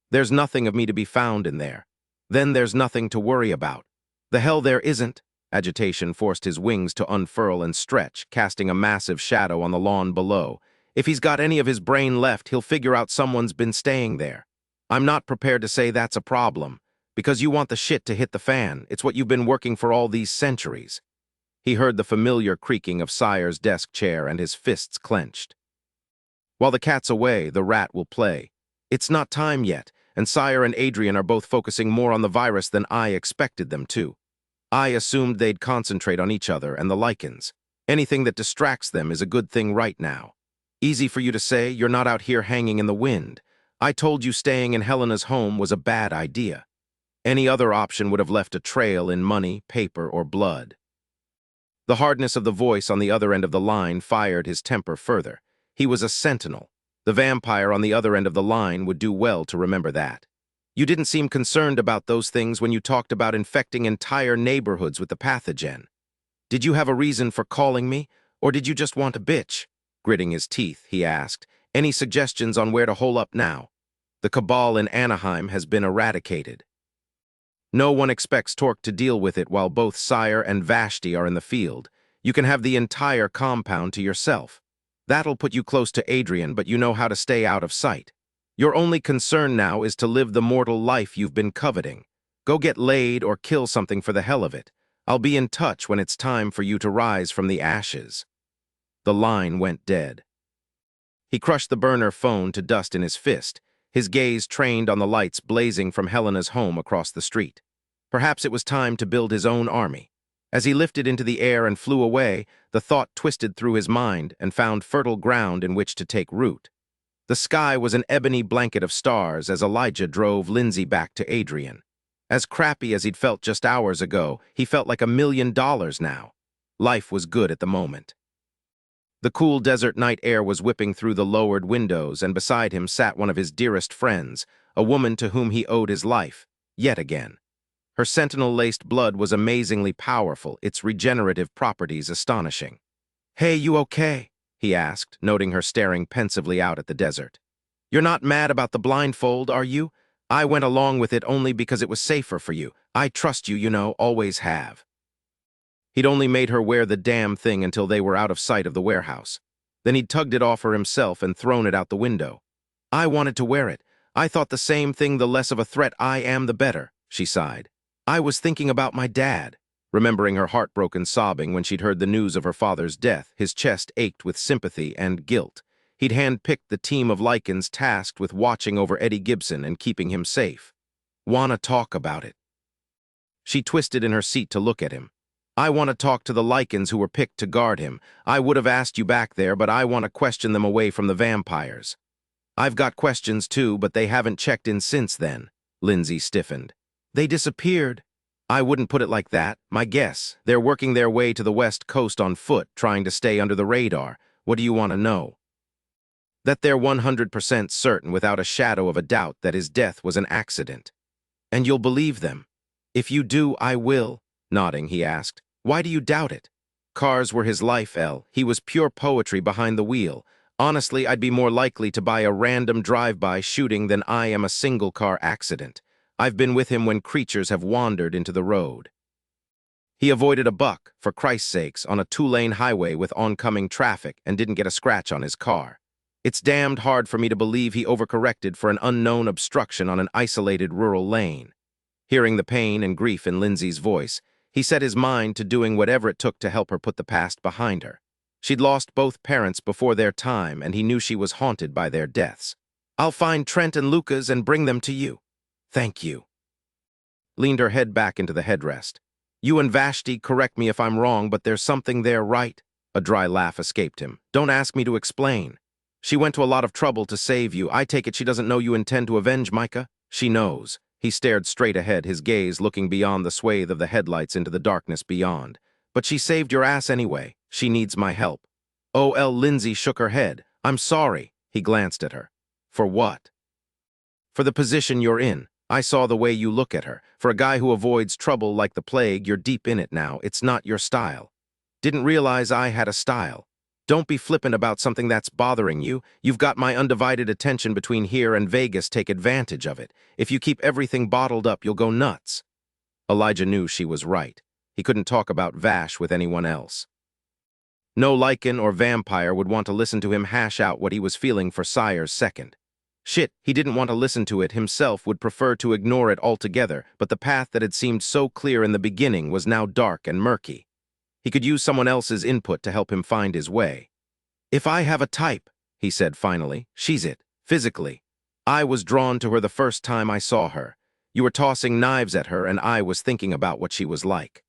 There's nothing of me to be found in there. Then there's nothing to worry about." "The hell there isn't." Agitation forced his wings to unfurl and stretch, casting a massive shadow on the lawn below. "If he's got any of his brain left, he'll figure out someone's been staying there. I'm not prepared to say that's a problem, because you want the shit to hit the fan. It's what you've been working for all these centuries." He heard the familiar creaking of Sire's desk chair and his fists clenched. "While the cat's away, the rat will play. It's not time yet, and Sire and Adrian are both focusing more on the virus than I expected them to. I assumed they'd concentrate on each other and the Lycans. Anything that distracts them is a good thing right now. Easy for you to say, you're not out here hanging in the wind. I told you staying in Helena's home was a bad idea. Any other option would have left a trail in money, paper, or blood." The hardness of the voice on the other end of the line fired his temper further. He was a sentinel. The vampire on the other end of the line would do well to remember that. "You didn't seem concerned about those things when you talked about infecting entire neighborhoods with the pathogen. Did you have a reason for calling me, or did you just want a bitch?" Gritting his teeth, he asked, "Any suggestions on where to hole up now? The cabal in Anaheim has been eradicated. No one expects Torque to deal with it while both Sire and Vashti are in the field. You can have the entire compound to yourself. That'll put you close to Adrian, but you know how to stay out of sight. Your only concern now is to live the mortal life you've been coveting. Go get laid or kill something for the hell of it. I'll be in touch when it's time for you to rise from the ashes." The line went dead. He crushed the burner phone to dust in his fist, his gaze trained on the lights blazing from Helena's home across the street. Perhaps it was time to build his own army. As he lifted into the air and flew away, the thought twisted through his mind and found fertile ground in which to take root. The sky was an ebony blanket of stars as Elijah drove Lindsay back to Adrian. As crappy as he'd felt just hours ago, he felt like $1 million now. Life was good at the moment. The cool desert night air was whipping through the lowered windows, and beside him sat one of his dearest friends, a woman to whom he owed his life, yet again. Her sentinel-laced blood was amazingly powerful, its regenerative properties astonishing. "Hey, you okay?" he asked, noting her staring pensively out at the desert. "You're not mad about the blindfold, are you? I went along with it only because it was safer for you. I trust you, you know, always have." He'd only made her wear the damn thing until they were out of sight of the warehouse. Then he'd tugged it off her himself and thrown it out the window. "I wanted to wear it. I thought the same thing, the less of a threat I am, the better," she sighed. "I was thinking about my dad." Remembering her heartbroken sobbing when she'd heard the news of her father's death, his chest ached with sympathy and guilt. He'd handpicked the team of Lycans tasked with watching over Eddie Gibson and keeping him safe. "Wanna talk about it?" She twisted in her seat to look at him. "I want to talk to the Lycans who were picked to guard him. I would have asked you back there, but I want to question them away from the vampires." "I've got questions too, but they haven't checked in since then." Lindsay stiffened. "They disappeared." "I wouldn't put it like that. My guess, they're working their way to the West Coast on foot, trying to stay under the radar. What do you want to know?" "That they're 100% certain, without a shadow of a doubt, that his death was an accident." "And you'll believe them?" "If you do, I will." Nodding, he asked, "Why do you doubt it?" "Cars were his life, Elle. He was pure poetry behind the wheel. Honestly, I'd be more likely to buy a random drive-by shooting than I am a single-car accident. I've been with him when creatures have wandered into the road. He avoided a buck, for Christ's sakes, on a 2-lane highway with oncoming traffic and didn't get a scratch on his car. It's damned hard for me to believe he overcorrected for an unknown obstruction on an isolated rural lane." Hearing the pain and grief in Lindsay's voice, he set his mind to doing whatever it took to help her put the past behind her. She'd lost both parents before their time, and he knew she was haunted by their deaths. "I'll find Trent and Lucas and bring them to you." "Thank you." Leaned her head back into the headrest. "You and Vashti, correct me if I'm wrong, but there's something there, right?" A dry laugh escaped him. "Don't ask me to explain. She went to a lot of trouble to save you. I take it she doesn't know you intend to avenge Micah?" "She knows." He stared straight ahead, his gaze looking beyond the swathe of the headlights into the darkness beyond. "But she saved your ass anyway. She needs my help." O.L. Lindsay shook her head. "I'm sorry." He glanced at her. "For what?" "For the position you're in. I saw the way you look at her. For a guy who avoids trouble like the plague, you're deep in it now. It's not your style." "Didn't realize I had a style." "Don't be flippant about something that's bothering you. You've got my undivided attention between here and Vegas. Take advantage of it. If you keep everything bottled up, you'll go nuts." Elijah knew she was right. He couldn't talk about Vash with anyone else. No lycan or vampire would want to listen to him hash out what he was feeling for Sire's second. Shit, he didn't want to listen to it himself, would prefer to ignore it altogether, but the path that had seemed so clear in the beginning was now dark and murky. He could use someone else's input to help him find his way. "If I have a type," he said finally, "she's it, physically. I was drawn to her the first time I saw her. You were tossing knives at her, and I was thinking about what she was like."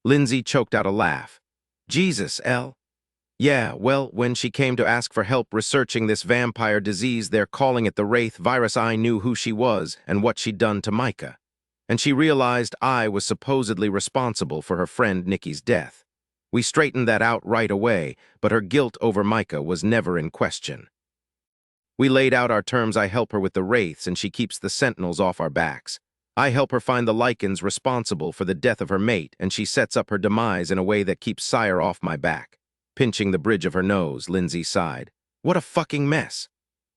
Lindsay choked out a laugh. "Jesus, Elle." "Yeah, well, when she came to ask for help researching this vampire disease they're calling it the Wraith virus, I knew who she was and what she'd done to Micah. And she realized I was supposedly responsible for her friend Nikki's death. We straightened that out right away, but her guilt over Micah was never in question. We laid out our terms. I help her with the Wraiths, and she keeps the Sentinels off our backs. I help her find the Lycans responsible for the death of her mate, and she sets up her demise in a way that keeps Sire off my back." Pinching the bridge of her nose, Lindsay sighed. "What a fucking mess.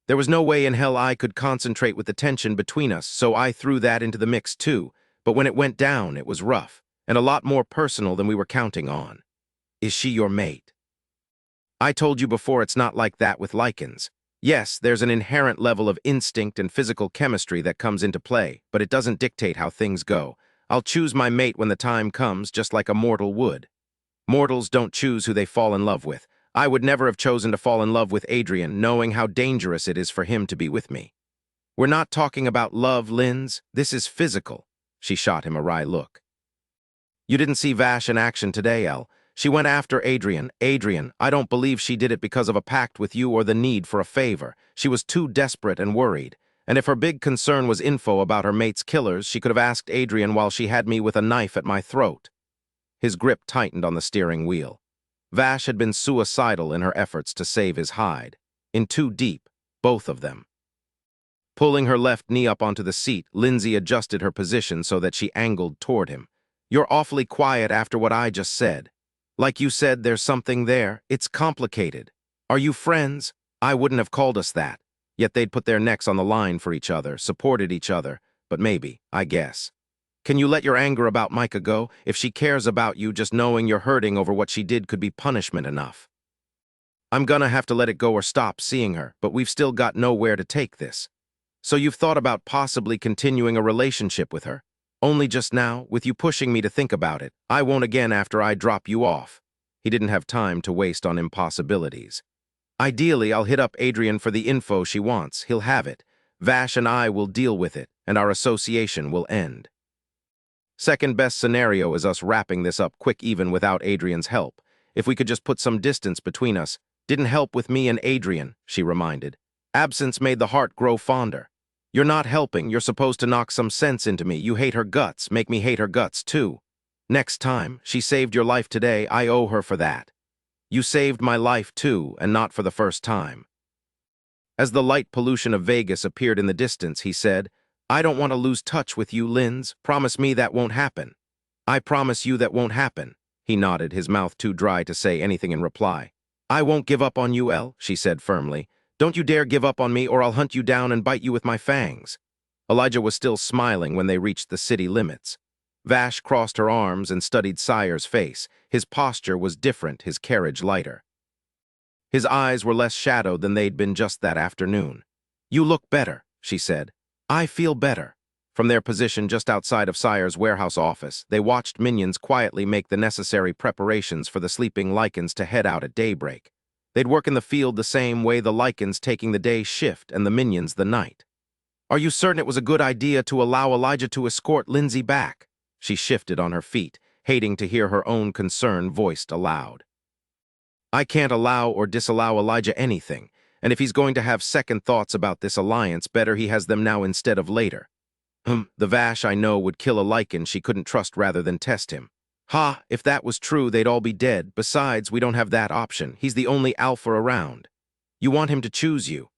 There was no way in hell I could concentrate with the tension between us, so I threw that into the mix too. But when it went down, it was rough, and a lot more personal than we were counting on." "Is she your mate?" "I told you before, it's not like that with Lycans. Yes, there's an inherent level of instinct and physical chemistry that comes into play, but it doesn't dictate how things go. I'll choose my mate when the time comes, just like a mortal would. Mortals don't choose who they fall in love with. I would never have chosen to fall in love with Adrian, knowing how dangerous it is for him to be with me. We're not talking about love, Linz. This is physical. She shot him a wry look. You didn't see Vash in action today, Elle. She went after Adrian. Adrian, I don't believe she did it because of a pact with you or the need for a favor. She was too desperate and worried. And if her big concern was info about her mate's killers, she could have asked Adrian while she had me with a knife at my throat. His grip tightened on the steering wheel. Vash had been suicidal in her efforts to save his hide. In too deep, both of them. Pulling her left knee up onto the seat, Lindsay adjusted her position so that she angled toward him. You're awfully quiet after what I just said. Like you said, there's something there. It's complicated. Are you friends? I wouldn't have called us that. Yet they'd put their necks on the line for each other, supported each other. But maybe, I guess. Can you let your anger about Micah go? If she cares about you, just knowing you're hurting over what she did could be punishment enough. I'm gonna have to let it go or stop seeing her, but we've still got nowhere to take this. So you've thought about possibly continuing a relationship with her? Only just now, with you pushing me to think about it. I won't again after I drop you off. He didn't have time to waste on impossibilities. Ideally, I'll hit up Adrian for the info she wants. He'll have it. Vash and I will deal with it, and our association will end. Second best scenario is us wrapping this up quick even without Adrian's help. If we could just put some distance between us. Didn't help with me and Adrian, she reminded. Absence made the heart grow fonder. You're not helping. You're supposed to knock some sense into me. You hate her guts. Make me hate her guts, too. Next time, she saved your life today. I owe her for that. You saved my life, too, and not for the first time. As the light pollution of Vegas appeared in the distance, he said, I don't want to lose touch with you, Linz. Promise me that won't happen. I promise you that won't happen. He nodded, his mouth too dry to say anything in reply. I won't give up on you, Elle, she said firmly. Don't you dare give up on me or I'll hunt you down and bite you with my fangs. Elijah was still smiling when they reached the city limits. Vash crossed her arms and studied Sire's face. His posture was different, his carriage lighter. His eyes were less shadowed than they'd been just that afternoon. You look better, she said. I feel better. From their position just outside of Sire's warehouse office, they watched minions quietly make the necessary preparations for the sleeping Lycans to head out at daybreak. They'd work in the field the same way, the Lycans taking the day shift and the minions the night. Are you certain it was a good idea to allow Elijah to escort Lindsay back? She shifted on her feet, hating to hear her own concern voiced aloud. I can't allow or disallow Elijah anything, and if he's going to have second thoughts about this alliance, better he has them now instead of later. The Vash I know would kill a Lycan she couldn't trust rather than test him. Ha, if that was true, they'd all be dead. Besides, we don't have that option. He's the only alpha around. You want him to choose you.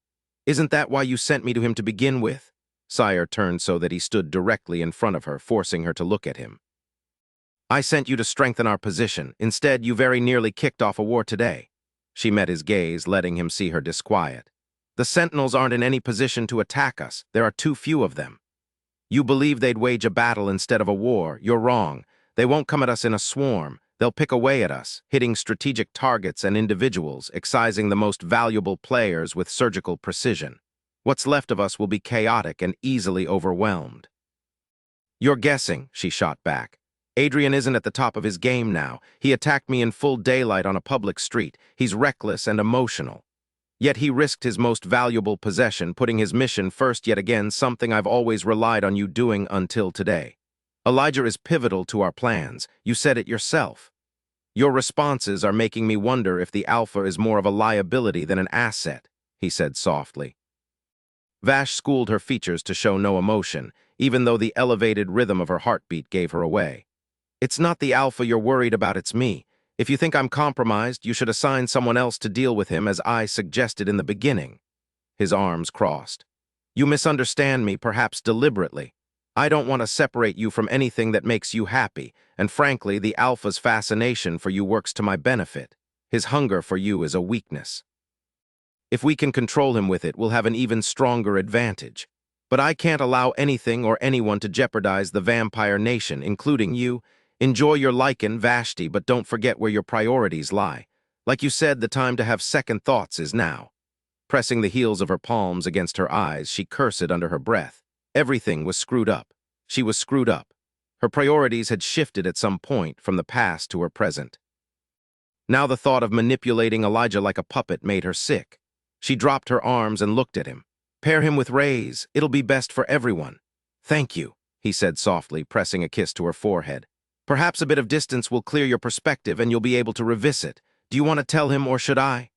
Isn't that why you sent me to him to begin with? Sire turned so that he stood directly in front of her, forcing her to look at him. I sent you to strengthen our position. Instead, you very nearly kicked off a war today. She met his gaze, letting him see her disquiet. The Sentinels aren't in any position to attack us. There are too few of them. You believe they'd wage a battle instead of a war. You're wrong. They won't come at us in a swarm. They'll pick away at us, hitting strategic targets and individuals, excising the most valuable players with surgical precision. What's left of us will be chaotic and easily overwhelmed. You're guessing, she shot back. Adrian isn't at the top of his game now. He attacked me in full daylight on a public street. He's reckless and emotional. Yet he risked his most valuable possession, putting his mission first yet again, something I've always relied on you doing until today. Elijah is pivotal to our plans. You said it yourself. Your responses are making me wonder if the Alpha is more of a liability than an asset, he said softly. Vash schooled her features to show no emotion, even though the elevated rhythm of her heartbeat gave her away. It's not the Alpha you're worried about, it's me. If you think I'm compromised, you should assign someone else to deal with him, as I suggested in the beginning. His arms crossed. You misunderstand me, perhaps deliberately. I don't want to separate you from anything that makes you happy, and frankly, the Alpha's fascination for you works to my benefit. His hunger for you is a weakness. If we can control him with it, we'll have an even stronger advantage. But I can't allow anything or anyone to jeopardize the vampire nation, including you. Enjoy your Lycan, Vashti, but don't forget where your priorities lie. Like you said, the time to have second thoughts is now. Pressing the heels of her palms against her eyes, she cursed under her breath. Everything was screwed up. She was screwed up. Her priorities had shifted at some point from the past to her present. Now the thought of manipulating Elijah like a puppet made her sick. She dropped her arms and looked at him. "Pair him with Ray's. It'll be best for everyone." "Thank you," he said softly, pressing a kiss to her forehead. "Perhaps a bit of distance will clear your perspective and you'll be able to revisit. Do you want to tell him or should I?"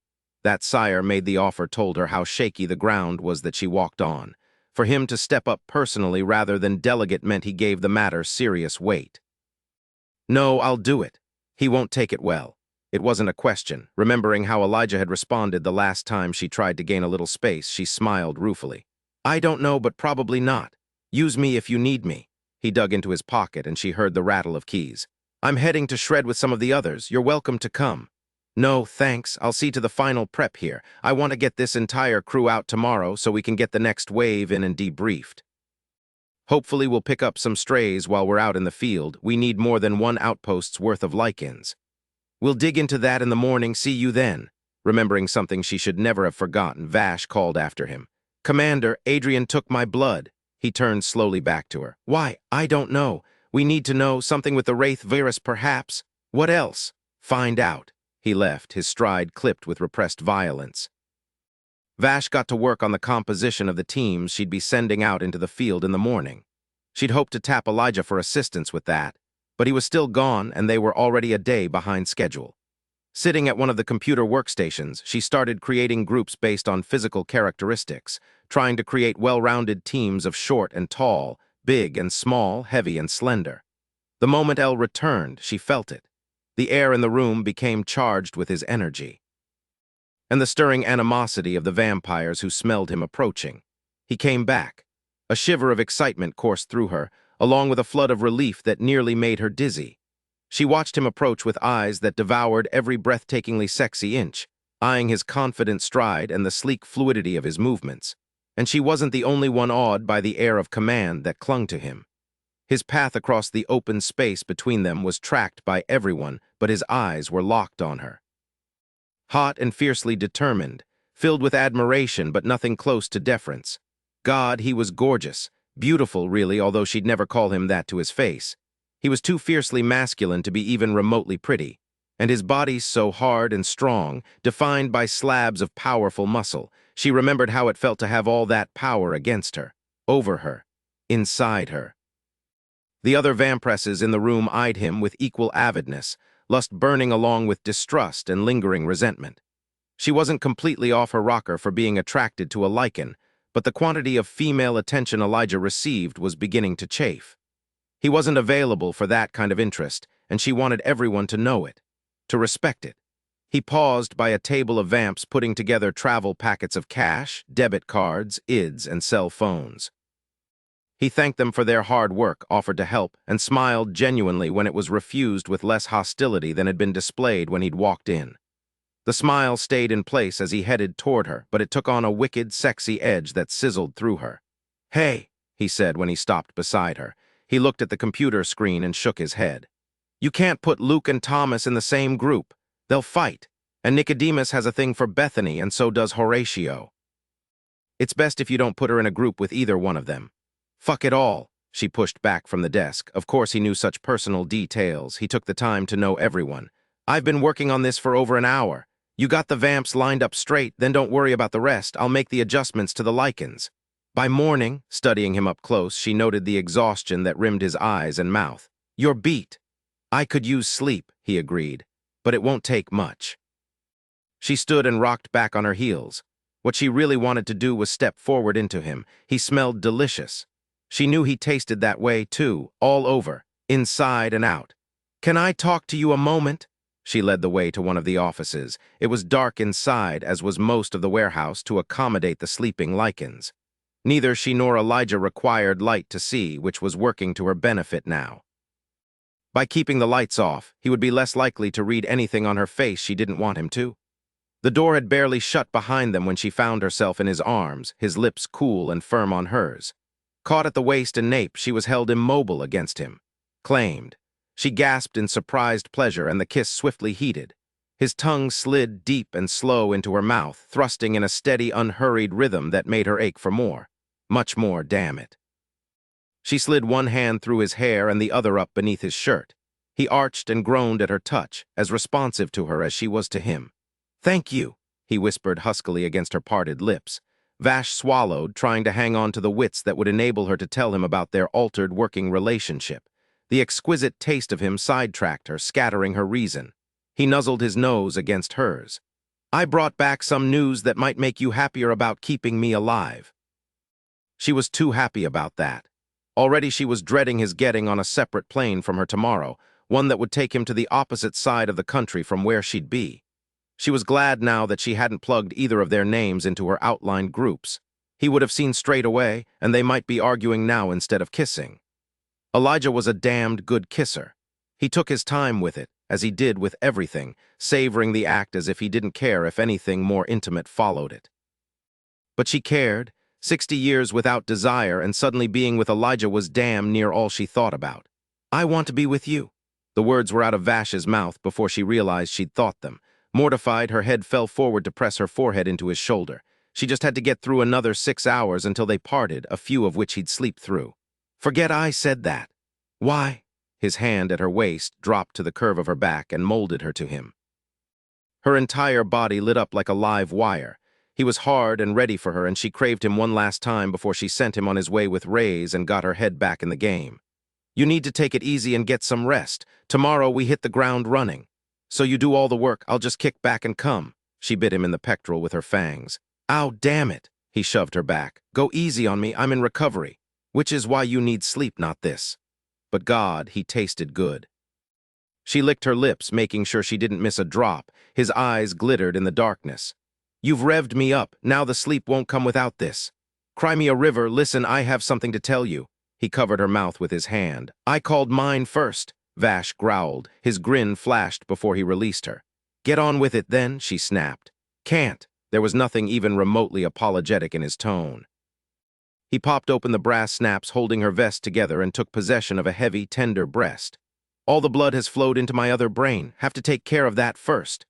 That sire made the offer told her how shaky the ground was that she walked on. For him to step up personally rather than delegate meant he gave the matter serious weight. "No, I'll do it. He won't take it well." It wasn't a question. Remembering how Elijah had responded the last time she tried to gain a little space, she smiled ruefully. "I don't know, but probably not. Use me if you need me." He dug into his pocket and she heard the rattle of keys. "I'm heading to shred with some of the others. You're welcome to come." "No, thanks. I'll see to the final prep here. I want to get this entire crew out tomorrow so we can get the next wave in and debriefed. Hopefully we'll pick up some strays while we're out in the field. We need more than one outpost's worth of Lycans. We'll dig into that in the morning. See you then." Remembering something she should never have forgotten, Vash called after him. "Commander, Adrian took my blood." He turned slowly back to her. "Why? I don't know. We need to know. Something with the Wraith virus, perhaps. What else?" "Find out." He left, his stride clipped with repressed violence. Vash got to work on the composition of the teams she'd be sending out into the field in the morning. She'd hoped to tap Elijah for assistance with that, but he was still gone and they were already a day behind schedule. Sitting at one of the computer workstations, she started creating groups based on physical characteristics, trying to create well-rounded teams of short and tall, big and small, heavy and slender. The moment Elle returned, she felt it. The air in the room became charged with his energy and the stirring animosity of the vampires who smelled him approaching. He came back. A shiver of excitement coursed through her, along with a flood of relief that nearly made her dizzy. She watched him approach with eyes that devoured every breathtakingly sexy inch, eyeing his confident stride and the sleek fluidity of his movements. And she wasn't the only one awed by the air of command that clung to him. His path across the open space between them was tracked by everyone, but his eyes were locked on her. Hot and fiercely determined, filled with admiration but nothing close to deference. God, he was gorgeous, beautiful really, although she'd never call him that to his face. He was too fiercely masculine to be even remotely pretty, and his body so hard and strong, defined by slabs of powerful muscle. She remembered how it felt to have all that power against her, over her, inside her. The other vampresses in the room eyed him with equal avidness, lust burning along with distrust and lingering resentment. She wasn't completely off her rocker for being attracted to a lycan, but the quantity of female attention Elijah received was beginning to chafe. He wasn't available for that kind of interest, and she wanted everyone to know it, to respect it. He paused by a table of vamps putting together travel packets of cash, debit cards, IDs, and cell phones. He thanked them for their hard work, offered to help, and smiled genuinely when it was refused with less hostility than had been displayed when he'd walked in. The smile stayed in place as he headed toward her, but it took on a wicked, sexy edge that sizzled through her. "Hey," he said when he stopped beside her. He looked at the computer screen and shook his head. "You can't put Luke and Thomas in the same group. They'll fight. And Nicodemus has a thing for Bethany, and so does Horatio. It's best if you don't put her in a group with either one of them." "Fuck it all," she pushed back from the desk. Of course he knew such personal details. He took the time to know everyone. "I've been working on this for over an hour. You got the vamps lined up straight, then don't worry about the rest. I'll make the adjustments to the Lycans." By morning, studying him up close, she noted the exhaustion that rimmed his eyes and mouth. "You're beat." "I could use sleep," he agreed, "but it won't take much." She stood and rocked back on her heels. What she really wanted to do was step forward into him. He smelled delicious. She knew he tasted that way, too, all over, inside and out. "Can I talk to you a moment?" She led the way to one of the offices. It was dark inside, as was most of the warehouse, to accommodate the sleeping Lycans. Neither she nor Elijah required light to see, which was working to her benefit now. By keeping the lights off, he would be less likely to read anything on her face she didn't want him to. The door had barely shut behind them when she found herself in his arms, his lips cool and firm on hers. Caught at the waist and nape, she was held immobile against him. Claimed. She gasped in surprised pleasure, and the kiss swiftly heated. His tongue slid deep and slow into her mouth, thrusting in a steady, unhurried rhythm that made her ache for more. Much more, damn it. She slid one hand through his hair and the other up beneath his shirt. He arched and groaned at her touch, as responsive to her as she was to him. "Thank you," he whispered huskily against her parted lips. Vash swallowed, trying to hang on to the wits that would enable her to tell him about their altered working relationship. The exquisite taste of him sidetracked her, scattering her reason. He nuzzled his nose against hers. "I brought back some news that might make you happier about keeping me alive." She was too happy about that. Already she was dreading his getting on a separate plane from her tomorrow, one that would take him to the opposite side of the country from where she'd be. She was glad now that she hadn't plugged either of their names into her outlined groups. He would have seen straight away, and they might be arguing now instead of kissing. Elijah was a damned good kisser. He took his time with it, as he did with everything, savoring the act as if he didn't care if anything more intimate followed it. But she cared. 60 years without desire, and suddenly being with Elijah was damn near all she thought about. "I want to be with you." The words were out of Vash's mouth before she realized she'd thought them. Mortified, her head fell forward to press her forehead into his shoulder. She just had to get through another 6 hours until they parted, a few of which he'd sleep through. "Forget I said that." "Why?" His hand at her waist dropped to the curve of her back and molded her to him. Her entire body lit up like a live wire. He was hard and ready for her, and she craved him one last time before she sent him on his way with Rays and got her head back in the game. "You need to take it easy and get some rest. Tomorrow we hit the ground running. So you do all the work, I'll just kick back and come." She bit him in the pectoral with her fangs. "Ow, damn it." He shoved her back. "Go easy on me, I'm in recovery. Which is why you need sleep, not this." But God, he tasted good. She licked her lips, making sure she didn't miss a drop. His eyes glittered in the darkness. "You've revved me up, now the sleep won't come without this. Cry me a river, listen, I have something to tell you." He covered her mouth with his hand. "I called mine first," Vash growled. His grin flashed before he released her. "Get on with it then," she snapped. "Can't." There was nothing even remotely apologetic in his tone. He popped open the brass snaps holding her vest together and took possession of a heavy, tender breast. "All the blood has flowed into my other brain. Have to take care of that first."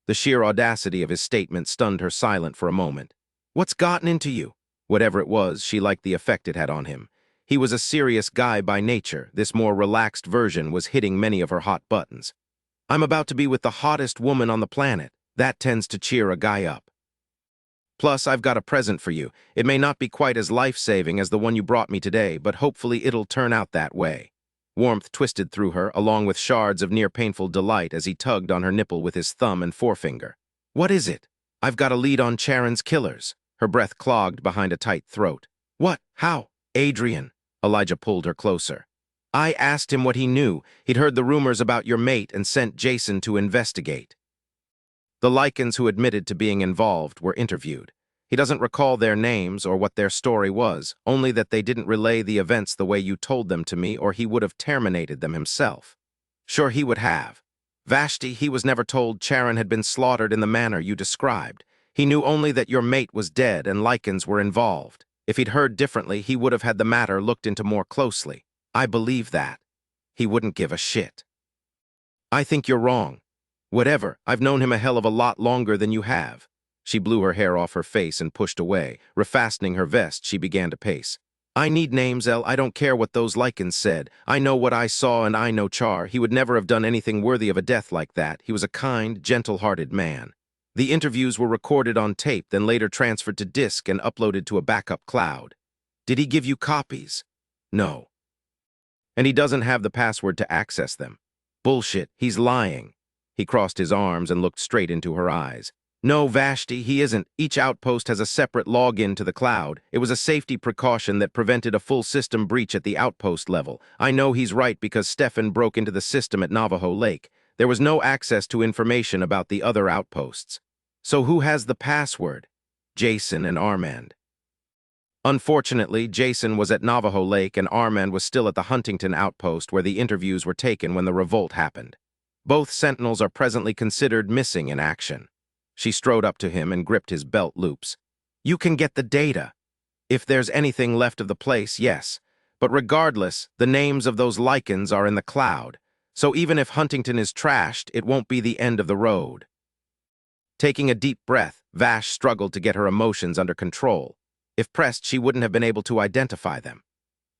The sheer audacity of his statement stunned her silent for a moment. "What's gotten into you?" Whatever it was, she liked the effect it had on him. He was a serious guy by nature. This more relaxed version was hitting many of her hot buttons. "I'm about to be with the hottest woman on the planet. That tends to cheer a guy up. Plus, I've got a present for you. It may not be quite as life-saving as the one you brought me today, but hopefully it'll turn out that way." Warmth twisted through her, along with shards of near-painful delight as he tugged on her nipple with his thumb and forefinger. "What is it?" "I've got a lead on Charon's killers." Her breath clogged behind a tight throat. "What? How?" "Adrian." Elijah pulled her closer. "I asked him what he knew. He'd heard the rumors about your mate and sent Jason to investigate." The Lycans who admitted to being involved were interviewed. He doesn't recall their names or what their story was, only that they didn't relay the events the way you told them to me, or he would have terminated them himself. Sure, he would have. Vashti, he was never told Charon had been slaughtered in the manner you described. He knew only that your mate was dead and Lycans were involved. If he'd heard differently, he would have had the matter looked into more closely. I believe that. He wouldn't give a shit. "I think you're wrong." "Whatever, I've known him a hell of a lot longer than you have." She blew her hair off her face and pushed away. Refastening her vest, she began to pace. "I need names, El. I don't care what those Lycans said. I know what I saw and I know Char. He would never have done anything worthy of a death like that. He was a kind, gentle-hearted man. The interviews were recorded on tape, then later transferred to disk and uploaded to a backup cloud. Did he give you copies? No. And he doesn't have the password to access them. Bullshit, he's lying. He crossed his arms and looked straight into her eyes. No, Vashti, he isn't. Each outpost has a separate login to the cloud. It was a safety precaution that prevented a full system breach at the outpost level. I know he's right because Stefan broke into the system at Navajo Lake. There was no access to information about the other outposts. So who has the password? Jason and Armand. Unfortunately, Jason was at Navajo Lake and Armand was still at the Huntington outpost where the interviews were taken when the revolt happened. Both sentinels are presently considered missing in action. She strode up to him and gripped his belt loops. You can get the data. If there's anything left of the place, yes. But regardless, the names of those Lycans are in the cloud. So even if Huntington is trashed, it won't be the end of the road. Taking a deep breath, Vash struggled to get her emotions under control. If pressed, she wouldn't have been able to identify them.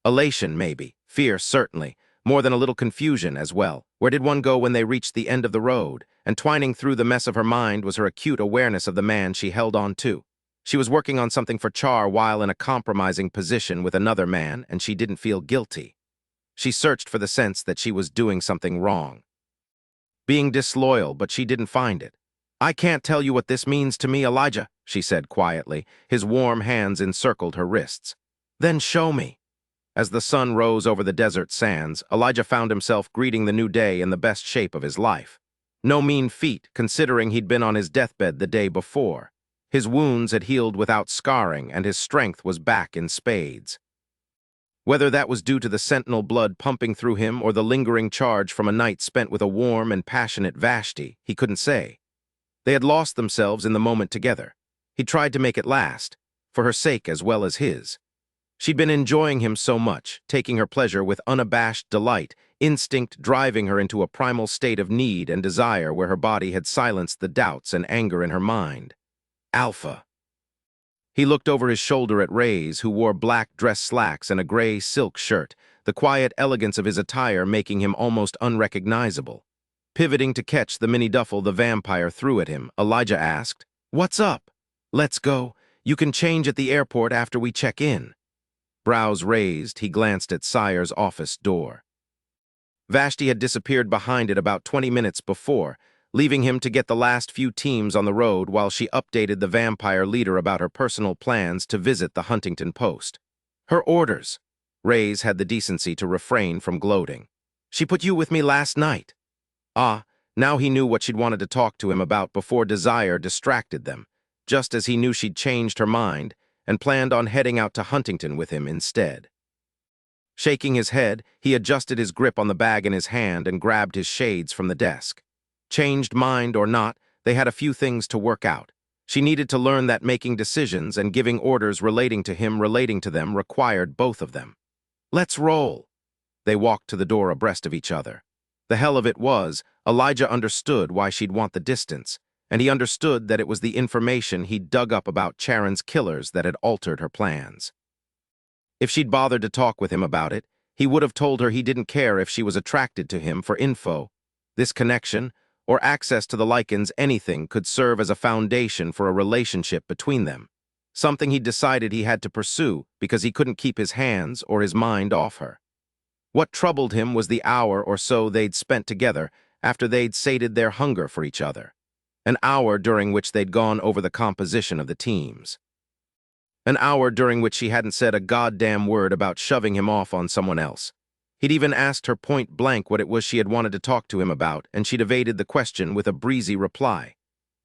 Elation, maybe. Fear, certainly. More than a little confusion as well. Where did one go when they reached the end of the road? And twining through the mess of her mind was her acute awareness of the man she held on to. She was working on something for Char while in a compromising position with another man, and she didn't feel guilty. She searched for the sense that she was doing something wrong. Being disloyal, but she didn't find it. "I can't tell you what this means to me, Elijah," she said quietly. His warm hands encircled her wrists. "Then show me." As the sun rose over the desert sands, Elijah found himself greeting the new day in the best shape of his life. No mean feat, considering he'd been on his deathbed the day before. His wounds had healed without scarring, and his strength was back in spades. Whether that was due to the sentinel blood pumping through him or the lingering charge from a night spent with a warm and passionate Vashti, he couldn't say. They had lost themselves in the moment together. He tried to make it last, for her sake as well as his. She'd been enjoying him so much, taking her pleasure with unabashed delight, instinct driving her into a primal state of need and desire where her body had silenced the doubts and anger in her mind. Alpha. He looked over his shoulder at Rays, who wore black dress slacks and a gray silk shirt, the quiet elegance of his attire making him almost unrecognizable. Pivoting to catch the mini duffel the vampire threw at him, Elijah asked, "What's up?" "Let's go. You can change at the airport after we check in." Brows raised, he glanced at Sire's office door. Vashti had disappeared behind it about 20 minutes before, leaving him to get the last few teams on the road while she updated the vampire leader about her personal plans to visit the Huntington post. "Her orders." Rays had the decency to refrain from gloating. "She put you with me last night." Ah, now he knew what she'd wanted to talk to him about before desire distracted them, just as he knew she'd changed her mind and planned on heading out to Huntington with him instead. Shaking his head, he adjusted his grip on the bag in his hand and grabbed his shades from the desk. Changed mind or not, they had a few things to work out. She needed to learn that making decisions and giving orders relating to him relating to them required both of them. "Let's roll." They walked to the door abreast of each other. The hell of it was, Elijah understood why she'd want the distance, and he understood that it was the information he'd dug up about Charon's killers that had altered her plans. If she'd bothered to talk with him about it, he would have told her he didn't care if she was attracted to him for info. This connection, or access to the Lycans, anything, could serve as a foundation for a relationship between them. Something he'd decided he had to pursue because he couldn't keep his hands or his mind off her. What troubled him was the hour or so they'd spent together after they'd sated their hunger for each other. An hour during which they'd gone over the composition of the teams. An hour during which she hadn't said a goddamn word about shoving him off on someone else. He'd even asked her point blank what it was she had wanted to talk to him about, and she'd evaded the question with a breezy reply.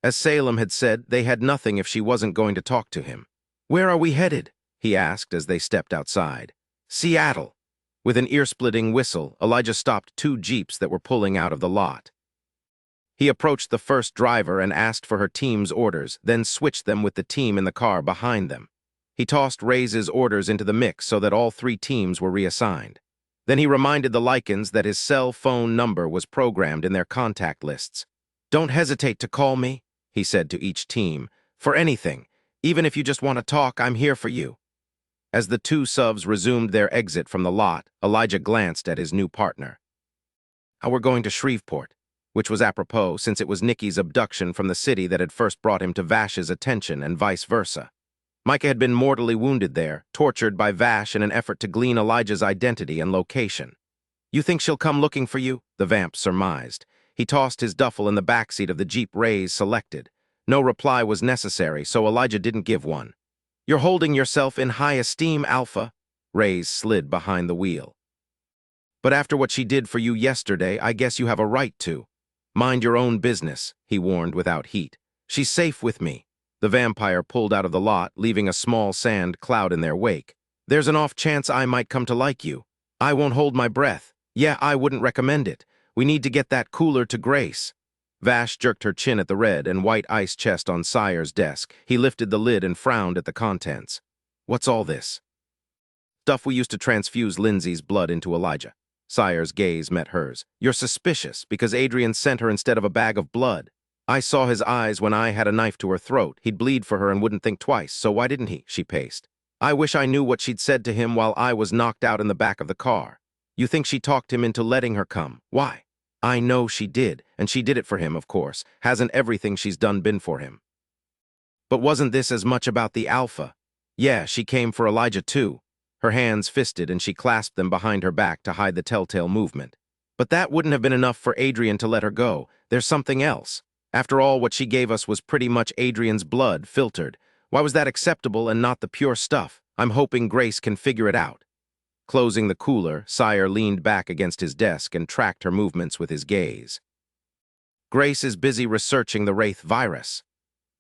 As Salem had said, they had nothing if she wasn't going to talk to him. "Where are we headed?" he asked as they stepped outside. "Seattle." With an ear-splitting whistle, Elijah stopped 2 jeeps that were pulling out of the lot. He approached the first driver and asked for her team's orders, then switched them with the team in the car behind them. He tossed Rays' orders into the mix so that all 3 teams were reassigned. Then he reminded the Lycans that his cell phone number was programmed in their contact lists. "Don't hesitate to call me," he said to each team. "For anything. Even if you just want to talk, I'm here for you." As the 2 subs resumed their exit from the lot, Elijah glanced at his new partner. "We're going to Shreveport," which was apropos since it was Nikki's abduction from the city that had first brought him to Vash's attention and vice versa. Micah had been mortally wounded there, tortured by Vash in an effort to glean Elijah's identity and location. "You think she'll come looking for you?" the vamp surmised. He tossed his duffel in the backseat of the Jeep Rays selected. No reply was necessary, so Elijah didn't give one. "You're holding yourself in high esteem, Alpha." Rays slid behind the wheel. "But after what she did for you yesterday, I guess you have a right to." "Mind your own business," he warned without heat. "She's safe with me." The vampire pulled out of the lot, leaving a small sand cloud in their wake. "There's an off chance I might come to like you. I won't hold my breath. Yeah, I wouldn't recommend it. We need to get that cooler to Grace." Vash jerked her chin at the red and white ice chest on Sire's desk. He lifted the lid and frowned at the contents. "What's all this?" "Stuff we used to transfuse Lindsay's blood into Elijah." Sire's gaze met hers. "You're suspicious because Adrian sent her instead of a bag of blood." I saw his eyes when I had a knife to her throat. He'd bleed for her and wouldn't think twice, so why didn't he? She paced. I wish I knew what she'd said to him while I was knocked out in the back of the car. You think she talked him into letting her come? Why? I know she did, and she did it for him, of course. Hasn't everything she's done been for him? But wasn't this as much about the alpha? Yeah, she came for Elijah too. Her hands fisted and she clasped them behind her back to hide the telltale movement. But that wouldn't have been enough for Adrian to let her go. There's something else. After all, what she gave us was pretty much Adrian's blood, filtered. Why was that acceptable and not the pure stuff? I'm hoping Grace can figure it out. Closing the cooler, Sire leaned back against his desk and tracked her movements with his gaze. Grace is busy researching the Wraith virus.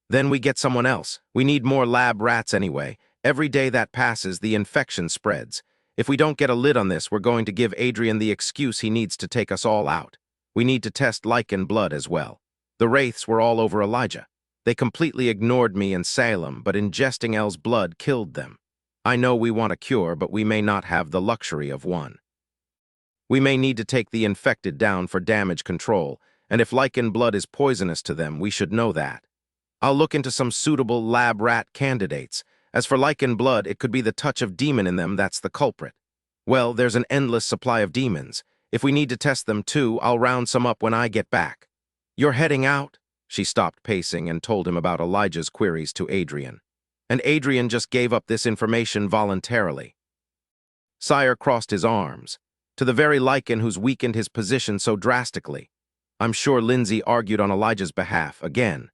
Then we get someone else. We need more lab rats anyway. Every day that passes, the infection spreads. If we don't get a lid on this, we're going to give Adrian the excuse he needs to take us all out. We need to test lycan blood as well. The Wraiths were all over Elijah. They completely ignored me and Salem, but ingesting Elle's blood killed them. I know we want a cure, but we may not have the luxury of one. We may need to take the infected down for damage control, and if lycan blood is poisonous to them, we should know that. I'll look into some suitable lab rat candidates. As for lycan blood, it could be the touch of demon in them that's the culprit. Well, there's an endless supply of demons. If we need to test them too, I'll round some up when I get back. You're heading out? She stopped pacing and told him about Elijah's queries to Adrian. And Adrian just gave up this information voluntarily. Sire crossed his arms. To the very lycan who's weakened his position so drastically. I'm sure Lindsay argued on Elijah's behalf again.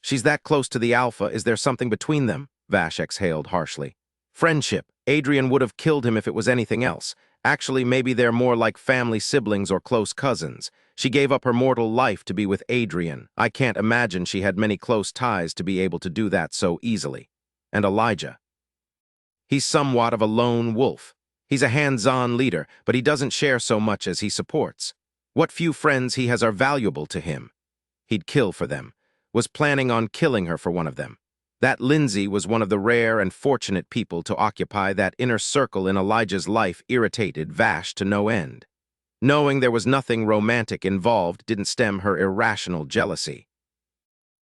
She's that close to the alpha. Is there something between them? Vash exhaled harshly. Friendship. Adrian would have killed him if it was anything else. Actually, maybe they're more like family siblings or close cousins. She gave up her mortal life to be with Adrian. I can't imagine she had many close ties to be able to do that so easily. And Elijah. He's somewhat of a lone wolf. He's a hands-on leader, but he doesn't share so much as he supports. What few friends he has are valuable to him. He'd kill for them. Was planning on killing her for one of them. That Lindsay was one of the rare and fortunate people to occupy that inner circle in Elijah's life irritated Vash to no end. Knowing there was nothing romantic involved didn't stem her irrational jealousy.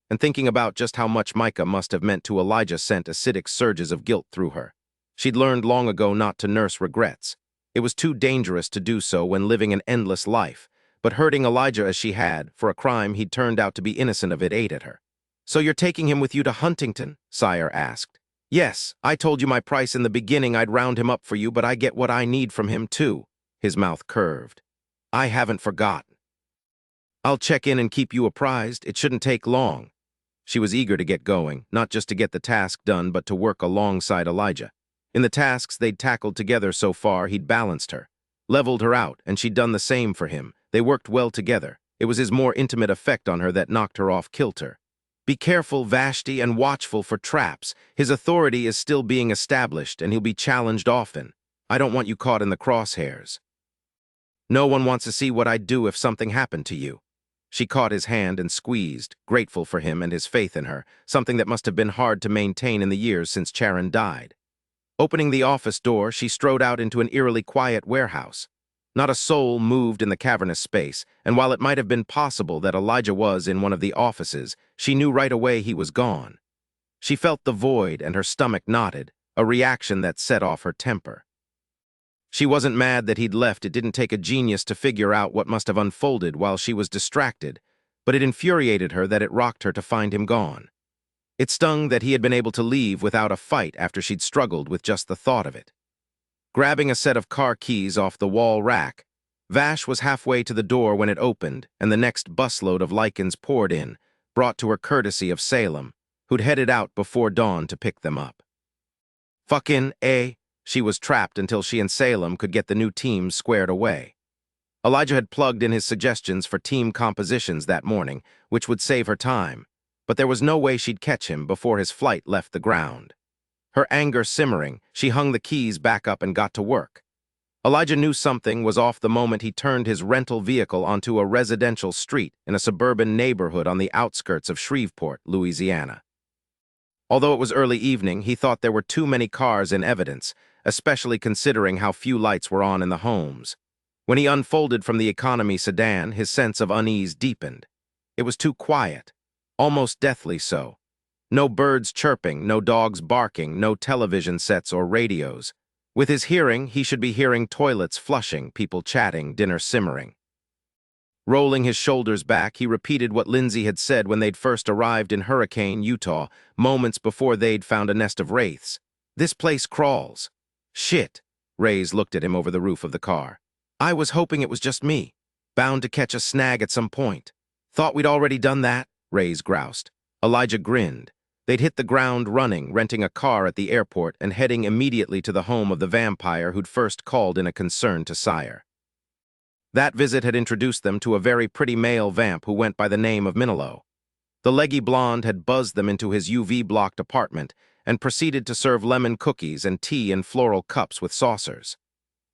And thinking about just how much Micah must have meant to Elijah sent acidic surges of guilt through her. She'd learned long ago not to nurse regrets. It was too dangerous to do so when living an endless life. But hurting Elijah as she had, for a crime he'd turned out to be innocent of, it ate at her. So you're taking him with you to Huntington? Sire asked. Yes, I told you my price in the beginning. I'd round him up for you, but I get what I need from him too. His mouth curved. I haven't forgotten. I'll check in and keep you apprised. It shouldn't take long. She was eager to get going, not just to get the task done, but to work alongside Elijah. In the tasks they'd tackled together so far, he'd balanced her, leveled her out, and she'd done the same for him. They worked well together. It was his more intimate effect on her that knocked her off kilter. Be careful, Vashti, and watchful for traps. His authority is still being established, and he'll be challenged often. I don't want you caught in the crosshairs. No one wants to see what I'd do if something happened to you. She caught his hand and squeezed, grateful for him and his faith in her, something that must have been hard to maintain in the years since Charon died. Opening the office door, she strode out into an eerily quiet warehouse. Not a soul moved in the cavernous space, and while it might have been possible that Elijah was in one of the offices, she knew right away he was gone. She felt the void and her stomach knotted, a reaction that set off her temper. She wasn't mad that he'd left. It didn't take a genius to figure out what must have unfolded while she was distracted, but it infuriated her that it rocked her to find him gone. It stung that he had been able to leave without a fight after she'd struggled with just the thought of it. Grabbing a set of car keys off the wall rack, Vash was halfway to the door when it opened, and the next busload of Lycans poured in, brought to her courtesy of Salem, who'd headed out before dawn to pick them up. Fuckin' A. She was trapped until she and Salem could get the new teams squared away. Elijah had plugged in his suggestions for team compositions that morning, which would save her time, but there was no way she'd catch him before his flight left the ground. Her anger simmering, she hung the keys back up and got to work. Elijah knew something was off the moment he turned his rental vehicle onto a residential street in a suburban neighborhood on the outskirts of Shreveport, Louisiana. Although it was early evening, he thought there were too many cars in evidence, especially considering how few lights were on in the homes. When he unfolded from the economy sedan, his sense of unease deepened. It was too quiet. almost deathly so. No birds chirping, no dogs barking, no television sets or radios. With his hearing, he should be hearing toilets flushing, people chatting, dinner simmering. Rolling his shoulders back, he repeated what Lindsay had said when they'd first arrived in Hurricane, Utah, moments before they'd found a nest of wraiths. This place crawls. Shit. Reyes looked at him over the roof of the car. I was hoping it was just me. Bound to catch a snag at some point. Thought we'd already done that? Reyes groused. Elijah grinned. They'd hit the ground running, renting a car at the airport and heading immediately to the home of the vampire who'd first called in a concern to Sire. That visit had introduced them to a very pretty male vamp who went by the name of Minilo. The leggy blonde had buzzed them into his UV-blocked apartment and proceeded to serve lemon cookies and tea in floral cups with saucers.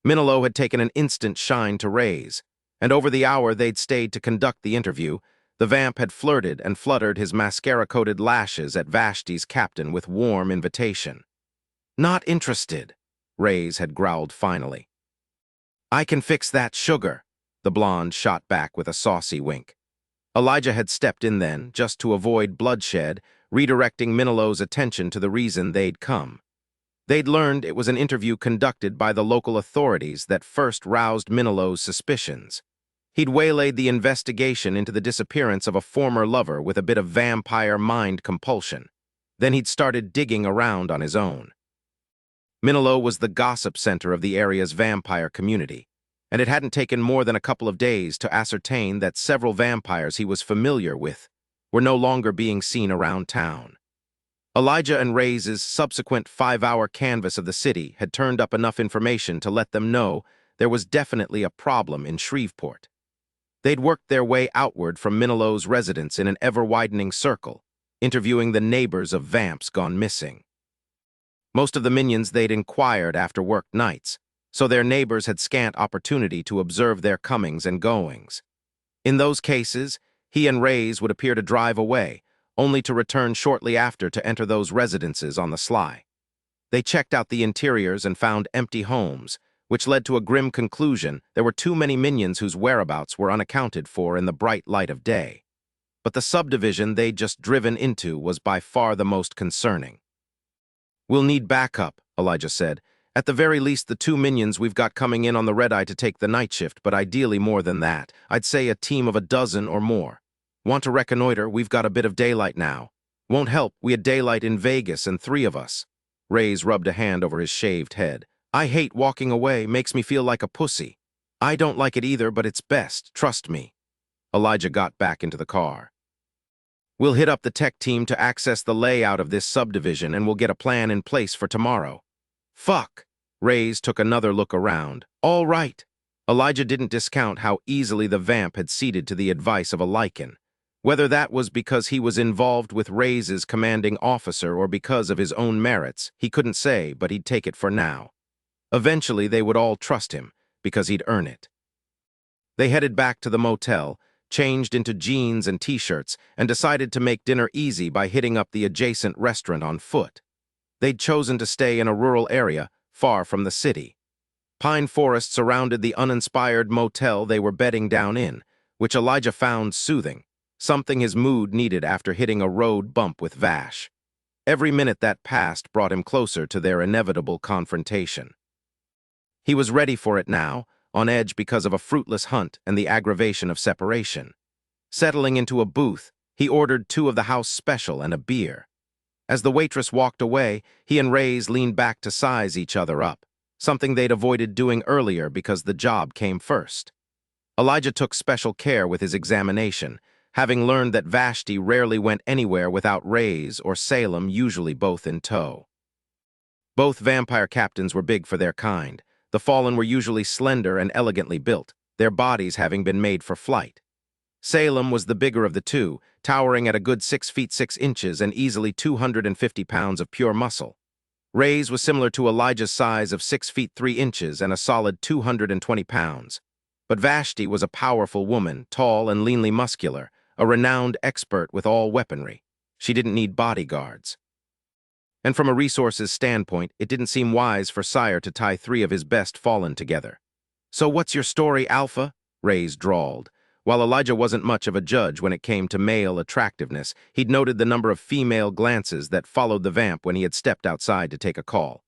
Minilo had taken an instant shine to Reyes, and over the hour they'd stayed to conduct the interview, the vamp had flirted and fluttered his mascara-coated lashes at Vashti's captain with warm invitation. Not interested, Reyes had growled finally. I can fix that, sugar, the blonde shot back with a saucy wink. Elijah had stepped in then, just to avoid bloodshed, redirecting Minilo's attention to the reason they'd come. They'd learned it was an interview conducted by the local authorities that first roused Minilo's suspicions. He'd waylaid the investigation into the disappearance of a former lover with a bit of vampire mind compulsion. Then he'd started digging around on his own. Minilo was the gossip center of the area's vampire community, and it hadn't taken more than a couple of days to ascertain that several vampires he was familiar with were no longer being seen around town. Elijah and Reyes' subsequent 5-hour canvass of the city had turned up enough information to let them know there was definitely a problem in Shreveport. They'd worked their way outward from Minilo's residence in an ever-widening circle, interviewing the neighbors of vamps gone missing. Most of the minions they'd inquired after work nights, so their neighbors had scant opportunity to observe their comings and goings. In those cases, he and Reyes would appear to drive away, only to return shortly after to enter those residences on the sly. They checked out the interiors and found empty homes, which led to a grim conclusion: there were too many minions whose whereabouts were unaccounted for in the bright light of day. But the subdivision they'd just driven into was by far the most concerning. We'll need backup, Elijah said. At the very least, the 2 minions we've got coming in on the red-eye to take the night shift, but ideally more than that. I'd say a team of a dozen or more. Want to reconnoiter? We've got a bit of daylight now. Won't help, we had daylight in Vegas and 3 of us. Reyes rubbed a hand over his shaved head. I hate walking away, makes me feel like a pussy. I don't like it either, but it's best, trust me. Elijah got back into the car. We'll hit up the tech team to access the layout of this subdivision and we'll get a plan in place for tomorrow. Fuck! Reyes took another look around. All right. Elijah didn't discount how easily the vamp had ceded to the advice of a lycan. Whether that was because he was involved with Reyes' commanding officer or because of his own merits, he couldn't say, but he'd take it for now. Eventually, they would all trust him, because he'd earn it. They headed back to the motel, changed into jeans and t-shirts, and decided to make dinner easy by hitting up the adjacent restaurant on foot. They'd chosen to stay in a rural area, far from the city. Pine forests surrounded the uninspired motel they were bedding down in, which Elijah found soothing, something his mood needed after hitting a road bump with Vash. Every minute that passed brought him closer to their inevitable confrontation. He was ready for it now, on edge because of a fruitless hunt and the aggravation of separation. Settling into a booth, he ordered 2 of the house special and a beer. As the waitress walked away, he and Reyes leaned back to size each other up, something they'd avoided doing earlier because the job came first. Elijah took special care with his examination, having learned that Vashti rarely went anywhere without Reyes or Salem, usually both in tow. Both vampire captains were big for their kind. The fallen were usually slender and elegantly built, their bodies having been made for flight. Salem was the bigger of the 2, towering at a good 6 feet 6 inches and easily 250 pounds of pure muscle. Reyes was similar to Elijah's size of 6 feet 3 inches and a solid 220 pounds. But Vashti was a powerful woman, tall and leanly muscular, a renowned expert with all weaponry. She didn't need bodyguards. And from a resources standpoint, it didn't seem wise for Sire to tie 3 of his best fallen together. So what's your story, Alpha? Reyes drawled. While Elijah wasn't much of a judge when it came to male attractiveness, he'd noted the number of female glances that followed the vamp when he had stepped outside to take a call.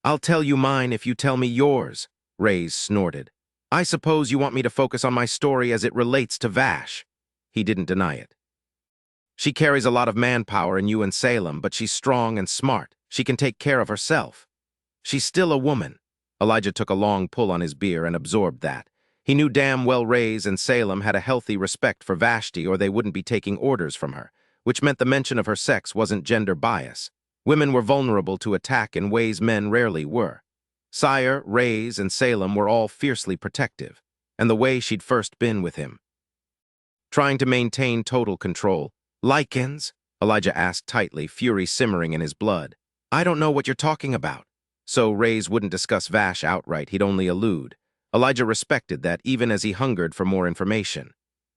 "I'll tell you mine if you tell me yours," Rays snorted. "I suppose you want me to focus on my story as it relates to Vash." He didn't deny it. "She carries a lot of manpower in you and Salem, but she's strong and smart. She can take care of herself. She's still a woman." Elijah took a long pull on his beer and absorbed that. He knew damn well Rays and Salem had a healthy respect for Vashti or they wouldn't be taking orders from her, which meant the mention of her sex wasn't gender bias. Women were vulnerable to attack in ways men rarely were. Sire, Rays, and Salem were all fiercely protective, and the way she'd first been with him. Trying to maintain total control. "Lycans?" Elijah asked tightly, fury simmering in his blood. "I don't know what you're talking about." So Rays wouldn't discuss Vash outright, he'd only allude. Elijah respected that even as he hungered for more information.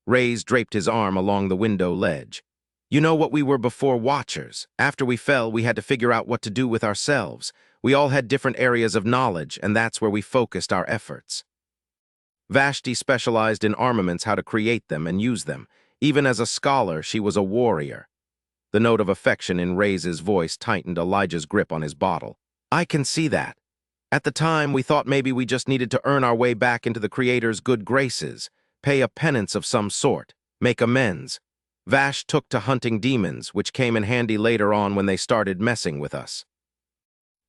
Rays draped his arm along the window ledge. "You know what we were before Watchers. After we fell, we had to figure out what to do with ourselves. We all had different areas of knowledge, and that's where we focused our efforts. Vashti specialized in armaments, how to create them and use them. Even as a scholar, she was a warrior." The note of affection in Rays's voice tightened Elijah's grip on his bottle. "I can see that. At the time, we thought maybe we just needed to earn our way back into the Creator's good graces, pay a penance of some sort, make amends. Vash took to hunting demons, which came in handy later on when they started messing with us.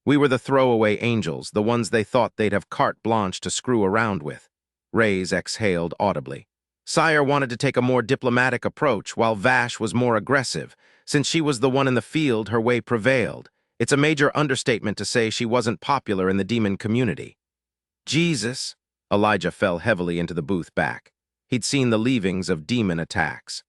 We were the throwaway angels, the ones they thought they'd have carte blanche to screw around with." Rays exhaled audibly. "Sire wanted to take a more diplomatic approach, while Vash was more aggressive. Since she was the one in the field, her way prevailed. It's a major understatement to say she wasn't popular in the demon community." "Jesus." Elijah fell heavily into the booth back. He'd seen the leavings of demon attacks.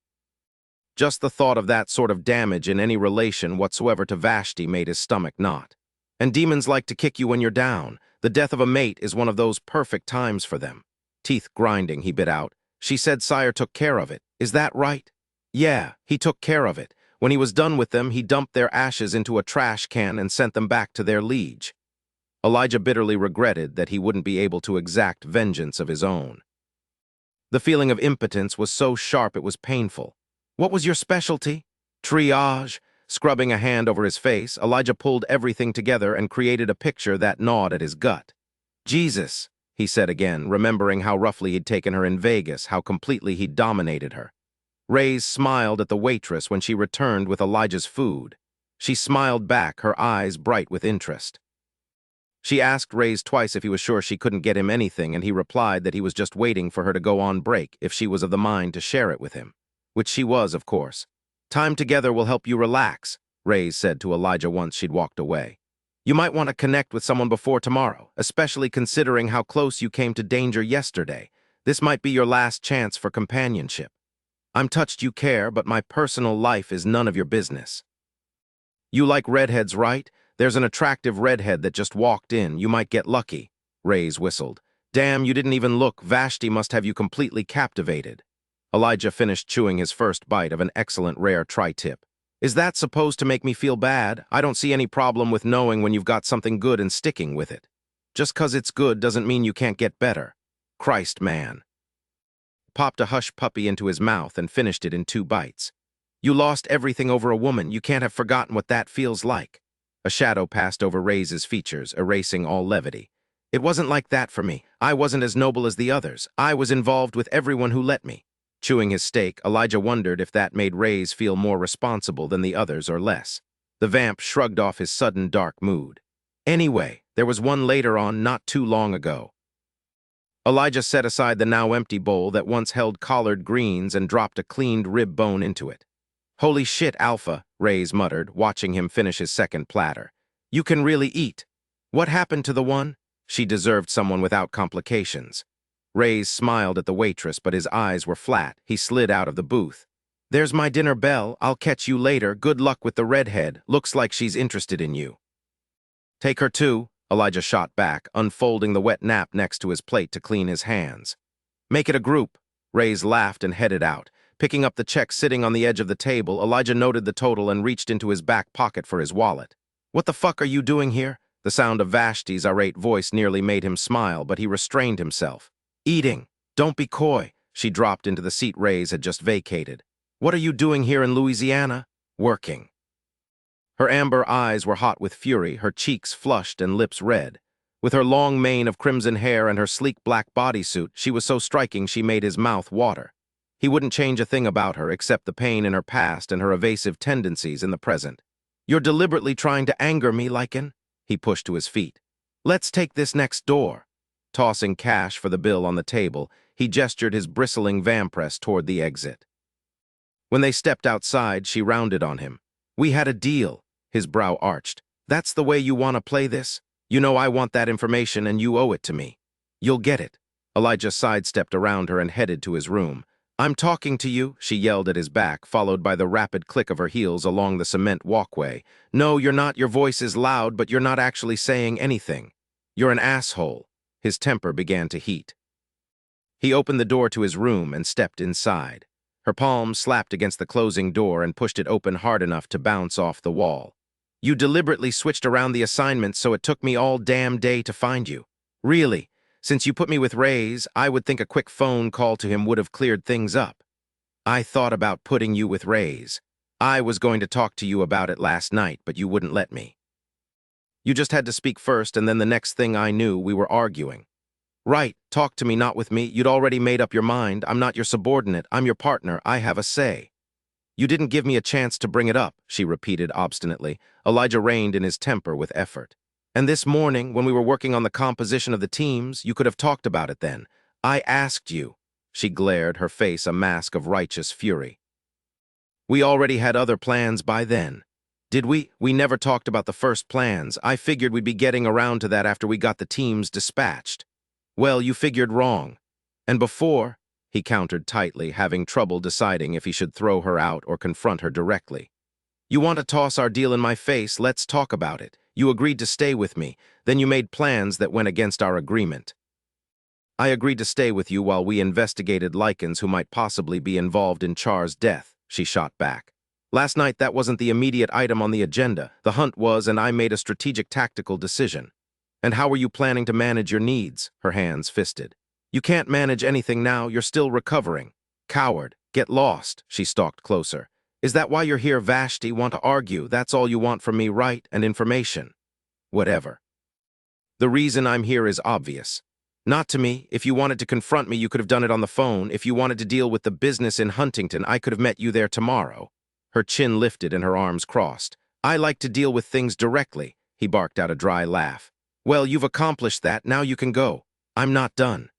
Just the thought of that sort of damage in any relation whatsoever to Vashti made his stomach knot. And demons like to kick you when you're down. The death of a mate is one of those perfect times for them. Teeth grinding, he bit out. "She said Sire took care of it. Is that right?" "Yeah, he took care of it. When he was done with them, he dumped their ashes into a trash can and sent them back to their liege." Elijah bitterly regretted that he wouldn't be able to exact vengeance of his own. The feeling of impotence was so sharp it was painful. "What was your specialty?" "Triage." Scrubbing a hand over his face, Elijah pulled everything together and created a picture that gnawed at his gut. "Jesus," he said again, remembering how roughly he'd taken her in Vegas, how completely he'd dominated her. Rays smiled at the waitress when she returned with Elijah's food. She smiled back, her eyes bright with interest. She asked Rays twice if he was sure she couldn't get him anything, and he replied that he was just waiting for her to go on break if she was of the mind to share it with him. Which she was, of course. "Time together will help you relax," Rays said to Elijah once she'd walked away. "You might want to connect with someone before tomorrow, especially considering how close you came to danger yesterday. This might be your last chance for companionship. I'm touched you care, but my personal life is none of your business." "You like redheads, right? There's an attractive redhead that just walked in. You might get lucky," Rays whistled. "Damn, you didn't even look. Vashti must have you completely captivated." Elijah finished chewing his first bite of an excellent rare tri-tip. "Is that supposed to make me feel bad? I don't see any problem with knowing when you've got something good and sticking with it. Just 'cause it's good doesn't mean you can't get better. Christ, man." Popped a hush puppy into his mouth and finished it in 2 bites. "You lost everything over a woman. You can't have forgotten what that feels like." A shadow passed over Rays's features, erasing all levity. "It wasn't like that for me. I wasn't as noble as the others. I was involved with everyone who let me." Chewing his steak, Elijah wondered if that made Rays feel more responsible than the others or less. The vamp shrugged off his sudden dark mood. "Anyway, there was one later on not too long ago." Elijah set aside the now empty bowl that once held collard greens and dropped a cleaned rib bone into it. "Holy shit, Alpha," Rays muttered, watching him finish his second platter. "You can really eat. What happened to the one?" "She deserved someone without complications." Rays smiled at the waitress, but his eyes were flat. He slid out of the booth. "There's my dinner bell. I'll catch you later. Good luck with the redhead. Looks like she's interested in you." "Take her too," Elijah shot back, unfolding the wet nap next to his plate to clean his hands. "Make it a group." Rays laughed and headed out. Picking up the check sitting on the edge of the table, Elijah noted the total and reached into his back pocket for his wallet. "What the fuck are you doing here?" The sound of Vashti's irate voice nearly made him smile, but he restrained himself. "Eating. Don't be coy." She dropped into the seat Reyes had just vacated. What are you doing here in Louisiana? Working. Her amber eyes were hot with fury, her cheeks flushed and lips red. With her long mane of crimson hair and her sleek black bodysuit, she was so striking she made his mouth water. He wouldn't change a thing about her except the pain in her past and her evasive tendencies in the present. You're deliberately trying to anger me, Lycan? He pushed to his feet. Let's take this next door. Tossing cash for the bill on the table, he gestured his bristling vampress toward the exit. When they stepped outside, she rounded on him. We had a deal. His brow arched. That's the way you want to play this? You know I want that information and you owe it to me. You'll get it. Elijah sidestepped around her and headed to his room. I'm talking to you, she yelled at his back, followed by the rapid click of her heels along the cement walkway. No, you're not. Your voice is loud, but you're not actually saying anything. You're an asshole. His temper began to heat. He opened the door to his room and stepped inside. Her palm slapped against the closing door and pushed it open hard enough to bounce off the wall. You deliberately switched around the assignments so it took me all damn day to find you. Really, since you put me with Reyes, I would think a quick phone call to him would have cleared things up. I thought about putting you with Reyes. I was going to talk to you about it last night, but you wouldn't let me. You just had to speak first, and then the next thing I knew, we were arguing. Right, talk to me, not with me. You'd already made up your mind. I'm not your subordinate. I'm your partner. I have a say. You didn't give me a chance to bring it up, she repeated obstinately. Elijah reined in his temper with effort. And this morning, when we were working on the composition of the teams, you could have talked about it then. I asked you. She glared, her face a mask of righteous fury. We already had other plans by then. Did we? We never talked about the first plans. I figured we'd be getting around to that after we got the teams dispatched. Well, you figured wrong. And before, he countered tightly, having trouble deciding if he should throw her out or confront her directly. You want to toss our deal in my face? Let's talk about it. You agreed to stay with me. Then you made plans that went against our agreement. I agreed to stay with you while we investigated Lycans who might possibly be involved in Char's death, she shot back. Last night, that wasn't the immediate item on the agenda. The hunt was, and I made a strategic tactical decision. And how were you planning to manage your needs? Her hands fisted. You can't manage anything now. You're still recovering. Coward. Get lost. She stalked closer. Is that why you're here, Vashti? Want to argue? That's all you want from me, right? And information. Whatever. The reason I'm here is obvious. Not to me. If you wanted to confront me, you could have done it on the phone. If you wanted to deal with the business in Huntington, I could have met you there tomorrow. Her chin lifted and her arms crossed. I like to deal with things directly. He barked out a dry laugh. Well, you've accomplished that. Now you can go. I'm not done.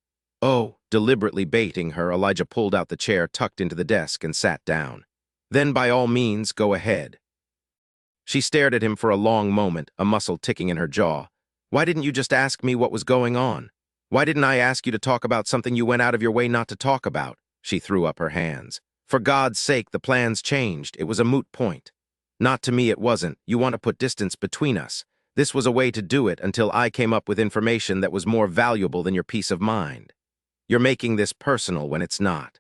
Oh, deliberately baiting her, Elijah pulled out the chair tucked into the desk and sat down. Then by all means, go ahead. She stared at him for a long moment, a muscle ticking in her jaw. Why didn't you just ask me what was going on? Why didn't I ask you to talk about something you went out of your way not to talk about? She threw up her hands. For God's sake, the plans changed. It was a moot point. Not to me it wasn't. You want to put distance between us. This was a way to do it until I came up with information that was more valuable than your peace of mind. You're making this personal when it's not.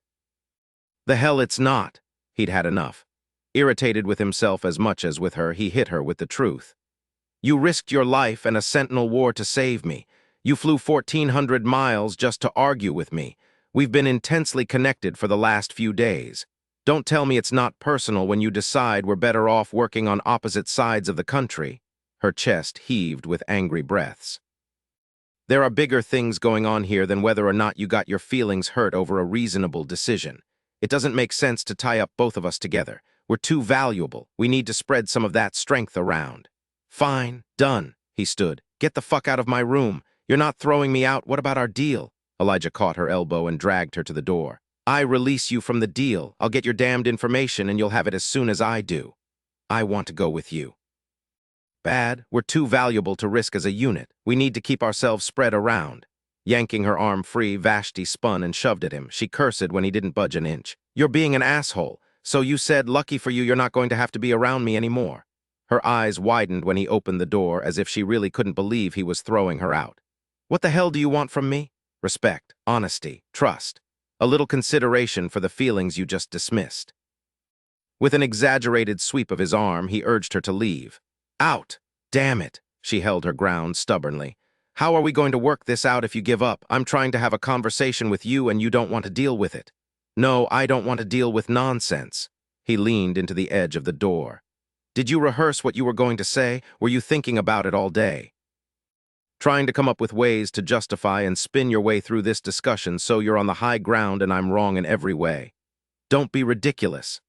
The hell it's not. He'd had enough. Irritated with himself as much as with her, he hit her with the truth. You risked your life and a sentinel war to save me. You flew 1,400 miles just to argue with me. We've been intensely connected for the last few days. Don't tell me it's not personal when you decide we're better off working on opposite sides of the country. Her chest heaved with angry breaths. There are bigger things going on here than whether or not you got your feelings hurt over a reasonable decision. It doesn't make sense to tie up both of us together. We're too valuable. We need to spread some of that strength around. Fine, done. He stood. Get the fuck out of my room. You're not throwing me out. What about our deal? Elijah caught her elbow and dragged her to the door. I release you from the deal. I'll get your damned information and you'll have it as soon as I do. I want to go with you. Bad. We're too valuable to risk as a unit. We need to keep ourselves spread around. Yanking her arm free, Vashti spun and shoved at him. She cursed when he didn't budge an inch. You're being an asshole. So you said, lucky for you, you're not going to have to be around me anymore. Her eyes widened when he opened the door as if she really couldn't believe he was throwing her out. What the hell do you want from me? Respect, honesty, trust. A little consideration for the feelings you just dismissed. With an exaggerated sweep of his arm, he urged her to leave. Out! Damn it! She held her ground stubbornly. How are we going to work this out if you give up? I'm trying to have a conversation with you and you don't want to deal with it. No, I don't want to deal with nonsense. He leaned into the edge of the door. Did you rehearse what you were going to say? Were you thinking about it all day? Trying to come up with ways to justify and spin your way through this discussion so you're on the high ground and I'm wrong in every way. Don't be ridiculous.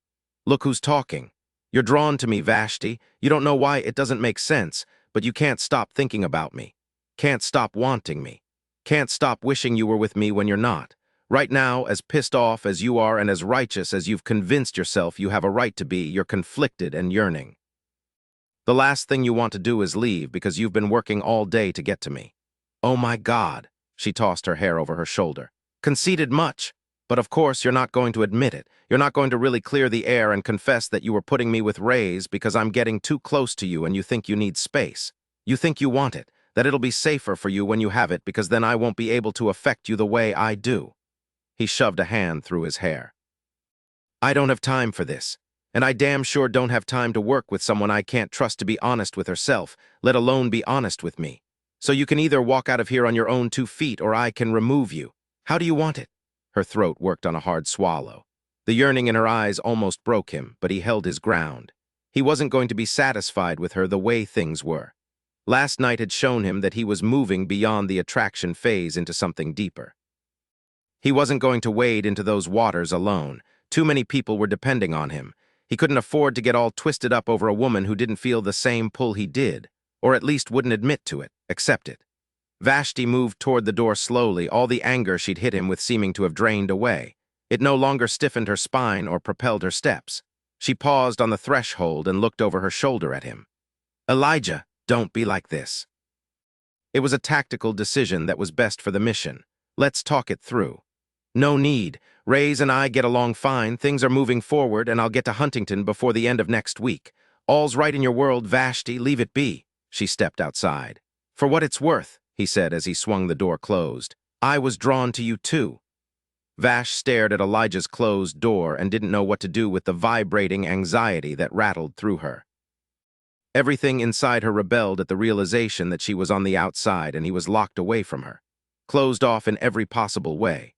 Look who's talking. You're drawn to me, Vashti. You don't know why, it doesn't make sense, but you can't stop thinking about me. Can't stop wanting me. Can't stop wishing you were with me when you're not. Right now, as pissed off as you are and as righteous as you've convinced yourself you have a right to be, you're conflicted and yearning. The last thing you want to do is leave because you've been working all day to get to me. Oh my God, she tossed her hair over her shoulder. Conceited much? But of course you're not going to admit it. You're not going to really clear the air and confess that you were putting me with Rays because I'm getting too close to you and you think you need space. You think you want it, that it'll be safer for you when you have it because then I won't be able to affect you the way I do. He shoved a hand through his hair. I don't have time for this. And I damn sure don't have time to work with someone I can't trust to be honest with herself, let alone be honest with me. So you can either walk out of here on your own 2 feet or I can remove you. How do you want it? Her throat worked on a hard swallow. The yearning in her eyes almost broke him, but he held his ground. He wasn't going to be satisfied with her the way things were. Last night had shown him that he was moving beyond the attraction phase into something deeper. He wasn't going to wade into those waters alone. Too many people were depending on him. He couldn't afford to get all twisted up over a woman who didn't feel the same pull he did, or at least wouldn't admit to it, accept it. Vashti moved toward the door slowly, all the anger she'd hit him with seeming to have drained away. It no longer stiffened her spine or propelled her steps. She paused on the threshold and looked over her shoulder at him. Elijah, don't be like this. It was a tactical decision that was best for the mission. Let's talk it through. No need. Rays and I get along fine, things are moving forward, and I'll get to Huntington before the end of next week. All's right in your world, Vashti, leave it be. She stepped outside. For what it's worth, he said as he swung the door closed. I was drawn to you too. Vash stared at Elijah's closed door and didn't know what to do with the vibrating anxiety that rattled through her. Everything inside her rebelled at the realization that she was on the outside and he was locked away from her, closed off in every possible way.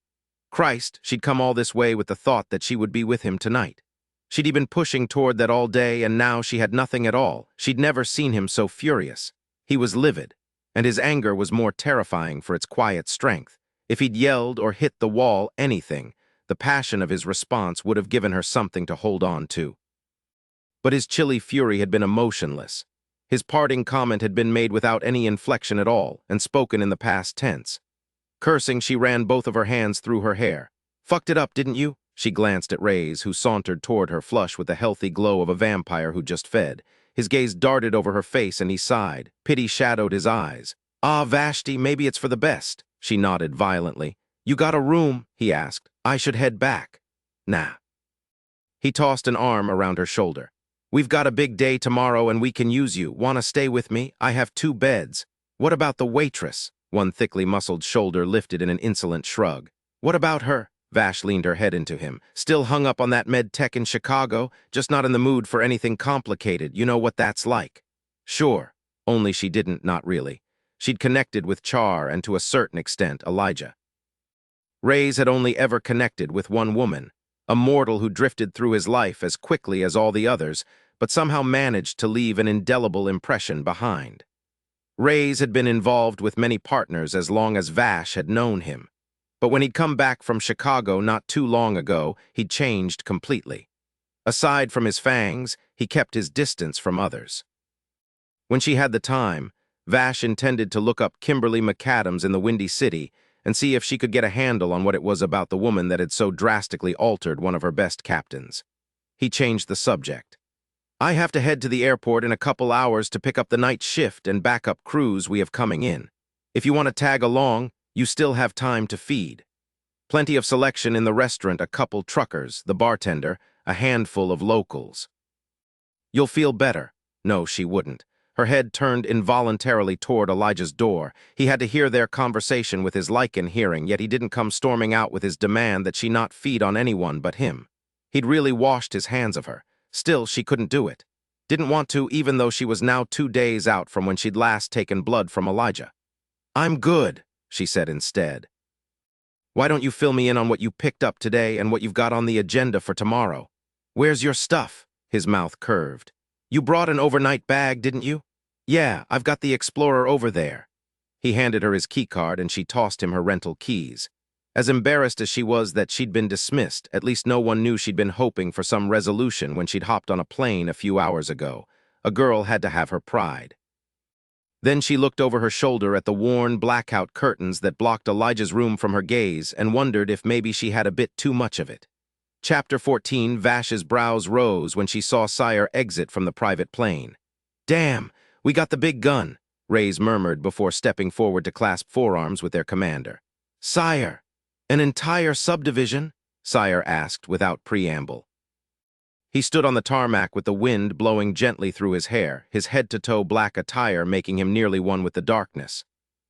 Christ, she'd come all this way with the thought that she would be with him tonight. She'd been pushing toward that all day, and now she had nothing at all. She'd never seen him so furious. He was livid, and his anger was more terrifying for its quiet strength. If he'd yelled or hit the wall, anything, the passion of his response would have given her something to hold on to. But his chilly fury had been emotionless. His parting comment had been made without any inflection at all, and spoken in the past tense. Cursing, she ran both of her hands through her hair. Fucked it up, didn't you? She glanced at Rays, who sauntered toward her flush with the healthy glow of a vampire who just fed. His gaze darted over her face and he sighed. Pity shadowed his eyes. Ah, Vashti, maybe it's for the best. She nodded violently. You got a room? He asked. I should head back. Nah. He tossed an arm around her shoulder. We've got a big day tomorrow and we can use you. Wanna stay with me? I have 2 beds. What about the waitress? One thickly muscled shoulder lifted in an insolent shrug. What about her? Vash leaned her head into him. Still hung up on that med tech in Chicago, just not in the mood for anything complicated. You know what that's like. Sure. Only she didn't, not really. She'd connected with Char and to a certain extent, Elijah. Rays had only ever connected with one woman, a mortal who drifted through his life as quickly as all the others, but somehow managed to leave an indelible impression behind. Rays had been involved with many partners as long as Vash had known him. But when he'd come back from Chicago not too long ago, he'd changed completely. Aside from his fangs, he kept his distance from others. When she had the time, Vash intended to look up Kimberly McAdams in the Windy City and see if she could get a handle on what it was about the woman that had so drastically altered one of her best captains. He changed the subject. I have to head to the airport in a couple hours to pick up the night shift and backup crews we have coming in. If you want to tag along, you still have time to feed. Plenty of selection in the restaurant, a couple truckers, the bartender, a handful of locals. You'll feel better. No, she wouldn't. Her head turned involuntarily toward Elijah's door. He had to hear their conversation with his Lycan hearing, yet he didn't come storming out with his demand that she not feed on anyone but him. He'd really washed his hands of her. Still, she couldn't do it. Didn't want to, even though she was now 2 days out from when she'd last taken blood from Elijah. I'm good, she said instead. Why don't you fill me in on what you picked up today and what you've got on the agenda for tomorrow? Where's your stuff? His mouth curved. You brought an overnight bag, didn't you? Yeah, I've got the Explorer over there. He handed her his keycard and she tossed him her rental keys. As embarrassed as she was that she'd been dismissed, at least no one knew she'd been hoping for some resolution when she'd hopped on a plane a few hours ago. A girl had to have her pride. Then she looked over her shoulder at the worn, blackout curtains that blocked Elijah's room from her gaze and wondered if maybe she had a bit too much of it. Chapter 14, Vash's brows rose when she saw Sire exit from the private plane. Damn, we got the big gun, Rays murmured before stepping forward to clasp forearms with their commander. Sire, an entire subdivision? Sire asked without preamble. He stood on the tarmac with the wind blowing gently through his hair, his head-to-toe black attire making him nearly one with the darkness.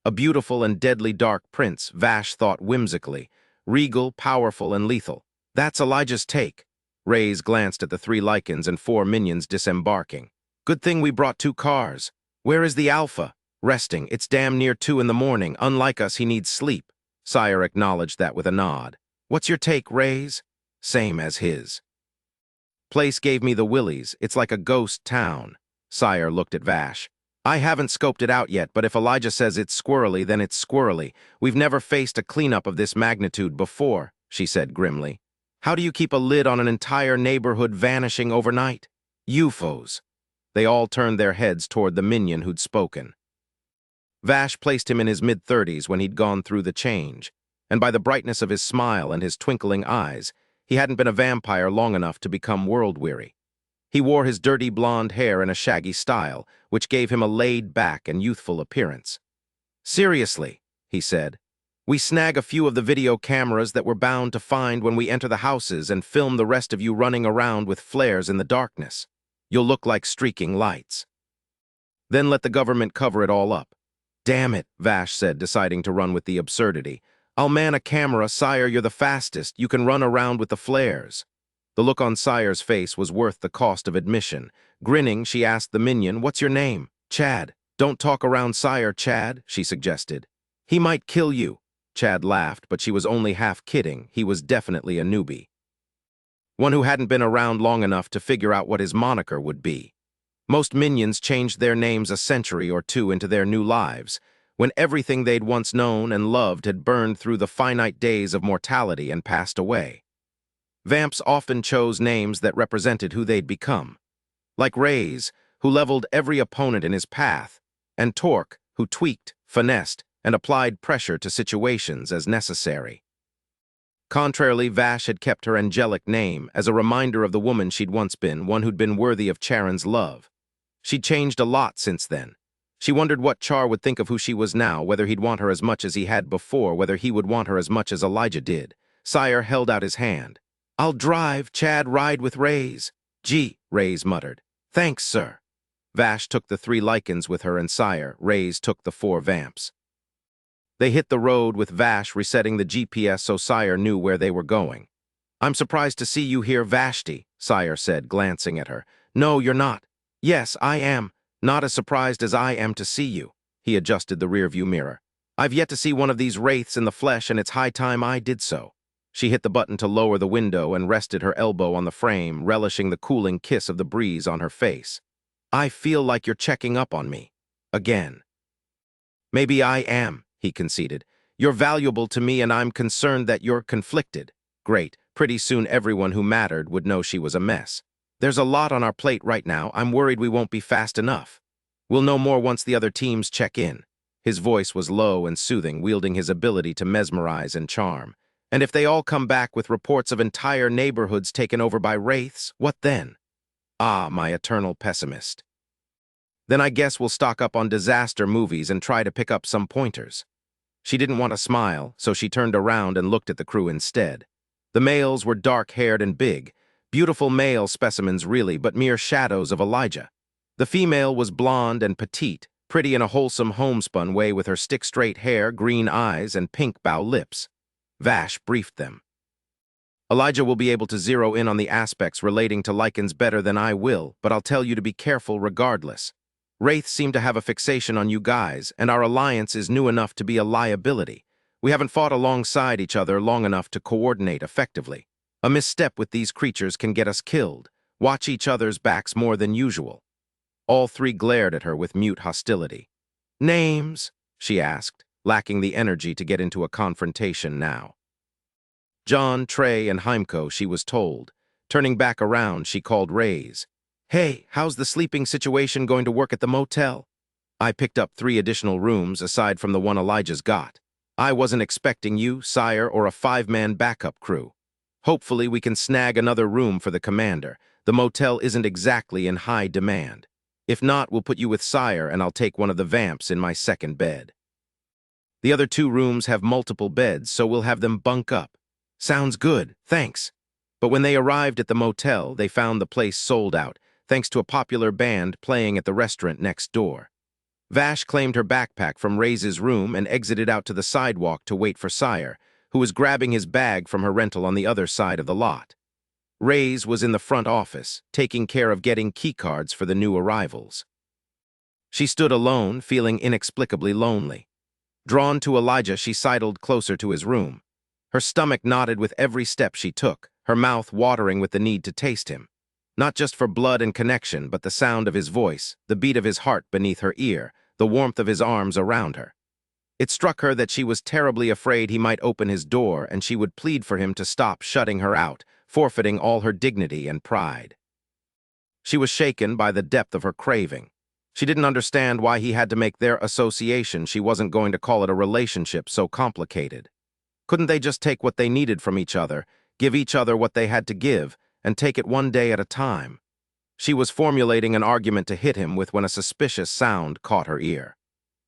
A beautiful and deadly dark prince, Vash thought whimsically, regal, powerful, and lethal. That's Elijah's take. Rays glanced at the 3 Lycans and 4 minions disembarking. Good thing we brought 2 cars. Where is the Alpha? Resting. It's damn near 2 in the morning. Unlike us, he needs sleep. Sire acknowledged that with a nod. What's your take, Rays? Same as his. Place gave me the willies. It's like a ghost town. Sire looked at Vash. I haven't scoped it out yet, but if Elijah says it's squirrely, then it's squirrely. We've never faced a cleanup of this magnitude before, she said grimly. How do you keep a lid on an entire neighborhood vanishing overnight? UFOs. They all turned their heads toward the minion who'd spoken. Vash placed him in his mid-30s when he'd gone through the change, and by the brightness of his smile and his twinkling eyes, he hadn't been a vampire long enough to become world-weary. He wore his dirty blonde hair in a shaggy style, which gave him a laid-back and youthful appearance. Seriously, he said, we snag a few of the video cameras that we're bound to find when we enter the houses and film the rest of you running around with flares in the darkness. You'll look like streaking lights. Then let the government cover it all up. Damn it, Vash said, deciding to run with the absurdity. I'll man a camera, Sire, you're the fastest. You can run around with the flares. The look on Sire's face was worth the cost of admission. Grinning, she asked the minion, what's your name? Chad. Don't talk around Sire, Chad, she suggested. He might kill you. Chad laughed, but she was only half kidding. He was definitely a newbie. One who hadn't been around long enough to figure out what his moniker would be. Most minions changed their names a century or two into their new lives, when everything they'd once known and loved had burned through the finite days of mortality and passed away. Vamps often chose names that represented who they'd become. Like Rays, who leveled every opponent in his path, and Torque, who tweaked, finessed, and applied pressure to situations as necessary. Contrarily, Vash had kept her angelic name as a reminder of the woman she'd once been, one who'd been worthy of Charon's love. She'd changed a lot since then. She wondered what Char would think of who she was now, whether he'd want her as much as he had before, whether he would want her as much as Elijah did. Sire held out his hand. I'll drive, Chad, ride with Rays. Gee, Rays muttered. Thanks, sir. Vash took the 3 Lycans with her and Sire. Rays took the 4 Vamps. They hit the road with Vash resetting the GPS so Sire knew where they were going. I'm surprised to see you here, Vashti, Sire said, glancing at her. No, you're not. Yes, I am. Not as surprised as I am to see you. He adjusted the rearview mirror. I've yet to see one of these wraiths in the flesh, and it's high time I did so. She hit the button to lower the window and rested her elbow on the frame, relishing the cooling kiss of the breeze on her face. I feel like you're checking up on me. Again. Maybe I am, he conceded. You're valuable to me, and I'm concerned that you're conflicted. Great. Pretty soon everyone who mattered would know she was a mess. There's a lot on our plate right now. I'm worried we won't be fast enough. We'll know more once the other teams check in. His voice was low and soothing, wielding his ability to mesmerize and charm. And if they all come back with reports of entire neighborhoods taken over by wraiths, what then? Ah, my eternal pessimist. Then I guess we'll stock up on disaster movies and try to pick up some pointers. She didn't want to smile, so she turned around and looked at the crew instead. The males were dark-haired and big, beautiful male specimens really, but mere shadows of Elijah. The female was blonde and petite, pretty in a wholesome homespun way with her stick-straight hair, green eyes, and pink bow lips. Vash briefed them. Elijah will be able to zero in on the aspects relating to Lycans better than I will, but I'll tell you to be careful regardless. Wraiths seem to have a fixation on you guys, and our alliance is new enough to be a liability. We haven't fought alongside each other long enough to coordinate effectively. A misstep with these creatures can get us killed. Watch each other's backs more than usual." All three glared at her with mute hostility. "Names?" she asked, lacking the energy to get into a confrontation now. "John, Trey, and Heimko," she was told. Turning back around, she called Rays. "Hey, how's the sleeping situation going to work at the motel?" "I picked up 3 additional rooms aside from the one Elijah's got. I wasn't expecting you, Sire, or a 5-man backup crew. Hopefully we can snag another room for the commander. The motel isn't exactly in high demand. If not, we'll put you with Sire and I'll take one of the vamps in my second bed. The other 2 rooms have multiple beds, so we'll have them bunk up." "Sounds good, thanks." But when they arrived at the motel, they found the place sold out, thanks to a popular band playing at the restaurant next door. Vash claimed her backpack from Rays's room and exited out to the sidewalk to wait for Sire, who was grabbing his bag from her rental on the other side of the lot. Rays was in the front office, taking care of getting keycards for the new arrivals. She stood alone, feeling inexplicably lonely. Drawn to Elijah, she sidled closer to his room. Her stomach knotted with every step she took, her mouth watering with the need to taste him. Not just for blood and connection, but the sound of his voice, the beat of his heart beneath her ear, the warmth of his arms around her. It struck her that she was terribly afraid he might open his door and she would plead for him to stop shutting her out, forfeiting all her dignity and pride. She was shaken by the depth of her craving. She didn't understand why he had to make their association, she wasn't going to call it a relationship, so complicated. Couldn't they just take what they needed from each other, give each other what they had to give, and take it one day at a time? She was formulating an argument to hit him with when a suspicious sound caught her ear.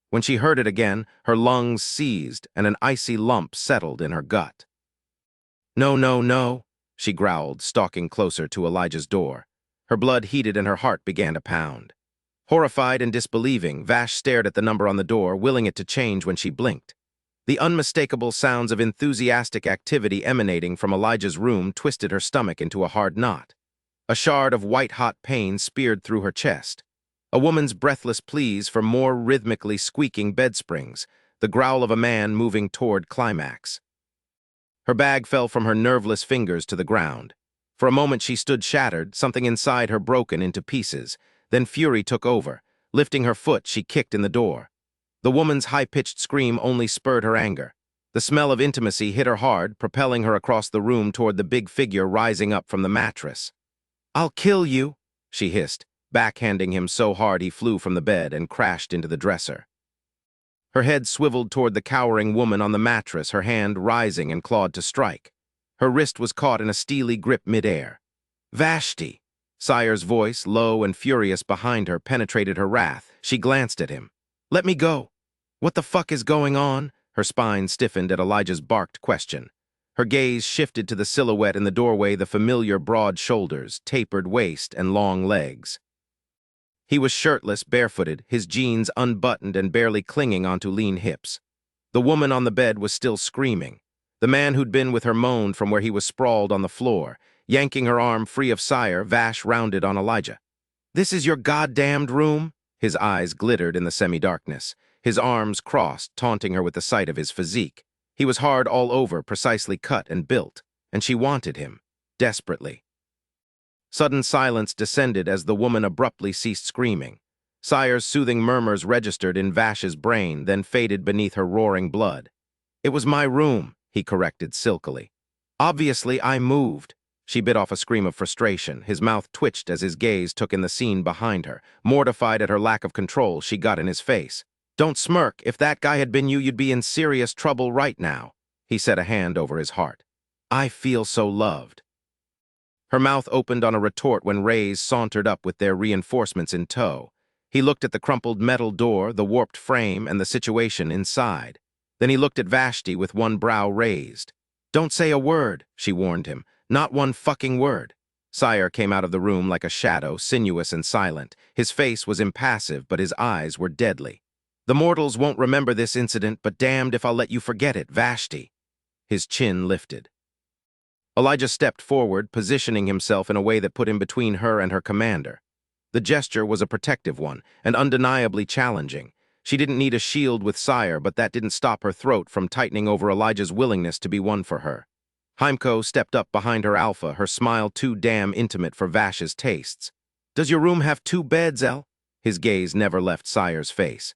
When she heard it again, her lungs seized and an icy lump settled in her gut. "No, no, no," she growled, stalking closer to Elijah's door. Her blood heated and her heart began to pound. Horrified and disbelieving, Vash stared at the number on the door, willing it to change when she blinked. The unmistakable sounds of enthusiastic activity emanating from Elijah's room twisted her stomach into a hard knot. A shard of white-hot pain speared through her chest. A woman's breathless pleas for more rhythmically squeaking bed springs, the growl of a man moving toward climax. Her bag fell from her nerveless fingers to the ground. For a moment she stood shattered, something inside her broken into pieces. Then fury took over. Lifting her foot, she kicked in the door. The woman's high-pitched scream only spurred her anger. The smell of intimacy hit her hard, propelling her across the room toward the big figure rising up from the mattress. "I'll kill you," she hissed, backhanding him so hard he flew from the bed and crashed into the dresser. Her head swiveled toward the cowering woman on the mattress, her hand rising and clawed to strike. Her wrist was caught in a steely grip midair. "Vashti!" Sire's voice, low and furious behind her, penetrated her wrath. She glanced at him. "Let me go." "What the fuck is going on?" Her spine stiffened at Elijah's barked question. Her gaze shifted to the silhouette in the doorway, the familiar broad shoulders, tapered waist, and long legs. He was shirtless, barefooted, his jeans unbuttoned and barely clinging onto lean hips. The woman on the bed was still screaming. The man who'd been with her moaned from where he was sprawled on the floor. Yanking her arm free of Sire, Vash rounded on Elijah. "This is your goddamned room?" His eyes glittered in the semi-darkness. His arms crossed, taunting her with the sight of his physique. He was hard all over, precisely cut and built, and she wanted him, desperately. Sudden silence descended as the woman abruptly ceased screaming. Sire's soothing murmurs registered in Vash's brain, then faded beneath her roaring blood. "It was my room," he corrected silkily. "Obviously, I moved." She bit off a scream of frustration. His mouth twitched as his gaze took in the scene behind her. Mortified at her lack of control, she got in his face. "Don't smirk. If that guy had been you, you'd be in serious trouble right now." He set a hand over his heart. "I feel so loved." Her mouth opened on a retort when Rays sauntered up with their reinforcements in tow. He looked at the crumpled metal door, the warped frame, and the situation inside. Then he looked at Vashti with one brow raised. "Don't say a word," she warned him. "Not one fucking word." Sire came out of the room like a shadow, sinuous and silent. His face was impassive, but his eyes were deadly. "The mortals won't remember this incident, but damned if I'll let you forget it, Vashti." His chin lifted. Elijah stepped forward, positioning himself in a way that put him between her and her commander. The gesture was a protective one, and undeniably challenging. She didn't need a shield with Sire, but that didn't stop her throat from tightening over Elijah's willingness to be won for her. Heimko stepped up behind her alpha, her smile too damn intimate for Vash's tastes. "Does your room have 2 beds, El?" His gaze never left Sire's face.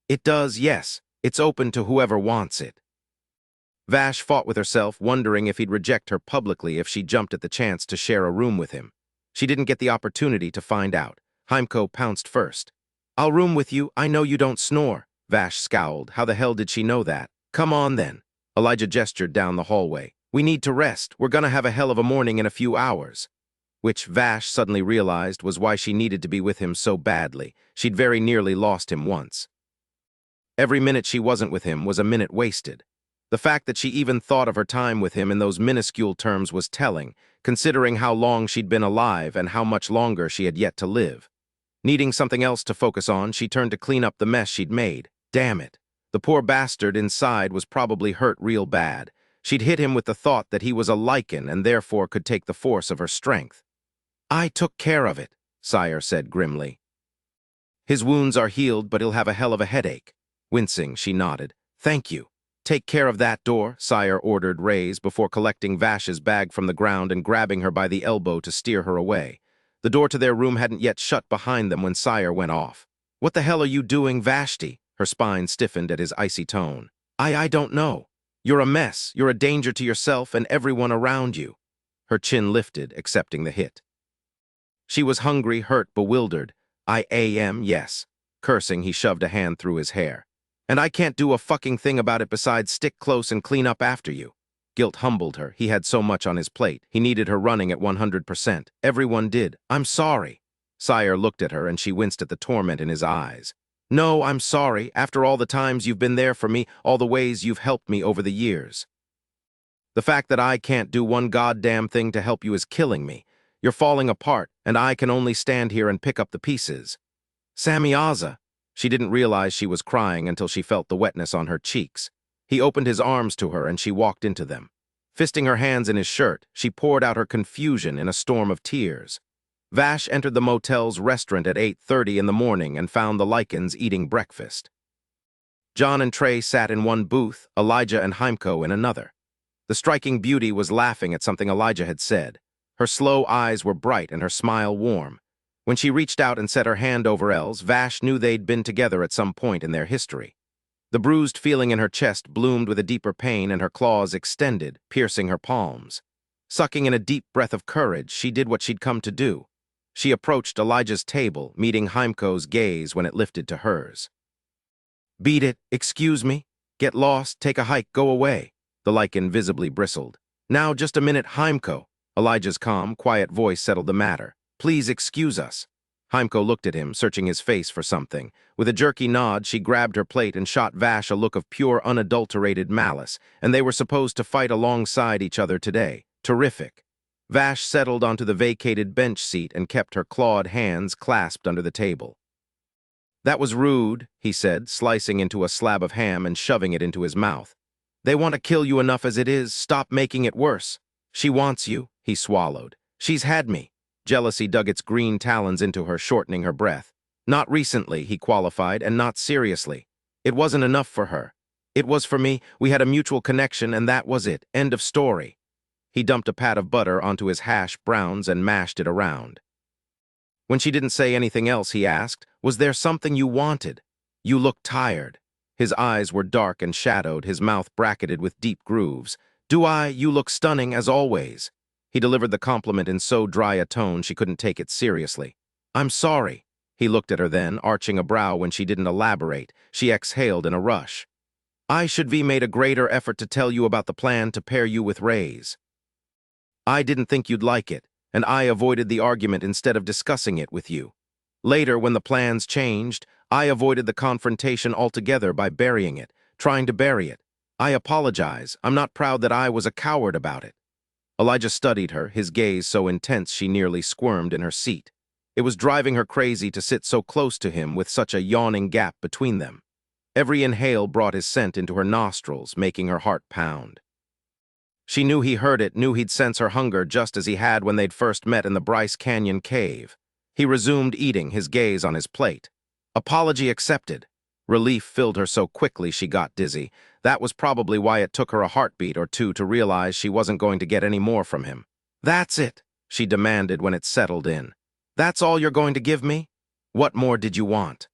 "It does, yes. It's open to whoever wants it." Vash fought with herself, wondering if he'd reject her publicly if she jumped at the chance to share a room with him. She didn't get the opportunity to find out. Heimko pounced first. "I'll room with you. I know you don't snore." Vash scowled. How the hell did she know that? "Come on, then." Elijah gestured down the hallway. "We need to rest. We're gonna have a hell of a morning in a few hours." Which Vash suddenly realized was why she needed to be with him so badly. She'd very nearly lost him once. Every minute she wasn't with him was a minute wasted. The fact that she even thought of her time with him in those minuscule terms was telling, considering how long she'd been alive and how much longer she had yet to live. Needing something else to focus on, she turned to clean up the mess she'd made. Damn it. The poor bastard inside was probably hurt real bad. She'd hit him with the thought that he was a lycan and therefore could take the force of her strength. "I took care of it," Sire said grimly. "His wounds are healed, but he'll have a hell of a headache." Wincing, she nodded. "Thank you." "Take care of that door," Sire ordered Reyes before collecting Vash's bag from the ground and grabbing her by the elbow to steer her away. The door to their room hadn't yet shut behind them when Sire went off. "What the hell are you doing, Vashti?" Her spine stiffened at his icy tone. I don't know. You're a mess. You're a danger to yourself and everyone around you." Her chin lifted, accepting the hit. She was hungry, hurt, bewildered. "I am, yes." Cursing, he shoved a hand through his hair. "And I can't do a fucking thing about it besides stick close and clean up after you." Guilt humbled her. He had so much on his plate. He needed her running at 100%. Everyone did. "I'm sorry." Sire looked at her and she winced at the torment in his eyes. "No, I'm sorry. After all the times you've been there for me, all the ways you've helped me over the years. The fact that I can't do one goddamn thing to help you is killing me. You're falling apart, and I can only stand here and pick up the pieces." "Samyaza." She didn't realize she was crying until she felt the wetness on her cheeks. He opened his arms to her and she walked into them. Fisting her hands in his shirt, she poured out her confusion in a storm of tears. Vash entered the motel's restaurant at 8:30 in the morning and found the Lycans eating breakfast. John and Trey sat in one booth, Elijah and Heimko in another. The striking beauty was laughing at something Elijah had said. Her slow eyes were bright and her smile warm. When she reached out and set her hand over Elle's, Vash knew they'd been together at some point in their history. The bruised feeling in her chest bloomed with a deeper pain and her claws extended, piercing her palms. Sucking in a deep breath of courage, she did what she'd come to do. She approached Elijah's table, meeting Heimko's gaze when it lifted to hers. "Beat it, excuse me. Get lost, take a hike, go away." The Lycan visibly bristled. "Now just a minute, Heimko." Elijah's calm, quiet voice settled the matter. "Please excuse us." Heimko looked at him, searching his face for something. With a jerky nod, she grabbed her plate and shot Vash a look of pure, unadulterated malice, and they were supposed to fight alongside each other today. Terrific. Vash settled onto the vacated bench seat and kept her clawed hands clasped under the table. "That was rude," he said, slicing into a slab of ham and shoving it into his mouth. "They want to kill you enough as it is. Stop making it worse." "She wants you," he swallowed. "She's had me." Jealousy dug its green talons into her, shortening her breath. "Not recently," he qualified, "and not seriously. It wasn't enough for her. It was for me. We had a mutual connection, and that was it. End of story." He dumped a pat of butter onto his hash browns and mashed it around. When she didn't say anything else, he asked, "Was there something you wanted? You look tired." His eyes were dark and shadowed, his mouth bracketed with deep grooves. "Do I? You look stunning, as always." He delivered the compliment in so dry a tone she couldn't take it seriously. "I'm sorry." He looked at her then, arching a brow when she didn't elaborate. She exhaled in a rush. "I should be made a greater effort to tell you about the plan to pair you with Reyes. I didn't think you'd like it, and I avoided the argument instead of discussing it with you. Later, when the plans changed, I avoided the confrontation altogether by burying it, trying to bury it. I apologize. I'm not proud that I was a coward about it." Elijah studied her, his gaze so intense she nearly squirmed in her seat. It was driving her crazy to sit so close to him with such a yawning gap between them. Every inhale brought his scent into her nostrils, making her heart pound. She knew he heard it, knew he'd sense her hunger just as he had when they'd first met in the Bryce Canyon cave. He resumed eating, his gaze on his plate. Apology accepted. Relief filled her so quickly she got dizzy. That was probably why it took her a heartbeat or two to realize she wasn't going to get any more from him. "That's it," she demanded when it settled in. "That's all you're going to give me? What more did you want?"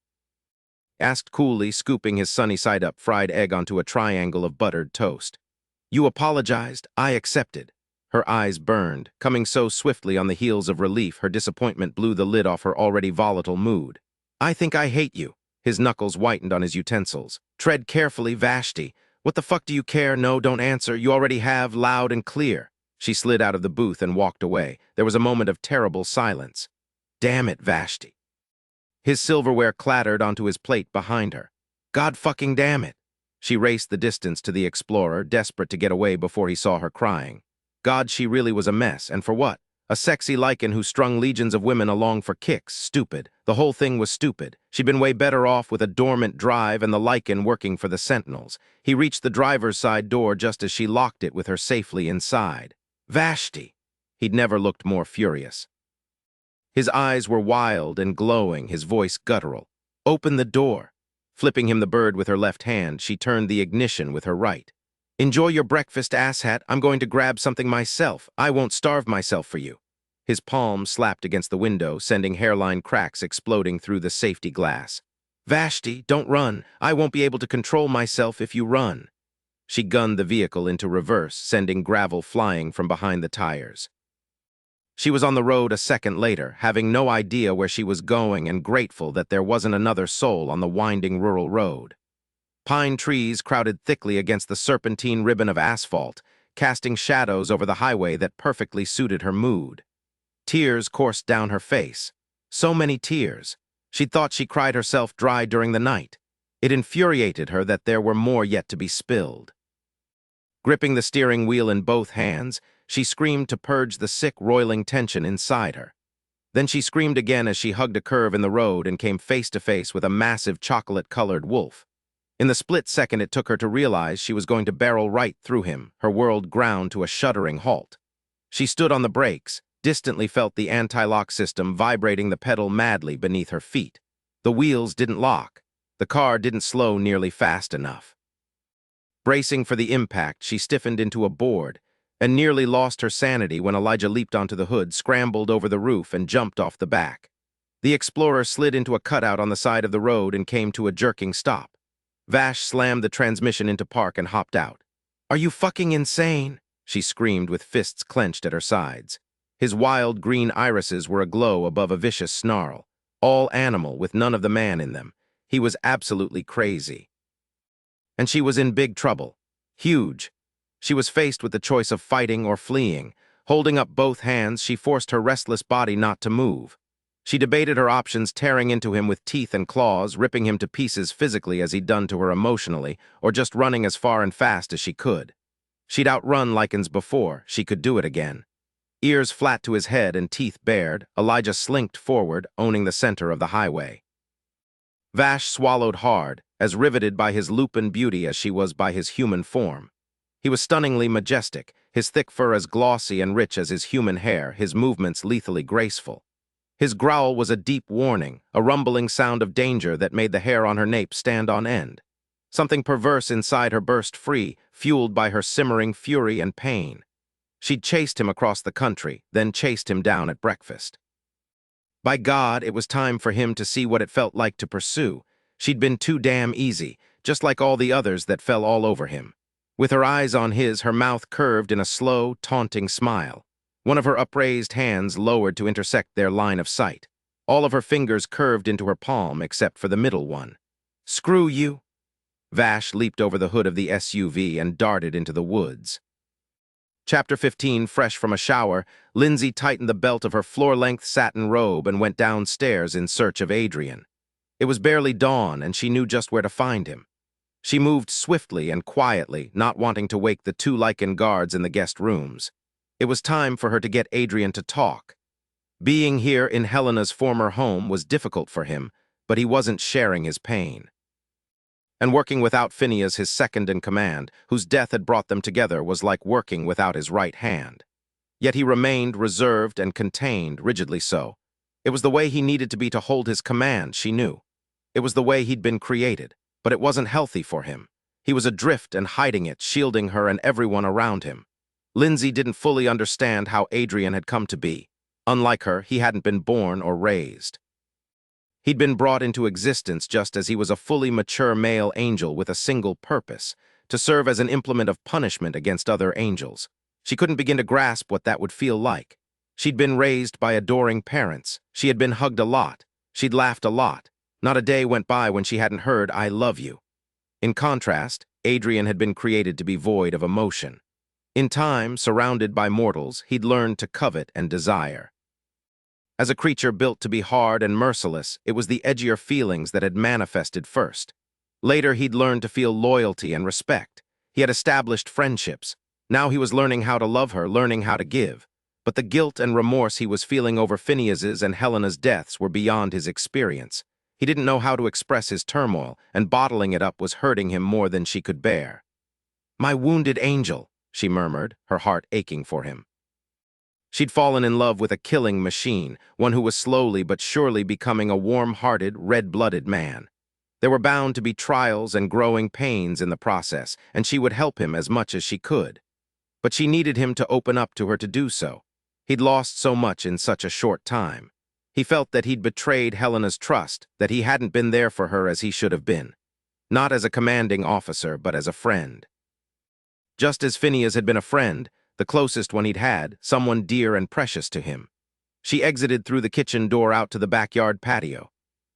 Asked coolly, scooping his sunny-side-up fried egg onto a triangle of buttered toast. "You apologized, I accepted." Her eyes burned, coming so swiftly on the heels of relief her disappointment blew the lid off her already volatile mood. "I think I hate you." His knuckles whitened on his utensils. "Tread carefully, Vashti. What the fuck do you care? No, don't answer. You already have, loud and clear." She slid out of the booth and walked away. There was a moment of terrible silence. "Damn it, Vashti." His silverware clattered onto his plate behind her. "God fucking damn it." She raced the distance to the explorer, desperate to get away before he saw her crying. God, she really was a mess, and for what? A sexy lycan who strung legions of women along for kicks. Stupid. The whole thing was stupid. She'd been way better off with a dormant drive and the lycan working for the Sentinels. He reached the driver's side door just as she locked it with her safely inside. Vashti. He'd never looked more furious. His eyes were wild and glowing, his voice guttural. "Open the door." Flipping him the bird with her left hand, she turned the ignition with her right. "Enjoy your breakfast, asshat. I'm going to grab something myself. I won't starve myself for you." His palm slapped against the window, sending hairline cracks exploding through the safety glass. "Vashti, don't run. I won't be able to control myself if you run." She gunned the vehicle into reverse, sending gravel flying from behind the tires. She was on the road a second later, having no idea where she was going and grateful that there wasn't another soul on the winding rural road. Pine trees crowded thickly against the serpentine ribbon of asphalt, casting shadows over the highway that perfectly suited her mood. Tears coursed down her face. So many tears. She'd thought she cried herself dry during the night. It infuriated her that there were more yet to be spilled. Gripping the steering wheel in both hands, she screamed to purge the sick, roiling tension inside her. Then she screamed again as she hugged a curve in the road and came face to face with a massive chocolate-colored wolf. In the split second it took her to realize she was going to barrel right through him, her world ground to a shuddering halt. She stood on the brakes, distantly felt the anti-lock system vibrating the pedal madly beneath her feet. The wheels didn't lock. The car didn't slow nearly fast enough. Bracing for the impact, she stiffened into a board and nearly lost her sanity when Elijah leaped onto the hood, scrambled over the roof, and jumped off the back. The Explorer slid into a cutout on the side of the road and came to a jerking stop. Vash slammed the transmission into park and hopped out. "Are you fucking insane?" she screamed with fists clenched at her sides. His wild green irises were aglow above a vicious snarl. All animal with none of the man in them. He was absolutely crazy. And she was in big trouble. Huge. She was faced with the choice of fighting or fleeing. Holding up both hands, she forced her restless body not to move. She debated her options, tearing into him with teeth and claws, ripping him to pieces physically as he'd done to her emotionally, or just running as far and fast as she could. She'd outrun Lycans before. She could do it again. Ears flat to his head and teeth bared, Elijah slinked forward, owning the center of the highway. Vash swallowed hard, as riveted by his lupin beauty as she was by his human form. He was stunningly majestic, his thick fur as glossy and rich as his human hair, his movements lethally graceful. His growl was a deep warning, a rumbling sound of danger that made the hair on her nape stand on end. Something perverse inside her burst free, fueled by her simmering fury and pain. She'd chased him across the country, then chased him down at breakfast. By God, it was time for him to see what it felt like to pursue. She'd been too damn easy, just like all the others that fell all over him. With her eyes on his, her mouth curved in a slow, taunting smile. One of her upraised hands lowered to intersect their line of sight. All of her fingers curved into her palm except for the middle one. "Screw you." Vash leaped over the hood of the SUV and darted into the woods. Chapter 15, fresh from a shower, Lindsay tightened the belt of her floor-length satin robe and went downstairs in search of Adrian. It was barely dawn, and she knew just where to find him. She moved swiftly and quietly, not wanting to wake the 2 Lycan guards in the guest rooms. It was time for her to get Adrian to talk. Being here in Helena's former home was difficult for him, but he wasn't sharing his pain. And working without Phineas, his second-in-command, whose death had brought them together, was like working without his right hand. Yet he remained reserved and contained, rigidly so. It was the way he needed to be to hold his command, she knew. It was the way he'd been created, but it wasn't healthy for him. He was adrift and hiding it, shielding her and everyone around him. Lindsay didn't fully understand how Adrian had come to be. Unlike her, he hadn't been born or raised. He'd been brought into existence just as he was a fully mature male angel with a single purpose, to serve as an implement of punishment against other angels. She couldn't begin to grasp what that would feel like. She'd been raised by adoring parents. She had been hugged a lot. She'd laughed a lot. Not a day went by when she hadn't heard, "I love you." In contrast, Adrian had been created to be void of emotion. In time, surrounded by mortals, he'd learned to covet and desire. As a creature built to be hard and merciless, it was the edgier feelings that had manifested first. Later, he'd learned to feel loyalty and respect. He had established friendships. Now he was learning how to love her, learning how to give. But the guilt and remorse he was feeling over Phineas's and Helena's deaths were beyond his experience. He didn't know how to express his turmoil, and bottling it up was hurting him more than she could bear. "My wounded angel," she murmured, her heart aching for him. She'd fallen in love with a killing machine, one who was slowly but surely becoming a warm-hearted, red-blooded man. There were bound to be trials and growing pains in the process, and she would help him as much as she could. But she needed him to open up to her to do so. He'd lost so much in such a short time. He felt that he'd betrayed Helena's trust, that he hadn't been there for her as he should have been. Not as a commanding officer, but as a friend. Just as Phineas had been a friend, the closest one he'd had, someone dear and precious to him. She exited through the kitchen door out to the backyard patio.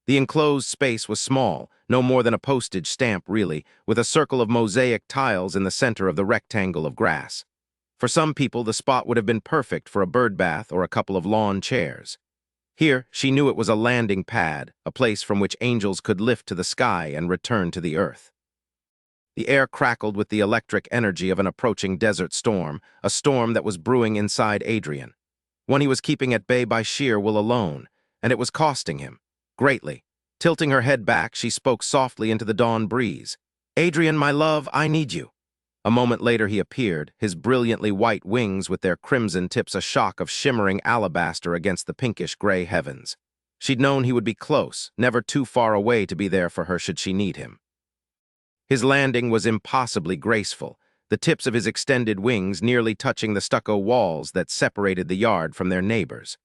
The enclosed space was small, no more than a postage stamp really, with a circle of mosaic tiles in the center of the rectangle of grass. For some people, the spot would have been perfect for a birdbath or a couple of lawn chairs. Here, she knew it was a landing pad, a place from which angels could lift to the sky and return to the earth. The air crackled with the electric energy of an approaching desert storm, a storm that was brewing inside Adrian. One he was keeping at bay by sheer will alone, and it was costing him greatly. Tilting her head back, she spoke softly into the dawn breeze. "Adrian, my love, I need you." A moment later he appeared, his brilliantly white wings with their crimson tips a shock of shimmering alabaster against the pinkish-gray heavens. She'd known he would be close, never too far away to be there for her should she need him. His landing was impossibly graceful, the tips of his extended wings nearly touching the stucco walls that separated the yard from their neighbors.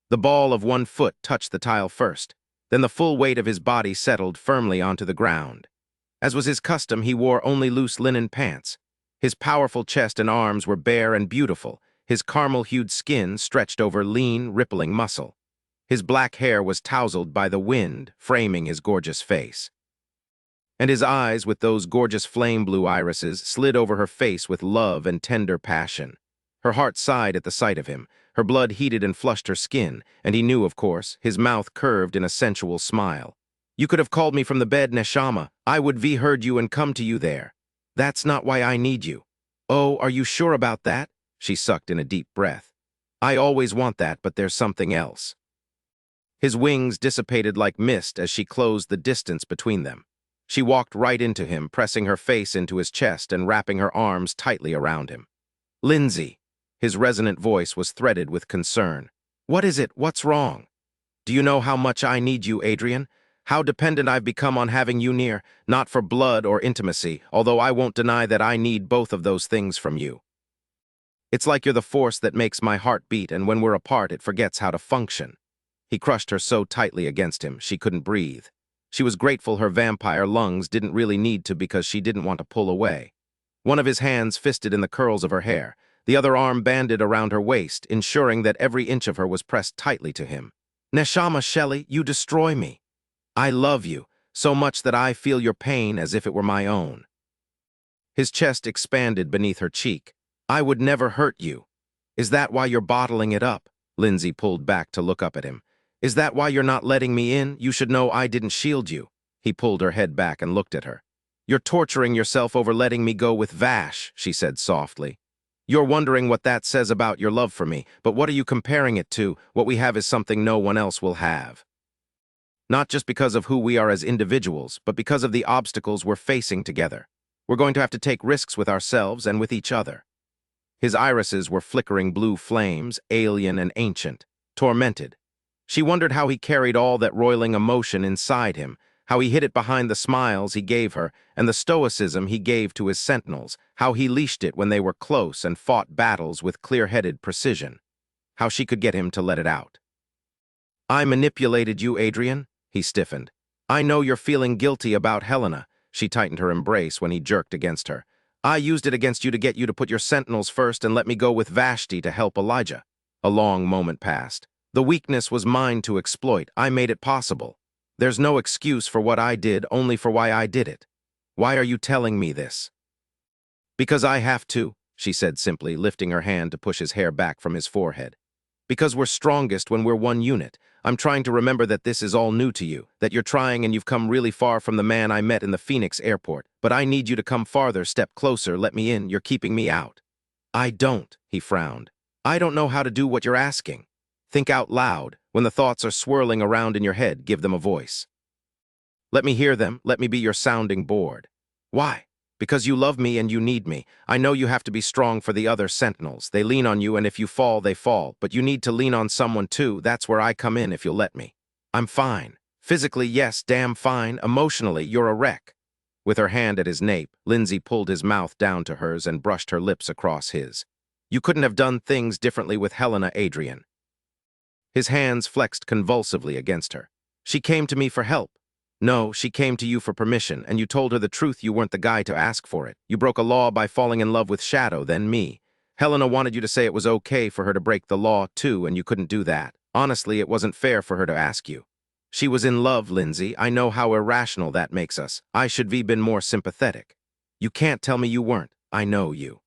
The ball of one foot touched the tile first, then the full weight of his body settled firmly onto the ground. As was his custom, he wore only loose linen pants. His powerful chest and arms were bare and beautiful, his caramel-hued skin stretched over lean, rippling muscle. His black hair was tousled by the wind, framing his gorgeous face. And his eyes, with those gorgeous flame-blue irises, slid over her face with love and tender passion. Her heart sighed at the sight of him, her blood heated and flushed her skin, and he knew, of course, his mouth curved in a sensual smile. "You could have called me from the bed, Neshama. I would have heard you and come to you there. That's not why I need you." "Oh, are you sure about that?" She sucked in a deep breath. "I always want that, but there's something else." His wings dissipated like mist as she closed the distance between them. She walked right into him, pressing her face into his chest and wrapping her arms tightly around him. "Lindsay." His resonant voice was threaded with concern. "What is it? What's wrong?" "Do you know how much I need you, Adrian? How dependent I've become on having you near, not for blood or intimacy, although I won't deny that I need both of those things from you. It's like you're the force that makes my heart beat, and when we're apart, it forgets how to function." He crushed her so tightly against him, she couldn't breathe. She was grateful her vampire lungs didn't really need to because she didn't want to pull away. One of his hands fisted in the curls of her hair, the other arm banded around her waist, ensuring that every inch of her was pressed tightly to him. "Neshama Shelley, you destroy me. I love you, so much that I feel your pain as if it were my own." His chest expanded beneath her cheek. "I would never hurt you. Is that why you're bottling it up?" Lindsay pulled back to look up at him. "Is that why you're not letting me in? You should know I didn't shield you." He pulled her head back and looked at her. "You're torturing yourself over letting me go with Vash," she said softly. "You're wondering what that says about your love for me, but what are you comparing it to? What we have is something no one else will have. Not just because of who we are as individuals, but because of the obstacles we're facing together. We're going to have to take risks with ourselves and with each other." His irises were flickering blue flames, alien and ancient, tormented. She wondered how he carried all that roiling emotion inside him, how he hid it behind the smiles he gave her and the stoicism he gave to his sentinels, how he leashed it when they were close and fought battles with clear-headed precision, how she could get him to let it out. "I manipulated you, Adrian," he stiffened. "I know you're feeling guilty about Helena." She tightened her embrace when he jerked against her. "I used it against you to get you to put your sentinels first and let me go with Vashti to help Elijah." A long moment passed. "The weakness was mine to exploit. I made it possible. There's no excuse for what I did, only for why I did it. Why are you telling me this?" "Because I have to," she said simply, lifting her hand to push his hair back from his forehead. "Because we're strongest when we're one unit. I'm trying to remember that this is all new to you, that you're trying and you've come really far from the man I met in the Phoenix airport. But I need you to come farther, step closer, let me in, you're keeping me out." "I don't," he frowned. "I don't know how to do what you're asking. Think out loud. When the thoughts are swirling around in your head, give them a voice. Let me hear them, let me be your sounding board." "Why?" "Because you love me and you need me. I know you have to be strong for the other sentinels. They lean on you, and if you fall, they fall. But you need to lean on someone too. That's where I come in, if you'll let me. I'm fine. Physically, yes, damn fine. Emotionally, you're a wreck." With her hand at his nape, Lindsay pulled his mouth down to hers and brushed her lips across his. "You couldn't have done things differently with Helena, Adrian." His hands flexed convulsively against her. "She came to me for help." "No, she came to you for permission, and you told her the truth. You weren't the guy to ask for it. You broke a law by falling in love with Shadow, then me. Helena wanted you to say it was okay for her to break the law, too, and you couldn't do that. Honestly, it wasn't fair for her to ask you. She was in love, Lindsay. I know how irrational that makes us. I should have been more sympathetic. You can't tell me you weren't. I know you.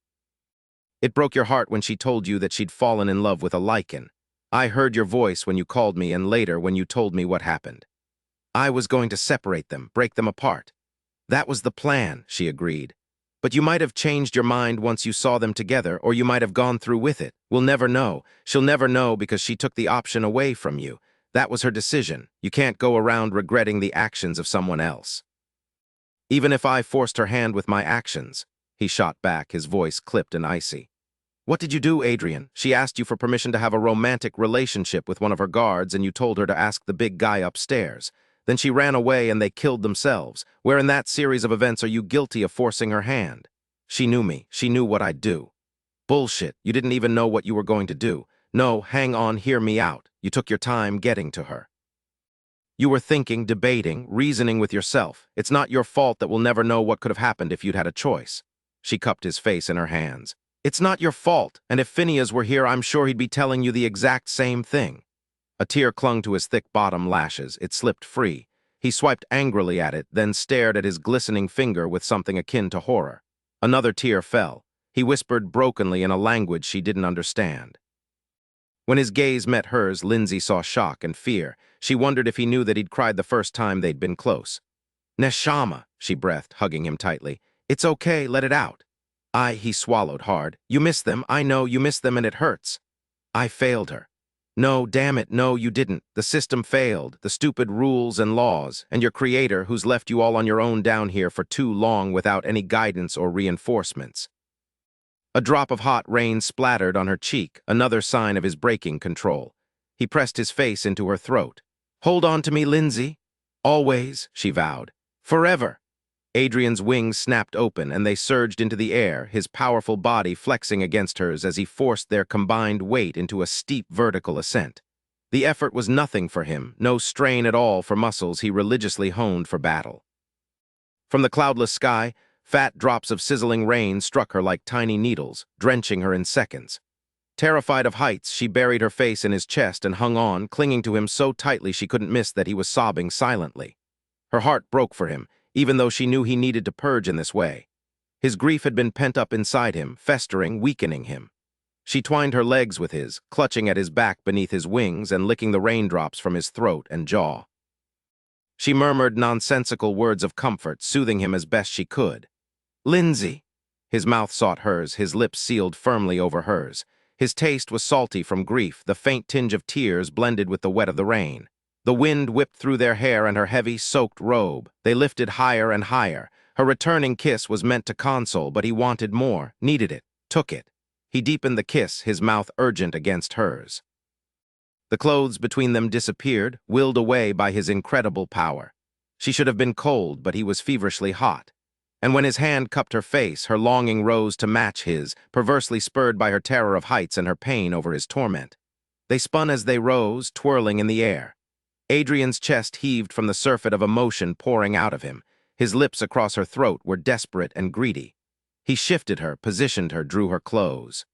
It broke your heart when she told you that she'd fallen in love with a Lycan. I heard your voice when you called me and later when you told me what happened. I was going to separate them, break them apart. That was the plan," she agreed. "But you might have changed your mind once you saw them together, or you might have gone through with it. We'll never know. She'll never know because she took the option away from you. That was her decision. You can't go around regretting the actions of someone else." "Even if I forced her hand with my actions," he shot back, his voice clipped and icy. "What did you do, Adrian? She asked you for permission to have a romantic relationship with one of her guards, and you told her to ask the big guy upstairs. Then she ran away and they killed themselves. Where in that series of events are you guilty of forcing her hand? She knew me. She knew what I'd do." "Bullshit. You didn't even know what you were going to do. No, hang on, hear me out. You took your time getting to her. You were thinking, debating, reasoning with yourself. It's not your fault that we'll never know what could have happened if you'd had a choice." She cupped his face in her hands. "It's not your fault, and if Phineas were here, I'm sure he'd be telling you the exact same thing." A tear clung to his thick bottom lashes. It slipped free. He swiped angrily at it, then stared at his glistening finger with something akin to horror. Another tear fell. He whispered brokenly in a language she didn't understand. When his gaze met hers, Lindsay saw shock and fear. She wondered if he knew that he'd cried the first time they'd been close. "Neshama," she breathed, hugging him tightly. "It's okay, let it out." He swallowed hard. "You miss them, I know, you miss them and it hurts." "I failed her." "No, damn it, no, you didn't. The system failed, the stupid rules and laws, and your creator who's left you all on your own down here for too long without any guidance or reinforcements." A drop of hot rain splattered on her cheek, another sign of his breaking control. He pressed his face into her throat. "Hold on to me, Lindsay." "Always," she vowed. "Forever." Adrian's wings snapped open and they surged into the air, his powerful body flexing against hers as he forced their combined weight into a steep vertical ascent. The effort was nothing for him, no strain at all for muscles he religiously honed for battle. From the cloudless sky, fat drops of sizzling rain struck her like tiny needles, drenching her in seconds. Terrified of heights, she buried her face in his chest and hung on, clinging to him so tightly she couldn't miss that he was sobbing silently. Her heart broke for him, even though she knew he needed to purge in this way. His grief had been pent up inside him, festering, weakening him. She twined her legs with his, clutching at his back beneath his wings and licking the raindrops from his throat and jaw. She murmured nonsensical words of comfort, soothing him as best she could. "Lindsay." His mouth sought hers, his lips sealed firmly over hers. His taste was salty from grief, the faint tinge of tears blended with the wet of the rain. The wind whipped through their hair and her heavy, soaked robe. They lifted higher and higher. Her returning kiss was meant to console, but he wanted more, needed it, took it. He deepened the kiss, his mouth urgent against hers. The clothes between them disappeared, willed away by his incredible power. She should have been cold, but he was feverishly hot. And when his hand cupped her face, her longing rose to match his, perversely spurred by her terror of heights and her pain over his torment. They spun as they rose, twirling in the air. Adrian's chest heaved from the surfeit of emotion pouring out of him. His lips across her throat were desperate and greedy. He shifted her, positioned her, drew her close.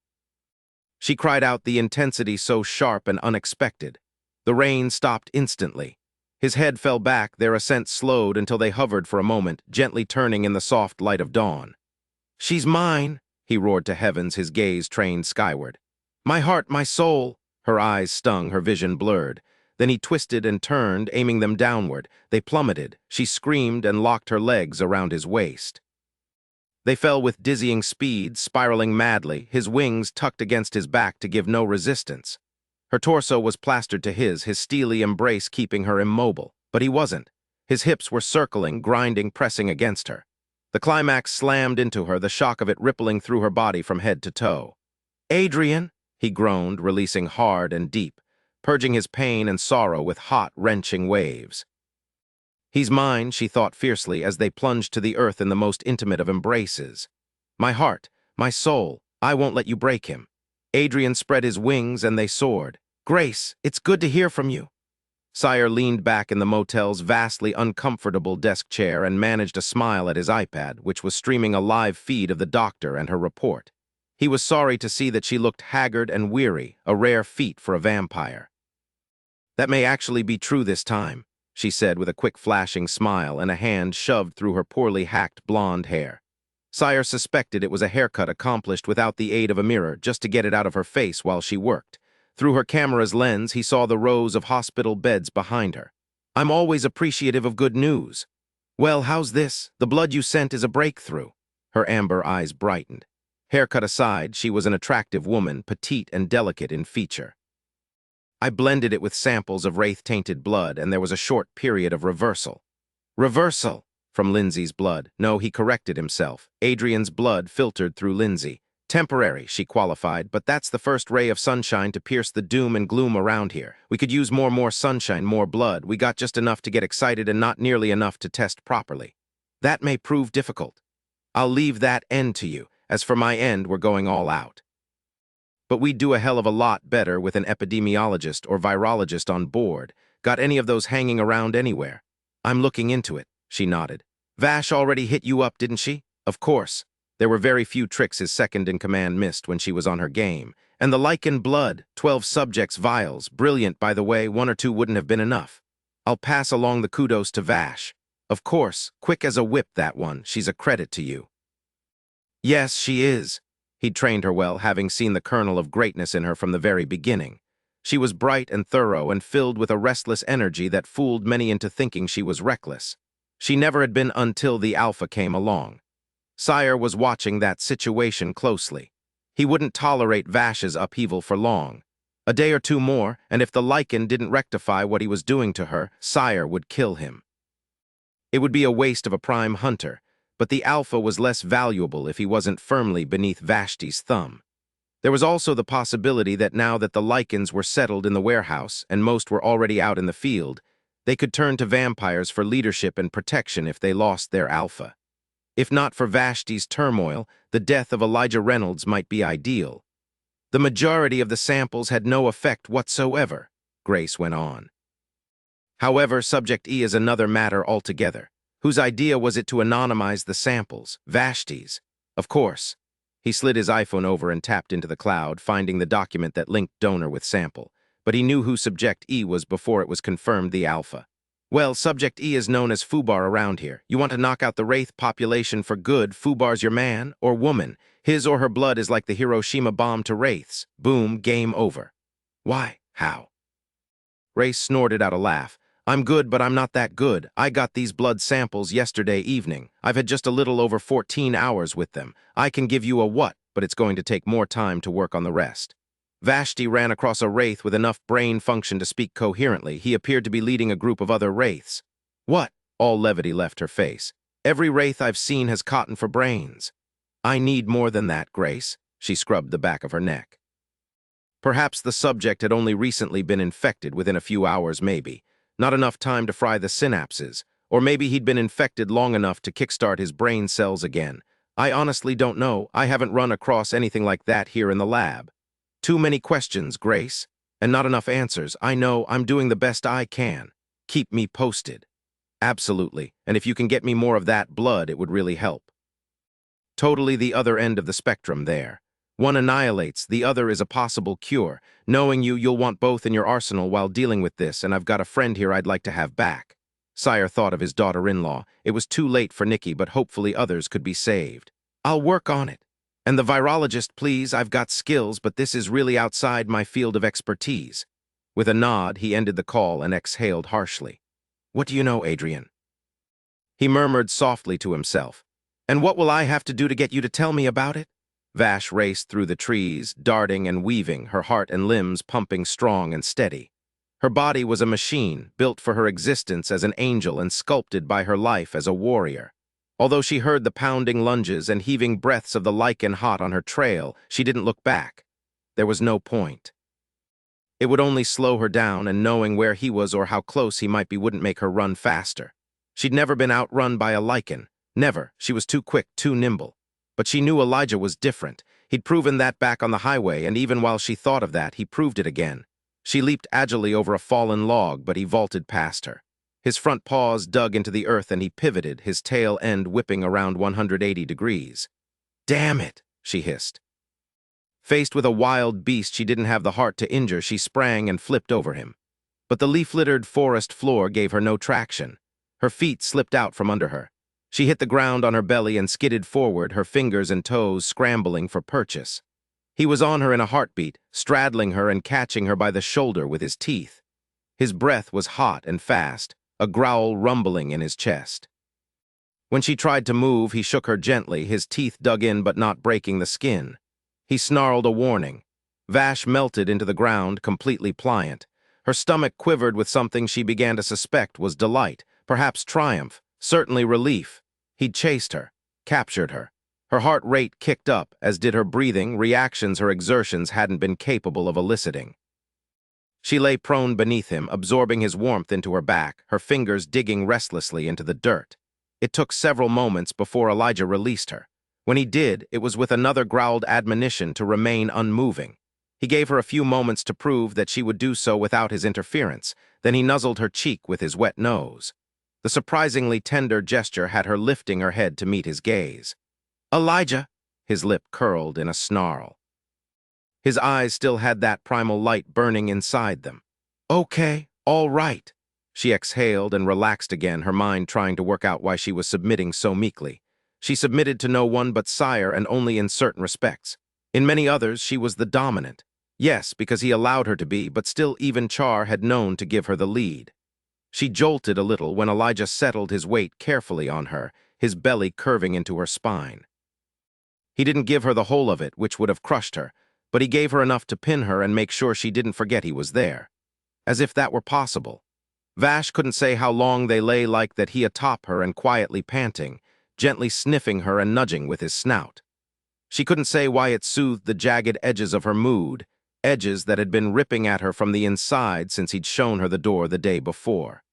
She cried out, the intensity so sharp and unexpected. The rain stopped instantly. His head fell back, their ascent slowed until they hovered for a moment, gently turning in the soft light of dawn. "She's mine," he roared to heavens, his gaze trained skyward. "My heart, my soul." Her eyes stung, her vision blurred. Then he twisted and turned, aiming them downward. They plummeted. She screamed and locked her legs around his waist. They fell with dizzying speed, spiraling madly, his wings tucked against his back to give no resistance. Her torso was plastered to his steely embrace keeping her immobile. But he wasn't. His hips were circling, grinding, pressing against her. The climax slammed into her, the shock of it rippling through her body from head to toe. "Adrian!" he groaned, releasing hard and deep, purging his pain and sorrow with hot, wrenching waves. "He's mine," she thought fiercely as they plunged to the earth in the most intimate of embraces. "My heart, my soul, I won't let you break him." Adrian spread his wings and they soared. "Grace, it's good to hear from you." Sire leaned back in the motel's vastly uncomfortable desk chair and managed a smile at his iPad, which was streaming a live feed of the doctor and her report. He was sorry to see that she looked haggard and weary, a rare feat for a vampire. "That may actually be true this time," she said with a quick flashing smile and a hand shoved through her poorly hacked blonde hair. Sire suspected it was a haircut accomplished without the aid of a mirror, just to get it out of her face while she worked. Through her camera's lens, he saw the rows of hospital beds behind her. "I'm always appreciative of good news." "Well, how's this? The blood you sent is a breakthrough." Her amber eyes brightened. Haircut aside, she was an attractive woman, petite and delicate in feature. "I blended it with samples of wraith-tainted blood, and there was a short period of reversal." "Reversal?" From Lindsay's blood. No, he corrected himself. Adrian's blood filtered through Lindsay. "Temporary," she qualified, "but that's the first ray of sunshine to pierce the doom and gloom around here. We could use more sunshine, more blood. We got just enough to get excited and not nearly enough to test properly. That may prove difficult. I'll leave that end to you. As for my end, we're going all out. But we'd do a hell of a lot better with an epidemiologist or virologist on board. Got any of those hanging around anywhere?" "I'm looking into it," she nodded. "Vash already hit you up, didn't she?" "Of course." There were very few tricks his second-in-command missed when she was on her game. "And the lycan blood, 12 subjects vials. Brilliant, by the way, 1 or 2 wouldn't have been enough. I'll pass along the kudos to Vash." "Of course, quick as a whip, that one. She's a credit to you." "Yes, she is." He'd trained her well, having seen the kernel of greatness in her from the very beginning. She was bright and thorough and filled with a restless energy that fooled many into thinking she was reckless. She never had been until the Alpha came along. Sire was watching that situation closely. He wouldn't tolerate Vash's upheaval for long. A day or 2 more, and if the lycan didn't rectify what he was doing to her, Sire would kill him. It would be a waste of a prime hunter, but the Alpha was less valuable if he wasn't firmly beneath Vashti's thumb. There was also the possibility that now that the Lycans were settled in the warehouse and most were already out in the field, they could turn to vampires for leadership and protection if they lost their Alpha. If not for Vashti's turmoil, the death of Elijah Reynolds might be ideal. "The majority of the samples had no effect whatsoever," Grace went on. "However, Subject E is another matter altogether. Whose idea was it to anonymize the samples? Vashti's. Of course." He slid his iPhone over and tapped into the cloud, finding the document that linked donor with sample. But he knew who Subject E was before it was confirmed the Alpha. "Well, Subject E is known as Fubar around here. You want to knock out the Wraith population for good, Fubar's your man or woman. His or her blood is like the Hiroshima bomb to Wraiths. Boom, game over." "Why? How?" Race snorted out a laugh. "I'm good, but I'm not that good. I got these blood samples yesterday evening. I've had just a little over 14 hours with them. I can give you a what, but it's going to take more time to work on the rest." Vashti ran across a wraith with enough brain function to speak coherently. He appeared to be leading a group of other wraiths. "What?" All levity left her face. "Every wraith I've seen has cotton for brains." "I need more than that, Grace." She scrubbed the back of her neck. Perhaps the subject had only recently been infected within a few hours maybe. Not enough time to fry the synapses. Or maybe he'd been infected long enough to kickstart his brain cells again. I honestly don't know. I haven't run across anything like that here in the lab. Too many questions, Grace, and not enough answers. I know I'm doing the best I can. Keep me posted. Absolutely, and if you can get me more of that blood, it would really help. Totally the other end of the spectrum there. One annihilates, the other is a possible cure. Knowing you, you'll want both in your arsenal while dealing with this, and I've got a friend here I'd like to have back. Sire thought of his daughter-in-law. It was too late for Nikki, but hopefully others could be saved. I'll work on it. And the virologist, please, I've got skills, but this is really outside my field of expertise. With a nod, he ended the call and exhaled harshly. What do you know, Adrian? He murmured softly to himself. And what will I have to do to get you to tell me about it? Vash raced through the trees, darting and weaving, her heart and limbs pumping strong and steady. Her body was a machine, built for her existence as an angel and sculpted by her life as a warrior. Although she heard the pounding lunges and heaving breaths of the lycan hot on her trail, she didn't look back. There was no point. It would only slow her down, and knowing where he was or how close he might be wouldn't make her run faster. She'd never been outrun by a lycan. Never. She was too quick, too nimble. But she knew Elijah was different. He'd proven that back on the highway, and even while she thought of that, he proved it again. She leaped agilely over a fallen log, but he vaulted past her. His front paws dug into the earth and he pivoted, his tail end whipping around 180 degrees. Damn it, she hissed. Faced with a wild beast she didn't have the heart to injure, she sprang and flipped over him. But the leaf-littered forest floor gave her no traction. Her feet slipped out from under her. She hit the ground on her belly and skidded forward, her fingers and toes scrambling for purchase. He was on her in a heartbeat, straddling her and catching her by the shoulder with his teeth. His breath was hot and fast, a growl rumbling in his chest. When she tried to move, he shook her gently, his teeth dug in but not breaking the skin. He snarled a warning. Vash melted into the ground, completely pliant. Her stomach quivered with something she began to suspect was delight, perhaps triumph, certainly relief. He'd chased her, captured her. Her heart rate kicked up, as did her breathing, reactions her exertions hadn't been capable of eliciting. She lay prone beneath him, absorbing his warmth into her back, her fingers digging restlessly into the dirt. It took several moments before Elijah released her. When he did, it was with another growled admonition to remain unmoving. He gave her a few moments to prove that she would do so without his interference, then he nuzzled her cheek with his wet nose. The surprisingly tender gesture had her lifting her head to meet his gaze. Elijah! His lip curled in a snarl. His eyes still had that primal light burning inside them. Okay, all right. She exhaled and relaxed again, her mind trying to work out why she was submitting so meekly. She submitted to no one but Sire, and only in certain respects. In many others, she was the dominant. Yes, because he allowed her to be, but still even Char had known to give her the lead. She jolted a little when Elijah settled his weight carefully on her, his belly curving into her spine. He didn't give her the whole of it, which would have crushed her, but he gave her enough to pin her and make sure she didn't forget he was there. As if that were possible. Vash couldn't say how long they lay like that, he atop her and quietly panting, gently sniffing her and nudging with his snout. She couldn't say why it soothed the jagged edges of her mood, edges that had been ripping at her from the inside since he'd shown her the door the day before.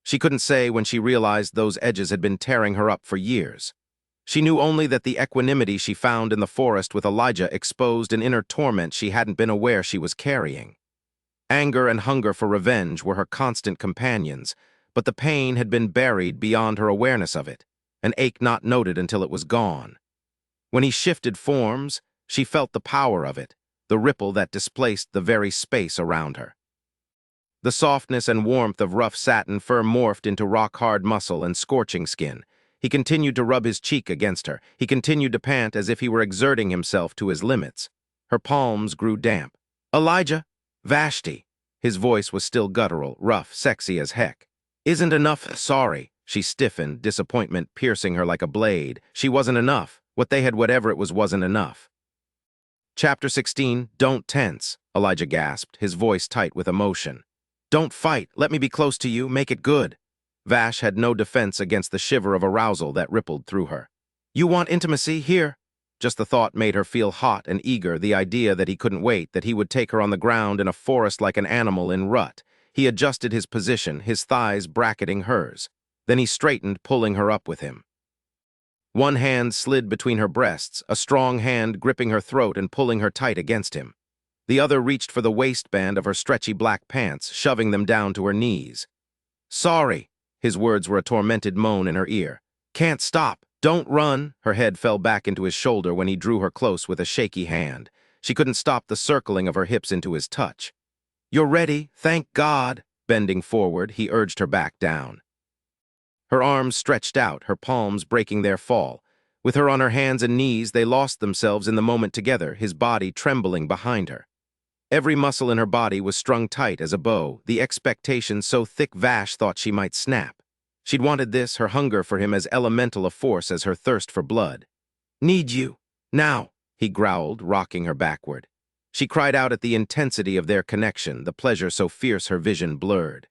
She couldn't say when she realized those edges had been tearing her up for years. She knew only that the equanimity she found in the forest with Elijah exposed an inner torment she hadn't been aware she was carrying. Anger and hunger for revenge were her constant companions, but the pain had been buried beyond her awareness of it, an ache not noted until it was gone. When he shifted forms, she felt the power of it, the ripple that displaced the very space around her. The softness and warmth of rough satin fur morphed into rock-hard muscle and scorching skin. He continued to rub his cheek against her. He continued to pant as if he were exerting himself to his limits. Her palms grew damp. Elijah! Vashti! His voice was still guttural, rough, sexy as heck. Isn't enough, sorry. She stiffened, disappointment piercing her like a blade. She wasn't enough. What they had, whatever it was, wasn't enough. Chapter 16, Don't Tense, Elijah gasped, his voice tight with emotion. Don't fight. Let me be close to you. Make it good. Vash had no defense against the shiver of arousal that rippled through her. You want intimacy? Here. Just the thought made her feel hot and eager, the idea that he couldn't wait, that he would take her on the ground in a forest like an animal in rut. He adjusted his position, his thighs bracketing hers. Then he straightened, pulling her up with him. One hand slid between her breasts, a strong hand gripping her throat and pulling her tight against him. The other reached for the waistband of her stretchy black pants, shoving them down to her knees. "Sorry." His words were a tormented moan in her ear. "Can't stop. Don't run." Her head fell back into his shoulder when he drew her close with a shaky hand. She couldn't stop the circling of her hips into his touch. "You're ready, thank God." Bending forward, he urged her back down. Her arms stretched out, her palms breaking their fall. With her on her hands and knees, they lost themselves in the moment together, his body trembling behind her. Every muscle in her body was strung tight as a bow, the expectation so thick Vash thought she might snap. She'd wanted this, her hunger for him as elemental a force as her thirst for blood. "Need you. Now," he growled, rocking her backward. She cried out at the intensity of their connection, the pleasure so fierce her vision blurred.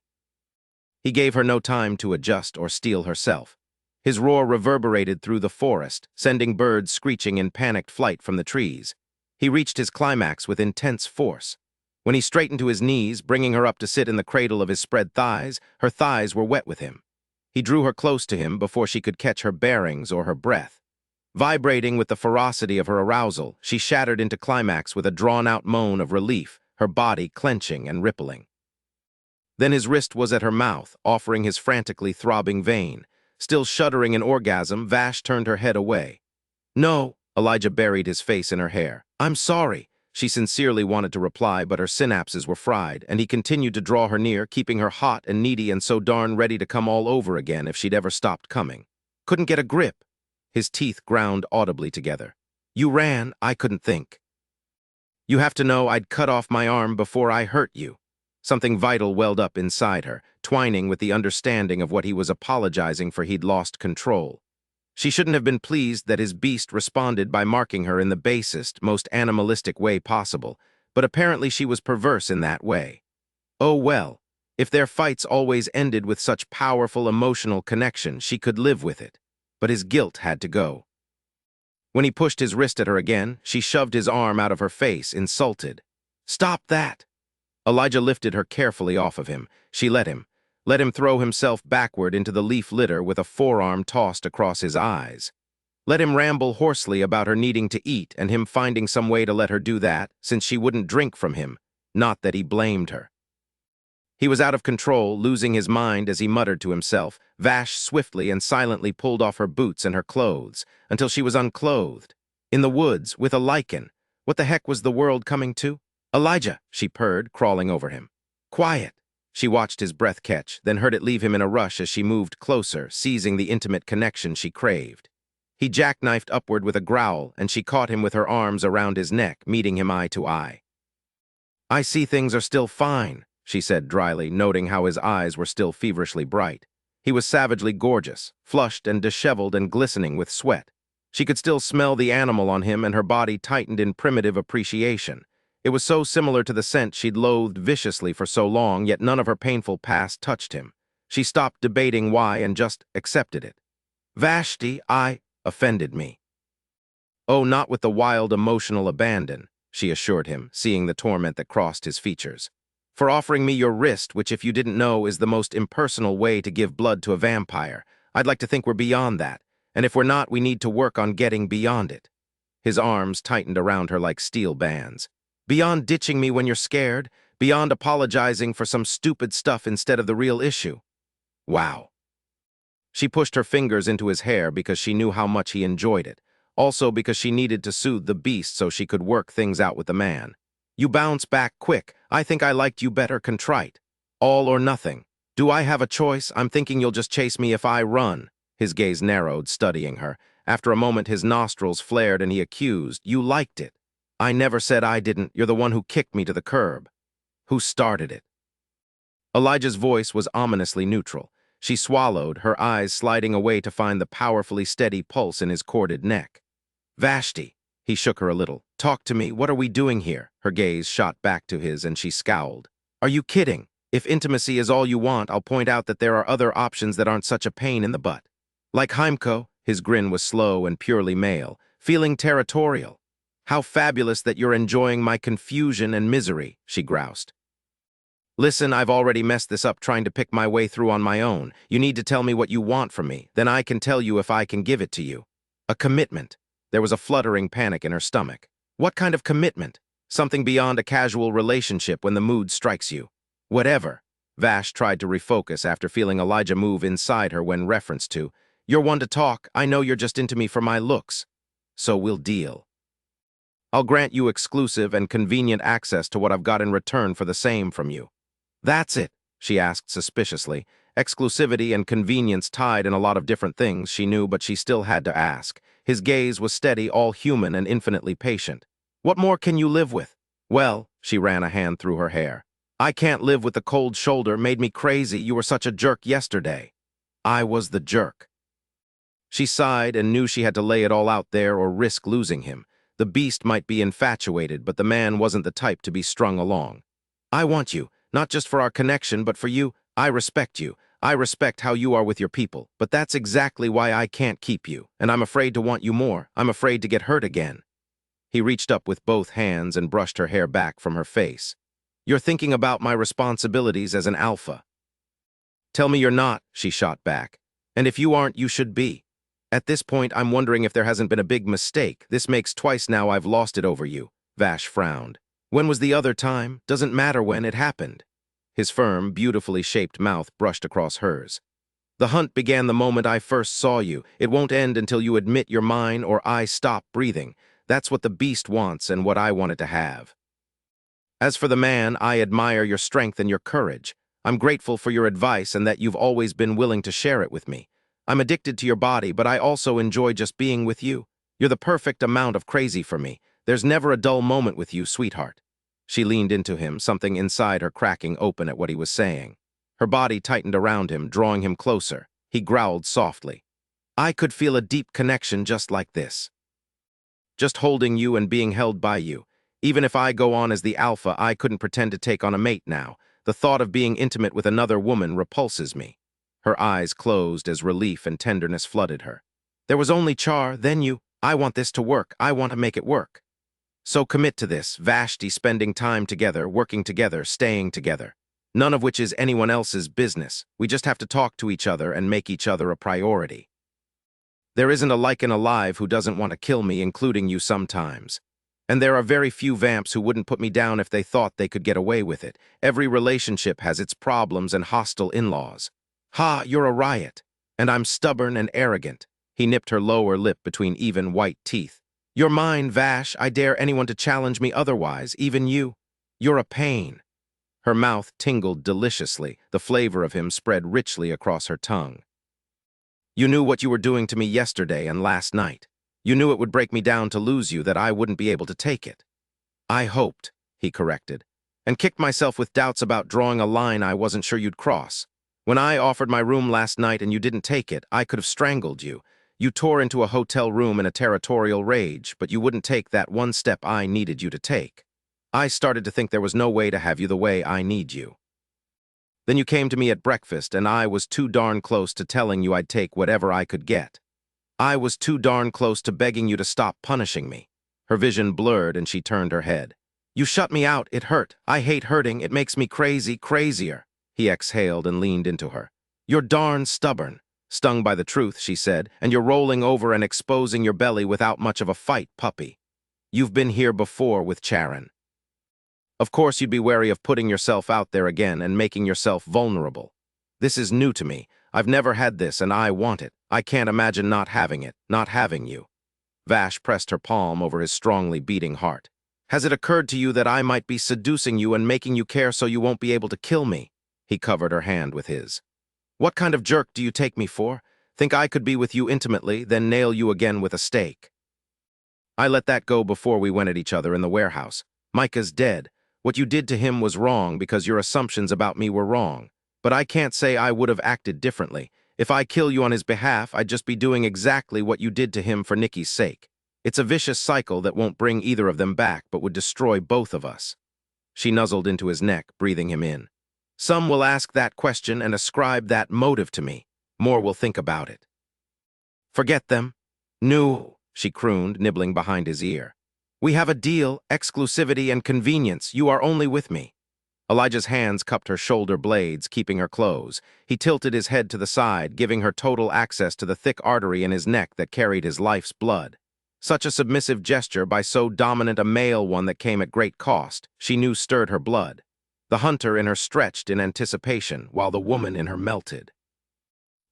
He gave her no time to adjust or steel herself. His roar reverberated through the forest, sending birds screeching in panicked flight from the trees. He reached his climax with intense force. When he straightened to his knees, bringing her up to sit in the cradle of his spread thighs, her thighs were wet with him. He drew her close to him before she could catch her bearings or her breath. Vibrating with the ferocity of her arousal, she shattered into climax with a drawn-out moan of relief, her body clenching and rippling. Then his wrist was at her mouth, offering his frantically throbbing vein. Still shuddering in orgasm, Vash turned her head away. "No." Elijah buried his face in her hair. "I'm sorry." She sincerely wanted to reply, but her synapses were fried, and he continued to draw her near, keeping her hot and needy and so darn ready to come all over again if she'd ever stopped coming. "Couldn't get a grip." His teeth ground audibly together. "You ran, I couldn't think. You have to know I'd cut off my arm before I hurt you." Something vital welled up inside her, twining with the understanding of what he was apologizing for. He'd lost control. She shouldn't have been pleased that his beast responded by marking her in the basest, most animalistic way possible, but apparently she was perverse in that way. Oh well, if their fights always ended with such powerful emotional connection, she could live with it. But his guilt had to go. When he pushed his wrist at her again, she shoved his arm out of her face, insulted. "Stop that!" Elijah lifted her carefully off of him. She let him throw himself backward into the leaf litter with a forearm tossed across his eyes. Let him ramble hoarsely about her needing to eat and him finding some way to let her do that, since she wouldn't drink from him. Not that he blamed her. He was out of control, losing his mind as he muttered to himself. Vash swiftly and silently pulled off her boots and her clothes, until she was unclothed. In the woods, with a lycan. What the heck was the world coming to? "Elijah," she purred, crawling over him. "Quiet." She watched his breath catch, then heard it leave him in a rush as she moved closer, seizing the intimate connection she craved. He jackknifed upward with a growl, and she caught him with her arms around his neck, meeting him eye to eye. "I see things are still fine," she said dryly, noting how his eyes were still feverishly bright. He was savagely gorgeous, flushed and disheveled and glistening with sweat. She could still smell the animal on him, and her body tightened in primitive appreciation. It was so similar to the scent she'd loathed viciously for so long, yet none of her painful past touched him. She stopped debating why and just accepted it. "Vashti, offended me." "Oh, not with the wild emotional abandon," she assured him, seeing the torment that crossed his features. "For offering me your wrist, which, if you didn't know, is the most impersonal way to give blood to a vampire. I'd like to think we're beyond that, and if we're not, we need to work on getting beyond it." His arms tightened around her like steel bands. "Beyond ditching me when you're scared, beyond apologizing for some stupid stuff instead of the real issue." Wow. She pushed her fingers into his hair because she knew how much he enjoyed it, also because she needed to soothe the beast so she could work things out with the man. "You bounce back quick. I think I liked you better contrite. All or nothing. Do I have a choice? I'm thinking you'll just chase me if I run." His gaze narrowed, studying her. After a moment, his nostrils flared and he accused, "You liked it." "I never said I didn't. You're the one who kicked me to the curb." "Who started it?" Elijah's voice was ominously neutral. She swallowed, her eyes sliding away to find the powerfully steady pulse in his corded neck. "Vashti." He shook her a little. "Talk to me. What are we doing here?" Her gaze shot back to his and she scowled. "Are you kidding? If intimacy is all you want, I'll point out that there are other options that aren't such a pain in the butt. Like Heimko." His grin was slow and purely male, feeling territorial. How fabulous that you're enjoying my confusion and misery, she groused. Listen, I've already messed this up trying to pick my way through on my own. You need to tell me what you want from me, then I can tell you if I can give it to you. A commitment. There was a fluttering panic in her stomach. What kind of commitment? Something beyond a casual relationship when the mood strikes you. Whatever. Vash tried to refocus after feeling Elijah move inside her when referenced to, "You're one to talk, I know you're just into me for my looks. So we'll deal. I'll grant you exclusive and convenient access to what I've got in return for the same from you." "That's it?" she asked suspiciously. Exclusivity and convenience tied in a lot of different things, she knew, but she still had to ask. His gaze was steady, all human and infinitely patient. "What more can you live with?" "Well," she ran a hand through her hair. "I can't live with the cold shoulder, made me crazy, you were such a jerk yesterday." "I was the jerk." She sighed and knew she had to lay it all out there or risk losing him. The beast might be infatuated, but the man wasn't the type to be strung along. "I want you, not just for our connection, but for you. I respect you. I respect how you are with your people, but that's exactly why I can't keep you, and I'm afraid to want you more. I'm afraid to get hurt again." He reached up with both hands and brushed her hair back from her face. "You're thinking about my responsibilities as an alpha." "Tell me you're not," she shot back. "And if you aren't, you should be. At this point, I'm wondering if there hasn't been a big mistake. This makes twice now I've lost it over you." Vash frowned. "When was the other time? Doesn't matter when it happened." His firm, beautifully shaped mouth brushed across hers. "The hunt began the moment I first saw you. It won't end until you admit you're mine or I stop breathing. That's what the beast wants and what I wanted to have. As for the man, I admire your strength and your courage. I'm grateful for your advice and that you've always been willing to share it with me. I'm addicted to your body, but I also enjoy just being with you. You're the perfect amount of crazy for me. There's never a dull moment with you, sweetheart." She leaned into him, something inside her cracking open at what he was saying. Her body tightened around him, drawing him closer. He growled softly. "I could feel a deep connection just like this. Just holding you and being held by you. Even if I go on as the alpha, I couldn't pretend to take on a mate now. The thought of being intimate with another woman repulses me." Her eyes closed as relief and tenderness flooded her. "There was only Char, then you. I want this to work. I want to make it work. So commit to this, Vashti, spending time together, working together, staying together. None of which is anyone else's business. We just have to talk to each other and make each other a priority. There isn't a Lycan alive who doesn't want to kill me, including you sometimes. And there are very few vamps who wouldn't put me down if they thought they could get away with it. Every relationship has its problems and hostile in-laws. Ha, you're a riot. And I'm stubborn and arrogant." He nipped her lower lip between even white teeth. "You're mine, Vash. I dare anyone to challenge me otherwise, even you. You're a pain." Her mouth tingled deliciously. The flavor of him spread richly across her tongue. "You knew what you were doing to me yesterday and last night. You knew it would break me down to lose you, that I wouldn't be able to take it." "I hoped," he corrected, "and kicked myself with doubts about drawing a line I wasn't sure you'd cross. When I offered my room last night and you didn't take it, I could have strangled you. You tore into a hotel room in a territorial rage, but you wouldn't take that one step I needed you to take. I started to think there was no way to have you the way I need you. Then you came to me at breakfast, and I was too darn close to telling you I'd take whatever I could get. I was too darn close to begging you to stop punishing me." Her vision blurred and she turned her head. "You shut me out. It hurt. I hate hurting. It makes me crazy, crazier." He exhaled and leaned into her. "You're darn stubborn." Stung by the truth, she said, "and you're rolling over and exposing your belly without much of a fight, puppy. You've been here before with Charon. Of course you'd be wary of putting yourself out there again and making yourself vulnerable. This is new to me. I've never had this and I want it. I can't imagine not having it, not having you." Vash pressed her palm over his strongly beating heart. "Has it occurred to you that I might be seducing you and making you care so you won't be able to kill me?" He covered her hand with his. "What kind of jerk do you take me for? Think I could be with you intimately, then nail you again with a stake? I let that go before we went at each other in the warehouse. Micah's dead. What you did to him was wrong because your assumptions about me were wrong. But I can't say I would have acted differently. If I kill you on his behalf, I'd just be doing exactly what you did to him for Nikki's sake. It's a vicious cycle that won't bring either of them back but would destroy both of us." She nuzzled into his neck, breathing him in. "Some will ask that question and ascribe that motive to me. More will think about it." "Forget them." "No." she crooned, nibbling behind his ear. "We have a deal, exclusivity and convenience. You are only with me." Elijah's hands cupped her shoulder blades, keeping her close. He tilted his head to the side, giving her total access to the thick artery in his neck that carried his life's blood. Such a submissive gesture by so dominant a male one that came at great cost, she knew stirred her blood. The hunter in her stretched in anticipation, while the woman in her melted.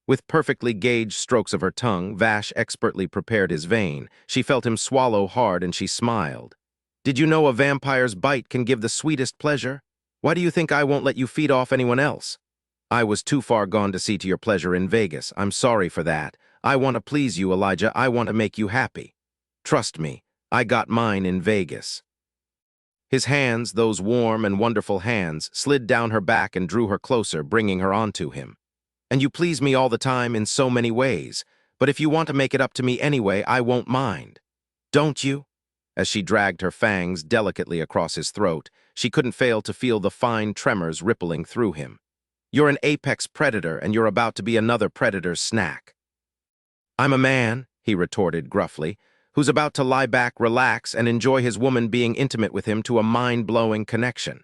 With perfectly gauged strokes of her tongue, Vash expertly prepared his vein. She felt him swallow hard and she smiled. "Did you know a vampire's bite can give the sweetest pleasure? Why do you think I won't let you feed off anyone else?" "I was too far gone to see to your pleasure in Vegas. I'm sorry for that. I want to please you, Elijah. I want to make you happy. Trust me, I got mine in Vegas." His hands, those warm and wonderful hands, slid down her back and drew her closer, bringing her onto him. "And you please me all the time in so many ways, but if you want to make it up to me anyway, I won't mind. Don't you?" As she dragged her fangs delicately across his throat, she couldn't fail to feel the fine tremors rippling through him. "You're an apex predator, and you're about to be another predator's snack." "I'm a man," he retorted gruffly, "who's about to lie back, relax, and enjoy his woman being intimate with him to a mind-blowing connection."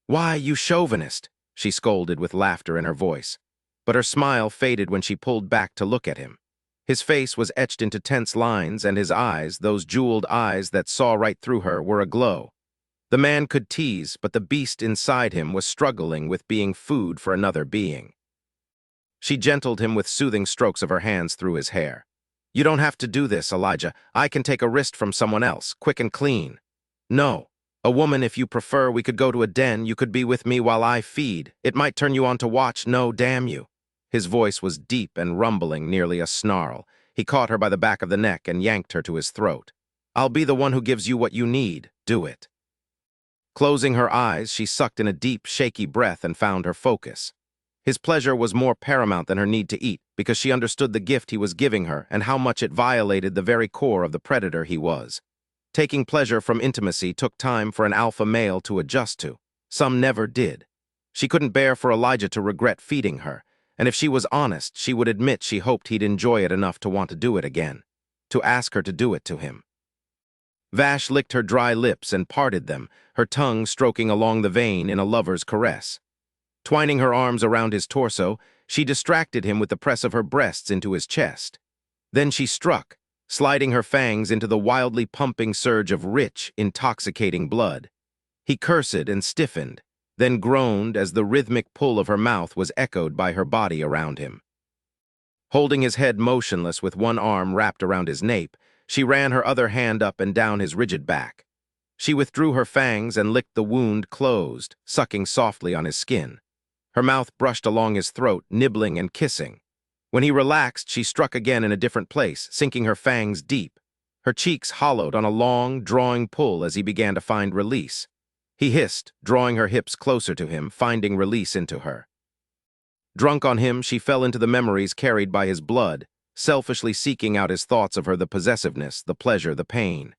"Why, you chauvinist," she scolded with laughter in her voice. But her smile faded when she pulled back to look at him. His face was etched into tense lines, and his eyes, those jeweled eyes that saw right through her, were aglow. The man could tease, but the beast inside him was struggling with being food for another being. She gentled him with soothing strokes of her hands through his hair. "You don't have to do this, Elijah. I can take a wrist from someone else, quick and clean." "No. A woman, if you prefer. We could go to a den. You could be with me while I feed. It might turn you on to watch. No, damn you." His voice was deep and rumbling, nearly a snarl. He caught her by the back of the neck and yanked her to his throat. "I'll be the one who gives you what you need. Do it." Closing her eyes, she sucked in a deep, shaky breath and found her focus. His pleasure was more paramount than her need to eat, because she understood the gift he was giving her and how much it violated the very core of the predator he was. Taking pleasure from intimacy took time for an alpha male to adjust to. Some never did. She couldn't bear for Elijah to regret feeding her, and if she was honest, she would admit she hoped he'd enjoy it enough to want to do it again, to ask her to do it to him. Vash licked her dry lips and parted them, her tongue stroking along the vein in a lover's caress. Twining her arms around his torso, she distracted him with the press of her breasts into his chest. Then she struck, sliding her fangs into the wildly pumping surge of rich, intoxicating blood. He cursed and stiffened, then groaned as the rhythmic pull of her mouth was echoed by her body around him. Holding his head motionless with one arm wrapped around his nape, she ran her other hand up and down his rigid back. She withdrew her fangs and licked the wound closed, sucking softly on his skin. Her mouth brushed along his throat, nibbling and kissing. When he relaxed, she struck again in a different place, sinking her fangs deep. Her cheeks hollowed on a long, drawing pull as he began to find release. He hissed, drawing her hips closer to him, finding release into her. Drunk on him, she fell into the memories carried by his blood, selfishly seeking out his thoughts of her, the possessiveness, the pleasure, the pain.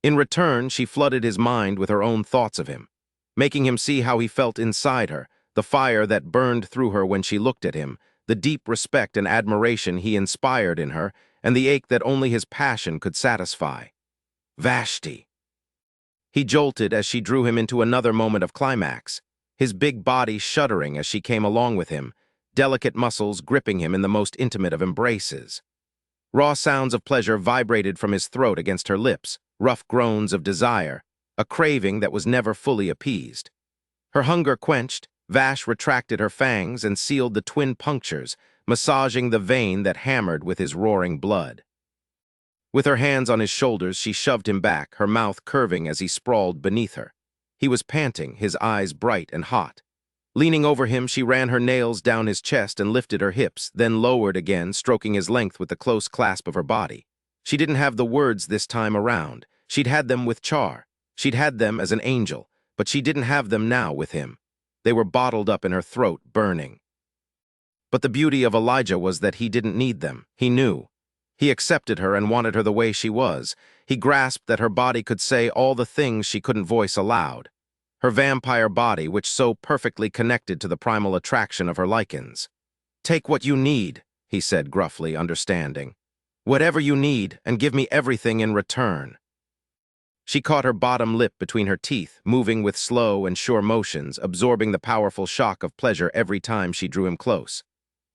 In return, she flooded his mind with her own thoughts of him, making him see how he felt inside her, the fire that burned through her when she looked at him, the deep respect and admiration he inspired in her, and the ache that only his passion could satisfy. Vashti. He jolted as she drew him into another moment of climax, his big body shuddering as she came along with him, delicate muscles gripping him in the most intimate of embraces. Raw sounds of pleasure vibrated from his throat against her lips, rough groans of desire, a craving that was never fully appeased. Her hunger quenched, Vash retracted her fangs and sealed the twin punctures, massaging the vein that hammered with his roaring blood. With her hands on his shoulders, she shoved him back, her mouth curving as he sprawled beneath her. He was panting, his eyes bright and hot. Leaning over him, she ran her nails down his chest and lifted her hips, then lowered again, stroking his length with the close clasp of her body. She didn't have the words this time around. She'd had them with Char. She'd had them as an angel, but she didn't have them now with him. They were bottled up in her throat, burning. But the beauty of Elijah was that he didn't need them. He knew. He accepted her and wanted her the way she was. He grasped that her body could say all the things she couldn't voice aloud. Her vampire body, which so perfectly connected to the primal attraction of her Lycans. "Take what you need," he said gruffly, understanding. Whatever you need, and give me everything in return. She caught her bottom lip between her teeth, moving with slow and sure motions, absorbing the powerful shock of pleasure every time she drew him close.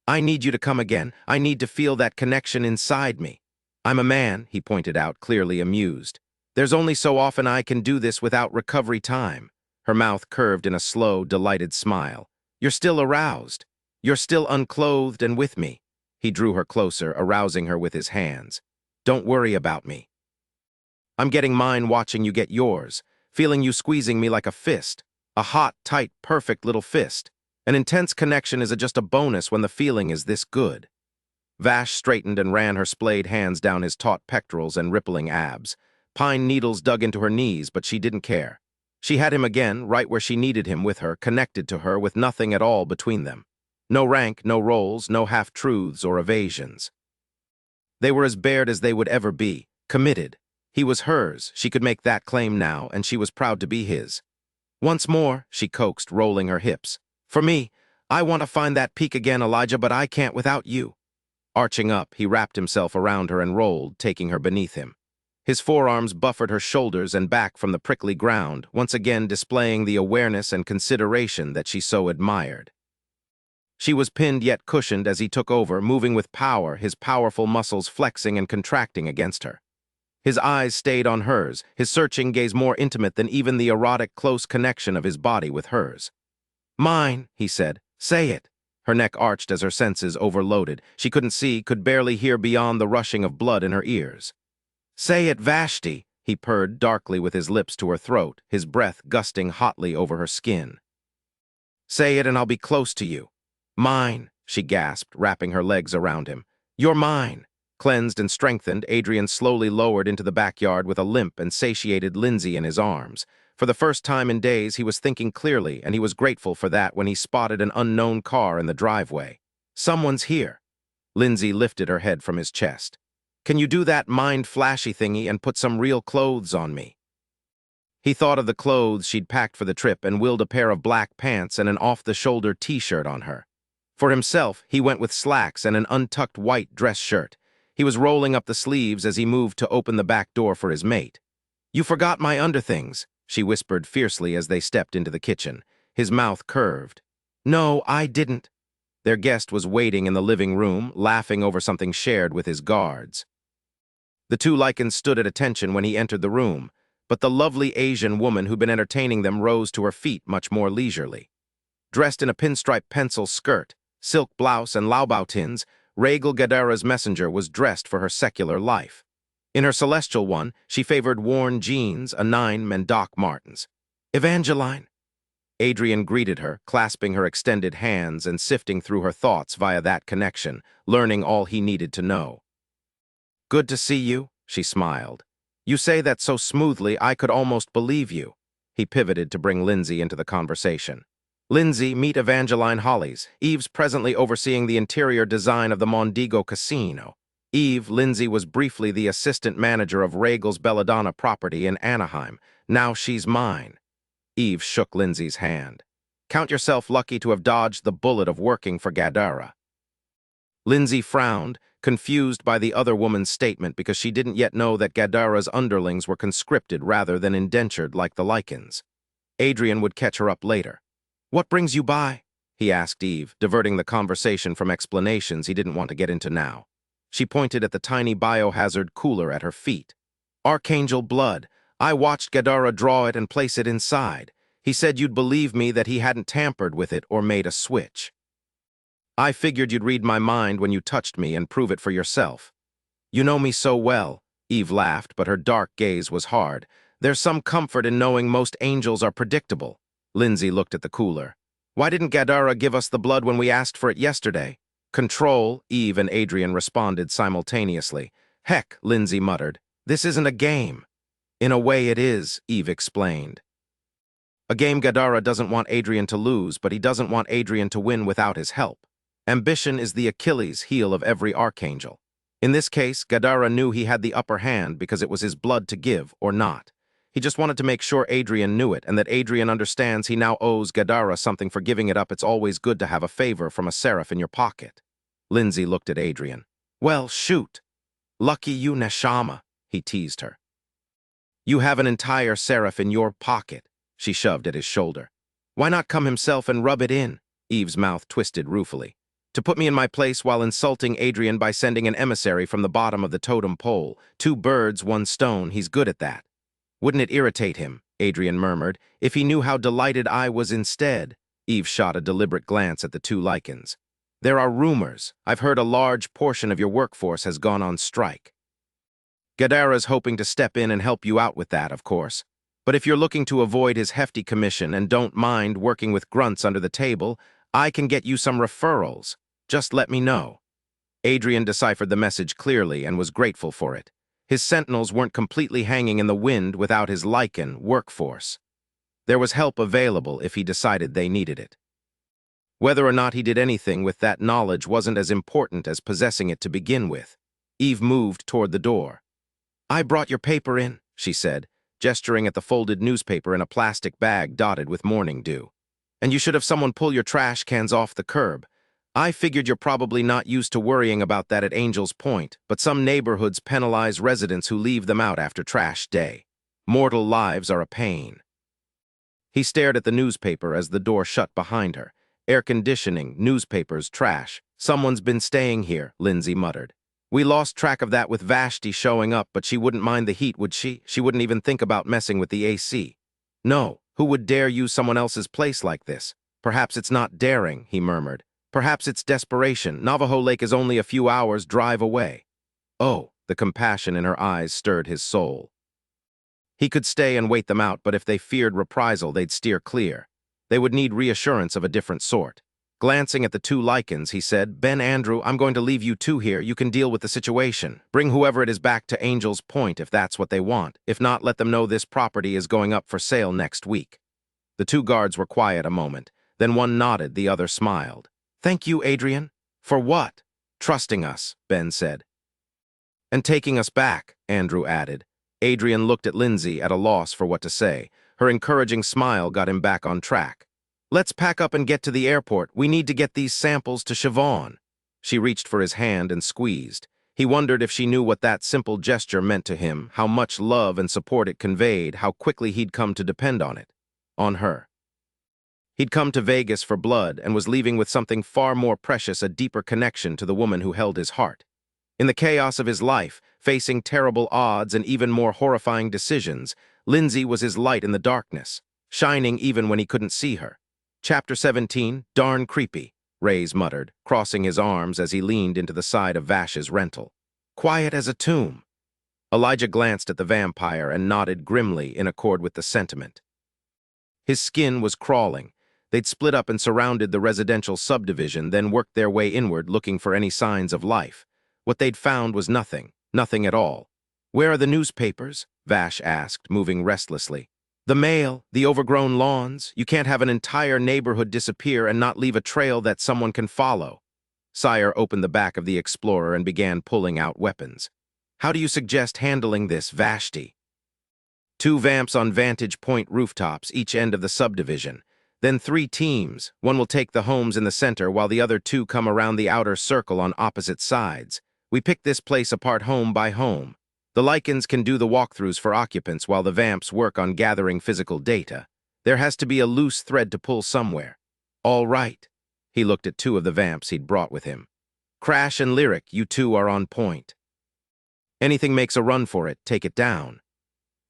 I need you to come again. I need to feel that connection inside me. I'm a man, he pointed out, clearly amused. There's only so often I can do this without recovery time. Her mouth curved in a slow, delighted smile. You're still aroused. You're still unclothed and with me. He drew her closer, arousing her with his hands. Don't worry about me. I'm getting mine watching you get yours, feeling you squeezing me like a fist. A hot, tight, perfect little fist. An intense connection is just a bonus when the feeling is this good. Vash straightened and ran her splayed hands down his taut pectorals and rippling abs. Pine needles dug into her knees, but she didn't care. She had him again, right where she needed him, with her, connected to her, with nothing at all between them. No rank, no roles, no half-truths or evasions. They were as bared as they would ever be, committed. He was hers, she could make that claim now, and she was proud to be his. Once more, she coaxed, rolling her hips. For me, I want to find that peak again, Elijah, but I can't without you. Arching up, he wrapped himself around her and rolled, taking her beneath him. His forearms buffered her shoulders and back from the prickly ground, once again displaying the awareness and consideration that she so admired. She was pinned yet cushioned as he took over, moving with power, his powerful muscles flexing and contracting against her. His eyes stayed on hers, his searching gaze more intimate than even the erotic close connection of his body with hers. Mine, he said. Say it. Her neck arched as her senses overloaded. She couldn't see, could barely hear beyond the rushing of blood in her ears. Say it, Vashti, he purred darkly with his lips to her throat, his breath gusting hotly over her skin. Say it and I'll be close to you. Mine, she gasped, wrapping her legs around him. You're mine. Cleansed and strengthened, Adrian slowly lowered into the backyard with a limp and satiated Lindsay in his arms. For the first time in days, he was thinking clearly, and he was grateful for that when he spotted an unknown car in the driveway. Someone's here. Lindsay lifted her head from his chest. Can you do that mind-flashy thingy and put some real clothes on me? He thought of the clothes she'd packed for the trip and willed a pair of black pants and an off-the-shoulder t-shirt on her. For himself, he went with slacks and an untucked white dress shirt. He was rolling up the sleeves as he moved to open the back door for his mate. You forgot my underthings, she whispered fiercely as they stepped into the kitchen. His mouth curved. No, I didn't. Their guest was waiting in the living room, laughing over something shared with his guards. The two Lycans stood at attention when he entered the room, but the lovely Asian woman who'd been entertaining them rose to her feet much more leisurely. Dressed in a pinstripe pencil skirt, silk blouse, and laubautins, Regal Gadara's messenger was dressed for her secular life. In her celestial one, she favored worn jeans, a 9 and Doc Martens. Evangeline. Adrian greeted her, clasping her extended hands and sifting through her thoughts via that connection, learning all he needed to know. Good to see you, she smiled. You say that so smoothly I could almost believe you. He pivoted to bring Lindsay into the conversation. Lindsay, meet Evangeline Hollies. Eve's presently overseeing the interior design of the Mondego Casino. Eve, Lindsay was briefly the assistant manager of Regal's Belladonna property in Anaheim. Now she's mine. Eve shook Lindsay's hand. Count yourself lucky to have dodged the bullet of working for Gadara. Lindsay frowned, confused by the other woman's statement because she didn't yet know that Gadara's underlings were conscripted rather than indentured like the Lycans. Adrian would catch her up later. What brings you by? He asked Eve, diverting the conversation from explanations he didn't want to get into now. She pointed at the tiny biohazard cooler at her feet. Archangel blood. I watched Gadara draw it and place it inside. He said you'd believe me that he hadn't tampered with it or made a switch. I figured you'd read my mind when you touched me and prove it for yourself. You know me so well. Eve laughed, but her dark gaze was hard. There's some comfort in knowing most angels are predictable. Lindsay looked at the cooler. Why didn't Gadara give us the blood when we asked for it yesterday? Control, Eve and Adrian responded simultaneously. Heck, Lindsay muttered. This isn't a game. In a way it is, Eve explained. A game Gadara doesn't want Adrian to lose, but he doesn't want Adrian to win without his help. Ambition is the Achilles heel of every archangel. In this case, Gadara knew he had the upper hand because it was his blood to give or not. He just wanted to make sure Adrian knew it and that Adrian understands he now owes Gadara something for giving it up. It's always good to have a favor from a seraph in your pocket. Lindsay looked at Adrian. Well, shoot. Lucky you, Neshama, he teased her. You have an entire seraph in your pocket, she shoved at his shoulder. Why not come himself and rub it in? Eve's mouth twisted ruefully. To put me in my place while insulting Adrian by sending an emissary from the bottom of the totem pole. 2 birds, 1 stone, he's good at that. Wouldn't it irritate him, Adrian murmured, if he knew how delighted I was instead? Eve shot a deliberate glance at the 2 Lycans. There are rumors. I've heard a large portion of your workforce has gone on strike. Gadara's hoping to step in and help you out with that, of course. But if you're looking to avoid his hefty commission and don't mind working with grunts under the table, I can get you some referrals. Just let me know. Adrian deciphered the message clearly and was grateful for it. His sentinels weren't completely hanging in the wind without his Lycan workforce. There was help available if he decided they needed it. Whether or not he did anything with that knowledge wasn't as important as possessing it to begin with. Eve moved toward the door. I brought your paper in, she said, gesturing at the folded newspaper in a plastic bag dotted with morning dew. And you should have someone pull your trash cans off the curb. I figured you're probably not used to worrying about that at Angel's Point, but some neighborhoods penalize residents who leave them out after trash day. Mortal lives are a pain. He stared at the newspaper as the door shut behind her. Air conditioning, newspapers, trash. Someone's been staying here, Lindsay muttered. We lost track of that with Vashti showing up, but she wouldn't mind the heat, would she? She wouldn't even think about messing with the AC. No, who would dare use someone else's place like this? Perhaps it's not daring, he murmured. Perhaps it's desperation. Navajo Lake is only a few hours' drive away. Oh, the compassion in her eyes stirred his soul. He could stay and wait them out, but if they feared reprisal, they'd steer clear. They would need reassurance of a different sort. Glancing at the 2 Lycans, he said, Ben Andrew, I'm going to leave you 2 here. You can deal with the situation. Bring whoever it is back to Angel's Point if that's what they want. If not, let them know this property is going up for sale next week. The 2 guards were quiet a moment. Then one nodded, the other smiled. Thank you, Adrian. For what? Trusting us, Ben said. And taking us back, Andrew added. Adrian looked at Lindsay at a loss for what to say. Her encouraging smile got him back on track. Let's pack up and get to the airport. We need to get these samples to Siobhan. She reached for his hand and squeezed. He wondered if she knew what that simple gesture meant to him, how much love and support it conveyed, how quickly he'd come to depend on it. On her. He'd come to Vegas for blood and was leaving with something far more precious, a deeper connection to the woman who held his heart. In the chaos of his life, facing terrible odds and even more horrifying decisions, Lindsay was his light in the darkness, shining even when he couldn't see her. Chapter 17, darn creepy, Reyes muttered, crossing his arms as he leaned into the side of Vash's rental. Quiet as a tomb. Elijah glanced at the vampire and nodded grimly in accord with the sentiment. His skin was crawling. They'd split up and surrounded the residential subdivision, then worked their way inward looking for any signs of life. What they'd found was nothing, nothing at all. Where are the newspapers? Vash asked, moving restlessly. The mail, the overgrown lawns. You can't have an entire neighborhood disappear and not leave a trail that someone can follow. Sire opened the back of the Explorer and began pulling out weapons. How do you suggest handling this, Vashti? 2 vamps on vantage point rooftops, each end of the subdivision. Then 3 teams. One will take the homes in the center while the other 2 come around the outer circle on opposite sides. We pick this place apart home by home. The Lycans can do the walkthroughs for occupants while the vamps work on gathering physical data. There has to be a loose thread to pull somewhere. All right. He looked at 2 of the vamps he'd brought with him. Crash and Lyric, you 2 are on point. Anything makes a run for it, take it down.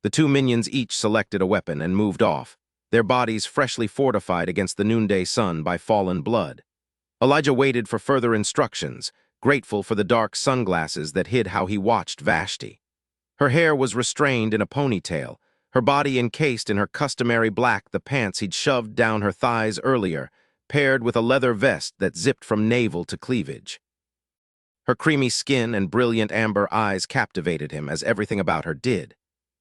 The 2 minions each selected a weapon and moved off, their bodies freshly fortified against the noonday sun by fallen blood. Elijah waited for further instructions, grateful for the dark sunglasses that hid how he watched Vashti. Her hair was restrained in a ponytail, her body encased in her customary black, the pants he'd shoved down her thighs earlier, paired with a leather vest that zipped from navel to cleavage. Her creamy skin and brilliant amber eyes captivated him, as everything about her did.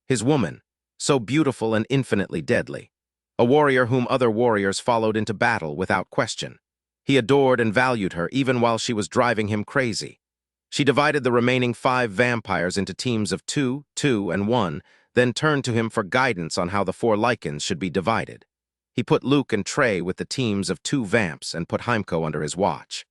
His woman, so beautiful and infinitely deadly. A warrior whom other warriors followed into battle without question. He adored and valued her even while she was driving him crazy. She divided the remaining 5 vampires into teams of 2, 2, and 1, then turned to him for guidance on how the 4 Lycans should be divided. He put Luke and Trey with the teams of 2 vamps and put Heimko under his watch.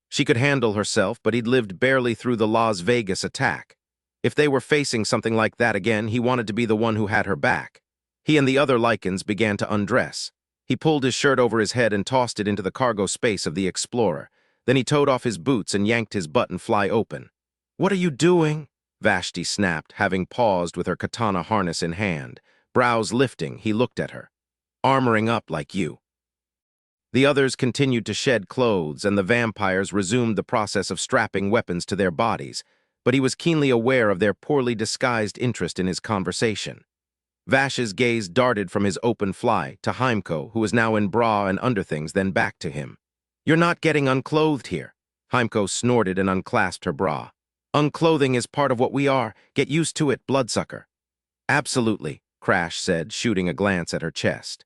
She could handle herself, but he'd lived barely through the Las Vegas attack. If they were facing something like that again, he wanted to be the one who had her back. He and the other Lycans began to undress. He pulled his shirt over his head and tossed it into the cargo space of the Explorer. Then he towed off his boots and yanked his button fly open. "What are you doing?" Vashti snapped, having paused with her katana harness in hand. Brows lifting, he looked at her. "Armoring up like you." The others continued to shed clothes, and the vampires resumed the process of strapping weapons to their bodies, but he was keenly aware of their poorly disguised interest in his conversation. Vash's gaze darted from his open fly to Heimko, who was now in bra and underthings, then back to him. "You're not getting unclothed here." Heimko snorted and unclasped her bra. "Unclothing is part of what we are. Get used to it, bloodsucker." "Absolutely," Crash said, shooting a glance at her chest.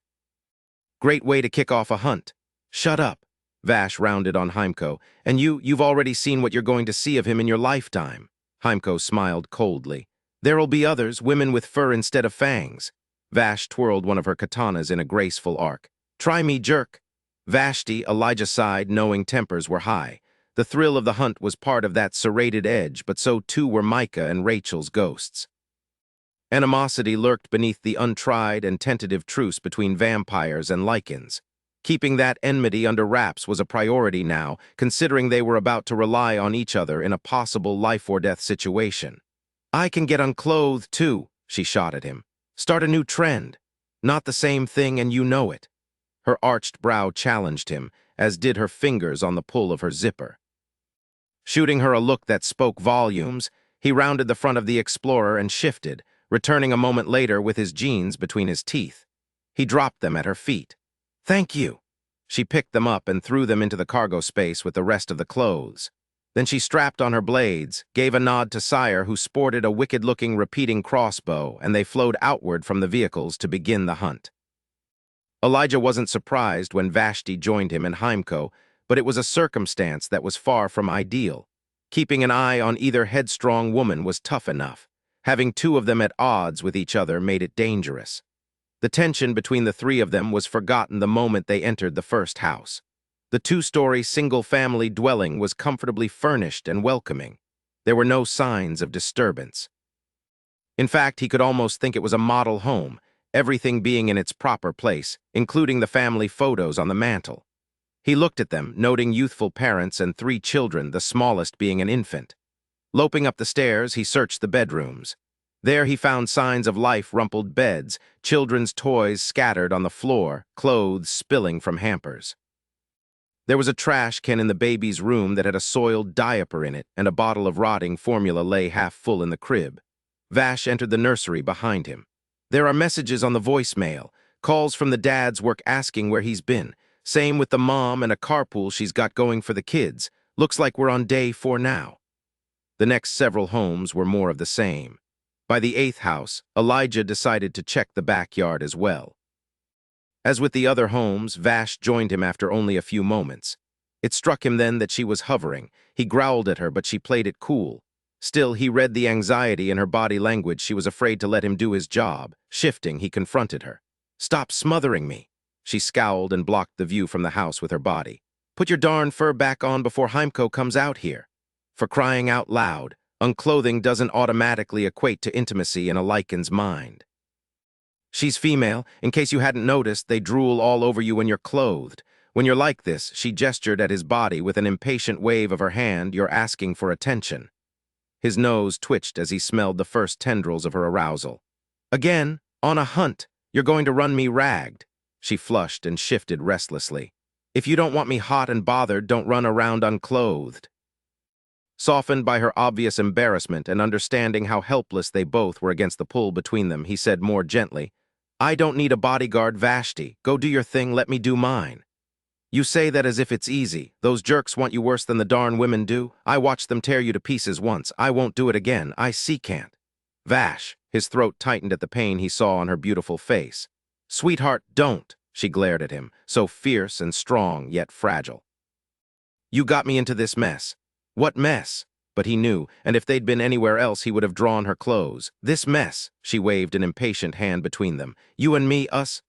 "Great way to kick off a hunt." "Shut up," Vash rounded on Heimko. "And you've already seen what you're going to see of him in your lifetime." Heimko smiled coldly. "There'll be others, women with fur instead of fangs." Vash twirled one of her katanas in a graceful arc. "Try me, jerk." Vashti, Elijah sighed, knowing tempers were high. The thrill of the hunt was part of that serrated edge, but so too were Micah and Rachel's ghosts. Animosity lurked beneath the untried and tentative truce between vampires and Lycans. Keeping that enmity under wraps was a priority now, considering they were about to rely on each other in a possible life-or-death situation. "I can get unclothed, too," she shot at him. "Start a new trend. Not the same thing, and you know it." Her arched brow challenged him, as did her fingers on the pull of her zipper. Shooting her a look that spoke volumes, he rounded the front of the Explorer and shifted, returning a moment later with his jeans between his teeth. He dropped them at her feet. "Thank you." She picked them up and threw them into the cargo space with the rest of the clothes. Then she strapped on her blades, gave a nod to Sire, who sported a wicked-looking repeating crossbow, and they flowed outward from the vehicles to begin the hunt. Elijah wasn't surprised when Vashti joined him and Heimko, but it was a circumstance that was far from ideal. Keeping an eye on either headstrong woman was tough enough. Having two of them at odds with each other made it dangerous. The tension between the three of them was forgotten the moment they entered the first house. The two-story single-family dwelling was comfortably furnished and welcoming. There were no signs of disturbance. In fact, he could almost think it was a model home, everything being in its proper place, including the family photos on the mantel. He looked at them, noting youthful parents and 3 children, the smallest being an infant. Loping up the stairs, he searched the bedrooms. There he found signs of life: rumpled beds, children's toys scattered on the floor, clothes spilling from hampers. There was a trash can in the baby's room that had a soiled diaper in it, and a bottle of rotting formula lay half full in the crib. Vash entered the nursery behind him. "There are messages on the voicemail, calls from the dad's work asking where he's been. Same with the mom and a carpool she's got going for the kids. Looks like we're on day 4 now." The next several homes were more of the same. By the 8th house, Elijah decided to check the backyard as well. As with the other homes, Vash joined him after only a few moments. It struck him then that she was hovering. He growled at her, but she played it cool. Still, he read the anxiety in her body language. She was afraid to let him do his job. Shifting, he confronted her. "Stop smothering me." She scowled and blocked the view from the house with her body. "Put your darn fur back on before Heimko comes out here." For crying out loud, unclothing doesn't automatically equate to intimacy in a Lycan's mind. "She's female. In case you hadn't noticed, they drool all over you when you're clothed. When you're like this," she gestured at his body with an impatient wave of her hand, "you're asking for attention." His nose twitched as he smelled the first tendrils of her arousal. "Again, on a hunt. You're going to run me ragged." She flushed and shifted restlessly. "If you don't want me hot and bothered, don't run around unclothed." Softened by her obvious embarrassment and understanding how helpless they both were against the pull between them, he said more gently, "I don't need a bodyguard, Vashti. Go do your thing, let me do mine." "You say that as if it's easy. Those jerks want you worse than the darn women do. I watched them tear you to pieces once. I won't do it again. I can't." "Vash," his throat tightened at the pain he saw on her beautiful face. "Sweetheart, don't," she glared at him, so fierce and strong, yet fragile. "You got me into this mess." "What mess?" But he knew, and if they'd been anywhere else, he would have drawn her clothes. "This mess," she waved an impatient hand between them. "You and me, us.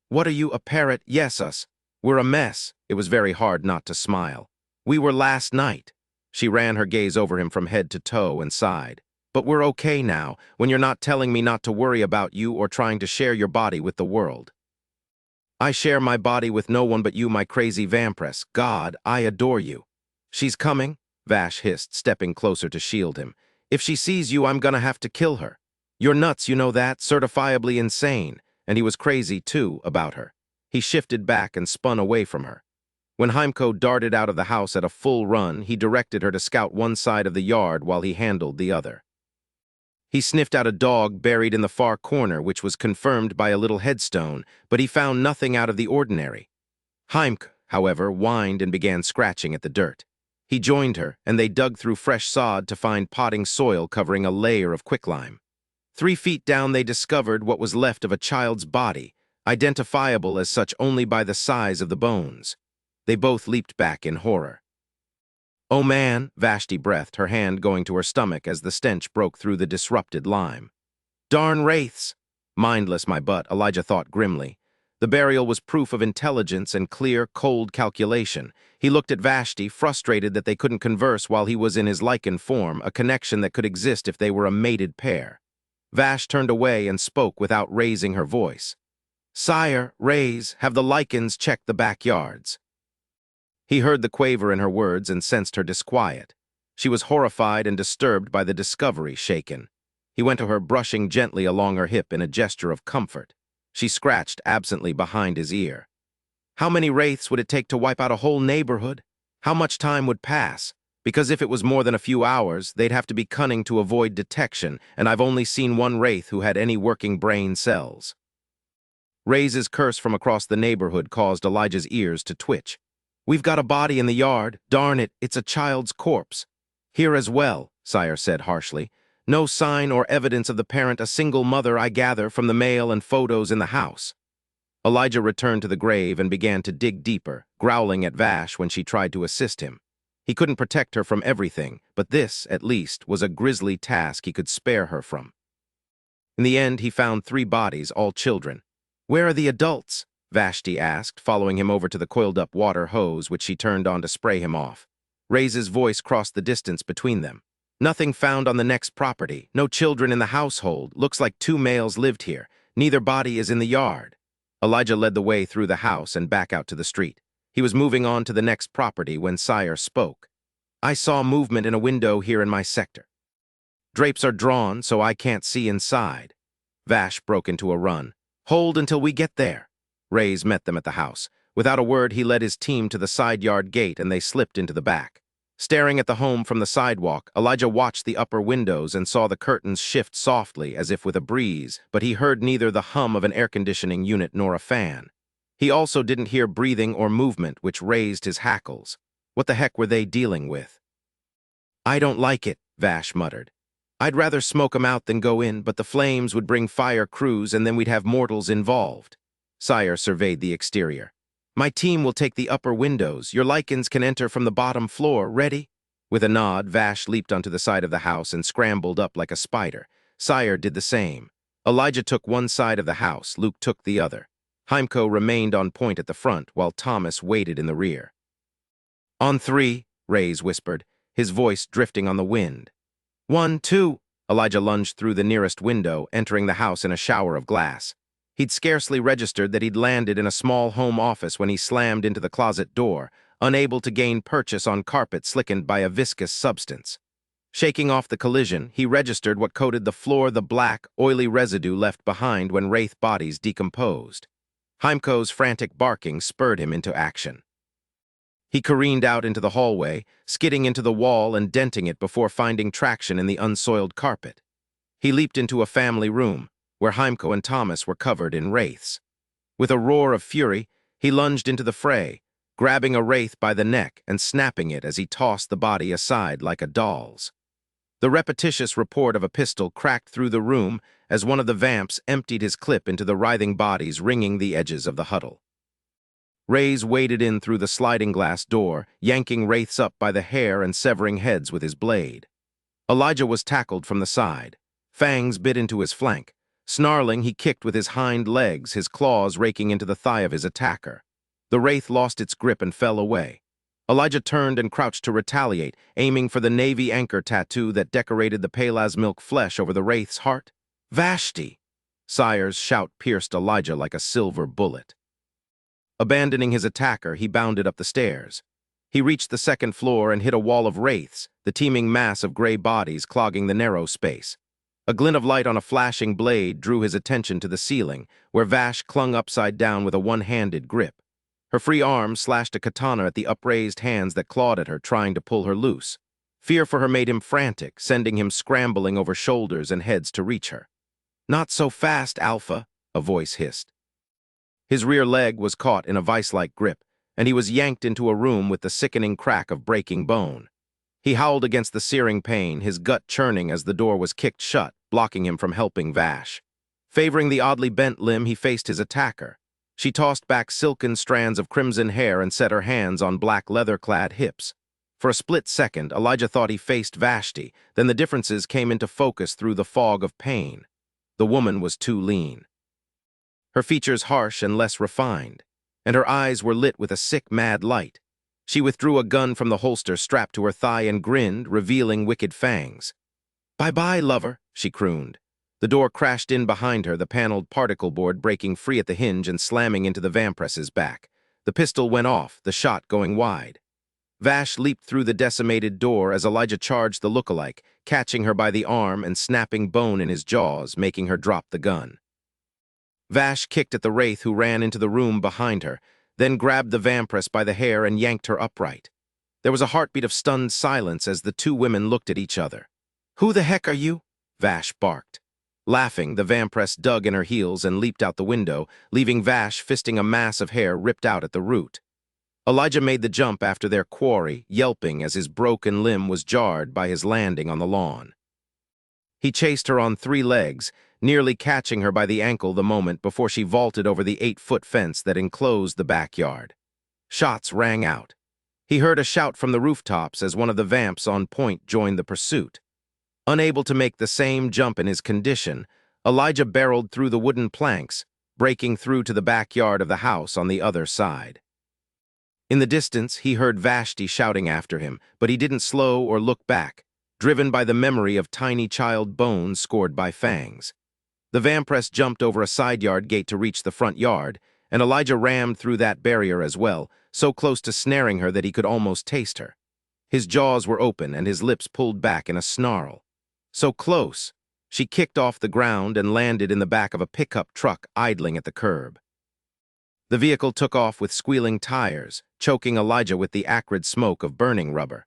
What are you, a parrot? Yes, us. We're a mess." It was very hard not to smile. We were last night. She ran her gaze over him from head to toe and sighed. But we're okay now, when you're not telling me not to worry about you or trying to share your body with the world. I share my body with no one but you, my crazy vampiress. God, I adore you. She's coming, Vash hissed, stepping closer to shield him. If she sees you, I'm gonna have to kill her. You're nuts, you know that, certifiably insane. And he was crazy, too, about her. He shifted back and spun away from her. When Heimko darted out of the house at a full run, he directed her to scout one side of the yard while he handled the other. He sniffed out a dog buried in the far corner, which was confirmed by a little headstone, but he found nothing out of the ordinary. Heimk, however, whined and began scratching at the dirt. He joined her, and they dug through fresh sod to find potting soil covering a layer of quicklime. 3 feet down they discovered what was left of a child's body, identifiable as such only by the size of the bones. They both leaped back in horror. "Oh man," Vashti breathed, her hand going to her stomach as the stench broke through the disrupted lime. "Darn wraiths!" "Mindless, my butt," Elijah thought grimly. The burial was proof of intelligence and clear, cold calculation. He looked at Vashti, frustrated that they couldn't converse while he was in his lycan form, a connection that could exist if they were a mated pair. Vash turned away and spoke without raising her voice. "Sire, Raise, have the Lycans check the backyards." He heard the quaver in her words and sensed her disquiet. She was horrified and disturbed by the discovery shaken. He went to her, brushing gently along her hip in a gesture of comfort. She scratched absently behind his ear. How many wraiths would it take to wipe out a whole neighborhood? How much time would pass? Because if it was more than a few hours, they'd have to be cunning to avoid detection, and I've only seen one wraith who had any working brain cells. Raise's curse from across the neighborhood caused Elijah's ears to twitch. "We've got a body in the yard. Darn it, it's a child's corpse." "Here as well," Sire said harshly. "No sign or evidence of the parent, a single mother, I gather, from the mail and photos in the house." Elijah returned to the grave and began to dig deeper, growling at Vash when she tried to assist him. He couldn't protect her from everything, but this, at least, was a grisly task he could spare her from. In the end, he found 3 bodies, all children. "Where are the adults?" Vashti asked, following him over to the coiled-up water hose, which she turned on to spray him off. Raise's voice crossed the distance between them. "Nothing found on the next property. No children in the household. Looks like 2 males lived here. Neither body is in the yard." Elijah led the way through the house and back out to the street. He was moving on to the next property when Sire spoke. "I saw movement in a window here in my sector. Drapes are drawn, so I can't see inside." Vash broke into a run. "Hold until we get there." Raise met them at the house. Without a word, he led his team to the side yard gate and they slipped into the back. Staring at the home from the sidewalk, Elijah watched the upper windows and saw the curtains shift softly as if with a breeze, but he heard neither the hum of an air conditioning unit nor a fan. He also didn't hear breathing or movement, which raised his hackles. What the heck were they dealing with? "I don't like it," Vash muttered. "I'd rather smoke 'em out than go in, but the flames would bring fire crews and then we'd have mortals involved." Sire surveyed the exterior. "My team will take the upper windows. Your Lycans can enter from the bottom floor. Ready?" With a nod, Vash leaped onto the side of the house and scrambled up like a spider. Sire did the same. Elijah took one side of the house, Luke took the other. Heimko remained on point at the front, while Thomas waited in the rear. "On 3, Raise whispered, his voice drifting on the wind. 1, 2, Elijah lunged through the nearest window, entering the house in a shower of glass. He'd scarcely registered that he'd landed in a small home office when he slammed into the closet door, unable to gain purchase on carpet slickened by a viscous substance. Shaking off the collision, he registered what coated the floor, the black, oily residue left behind when wraith bodies decomposed. Heimko's frantic barking spurred him into action. He careened out into the hallway, skidding into the wall and denting it before finding traction in the unsoiled carpet. He leaped into a family room, where Heimko and Thomas were covered in wraiths. With a roar of fury, he lunged into the fray, grabbing a wraith by the neck and snapping it as he tossed the body aside like a doll's. The repetitious report of a pistol cracked through the room as one of the vamps emptied his clip into the writhing bodies ringing the edges of the huddle. Raise waded in through the sliding glass door, yanking wraiths up by the hair and severing heads with his blade. Elijah was tackled from the side. Fangs bit into his flank. Snarling, he kicked with his hind legs, his claws raking into the thigh of his attacker. The wraith lost its grip and fell away. Elijah turned and crouched to retaliate, aiming for the navy anchor tattoo that decorated the pale as milk flesh over the wraith's heart. Vashti! Sire's shout pierced Elijah like a silver bullet. Abandoning his attacker, he bounded up the stairs. He reached the second floor and hit a wall of wraiths, the teeming mass of gray bodies clogging the narrow space. A glint of light on a flashing blade drew his attention to the ceiling, where Vash clung upside down with a one-handed grip. Her free arm slashed a katana at the upraised hands that clawed at her, trying to pull her loose. Fear for her made him frantic, sending him scrambling over shoulders and heads to reach her. "Not so fast, Alpha," a voice hissed. His rear leg was caught in a vice-like grip, and he was yanked into a room with the sickening crack of breaking bone. He howled against the searing pain, his gut churning as the door was kicked shut, blocking him from helping Vash. Favoring the oddly bent limb, he faced his attacker. She tossed back silken strands of crimson hair and set her hands on black leather-clad hips. For a split second, Elijah thought he faced Vashti, then the differences came into focus through the fog of pain. The woman was too lean. Her features harsh and less refined, and her eyes were lit with a sick, mad light. She withdrew a gun from the holster strapped to her thigh and grinned, revealing wicked fangs. "Bye-bye, lover," she crooned. The door crashed in behind her, the paneled particle board breaking free at the hinge and slamming into the vampress's back. The pistol went off, the shot going wide. Vash leaped through the decimated door as Elijah charged the lookalike, catching her by the arm and snapping bone in his jaws, making her drop the gun. Vash kicked at the wraith who ran into the room behind her, then grabbed the vampress by the hair and yanked her upright. There was a heartbeat of stunned silence as the two women looked at each other. "Who the heck are you?" Vash barked. Laughing, the vampress dug in her heels and leaped out the window, leaving Vash fisting a mass of hair ripped out at the root. Elijah made the jump after their quarry, yelping as his broken limb was jarred by his landing on the lawn. He chased her on 3 legs, nearly catching her by the ankle the moment before she vaulted over the 8-foot fence that enclosed the backyard. Shots rang out. He heard a shout from the rooftops as one of the vamps on point joined the pursuit. Unable to make the same jump in his condition, Elijah barreled through the wooden planks, breaking through to the backyard of the house on the other side. In the distance, he heard Vashti shouting after him, but he didn't slow or look back, driven by the memory of tiny child bones scored by fangs. The vampress jumped over a side yard gate to reach the front yard, and Elijah rammed through that barrier as well, so close to snaring her that he could almost taste her. His jaws were open and his lips pulled back in a snarl. So close, she kicked off the ground and landed in the back of a pickup truck idling at the curb. The vehicle took off with squealing tires, choking Elijah with the acrid smoke of burning rubber.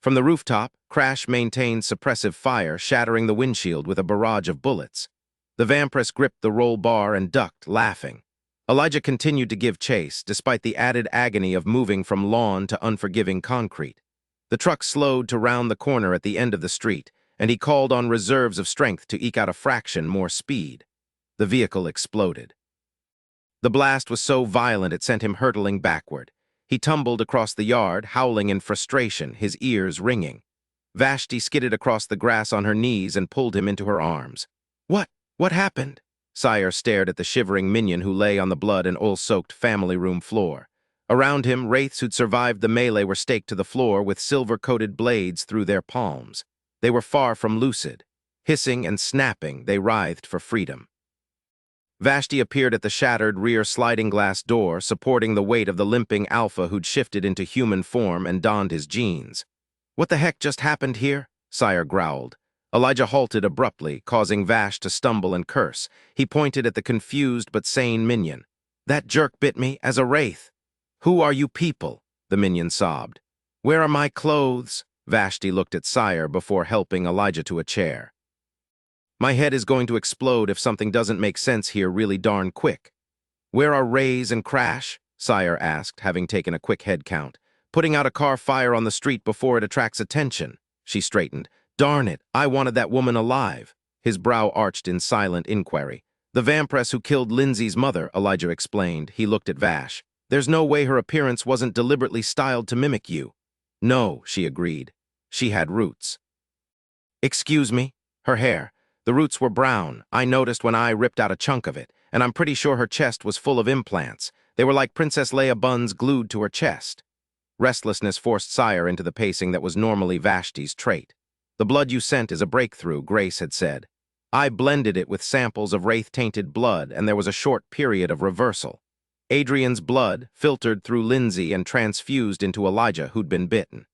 From the rooftop, Crash maintained suppressive fire, shattering the windshield with a barrage of bullets. The vampress gripped the roll bar and ducked, laughing. Elijah continued to give chase, despite the added agony of moving from lawn to unforgiving concrete. The truck slowed to round the corner at the end of the street, and he called on reserves of strength to eke out a fraction more speed. The vehicle exploded. The blast was so violent it sent him hurtling backward. He tumbled across the yard, howling in frustration, his ears ringing. Vashti skidded across the grass on her knees and pulled him into her arms. What happened?" Sire stared at the shivering minion who lay on the blood and oil-soaked family room floor. Around him, wraiths who'd survived the melee were staked to the floor with silver-coated blades through their palms. They were far from lucid. Hissing and snapping, they writhed for freedom. Vashti appeared at the shattered rear sliding glass door, supporting the weight of the limping alpha who'd shifted into human form and donned his jeans. "What the heck just happened here?" Sire growled. Elijah halted abruptly, causing Vash to stumble and curse. He pointed at the confused but sane minion. "That jerk bit me as a wraith." "Who are you people?" the minion sobbed. "Where are my clothes?" Vashti looked at Sire before helping Elijah to a chair. "My head is going to explode if something doesn't make sense here really darn quick." "Where are Rays and Crash?" Sire asked, having taken a quick head count. "Putting out a car fire on the street before it attracts attention." She straightened. "Darn it, I wanted that woman alive." His brow arched in silent inquiry. "The vampress who killed Lindsay's mother," Elijah explained. He looked at Vash. "There's no way her appearance wasn't deliberately styled to mimic you." "No," she agreed. "She had roots." "Excuse me?" "Her hair. The roots were brown. I noticed when I ripped out a chunk of it, and I'm pretty sure her chest was full of implants. They were like Princess Leia buns glued to her chest." Restlessness forced Sire into the pacing that was normally Vashti's trait. "The blood you sent is a breakthrough," Grace had said. "I blended it with samples of wraith-tainted blood, and there was a short period of reversal. Adrian's blood filtered through Lindsay and transfused into Elijah, who'd been bitten."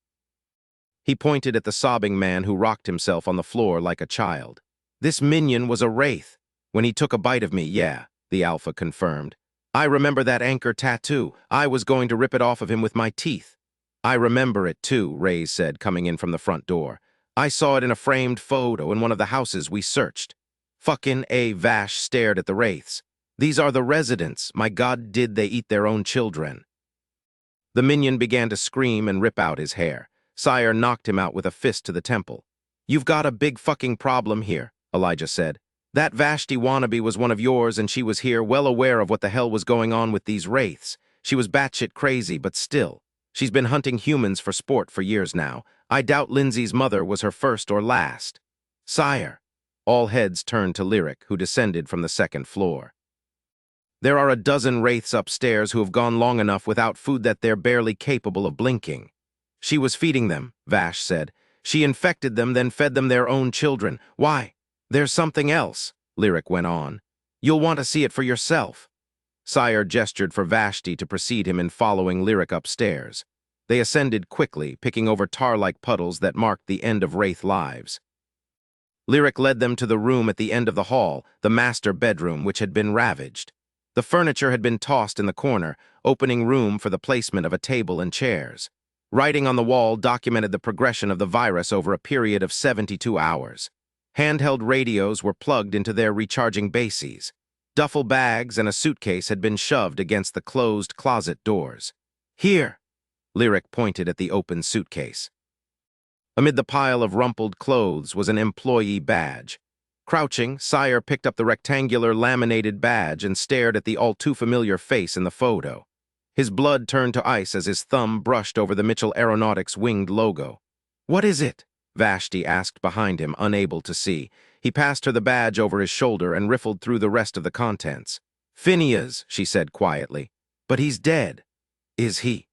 He pointed at the sobbing man who rocked himself on the floor like a child. "This minion was a wraith. When he took a bite of me, yeah," the Alpha confirmed. "I remember that anchor tattoo. I was going to rip it off of him with my teeth." "I remember it too," Reyes said, coming in from the front door. "I saw it in a framed photo in one of the houses we searched." "Fucking A." Vash stared at the wraiths. "These are the residents. My God, did they eat their own children?" The minion began to scream and rip out his hair. Sire knocked him out with a fist to the temple. "You've got a big fucking problem here," Elijah said. "That Vashti wannabe was one of yours, and she was here well aware of what the hell was going on with these wraiths. She was batshit crazy, but still. She's been hunting humans for sport for years now. I doubt Lindsay's mother was her first or last." "Sire." All heads turned to Lyric, who descended from the second floor. "There are a dozen wraiths upstairs who have gone long enough without food that they're barely capable of blinking." "She was feeding them," Vash said. "She infected them, then fed them their own children. Why? There's something else," Lyric went on. "You'll want to see it for yourself." Sire gestured for Vashti to precede him in following Lyric upstairs. They ascended quickly, picking over tar-like puddles that marked the end of wraith lives. Lyric led them to the room at the end of the hall, the master bedroom, which had been ravaged. The furniture had been tossed in the corner, opening room for the placement of a table and chairs. Writing on the wall documented the progression of the virus over a period of 72 hours. Handheld radios were plugged into their recharging bases. Duffel bags and a suitcase had been shoved against the closed closet doors. "Here," Lyric pointed at the open suitcase. Amid the pile of rumpled clothes was an employee badge. Crouching, Sire picked up the rectangular laminated badge and stared at the all-too-familiar face in the photo. His blood turned to ice as his thumb brushed over the Mitchell Aeronautics winged logo. "What is it?" Vashti asked behind him, unable to see. He passed her the badge over his shoulder and riffled through the rest of the contents. "Phineas," she said quietly. "But he's dead." "Is he?"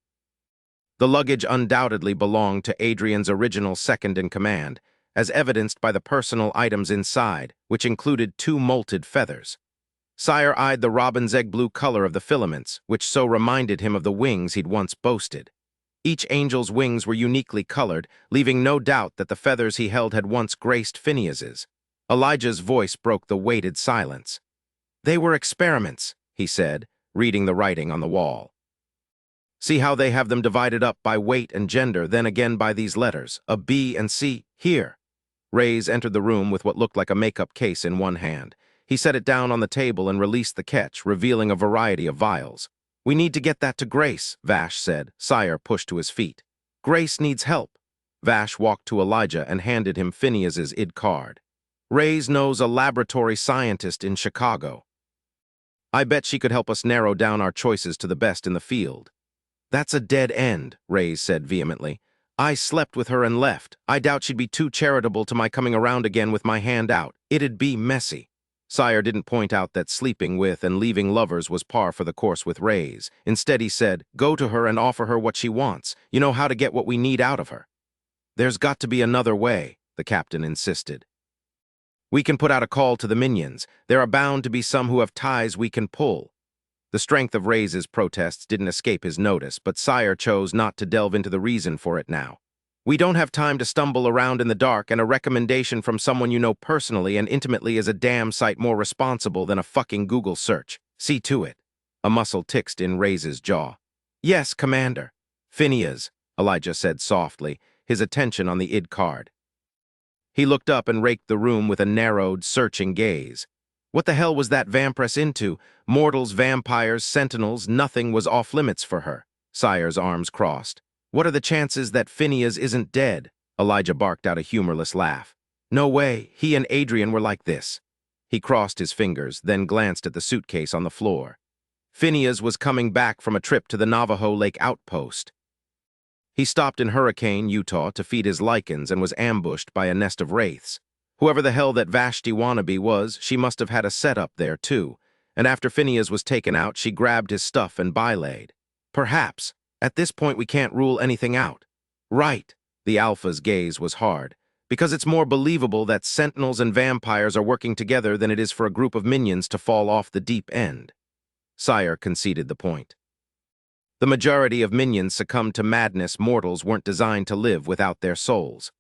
The luggage undoubtedly belonged to Adrian's original second-in-command, as evidenced by the personal items inside, which included 2 molted feathers. Sire eyed the robin's egg blue color of the filaments, which so reminded him of the wings he'd once boasted. Each angel's wings were uniquely colored, leaving no doubt that the feathers he held had once graced Phineas's. Elijah's voice broke the weighted silence. "They were experiments," he said, reading the writing on the wall. "See how they have them divided up by weight and gender, then again by these letters, a B and C, here." Reyes entered the room with what looked like a makeup case in one hand. He set it down on the table and released the catch, revealing a variety of vials. "We need to get that to Grace," Vash said. Sire pushed to his feet. "Grace needs help." Vash walked to Elijah and handed him Phineas's ID card. "Reyes knows a laboratory scientist in Chicago. I bet she could help us narrow down our choices to the best in the field." "That's a dead end," Reyes said vehemently. "I slept with her and left. I doubt she'd be too charitable to my coming around again with my hand out. It'd be messy." Sire didn't point out that sleeping with and leaving lovers was par for the course with Reyes. Instead, he said, "Go to her and offer her what she wants. You know how to get what we need out of her." "There's got to be another way," the captain insisted. "We can put out a call to the minions. There are bound to be some who have ties we can pull." The strength of Reyes's protests didn't escape his notice, but Sire chose not to delve into the reason for it now. "We don't have time to stumble around in the dark, and a recommendation from someone you know personally and intimately is a damn sight more responsible than a fucking Google search. See to it." A muscle ticked in Reyes's jaw. "Yes, Commander." "Phineas," Elijah said softly, his attention on the ID card. He looked up and raked the room with a narrowed, searching gaze. What the hell was that vampress into? Mortals, vampires, sentinels, nothing was off-limits for her. Sire's arms crossed. "What are the chances that Phineas isn't dead?" Elijah barked out a humorless laugh. "No way, he and Adrian were like this." He crossed his fingers, then glanced at the suitcase on the floor. Phineas was coming back from a trip to the Navajo Lake outpost. He stopped in Hurricane, Utah to feed his Lycans and was ambushed by a nest of wraiths. Whoever the hell that Vashti wannabe was, she must have had a setup there too, and after Phineas was taken out, she grabbed his stuff and bylaid. Perhaps, At this point, we can't rule anything out. Right. The Alpha's gaze was hard. Because it's more believable that sentinels and vampires are working together than it is for a group of minions to fall off the deep end. Sire conceded the point. The majority of minions succumbed to madness. Mortals weren't designed to live without their souls.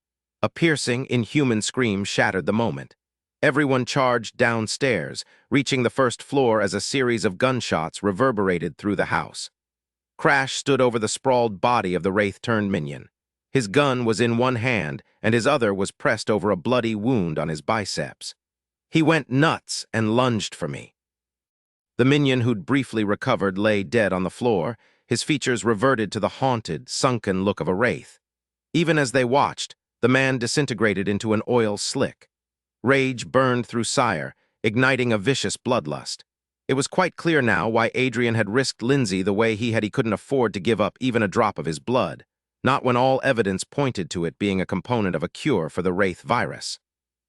A piercing, inhuman scream shattered the moment. Everyone charged downstairs, reaching the first floor as a series of gunshots reverberated through the house. Crash stood over the sprawled body of the wraith-turned minion. His gun was in one hand, and his other was pressed over a bloody wound on his biceps. He went nuts and lunged for me. The minion who'd briefly recovered lay dead on the floor, his features reverted to the haunted, sunken look of a wraith. Even as they watched, the man disintegrated into an oil slick. Rage burned through Sire, igniting a vicious bloodlust. It was quite clear now why Adrian had risked Lindsay the way he couldn't afford to give up even a drop of his blood, not when all evidence pointed to it being a component of a cure for the Wraith virus.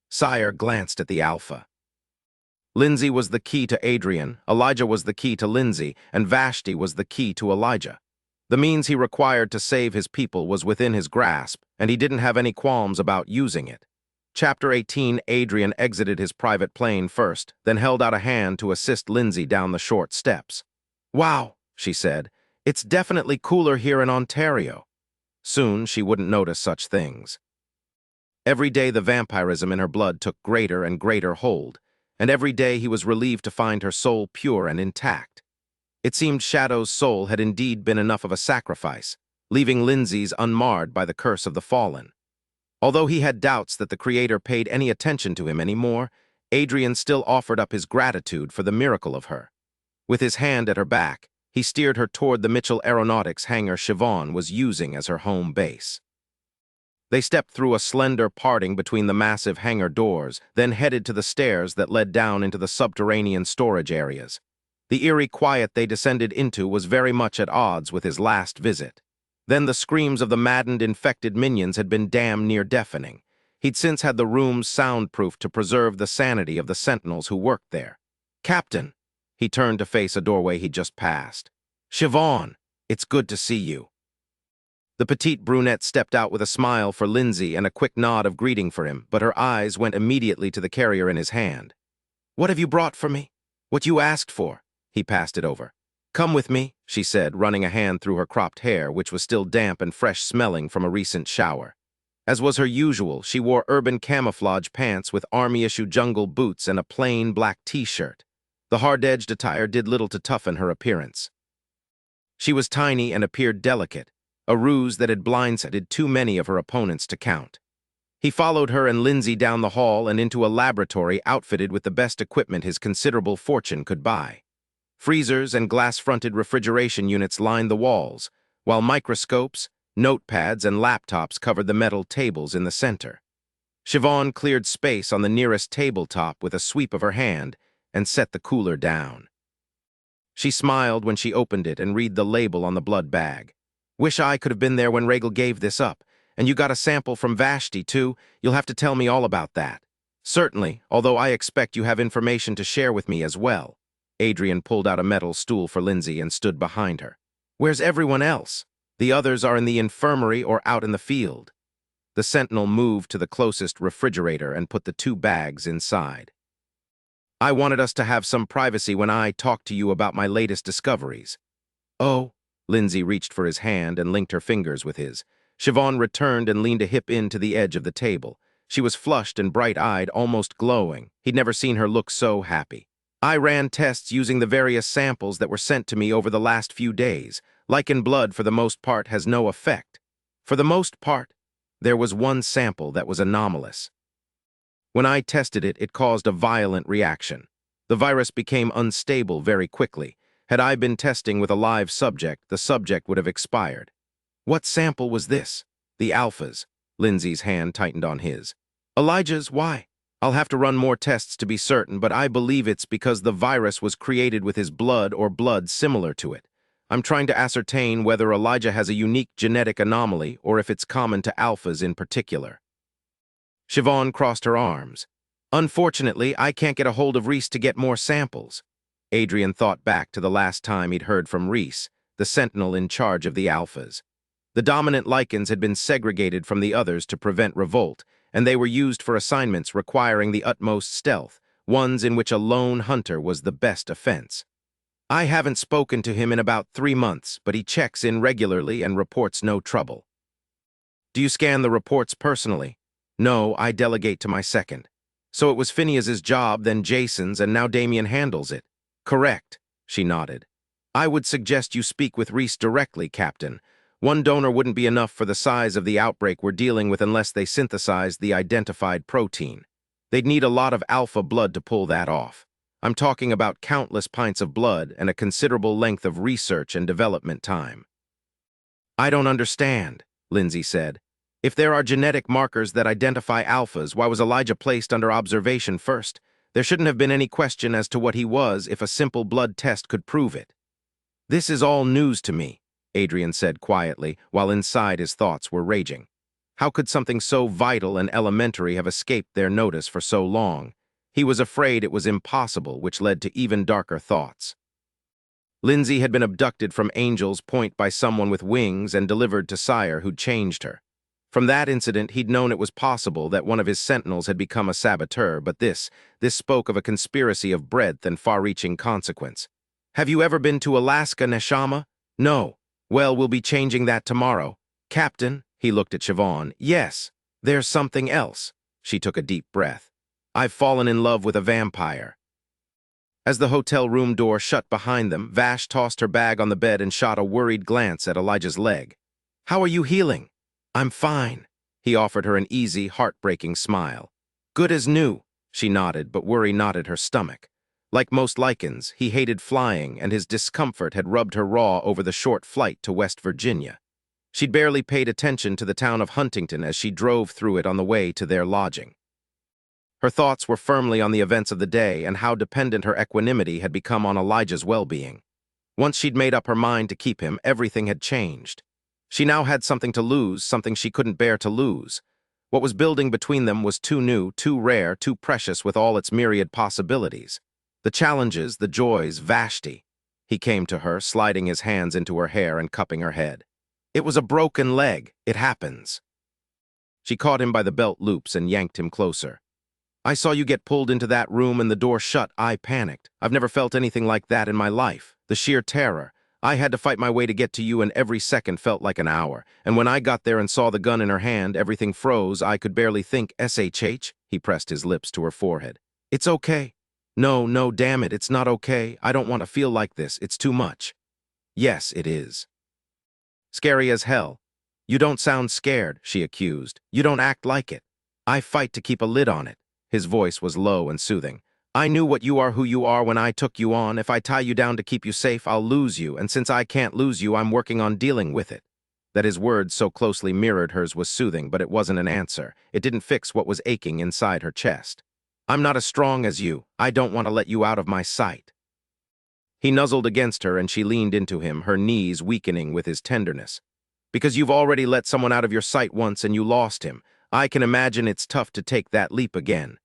Sire glanced at the Alpha. Lindsay was the key to Adrian, Elijah was the key to Lindsay, and Vashti was the key to Elijah. The means he required to save his people was within his grasp, and he didn't have any qualms about using it. Chapter 18, Adrian exited his private plane first, then held out a hand to assist Lindsay down the short steps. "Wow," she said, "it's definitely cooler here in Ontario." Soon she wouldn't notice such things. Every day the vampirism in her blood took greater and greater hold, and every day he was relieved to find her soul pure and intact. It seemed Shadow's soul had indeed been enough of a sacrifice, leaving Lindsay's unmarred by the curse of the fallen. Although he had doubts that the Creator paid any attention to him anymore, Adrian still offered up his gratitude for the miracle of her. With his hand at her back, he steered her toward the Mitchell Aeronautics hangar Siobhan was using as her home base. They stepped through a slender parting between the massive hangar doors, then headed to the stairs that led down into the subterranean storage areas. The eerie quiet they descended into was very much at odds with his last visit. Then the screams of the maddened, infected minions had been damn near deafening. He'd since had the rooms soundproofed to preserve the sanity of the sentinels who worked there. "Captain!" He turned to face a doorway he'd just passed. "Siobhan, it's good to see you." The petite brunette stepped out with a smile for Lindsay and a quick nod of greeting for him, but her eyes went immediately to the carrier in his hand. "What have you brought for me?" "What you asked for." He passed it over. "Come with me," she said, running a hand through her cropped hair, which was still damp and fresh-smelling from a recent shower. As was her usual, she wore urban camouflage pants with army-issue jungle boots and a plain black t-shirt. The hard-edged attire did little to toughen her appearance. She was tiny and appeared delicate, a ruse that had blindsided too many of her opponents to count. He followed her and Lindsay down the hall and into a laboratory outfitted with the best equipment his considerable fortune could buy. Freezers and glass-fronted refrigeration units lined the walls, while microscopes, notepads, and laptops covered the metal tables in the center. Siobhan cleared space on the nearest tabletop with a sweep of her hand and set the cooler down. She smiled when she opened it and read the label on the blood bag. "Wish I could have been there when Regal gave this up. And you got a sample from Vashti, too. You'll have to tell me all about that." "Certainly, although I expect you have information to share with me as well." Adrian pulled out a metal stool for Lindsay and stood behind her. "Where's everyone else?" "The others are in the infirmary or out in the field." The sentinel moved to the closest refrigerator and put the 2 bags inside. "I wanted us to have some privacy when I talked to you about my latest discoveries." "Oh." Lindsay reached for his hand and linked her fingers with his. Siobhan returned and leaned a hip in to the edge of the table. She was flushed and bright-eyed, almost glowing. He'd never seen her look so happy. "I ran tests using the various samples that were sent to me over the last few days. Lycan blood, for the most part, has no effect. For the most part, there was one sample that was anomalous. When I tested it, it caused a violent reaction. The virus became unstable very quickly. Had I been testing with a live subject, the subject would have expired." "What sample was this?" "The Alpha's." Lindsay's hand tightened on his. "Elijah's? Why?" "I'll have to run more tests to be certain, but I believe it's because the virus was created with his blood or blood similar to it. I'm trying to ascertain whether Elijah has a unique genetic anomaly or if it's common to Alphas in particular." Siobhan crossed her arms. "Unfortunately, I can't get a hold of Reese to get more samples." Adrian thought back to the last time he'd heard from Reese, the sentinel in charge of the alphas. The dominant Lycans had been segregated from the others to prevent revolt, and they were used for assignments requiring the utmost stealth, ones in which a lone hunter was the best offense. I haven't spoken to him in about 3 months, but he checks in regularly and reports no trouble. Do you scan the reports personally? No, I delegate to my second. So it was Phineas's job, then Jason's, and now Damien handles it. Correct, she nodded. I would suggest you speak with Reese directly, Captain. One donor wouldn't be enough for the size of the outbreak we're dealing with unless they synthesized the identified protein. They'd need a lot of alpha blood to pull that off. I'm talking about countless pints of blood and a considerable length of research and development time. I don't understand, Lindsay said. If there are genetic markers that identify alphas, why was Elijah placed under observation first? There shouldn't have been any question as to what he was if a simple blood test could prove it. This is all news to me, Adrian said quietly, while inside his thoughts were raging. How could something so vital and elementary have escaped their notice for so long? He was afraid it was impossible, which led to even darker thoughts. Lindsay had been abducted from Angel's Point by someone with wings and delivered to Sire, who'd changed her. From that incident, he'd known it was possible that one of his sentinels had become a saboteur, but this spoke of a conspiracy of breadth and far-reaching consequence. Have you ever been to Alaska, Neshama? No. Well, we'll be changing that tomorrow. Captain, he looked at Siobhan. Yes, there's something else. She took a deep breath. I've fallen in love with a vampire. As the hotel room door shut behind them, Vash tossed her bag on the bed and shot a worried glance at Elijah's leg. How are you healing? I'm fine. He offered her an easy, heartbreaking smile. Good as new, she nodded, but worry knotted her stomach. Like most Lycans, he hated flying, and his discomfort had rubbed her raw over the short flight to West Virginia. She'd barely paid attention to the town of Huntington as she drove through it on the way to their lodging. Her thoughts were firmly on the events of the day and how dependent her equanimity had become on Elijah's well-being. Once she'd made up her mind to keep him, everything had changed. She now had something to lose, something she couldn't bear to lose. What was building between them was too new, too rare, too precious with all its myriad possibilities. The challenges, the joys, Vashti. He came to her, sliding his hands into her hair and cupping her head. It was a broken leg. It happens. She caught him by the belt loops and yanked him closer. I saw you get pulled into that room and the door shut. I panicked. I've never felt anything like that in my life. The sheer terror. I had to fight my way to get to you, and every second felt like an hour. And when I got there and saw the gun in her hand, everything froze. I could barely think. SHH? He pressed his lips to her forehead. It's okay. No, damn it, it's not okay. I don't want to feel like this. It's too much. Yes, it is. Scary as hell. You don't sound scared, she accused. You don't act like it. I fight to keep a lid on it. His voice was low and soothing. I knew what you are, who you are when I took you on. If I tie you down to keep you safe, I'll lose you, and since I can't lose you, I'm working on dealing with it. That his words so closely mirrored hers was soothing, but it wasn't an answer. It didn't fix what was aching inside her chest. I'm not as strong as you. I don't want to let you out of my sight. He nuzzled against her, and she leaned into him, her knees weakening with his tenderness. Because you've already let someone out of your sight once and you lost him. I can imagine it's tough to take that leap again.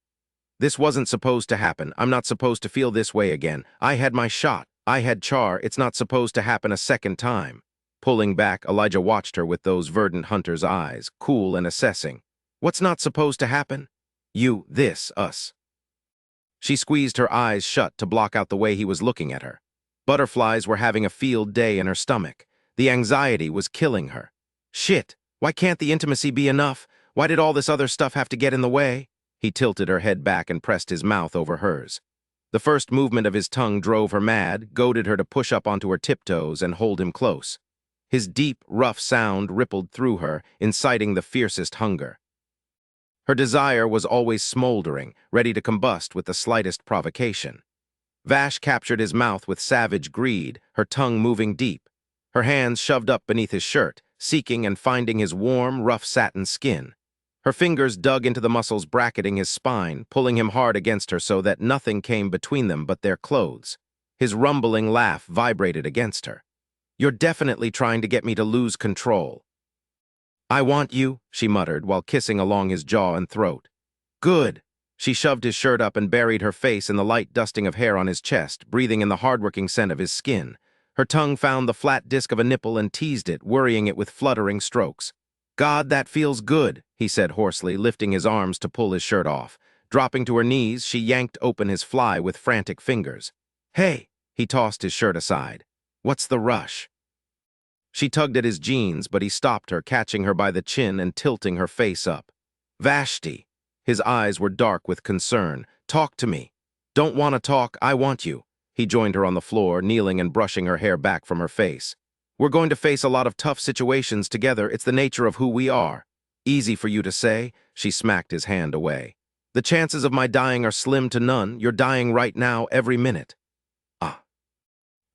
This wasn't supposed to happen. I'm not supposed to feel this way again. I had my shot. I had Char. It's not supposed to happen a second time. Pulling back, Elijah watched her with those verdant hunter's eyes, cool and assessing. What's not supposed to happen? You, this, us. She squeezed her eyes shut to block out the way he was looking at her. Butterflies were having a field day in her stomach. The anxiety was killing her. Shit, why can't the intimacy be enough? Why did all this other stuff have to get in the way? He tilted her head back and pressed his mouth over hers. The first movement of his tongue drove her mad, goaded her to push up onto her tiptoes and hold him close. His deep, rough sound rippled through her, inciting the fiercest hunger. Her desire was always smoldering, ready to combust with the slightest provocation. Vash captured his mouth with savage greed, her tongue moving deep. Her hands shoved up beneath his shirt, seeking and finding his warm, rough satin skin. Her fingers dug into the muscles bracketing his spine, pulling him hard against her so that nothing came between them but their clothes. His rumbling laugh vibrated against her. You're definitely trying to get me to lose control. I want you, she muttered while kissing along his jaw and throat. Good. She shoved his shirt up and buried her face in the light dusting of hair on his chest, breathing in the hardworking scent of his skin. Her tongue found the flat disc of a nipple and teased it, worrying it with fluttering strokes. "God, that feels good," he said hoarsely, lifting his arms to pull his shirt off. Dropping to her knees, she yanked open his fly with frantic fingers. "Hey!" He tossed his shirt aside. "What's the rush?" She tugged at his jeans, but he stopped her, catching her by the chin and tilting her face up. "Vashti." His eyes were dark with concern. "Talk to me." "Don't want to talk, I want you." He joined her on the floor, kneeling and brushing her hair back from her face. "We're going to face a lot of tough situations together. It's the nature of who we are." "Easy for you to say." She smacked his hand away. "The chances of my dying are slim to none. You're dying right now, every minute." Ah.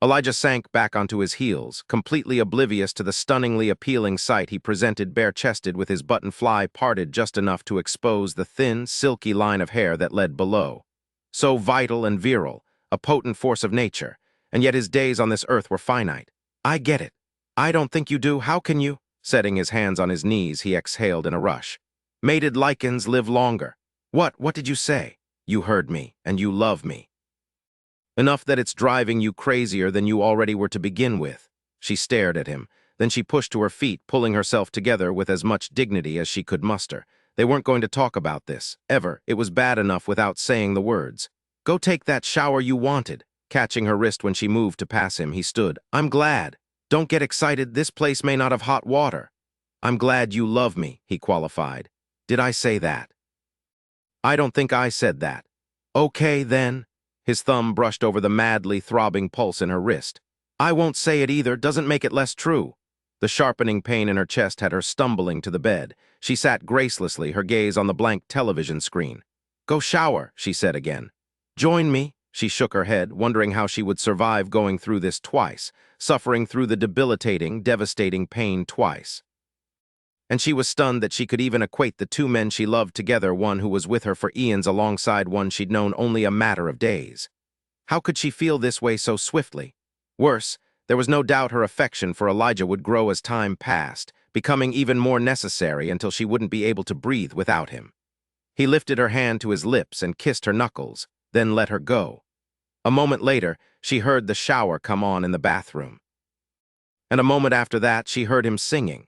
Elijah sank back onto his heels, completely oblivious to the stunningly appealing sight he presented bare-chested with his button fly parted just enough to expose the thin, silky line of hair that led below. So vital and virile, a potent force of nature, and yet his days on this earth were finite. "I get it." "I don't think you do. How can you?" Setting his hands on his knees, he exhaled in a rush. "Mated lycans live longer." What did you say?" "You heard me, and you love me. Enough that it's driving you crazier than you already were to begin with." She stared at him. Then she pushed to her feet, pulling herself together with as much dignity as she could muster. They weren't going to talk about this, ever. It was bad enough without saying the words. "Go take that shower you wanted." Catching her wrist when she moved to pass him, he stood. "I'm glad. Don't get excited. This place may not have hot water." "I'm glad you love me," he qualified. "Did I say that?" "I don't think I said that." "Okay, then." His thumb brushed over the madly throbbing pulse in her wrist. "I won't say it either. Doesn't make it less true." The sharpening pain in her chest had her stumbling to the bed. She sat gracelessly, her gaze on the blank television screen. "Go shower," she said again. "Join me." She shook her head, wondering how she would survive going through this twice, suffering through the debilitating, devastating pain twice. And she was stunned that she could even equate the two men she loved together, one who was with her for eons alongside one she'd known only a matter of days. How could she feel this way so swiftly? Worse, there was no doubt her affection for Elijah would grow as time passed, becoming even more necessary until she wouldn't be able to breathe without him. He lifted her hand to his lips and kissed her knuckles, then let her go. A moment later, she heard the shower come on in the bathroom. And a moment after that, she heard him singing.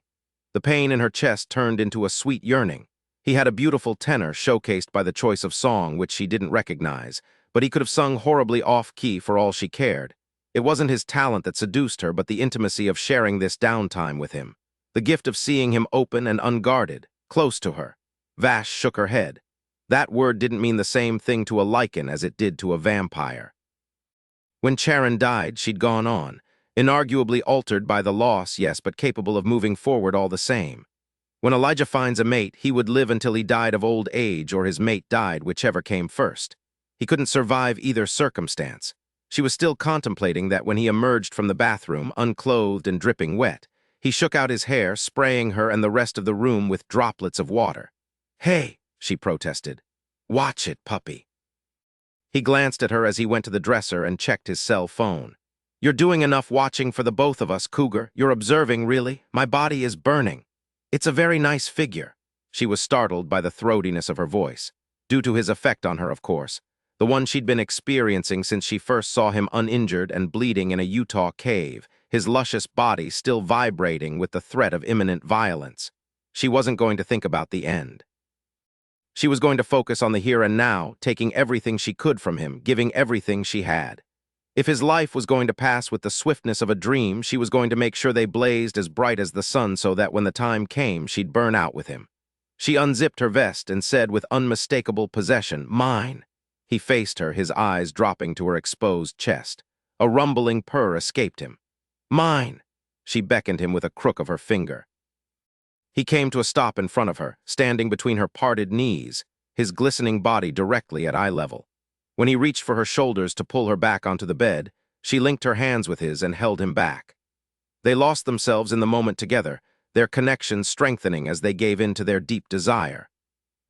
The pain in her chest turned into a sweet yearning. He had a beautiful tenor showcased by the choice of song which she didn't recognize, but he could have sung horribly off-key for all she cared. It wasn't his talent that seduced her, but the intimacy of sharing this downtime with him. The gift of seeing him open and unguarded, close to her. Vash shook her head. That word didn't mean the same thing to a lycan as it did to a vampire. When Charon died, she'd gone on. Inarguably altered by the loss, yes, but capable of moving forward all the same. When Elijah finds a mate, he would live until he died of old age or his mate died, whichever came first. He couldn't survive either circumstance. She was still contemplating that when he emerged from the bathroom, unclothed and dripping wet. He shook out his hair, spraying her and the rest of the room with droplets of water. "Hey," she protested. "Watch it, puppy." He glanced at her as he went to the dresser and checked his cell phone. "You're doing enough watching for the both of us, Cougar. You're observing, really. My body is burning." "It's a very nice figure." She was startled by the throatiness of her voice. Due to his effect on her, of course. The one she'd been experiencing since she first saw him uninjured and bleeding in a Utah cave, his luscious body still vibrating with the threat of imminent violence. She wasn't going to think about the end. She was going to focus on the here and now, taking everything she could from him, giving everything she had. If his life was going to pass with the swiftness of a dream, she was going to make sure they blazed as bright as the sun so that when the time came, she'd burn out with him. She unzipped her vest and said with unmistakable possession, "Mine." He faced her, his eyes dropping to her exposed chest. A rumbling purr escaped him. "Mine." She beckoned him with a crook of her finger. He came to a stop in front of her, standing between her parted knees, his glistening body directly at eye level. When he reached for her shoulders to pull her back onto the bed, she linked her hands with his and held him back. They lost themselves in the moment together, their connection strengthening as they gave in to their deep desire.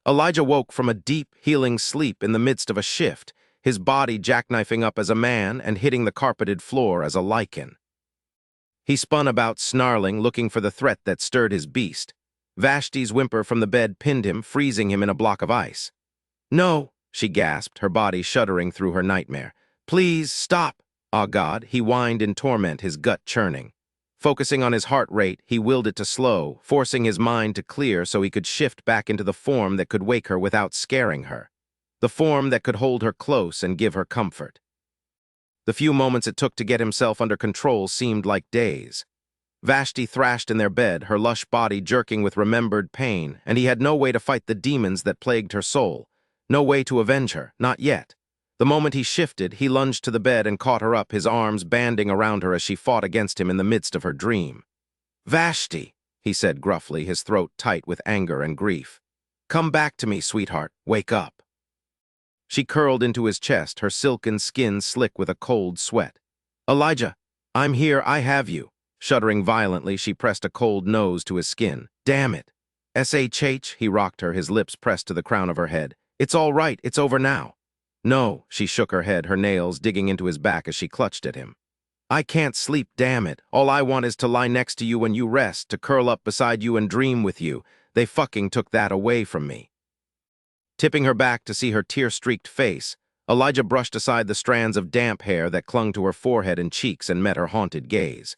Elijah woke from a deep, healing sleep in the midst of a shift, his body jackknifing up as a man and hitting the carpeted floor as a lycan. He spun about, snarling, looking for the threat that stirred his beast. Vashti's whimper from the bed pinned him, freezing him in a block of ice. "No," she gasped, her body shuddering through her nightmare. "Please, stop." Ah God, he whined in torment, his gut churning. Focusing on his heart rate, he willed it to slow, forcing his mind to clear so he could shift back into the form that could wake her without scaring her. The form that could hold her close and give her comfort. The few moments it took to get himself under control seemed like days. Vashti thrashed in their bed, her lush body jerking with remembered pain, and he had no way to fight the demons that plagued her soul. No way to avenge her, not yet. The moment he shifted, he lunged to the bed and caught her up, his arms banding around her as she fought against him in the midst of her dream. "Vashti," he said gruffly, his throat tight with anger and grief. "Come back to me, sweetheart. Wake up." She curled into his chest, her silken skin slick with a cold sweat. "Elijah, I'm here, I have you." Shuddering violently, she pressed a cold nose to his skin. "Damn it." "SHH," he rocked her, his lips pressed to the crown of her head. "It's all right, it's over now." "No," she shook her head, her nails digging into his back as she clutched at him. "I can't sleep, damn it. All I want is to lie next to you when you rest, to curl up beside you and dream with you. They fucking took that away from me." Tipping her back to see her tear-streaked face, Elijah brushed aside the strands of damp hair that clung to her forehead and cheeks and met her haunted gaze.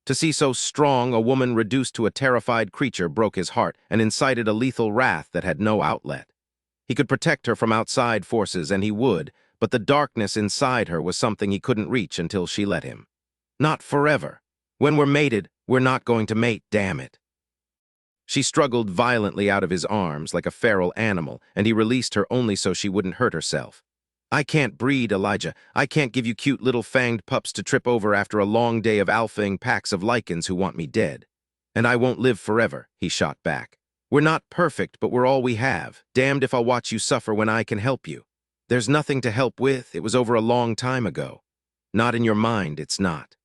To see so strong a woman reduced to a terrified creature broke his heart and incited a lethal wrath that had no outlet. He could protect her from outside forces, and he would, but the darkness inside her was something he couldn't reach until she let him. "Not forever. When we're mated, we're not going to mate, damn it." She struggled violently out of his arms like a feral animal, and he released her only so she wouldn't hurt herself. "I can't breed, Elijah. I can't give you cute little fanged pups to trip over after a long day of alphaing packs of Lycans who want me dead. And I won't live forever," he shot back. "We're not perfect, but we're all we have. Damned if I'll watch you suffer when I can help you. There's nothing to help with. It was over a long time ago. Not in your mind, it's not.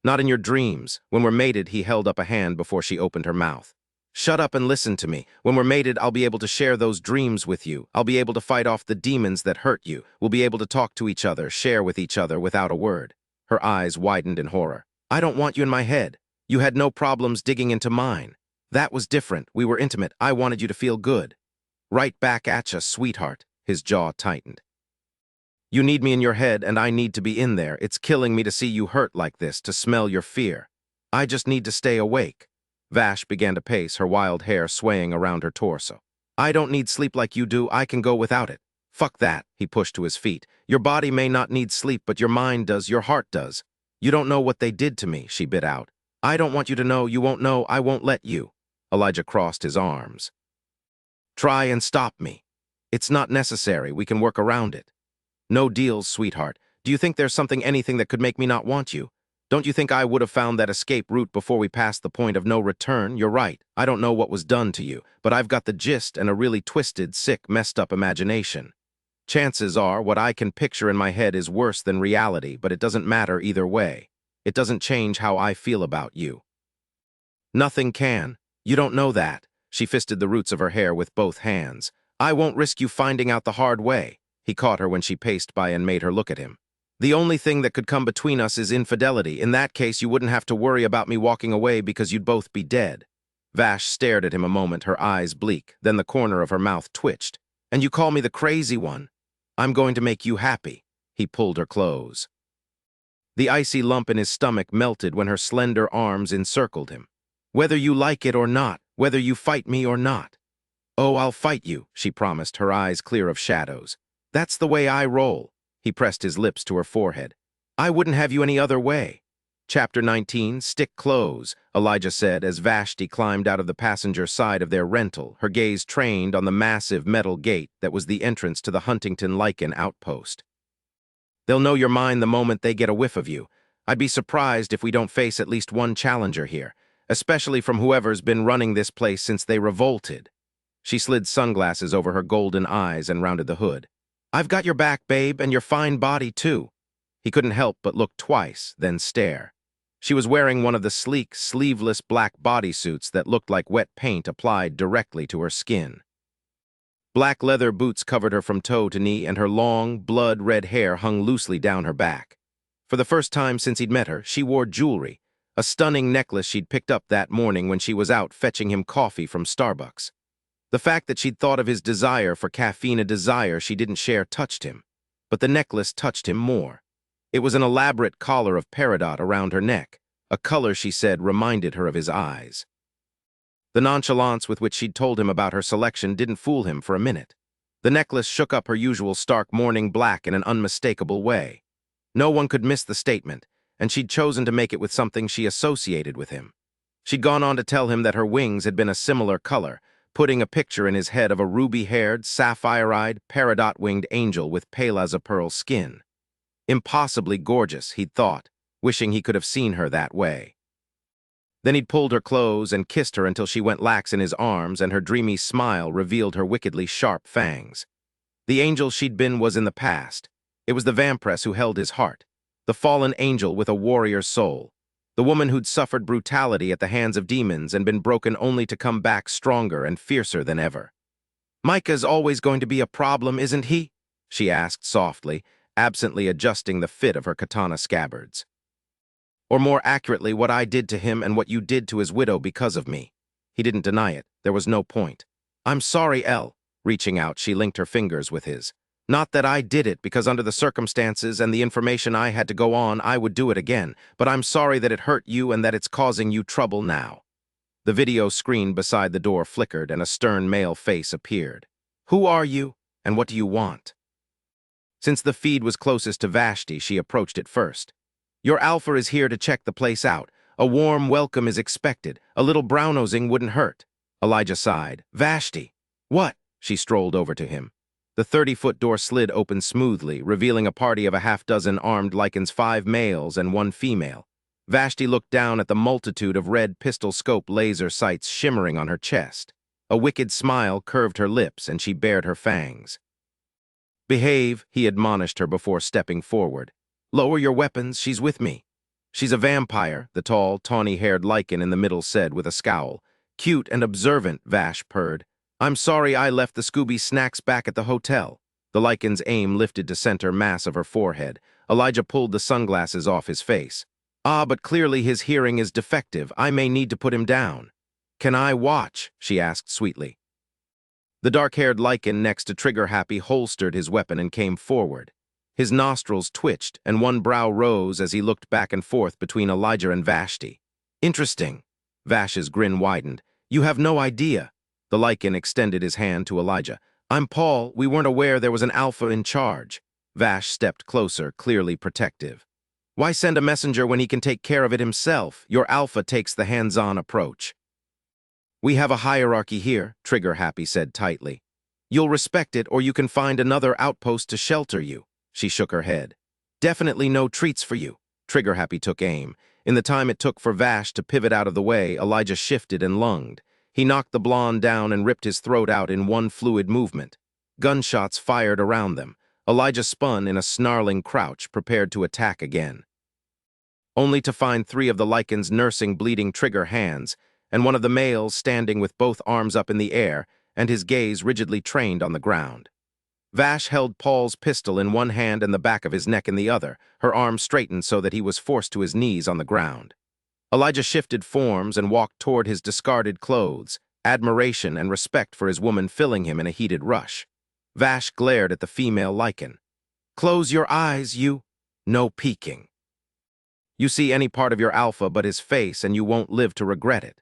Not in your dreams." When we're mated, he held up a hand before she opened her mouth. "Shut up and listen to me. When we're mated, I'll be able to share those dreams with you. I'll be able to fight off the demons that hurt you. We'll be able to talk to each other, share with each other without a word." Her eyes widened in horror. "I don't want you in my head. You had no problems digging into mine. That was different. We were intimate. I wanted you to feel good." "Right back at ya, sweetheart." His jaw tightened. "You need me in your head, and I need to be in there. It's killing me to see you hurt like this, to smell your fear. I just need to stay awake." Vash began to pace, her wild hair swaying around her torso. "I don't need sleep like you do. I can go without it." "Fuck that," he pushed to his feet. "Your body may not need sleep, but your mind does, your heart does. You don't know what they did to me," she bit out. "I don't want you to know. You won't know. I won't let you." Elijah crossed his arms. "Try and stop me. It's not necessary. We can work around it." "No deals, sweetheart. Do you think there's anything that could make me not want you? Don't you think I would have found that escape route before we passed the point of no return? You're right. I don't know what was done to you, but I've got the gist and a really twisted, sick, messed up imagination. Chances are what I can picture in my head is worse than reality, but it doesn't matter either way. It doesn't change how I feel about you." "Nothing can. You don't know that." She fisted the roots of her hair with both hands. "I won't risk you finding out the hard way." He caught her when she paced by and made her look at him. "The only thing that could come between us is infidelity. In that case, you wouldn't have to worry about me walking away because you'd both be dead." Vash stared at him a moment, her eyes bleak, then the corner of her mouth twitched. "And you call me the crazy one? I'm going to make you happy." He pulled her close. The icy lump in his stomach melted when her slender arms encircled him. "Whether you like it or not, whether you fight me or not." "Oh, I'll fight you," she promised, her eyes clear of shadows. "That's the way I roll." He pressed his lips to her forehead. "I wouldn't have you any other way." Chapter 19, Stick Close, Elijah said as Vashti climbed out of the passenger side of their rental, her gaze trained on the massive metal gate that was the entrance to the Huntington Lycan outpost. "They'll know you're mine the moment they get a whiff of you. I'd be surprised if we don't face at least one challenger here, especially from whoever's been running this place since they revolted." She slid sunglasses over her golden eyes and rounded the hood. "I've got your back, babe, and your fine body, too." He couldn't help but look twice, then stare. She was wearing one of the sleek, sleeveless black bodysuits that looked like wet paint applied directly to her skin. Black leather boots covered her from toe to knee, and her long, blood-red hair hung loosely down her back. For the first time since he'd met her, she wore jewelry, a stunning necklace she'd picked up that morning when she was out fetching him coffee from Starbucks. The fact that she'd thought of his desire for caffeine, a desire she didn't share, touched him. But the necklace touched him more. It was an elaborate collar of peridot around her neck, a color she said reminded her of his eyes. The nonchalance with which she'd told him about her selection didn't fool him for a minute. The necklace shook up her usual stark mourning black in an unmistakable way. No one could miss the statement, and she'd chosen to make it with something she associated with him. She'd gone on to tell him that her wings had been a similar color, putting a picture in his head of a ruby-haired, sapphire-eyed, peridot-winged angel with pale as a pearl skin. Impossibly gorgeous, he'd thought, wishing he could have seen her that way. Then he'd pulled her clothes and kissed her until she went lax in his arms and her dreamy smile revealed her wickedly sharp fangs. The angel she'd been was in the past. It was the vampiress who held his heart, the fallen angel with a warrior's soul, the woman who'd suffered brutality at the hands of demons and been broken only to come back stronger and fiercer than ever. "Micah's always going to be a problem, isn't he?" she asked softly, absently adjusting the fit of her katana scabbards. "Or more accurately, what I did to him and what you did to his widow because of me." He didn't deny it. There was no point. "I'm sorry, Elle." Reaching out, she linked her fingers with his. "Not that I did it, because under the circumstances and the information I had to go on, I would do it again, but I'm sorry that it hurt you and that it's causing you trouble now." The video screen beside the door flickered and a stern male face appeared. "Who are you, and what do you want?" Since the feed was closest to Vashti, she approached it first. "Your alpha is here to check the place out. A warm welcome is expected. A little brown-nosing wouldn't hurt." Elijah sighed. "Vashti." "What?" She strolled over to him. The 30-foot door slid open smoothly, revealing a party of a half-dozen armed Lycans, 5 males and 1 female. Vashti looked down at the multitude of red pistol-scope laser sights shimmering on her chest. A wicked smile curved her lips and she bared her fangs. "Behave," he admonished her before stepping forward. "Lower your weapons, she's with me." "She's a vampire," the tall, tawny-haired Lycan in the middle said with a scowl. "Cute and observant," Vash purred. "I'm sorry I left the Scooby snacks back at the hotel." The Lycan's aim lifted to center mass of her forehead. Elijah pulled the sunglasses off his face. "Ah, but clearly his hearing is defective. I may need to put him down." "Can I watch?" she asked sweetly. The dark-haired Lycan next to Trigger Happy holstered his weapon and came forward. His nostrils twitched, and one brow rose as he looked back and forth between Elijah and Vashti. "Interesting." Vash's grin widened. "You have no idea." The Lycan extended his hand to Elijah. "I'm Paul. We weren't aware there was an alpha in charge." Vash stepped closer, clearly protective. "Why send a messenger when he can take care of it himself? Your alpha takes the hands-on approach." "We have a hierarchy here," Trigger Happy said tightly. "You'll respect it, or you can find another outpost to shelter you." She shook her head. "Definitely no treats for you." Trigger Happy took aim. In the time it took for Vash to pivot out of the way, Elijah shifted and lunged. He knocked the blonde down and ripped his throat out in one fluid movement. Gunshots fired around them. Elijah spun in a snarling crouch, prepared to attack again. Only to find 3 of the Lycans nursing bleeding Trigger hands, and one of the males standing with both arms up in the air and his gaze rigidly trained on the ground. Vash held Paul's pistol in one hand and the back of his neck in the other, her arms straightened so that he was forced to his knees on the ground. Elijah shifted forms and walked toward his discarded clothes, admiration and respect for his woman filling him in a heated rush. Vash glared at the female Lycan. "Close your eyes, you." "No peeking." "You see any part of your alpha but his face and you won't live to regret it."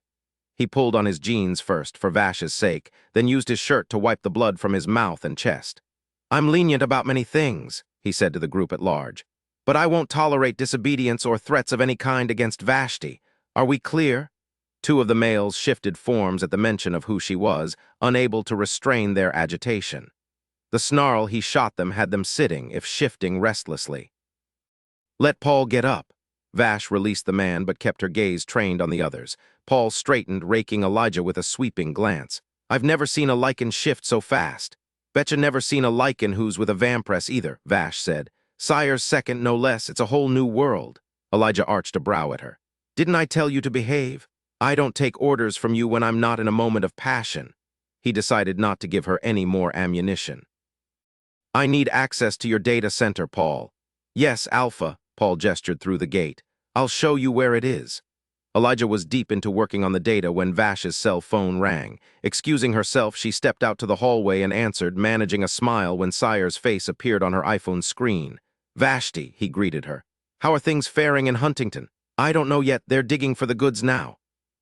He pulled on his jeans first, for Vash's sake, then used his shirt to wipe the blood from his mouth and chest. "I'm lenient about many things," he said to the group at large, "but I won't tolerate disobedience or threats of any kind against Vashti. Are we clear?" 2 of the males shifted forms at the mention of who she was, unable to restrain their agitation. The snarl he shot them had them sitting, if shifting restlessly. "Let Paul get up." Vash released the man but kept her gaze trained on the others. Paul straightened, raking Elijah with a sweeping glance. "I've never seen a Lycan shift so fast." "Betcha never seen a Lycan who's with a vampiress either," Vash said. "Sire's second, no less. It's a whole new world." Elijah arched a brow at her. "Didn't I tell you to behave? I don't take orders from you when I'm not in a moment of passion." He decided not to give her any more ammunition. "I need access to your data center, Paul." "Yes, Alpha," Paul gestured through the gate. "I'll show you where it is." Elijah was deep into working on the data when Vash's cell phone rang. Excusing herself, she stepped out to the hallway and answered, managing a smile when Sire's face appeared on her iPhone screen. Vashti, he greeted her. How are things faring in Huntington? I don't know yet, they're digging for the goods now.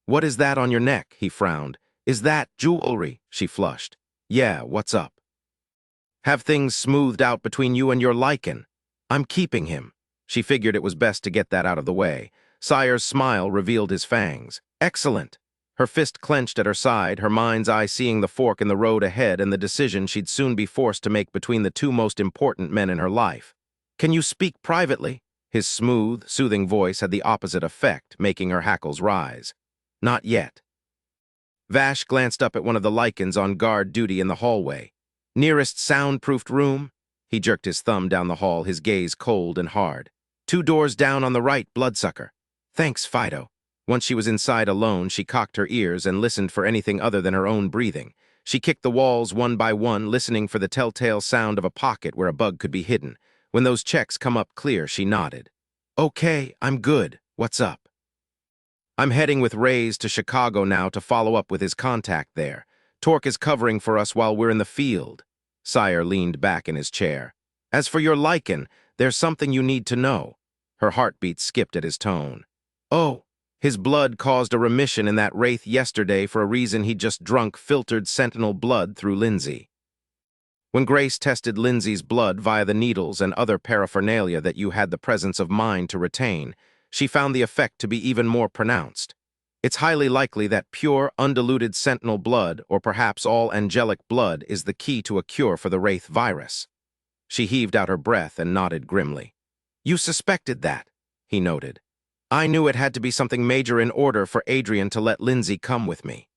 What is that on your neck? He frowned. Is that jewelry? She flushed. Yeah, what's up? Have things smoothed out between you and your Lycan? I'm keeping him. She figured it was best to get that out of the way. Sire's smile revealed his fangs. Excellent. Her fist clenched at her side, her mind's eye seeing the fork in the road ahead and the decision she'd soon be forced to make between the two most important men in her life. Can you speak privately? His smooth, soothing voice had the opposite effect, making her hackles rise. Not yet. Vash glanced up at one of the Lycans on guard duty in the hallway. Nearest soundproofed room? He jerked his thumb down the hall, his gaze cold and hard. 2 doors down on the right, bloodsucker. Thanks, Fido. Once she was inside alone, she cocked her ears and listened for anything other than her own breathing. She kicked the walls one by one, listening for the telltale sound of a pocket where a bug could be hidden. When those checks come up clear, she nodded. Okay, I'm good. What's up? I'm heading with Rays to Chicago now to follow up with his contact there. Torque is covering for us while we're in the field. Sire leaned back in his chair. As for your Lycan, there's something you need to know. Her heartbeat skipped at his tone. Oh, his blood caused a remission in that wraith yesterday for a reason he'd just drunk filtered sentinel blood through Lindsay. When Grace tested Lindsay's blood via the needles and other paraphernalia that you had the presence of mind to retain, she found the effect to be even more pronounced. It's highly likely that pure, undiluted sentinel blood, or perhaps all angelic blood, is the key to a cure for the wraith virus. She heaved out her breath and nodded grimly. You suspected that, he noted. I knew it had to be something major in order for Adrian to let Lindsay come with me.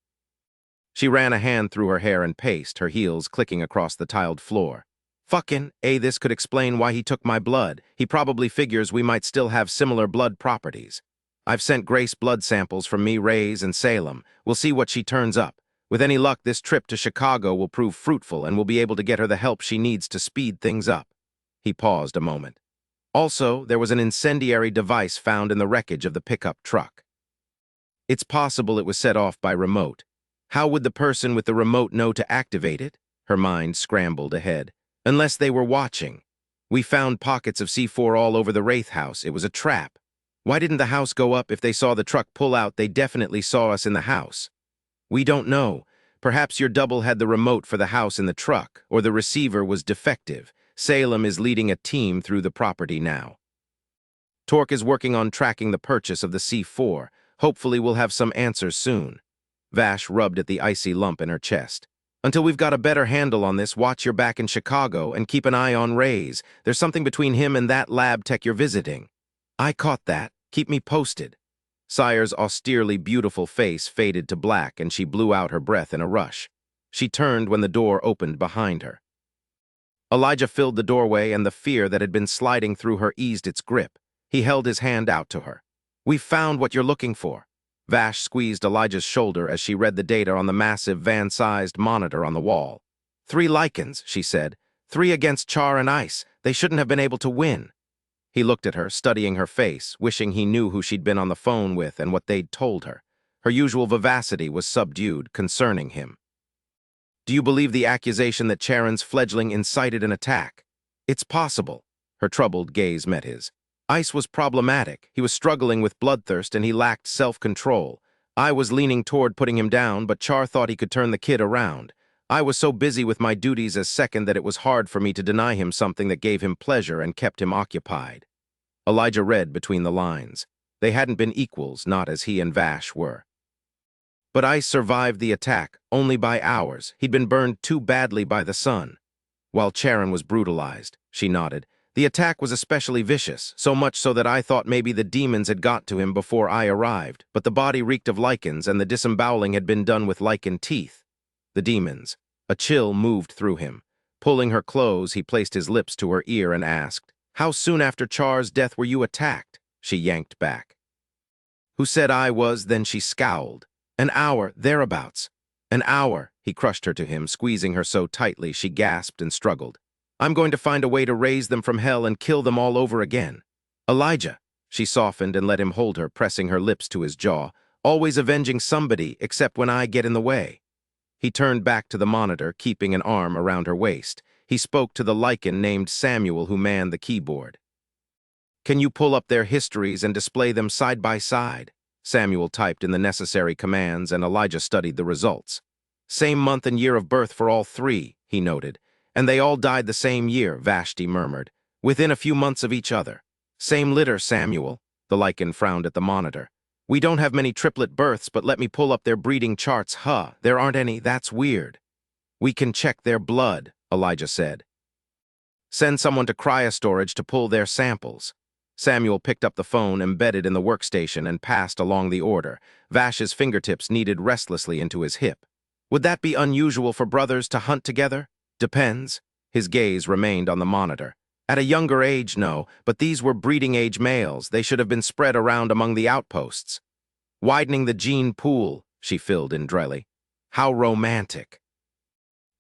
She ran a hand through her hair and paced, her heels clicking across the tiled floor. Fucking this could explain why he took my blood. He probably figures we might still have similar blood properties. I've sent Grace blood samples from me, Rays, and Salem. We'll see what she turns up. With any luck, this trip to Chicago will prove fruitful and we'll be able to get her the help she needs to speed things up. He paused a moment. Also, there was an incendiary device found in the wreckage of the pickup truck. It's possible it was set off by remote. How would the person with the remote know to activate it? Her mind scrambled ahead. Unless they were watching. We found pockets of C4 all over the Wraith house. It was a trap. Why didn't the house go up? If they saw the truck pull out, they definitely saw us in the house. We don't know. Perhaps your double had the remote for the house in the truck, or the receiver was defective. Salem is leading a team through the property now. Torque is working on tracking the purchase of the C4. Hopefully we'll have some answers soon. Vash rubbed at the icy lump in her chest. Until we've got a better handle on this, watch your back in Chicago and keep an eye on Rays. There's something between him and that lab tech you're visiting. I caught that. Keep me posted. Sire's austerely beautiful face faded to black and she blew out her breath in a rush. She turned when the door opened behind her. Elijah filled the doorway and the fear that had been sliding through her eased its grip. He held his hand out to her. We've found what you're looking for. Vash squeezed Elijah's shoulder as she read the data on the massive van-sized monitor on the wall. 3 Lycans, she said. 3 against Char and Ice. They shouldn't have been able to win. He looked at her, studying her face, wishing he knew who she'd been on the phone with and what they'd told her. Her usual vivacity was subdued, concerning him. Do you believe the accusation that Charon's fledgling incited an attack? It's possible. Her troubled gaze met his. Ice was problematic. He was struggling with bloodthirst and he lacked self-control. I was leaning toward putting him down, but Char thought he could turn the kid around. I was so busy with my duties as second that it was hard for me to deny him something that gave him pleasure and kept him occupied. Elijah read between the lines. They hadn't been equals, not as he and Vash were. But Ice survived the attack, only by hours. He'd been burned too badly by the sun. While Charon was brutalized, she nodded. The attack was especially vicious, so much so that I thought maybe the demons had got to him before I arrived, but the body reeked of Lycans and the disemboweling had been done with Lycan teeth. The demons. A chill moved through him. Pulling her close, he placed his lips to her ear and asked, How soon after Char's death were you attacked? She yanked back. Who said I was? Then she scowled. An hour, thereabouts. An hour, he crushed her to him, squeezing her so tightly she gasped and struggled. I'm going to find a way to raise them from hell and kill them all over again. Elijah. She softened and let him hold her, pressing her lips to his jaw, always avenging somebody except when I get in the way. He turned back to the monitor, keeping an arm around her waist. He spoke to the Lycan named Samuel who manned the keyboard. Can you pull up their histories and display them side by side? Samuel typed in the necessary commands, and Elijah studied the results. Same month and year of birth for all three, he noted. And they all died the same year, Vashti murmured, within a few months of each other. Same litter, Samuel. The lycan frowned at the monitor. We don't have many triplet births, but let me pull up their breeding charts. There aren't any. That's weird. We can check their blood, Elijah said. Send someone to cryostorage to pull their samples. Samuel picked up the phone embedded in the workstation and passed along the order. Vash's fingertips kneaded restlessly into his hip. Would that be unusual for brothers to hunt together? Depends. His gaze remained on the monitor. At a younger age, no, but these were breeding-age males. They should have been spread around among the outposts. Widening the gene pool, she filled in dryly. How romantic.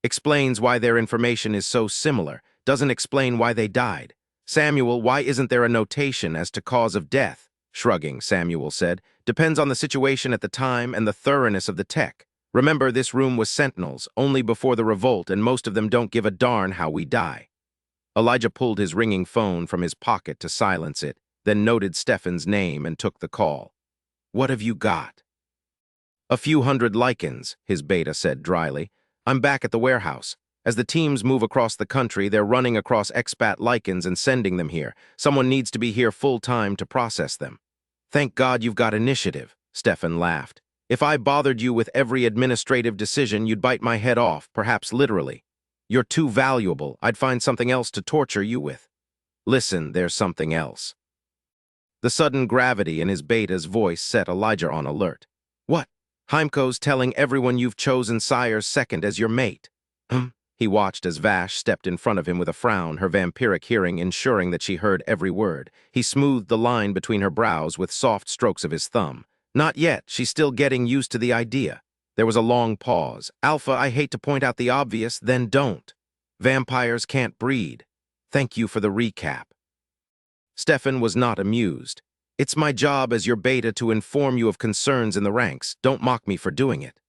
Explains why their information is so similar. Doesn't explain why they died. Samuel, why isn't there a notation as to cause of death? Shrugging, Samuel said. Depends on the situation at the time and the thoroughness of the tech. Remember, this room was Sentinels, only before the revolt, and most of them don't give a darn how we die. Elijah pulled his ringing phone from his pocket to silence it, then noted Stefan's name and took the call. What have you got? A few hundred Lycans, his beta said dryly. I'm back at the warehouse. As the teams move across the country, they're running across expat Lycans and sending them here. Someone needs to be here full-time to process them. Thank God you've got initiative, Stefan laughed. If I bothered you with every administrative decision, you'd bite my head off, perhaps literally. You're too valuable. I'd find something else to torture you with. Listen, there's something else. The sudden gravity in his beta's voice set Elijah on alert. What? Heimko's telling everyone you've chosen Sire's second as your mate. He watched as Vash stepped in front of him with a frown, her vampiric hearing ensuring that she heard every word. He smoothed the line between her brows with soft strokes of his thumb. Not yet, she's still getting used to the idea. There was a long pause. Alpha, I hate to point out the obvious, then don't. Vampires can't breed. Thank you for the recap. Stefan was not amused. It's my job as your beta to inform you of concerns in the ranks. Don't mock me for doing it.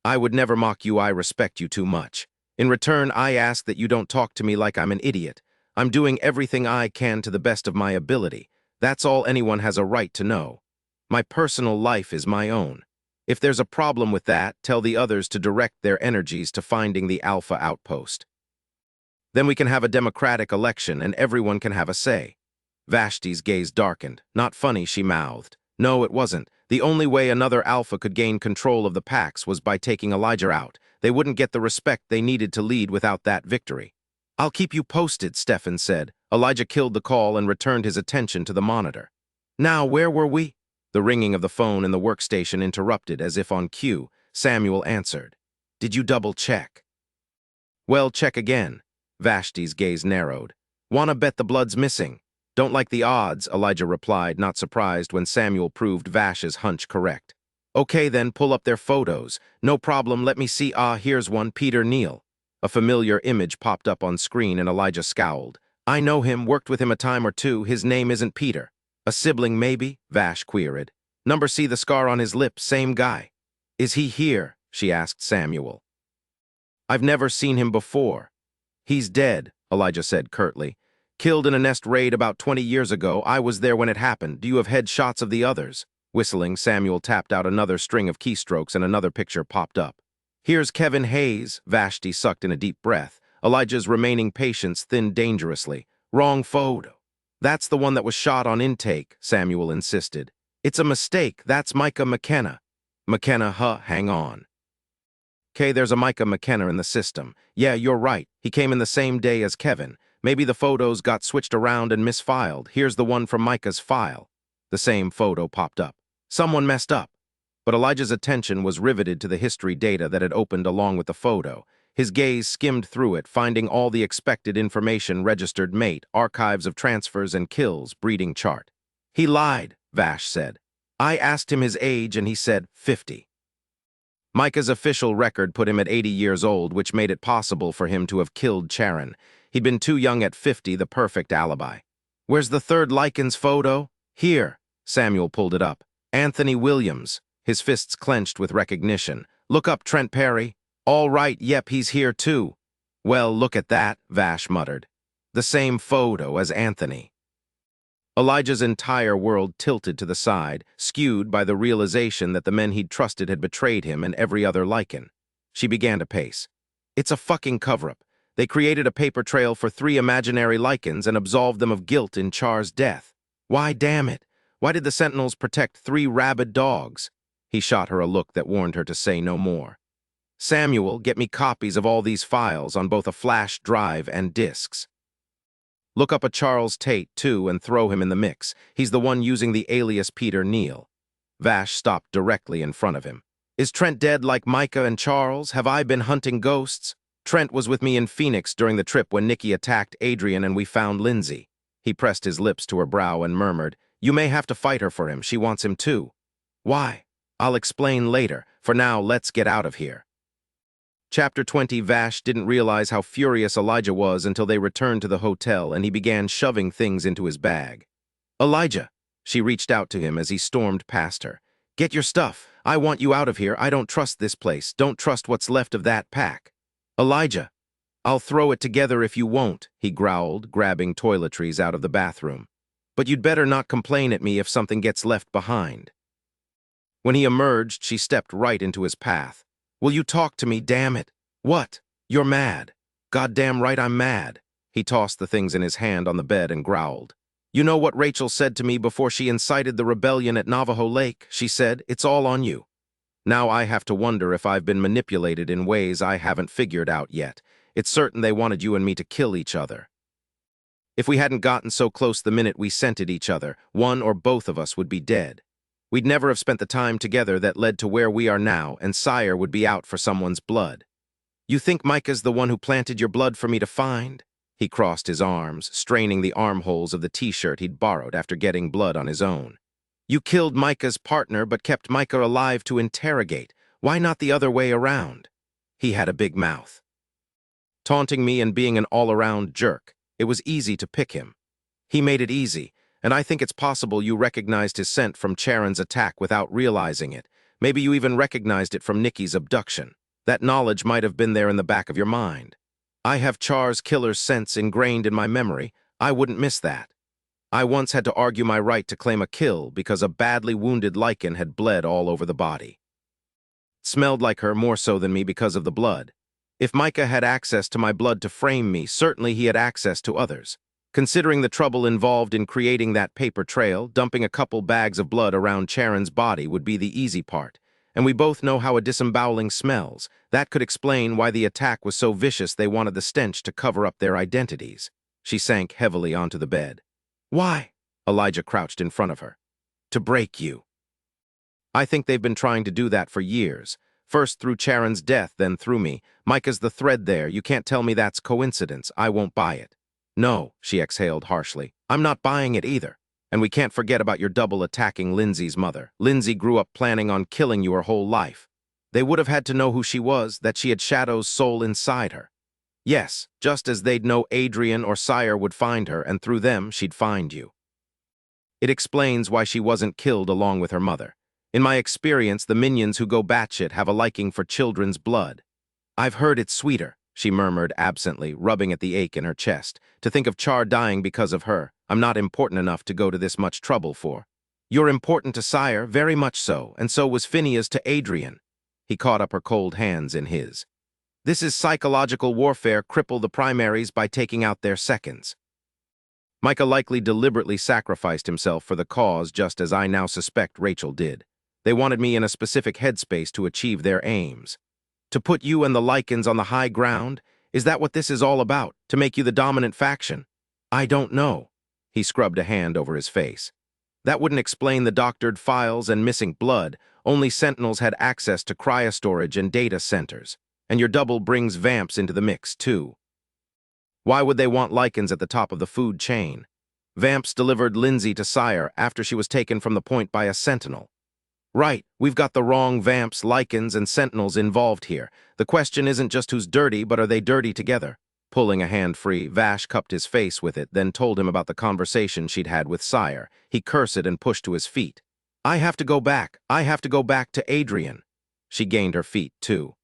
I would never mock you. I respect you too much. In return, I ask that you don't talk to me like I'm an idiot. I'm doing everything I can to the best of my ability. That's all anyone has a right to know. My personal life is my own. If there's a problem with that, tell the others to direct their energies to finding the Alpha outpost. Then we can have a democratic election and everyone can have a say. Vashti's gaze darkened. Not funny, she mouthed. No, it wasn't. The only way another Alpha could gain control of the packs was by taking Elijah out. They wouldn't get the respect they needed to lead without that victory. I'll keep you posted, Stefan said. Elijah killed the call and returned his attention to the monitor. Now, where were we? The ringing of the phone in the workstation interrupted as if on cue. Samuel answered. Did you double-check? Well, check again. Vashti's gaze narrowed. Wanna bet the blood's missing? Don't like the odds, Elijah replied, not surprised when Samuel proved Vash's hunch correct. Okay then, pull up their photos. No problem, let me see. Here's one, Peter Neal. A familiar image popped up on screen and Elijah scowled. I know him, worked with him a time or two. His name isn't Peter. A sibling, maybe? Vash queried. Number C, the scar on his lip, same guy. Is he here? She asked Samuel. I've never seen him before. He's dead, Elijah said curtly. Killed in a nest raid about 20 years ago. I was there when it happened. Do you have headshots of the others? Whistling, Samuel tapped out another string of keystrokes and another picture popped up. Here's Kevin Hayes, Vashti sucked in a deep breath. Elijah's remaining patience thinned dangerously. Wrong photo. That's the one that was shot on intake, Samuel insisted. It's a mistake. That's Micah McKenna. McKenna, hang on. Okay, there's a Micah McKenna in the system. Yeah, you're right. He came in the same day as Kevin. Maybe the photos got switched around and misfiled. Here's the one from Micah's file. The same photo popped up. Someone messed up. But Elijah's attention was riveted to the history data that had opened along with the photo. His gaze skimmed through it, finding all the expected information: registered mate, archives of transfers and kills, breeding chart. He lied, Vash said. I asked him his age and he said 50. Micah's official record put him at 80 years old, which made it possible for him to have killed Charon. He'd been too young at 50, the perfect alibi. Where's the third Lycan's photo? Here. Samuel pulled it up. Anthony Williams, his fists clenched with recognition. Look up Trent Perry. All right, yep, he's here too. Well, look at that, Vash muttered. The same photo as Anthony. Elijah's entire world tilted to the side, skewed by the realization that the men he'd trusted had betrayed him and every other Lycan. She began to pace. It's a fucking cover-up. They created a paper trail for 3 imaginary Lycans and absolved them of guilt in Char's death. Why, damn it? Why did the Sentinels protect 3 rabid dogs? He shot her a look that warned her to say no more. Samuel, get me copies of all these files on both a flash drive and disks. Look up a Charles Tate, too, and throw him in the mix. He's the one using the alias Peter Neal. Vash stopped directly in front of him. Is Trent dead like Micah and Charles? Have I been hunting ghosts? Trent was with me in Phoenix during the trip when Nikki attacked Adrian and we found Lindsay. He pressed his lips to her brow and murmured, You may have to fight her for him. She wants him too. Why? I'll explain later. For now, let's get out of here. Chapter 20. Vash didn't realize how furious Elijah was until they returned to the hotel and he began shoving things into his bag. Elijah! She reached out to him as he stormed past her. Get your stuff. I want you out of here. I don't trust this place. Don't trust what's left of that pack. Elijah! I'll throw it together if you won't, he growled, grabbing toiletries out of the bathroom. But you'd better not complain at me if something gets left behind. When he emerged, she stepped right into his path. Will you talk to me, damn it? What? You're mad. Goddamn right I'm mad. He tossed the things in his hand on the bed and growled. You know what Rachel said to me before she incited the rebellion at Navajo Lake? She said, it's all on you. Now I have to wonder if I've been manipulated in ways I haven't figured out yet. It's certain they wanted you and me to kill each other. If we hadn't gotten so close the minute we scented each other, one or both of us would be dead. We'd never have spent the time together that led to where we are now, and Sire would be out for someone's blood. You think Micah's the one who planted your blood for me to find? He crossed his arms, straining the armholes of the t-shirt he'd borrowed after getting blood on his own. You killed Micah's partner but kept Micah alive to interrogate. Why not the other way around? He had a big mouth. Taunting me and being an all-around jerk, it was easy to pick him. He made it easy, and I think it's possible you recognized his scent from Charon's attack without realizing it. Maybe you even recognized it from Nikki's abduction. That knowledge might have been there in the back of your mind. I have Char's killer's sense ingrained in my memory. I wouldn't miss that. I once had to argue my right to claim a kill because a badly wounded Lycan had bled all over the body. It smelled like her more so than me because of the blood. If Micah had access to my blood to frame me, certainly he had access to others. Considering the trouble involved in creating that paper trail, dumping a couple bags of blood around Charon's body would be the easy part. And we both know how a disemboweling smells. That could explain why the attack was so vicious they wanted the stench to cover up their identities. She sank heavily onto the bed. Why? Elijah crouched in front of her. To break you. I think they've been trying to do that for years. First through Charon's death, then through me. Micah's the thread there. You can't tell me that's coincidence. I won't buy it. No, she exhaled harshly. I'm not buying it either. And we can't forget about your double attacking Lindsay's mother. Lindsay grew up planning on killing you her whole life. They would have had to know who she was, that she had Shadow's soul inside her. Yes, just as they'd know Adrian or Sire would find her, and through them she'd find you. It explains why she wasn't killed along with her mother. In my experience, the minions who go batshit have a liking for children's blood. I've heard it's sweeter, she murmured absently, rubbing at the ache in her chest. To think of Char dying because of her, I'm not important enough to go to this much trouble for. You're important to Sire, very much so, and so was Phineas to Adrian. He caught up her cold hands in his. This is psychological warfare. Cripple the primaries by taking out their seconds. Micah likely deliberately sacrificed himself for the cause, just as I now suspect Rachel did. They wanted me in a specific headspace to achieve their aims. To put you and the Lycans on the high ground? Is that what this is all about? To make you the dominant faction? I don't know. He scrubbed a hand over his face. That wouldn't explain the doctored files and missing blood. Only Sentinels had access to cryostorage and data centers. And your double brings vamps into the mix, too. Why would they want Lycans at the top of the food chain? Vamps delivered Lindsay to Sire after she was taken from the point by a Sentinel. Right, we've got the wrong Vamps, Lycans, and Sentinels involved here. The question isn't just who's dirty, but are they dirty together? Pulling a hand free, Vash cupped his face with it, then told him about the conversation she'd had with Sire. He cursed and pushed to his feet. I have to go back. I have to go back to Adrian. She gained her feet, too.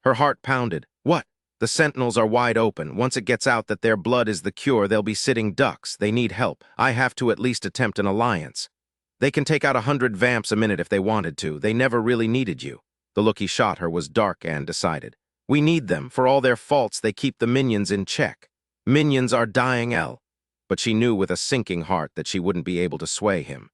Her heart pounded. What? The Sentinels are wide open. Once it gets out that their blood is the cure, they'll be sitting ducks. They need help. I have to at least attempt an alliance. They can take out 100 vamps a minute if they wanted to. They never really needed you." The look he shot her was dark and decided. "We need them. For all their faults, they keep the minions in check. Minions are dying, Elle." But she knew with a sinking heart that she wouldn't be able to sway him.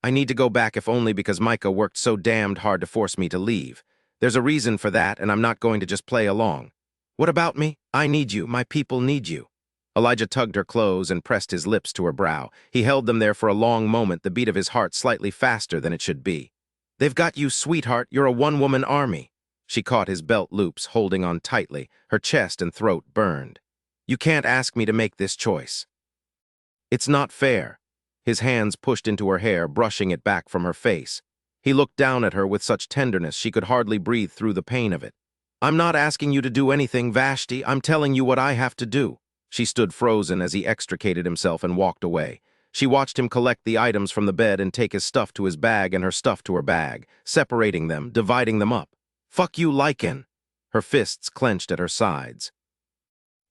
"I need to go back if only because Micah worked so damned hard to force me to leave. There's a reason for that, and I'm not going to just play along." "What about me? I need you. My people need you." Elijah tugged her clothes and pressed his lips to her brow. He held them there for a long moment, the beat of his heart slightly faster than it should be. "They've got you, sweetheart. You're a one-woman army." She caught his belt loops, holding on tightly. Her chest and throat burned. "You can't ask me to make this choice. It's not fair." His hands pushed into her hair, brushing it back from her face. He looked down at her with such tenderness she could hardly breathe through the pain of it. "I'm not asking you to do anything, Vashti. I'm telling you what I have to do." She stood frozen as he extricated himself and walked away. She watched him collect the items from the bed and take his stuff to his bag and her stuff to her bag, separating them, dividing them up. "Fuck you, Lycan." Her fists clenched at her sides.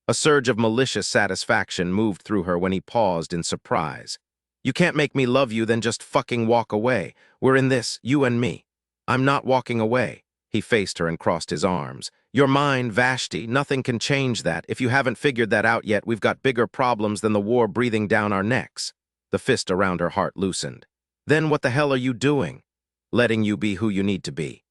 A surge of malicious satisfaction moved through her when he paused in surprise. "You can't make me love you, then just fucking walk away. We're in this, you and me." "I'm not walking away." He faced her and crossed his arms. "You're mine, Vashti. Nothing can change that. If you haven't figured that out yet, we've got bigger problems than the war breathing down our necks." The fist around her heart loosened. "Then what the hell are you doing?" "Letting you be who you need to be.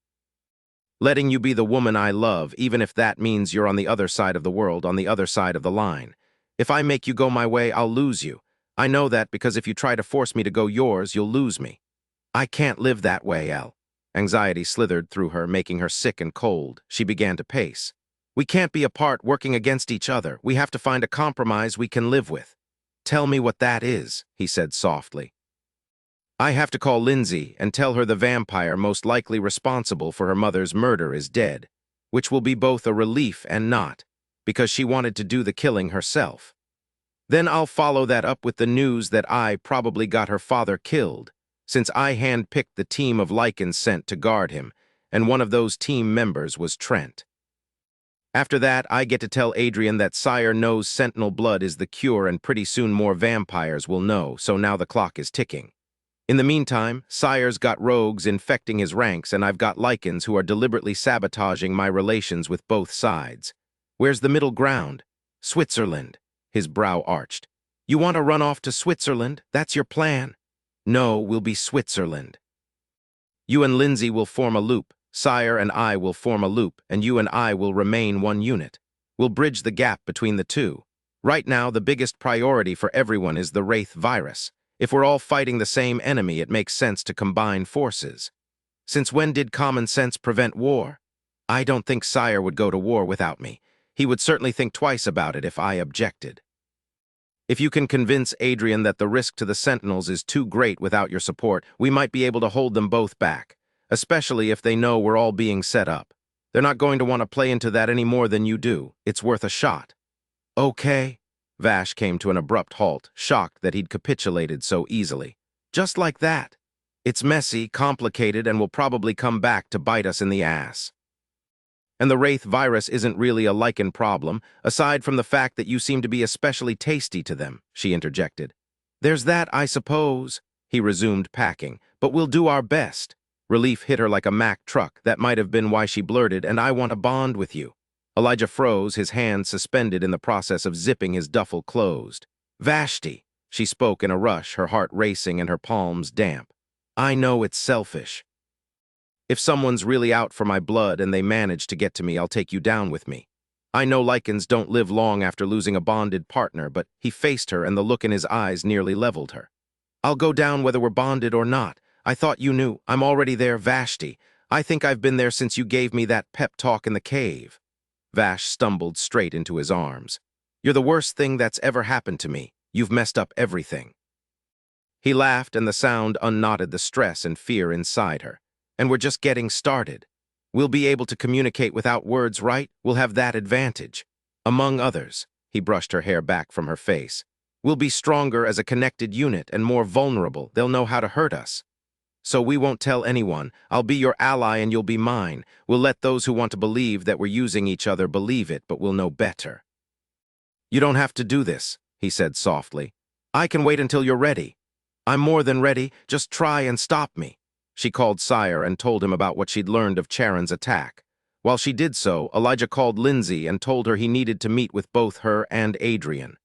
Letting you be the woman I love, even if that means you're on the other side of the world, on the other side of the line. If I make you go my way, I'll lose you. I know that because if you try to force me to go yours, you'll lose me. I can't live that way, Elle." Anxiety slithered through her, making her sick and cold. She began to pace. "We can't be apart, working against each other. We have to find a compromise we can live with." "Tell me what that is," he said softly. "I have to call Lindsay and tell her the vampire most likely responsible for her mother's murder is dead, which will be both a relief and not, because she wanted to do the killing herself. Then I'll follow that up with the news that I probably got her father killed, since I handpicked the team of Lycans sent to guard him, and one of those team members was Trent. After that, I get to tell Adrian that Sire knows Sentinel blood is the cure and pretty soon more vampires will know, so now the clock is ticking. In the meantime, Sire's got rogues infecting his ranks and I've got Lycans who are deliberately sabotaging my relations with both sides. Where's the middle ground? Switzerland." His brow arched. "You want to run off to Switzerland? That's your plan?" "No, we'll be Switzerland. You and Lindsay will form a loop. Sire and I will form a loop, and you and I will remain one unit. We'll bridge the gap between the two. Right now, the biggest priority for everyone is the Wraith virus. If we're all fighting the same enemy, it makes sense to combine forces. Since when did common sense prevent war? I don't think Sire would go to war without me. He would certainly think twice about it if I objected. If you can convince Adrian that the risk to the Sentinels is too great without your support, we might be able to hold them both back, especially if they know we're all being set up. They're not going to want to play into that any more than you do. It's worth a shot." "Okay." Vash came to an abrupt halt, shocked that he'd capitulated so easily. "Just like that. It's messy, complicated, and will probably come back to bite us in the ass. And the Wraith virus isn't really a Lycan problem, aside from the fact that you seem to be especially tasty to them," she interjected. "There's that, I suppose," he resumed packing, "but we'll do our best." Relief hit her like a Mack truck. That might have been why she blurted, "And I want a bond with you." Elijah froze, his hands suspended in the process of zipping his duffel closed. "Vashti," she spoke in a rush, her heart racing and her palms damp. "I know it's selfish. If someone's really out for my blood and they manage to get to me, I'll take you down with me. I know Lycans don't live long after losing a bonded partner," but he faced her and the look in his eyes nearly leveled her. "I'll go down whether we're bonded or not. I thought you knew. I'm already there, Vashti. I think I've been there since you gave me that pep talk in the cave." Vash stumbled straight into his arms. "You're the worst thing that's ever happened to me. You've messed up everything." He laughed and the sound unknotted the stress and fear inside her. "And we're just getting started. We'll be able to communicate without words, right? We'll have that advantage. Among others," he brushed her hair back from her face. "We'll be stronger as a connected unit and more vulnerable. They'll know how to hurt us." So we won't tell anyone. I'll be your ally and you'll be mine. We'll let those who want to believe that we're using each other believe it, but we'll know better. You don't have to do this, he said softly. I can wait until you're ready. I'm more than ready. Just try and stop me. She called Sire and told him about what she'd learned of Charon's attack. While she did so, Elijah called Lindsay and told her he needed to meet with both her and Adrian.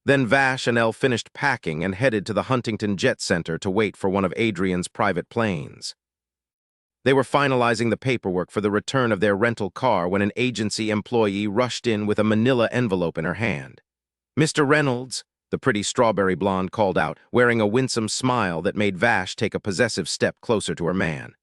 Then Vash and Elle finished packing and headed to the Huntington Jet Center to wait for one of Adrian's private planes. They were finalizing the paperwork for the return of their rental car when an agency employee rushed in with a manila envelope in her hand. "Mr. Reynolds," the pretty strawberry blonde called out, wearing a winsome smile that made Vash take a possessive step closer to her man.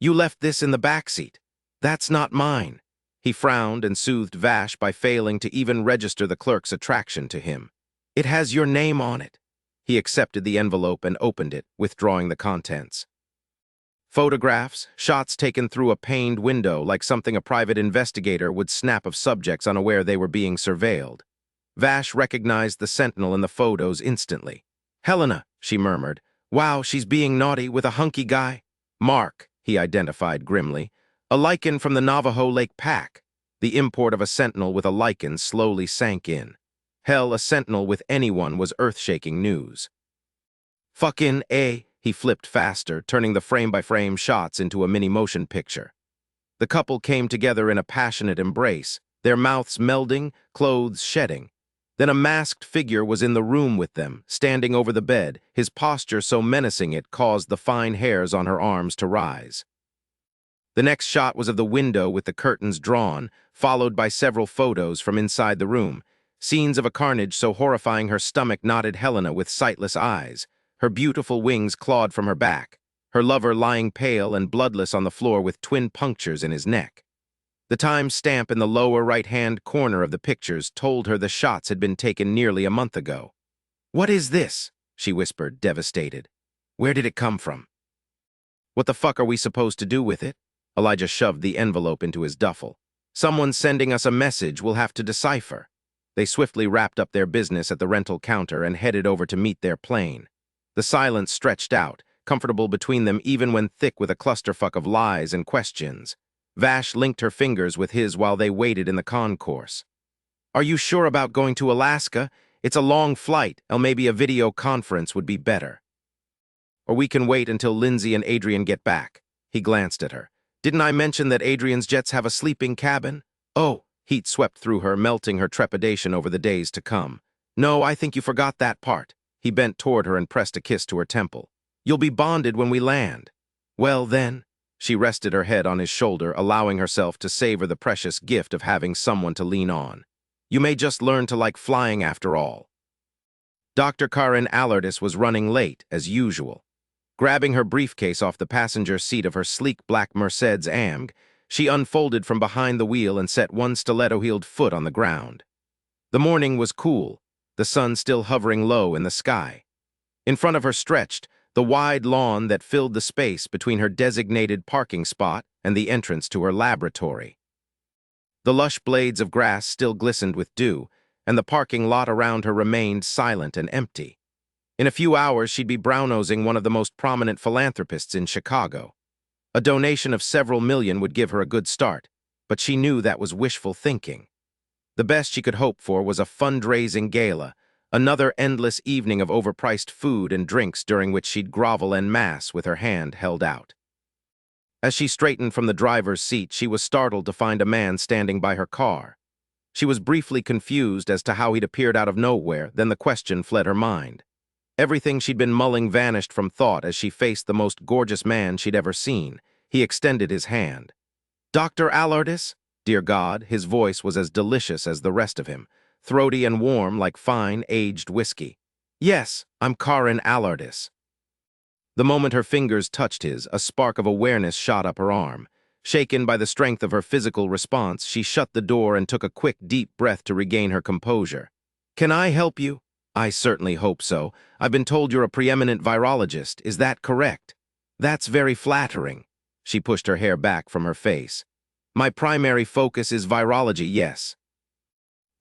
"You left this in the backseat. That's not mine." He frowned and soothed Vash by failing to even register the clerk's attraction to him. "It has your name on it." He accepted the envelope and opened it, withdrawing the contents. Photographs, shots taken through a paned window like something a private investigator would snap of subjects unaware they were being surveilled. Vash recognized the sentinel in the photos instantly. "Helena," she murmured. "Wow, she's being naughty with a hunky guy." "Mark," he identified grimly. "A lycan from the Navajo Lake Pack." The import of a sentinel with a lycan slowly sank in. Hell, a sentinel with anyone was earth-shaking news. "Fucking A," he flipped faster, turning the frame-by-frame shots into a mini-motion picture. The couple came together in a passionate embrace, their mouths melding, clothes shedding. Then a masked figure was in the room with them, standing over the bed, his posture so menacing it caused the fine hairs on her arms to rise. The next shot was of the window with the curtains drawn, followed by several photos from inside the room, scenes of a carnage so horrifying her stomach knotted Helena with sightless eyes, her beautiful wings clawed from her back, her lover lying pale and bloodless on the floor with twin punctures in his neck. The time stamp in the lower right-hand corner of the pictures told her the shots had been taken nearly a month ago. "What is this?" she whispered, devastated. "Where did it come from?" "What the fuck are we supposed to do with it?" Elijah shoved the envelope into his duffel. "Someone's sending us a message we'll have to decipher." They swiftly wrapped up their business at the rental counter and headed over to meet their plane. The silence stretched out, comfortable between them even when thick with a clusterfuck of lies and questions. Vash linked her fingers with his while they waited in the concourse. "Are you sure about going to Alaska? It's a long flight, or maybe a video conference would be better. Or we can wait until Lindsay and Adrian get back." He glanced at her. "Didn't I mention that Adrian's jets have a sleeping cabin?" "Oh," heat swept through her, melting her trepidation over the days to come. "No, I think you forgot that part." He bent toward her and pressed a kiss to her temple. "You'll be bonded when we land." "Well, then." She rested her head on his shoulder, allowing herself to savor the precious gift of having someone to lean on. "You may just learn to like flying after all." Dr. Karen Allardyce was running late, as usual. Grabbing her briefcase off the passenger seat of her sleek black Mercedes AMG, she unfolded from behind the wheel and set one stiletto-heeled foot on the ground. The morning was cool, the sun still hovering low in the sky. In front of her stretched the wide lawn that filled the space between her designated parking spot and the entrance to her laboratory. The lush blades of grass still glistened with dew, and the parking lot around her remained silent and empty. In a few hours, she'd be brown-nosing one of the most prominent philanthropists in Chicago. A donation of several million would give her a good start, but she knew that was wishful thinking. The best she could hope for was a fundraising gala, another endless evening of overpriced food and drinks during which she'd grovel en masse with her hand held out. As she straightened from the driver's seat, she was startled to find a man standing by her car. She was briefly confused as to how he'd appeared out of nowhere, then the question fled her mind. Everything she'd been mulling vanished from thought as she faced the most gorgeous man she'd ever seen. He extended his hand. "Dr. Allardyce?" Dear God, his voice was as delicious as the rest of him, throaty and warm like fine, aged whiskey. "Yes, I'm Karen Allardyce." The moment her fingers touched his, a spark of awareness shot up her arm. Shaken by the strength of her physical response, she shut the door and took a quick, deep breath to regain her composure. "Can I help you?" "I certainly hope so. I've been told you're a preeminent virologist. Is that correct?" "That's very flattering." She pushed her hair back from her face. "My primary focus is virology, yes."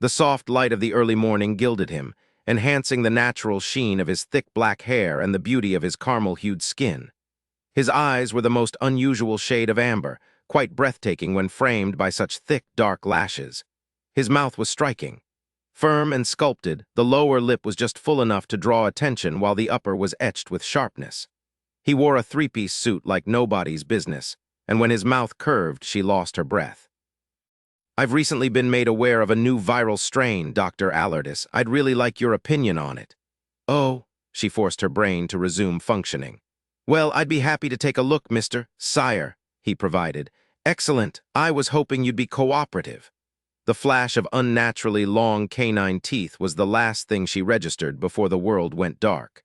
The soft light of the early morning gilded him, enhancing the natural sheen of his thick black hair and the beauty of his caramel-hued skin. His eyes were the most unusual shade of amber, quite breathtaking when framed by such thick, dark lashes. His mouth was striking. Firm and sculpted, the lower lip was just full enough to draw attention while the upper was etched with sharpness. He wore a three-piece suit like nobody's business, and when his mouth curved, she lost her breath. "I've recently been made aware of a new viral strain, Dr. Allardyce. I'd really like your opinion on it." "Oh," she forced her brain to resume functioning. "Well, I'd be happy to take a look, Mr. Sire," he provided. "Excellent. I was hoping you'd be cooperative." The flash of unnaturally long canine teeth was the last thing she registered before the world went dark.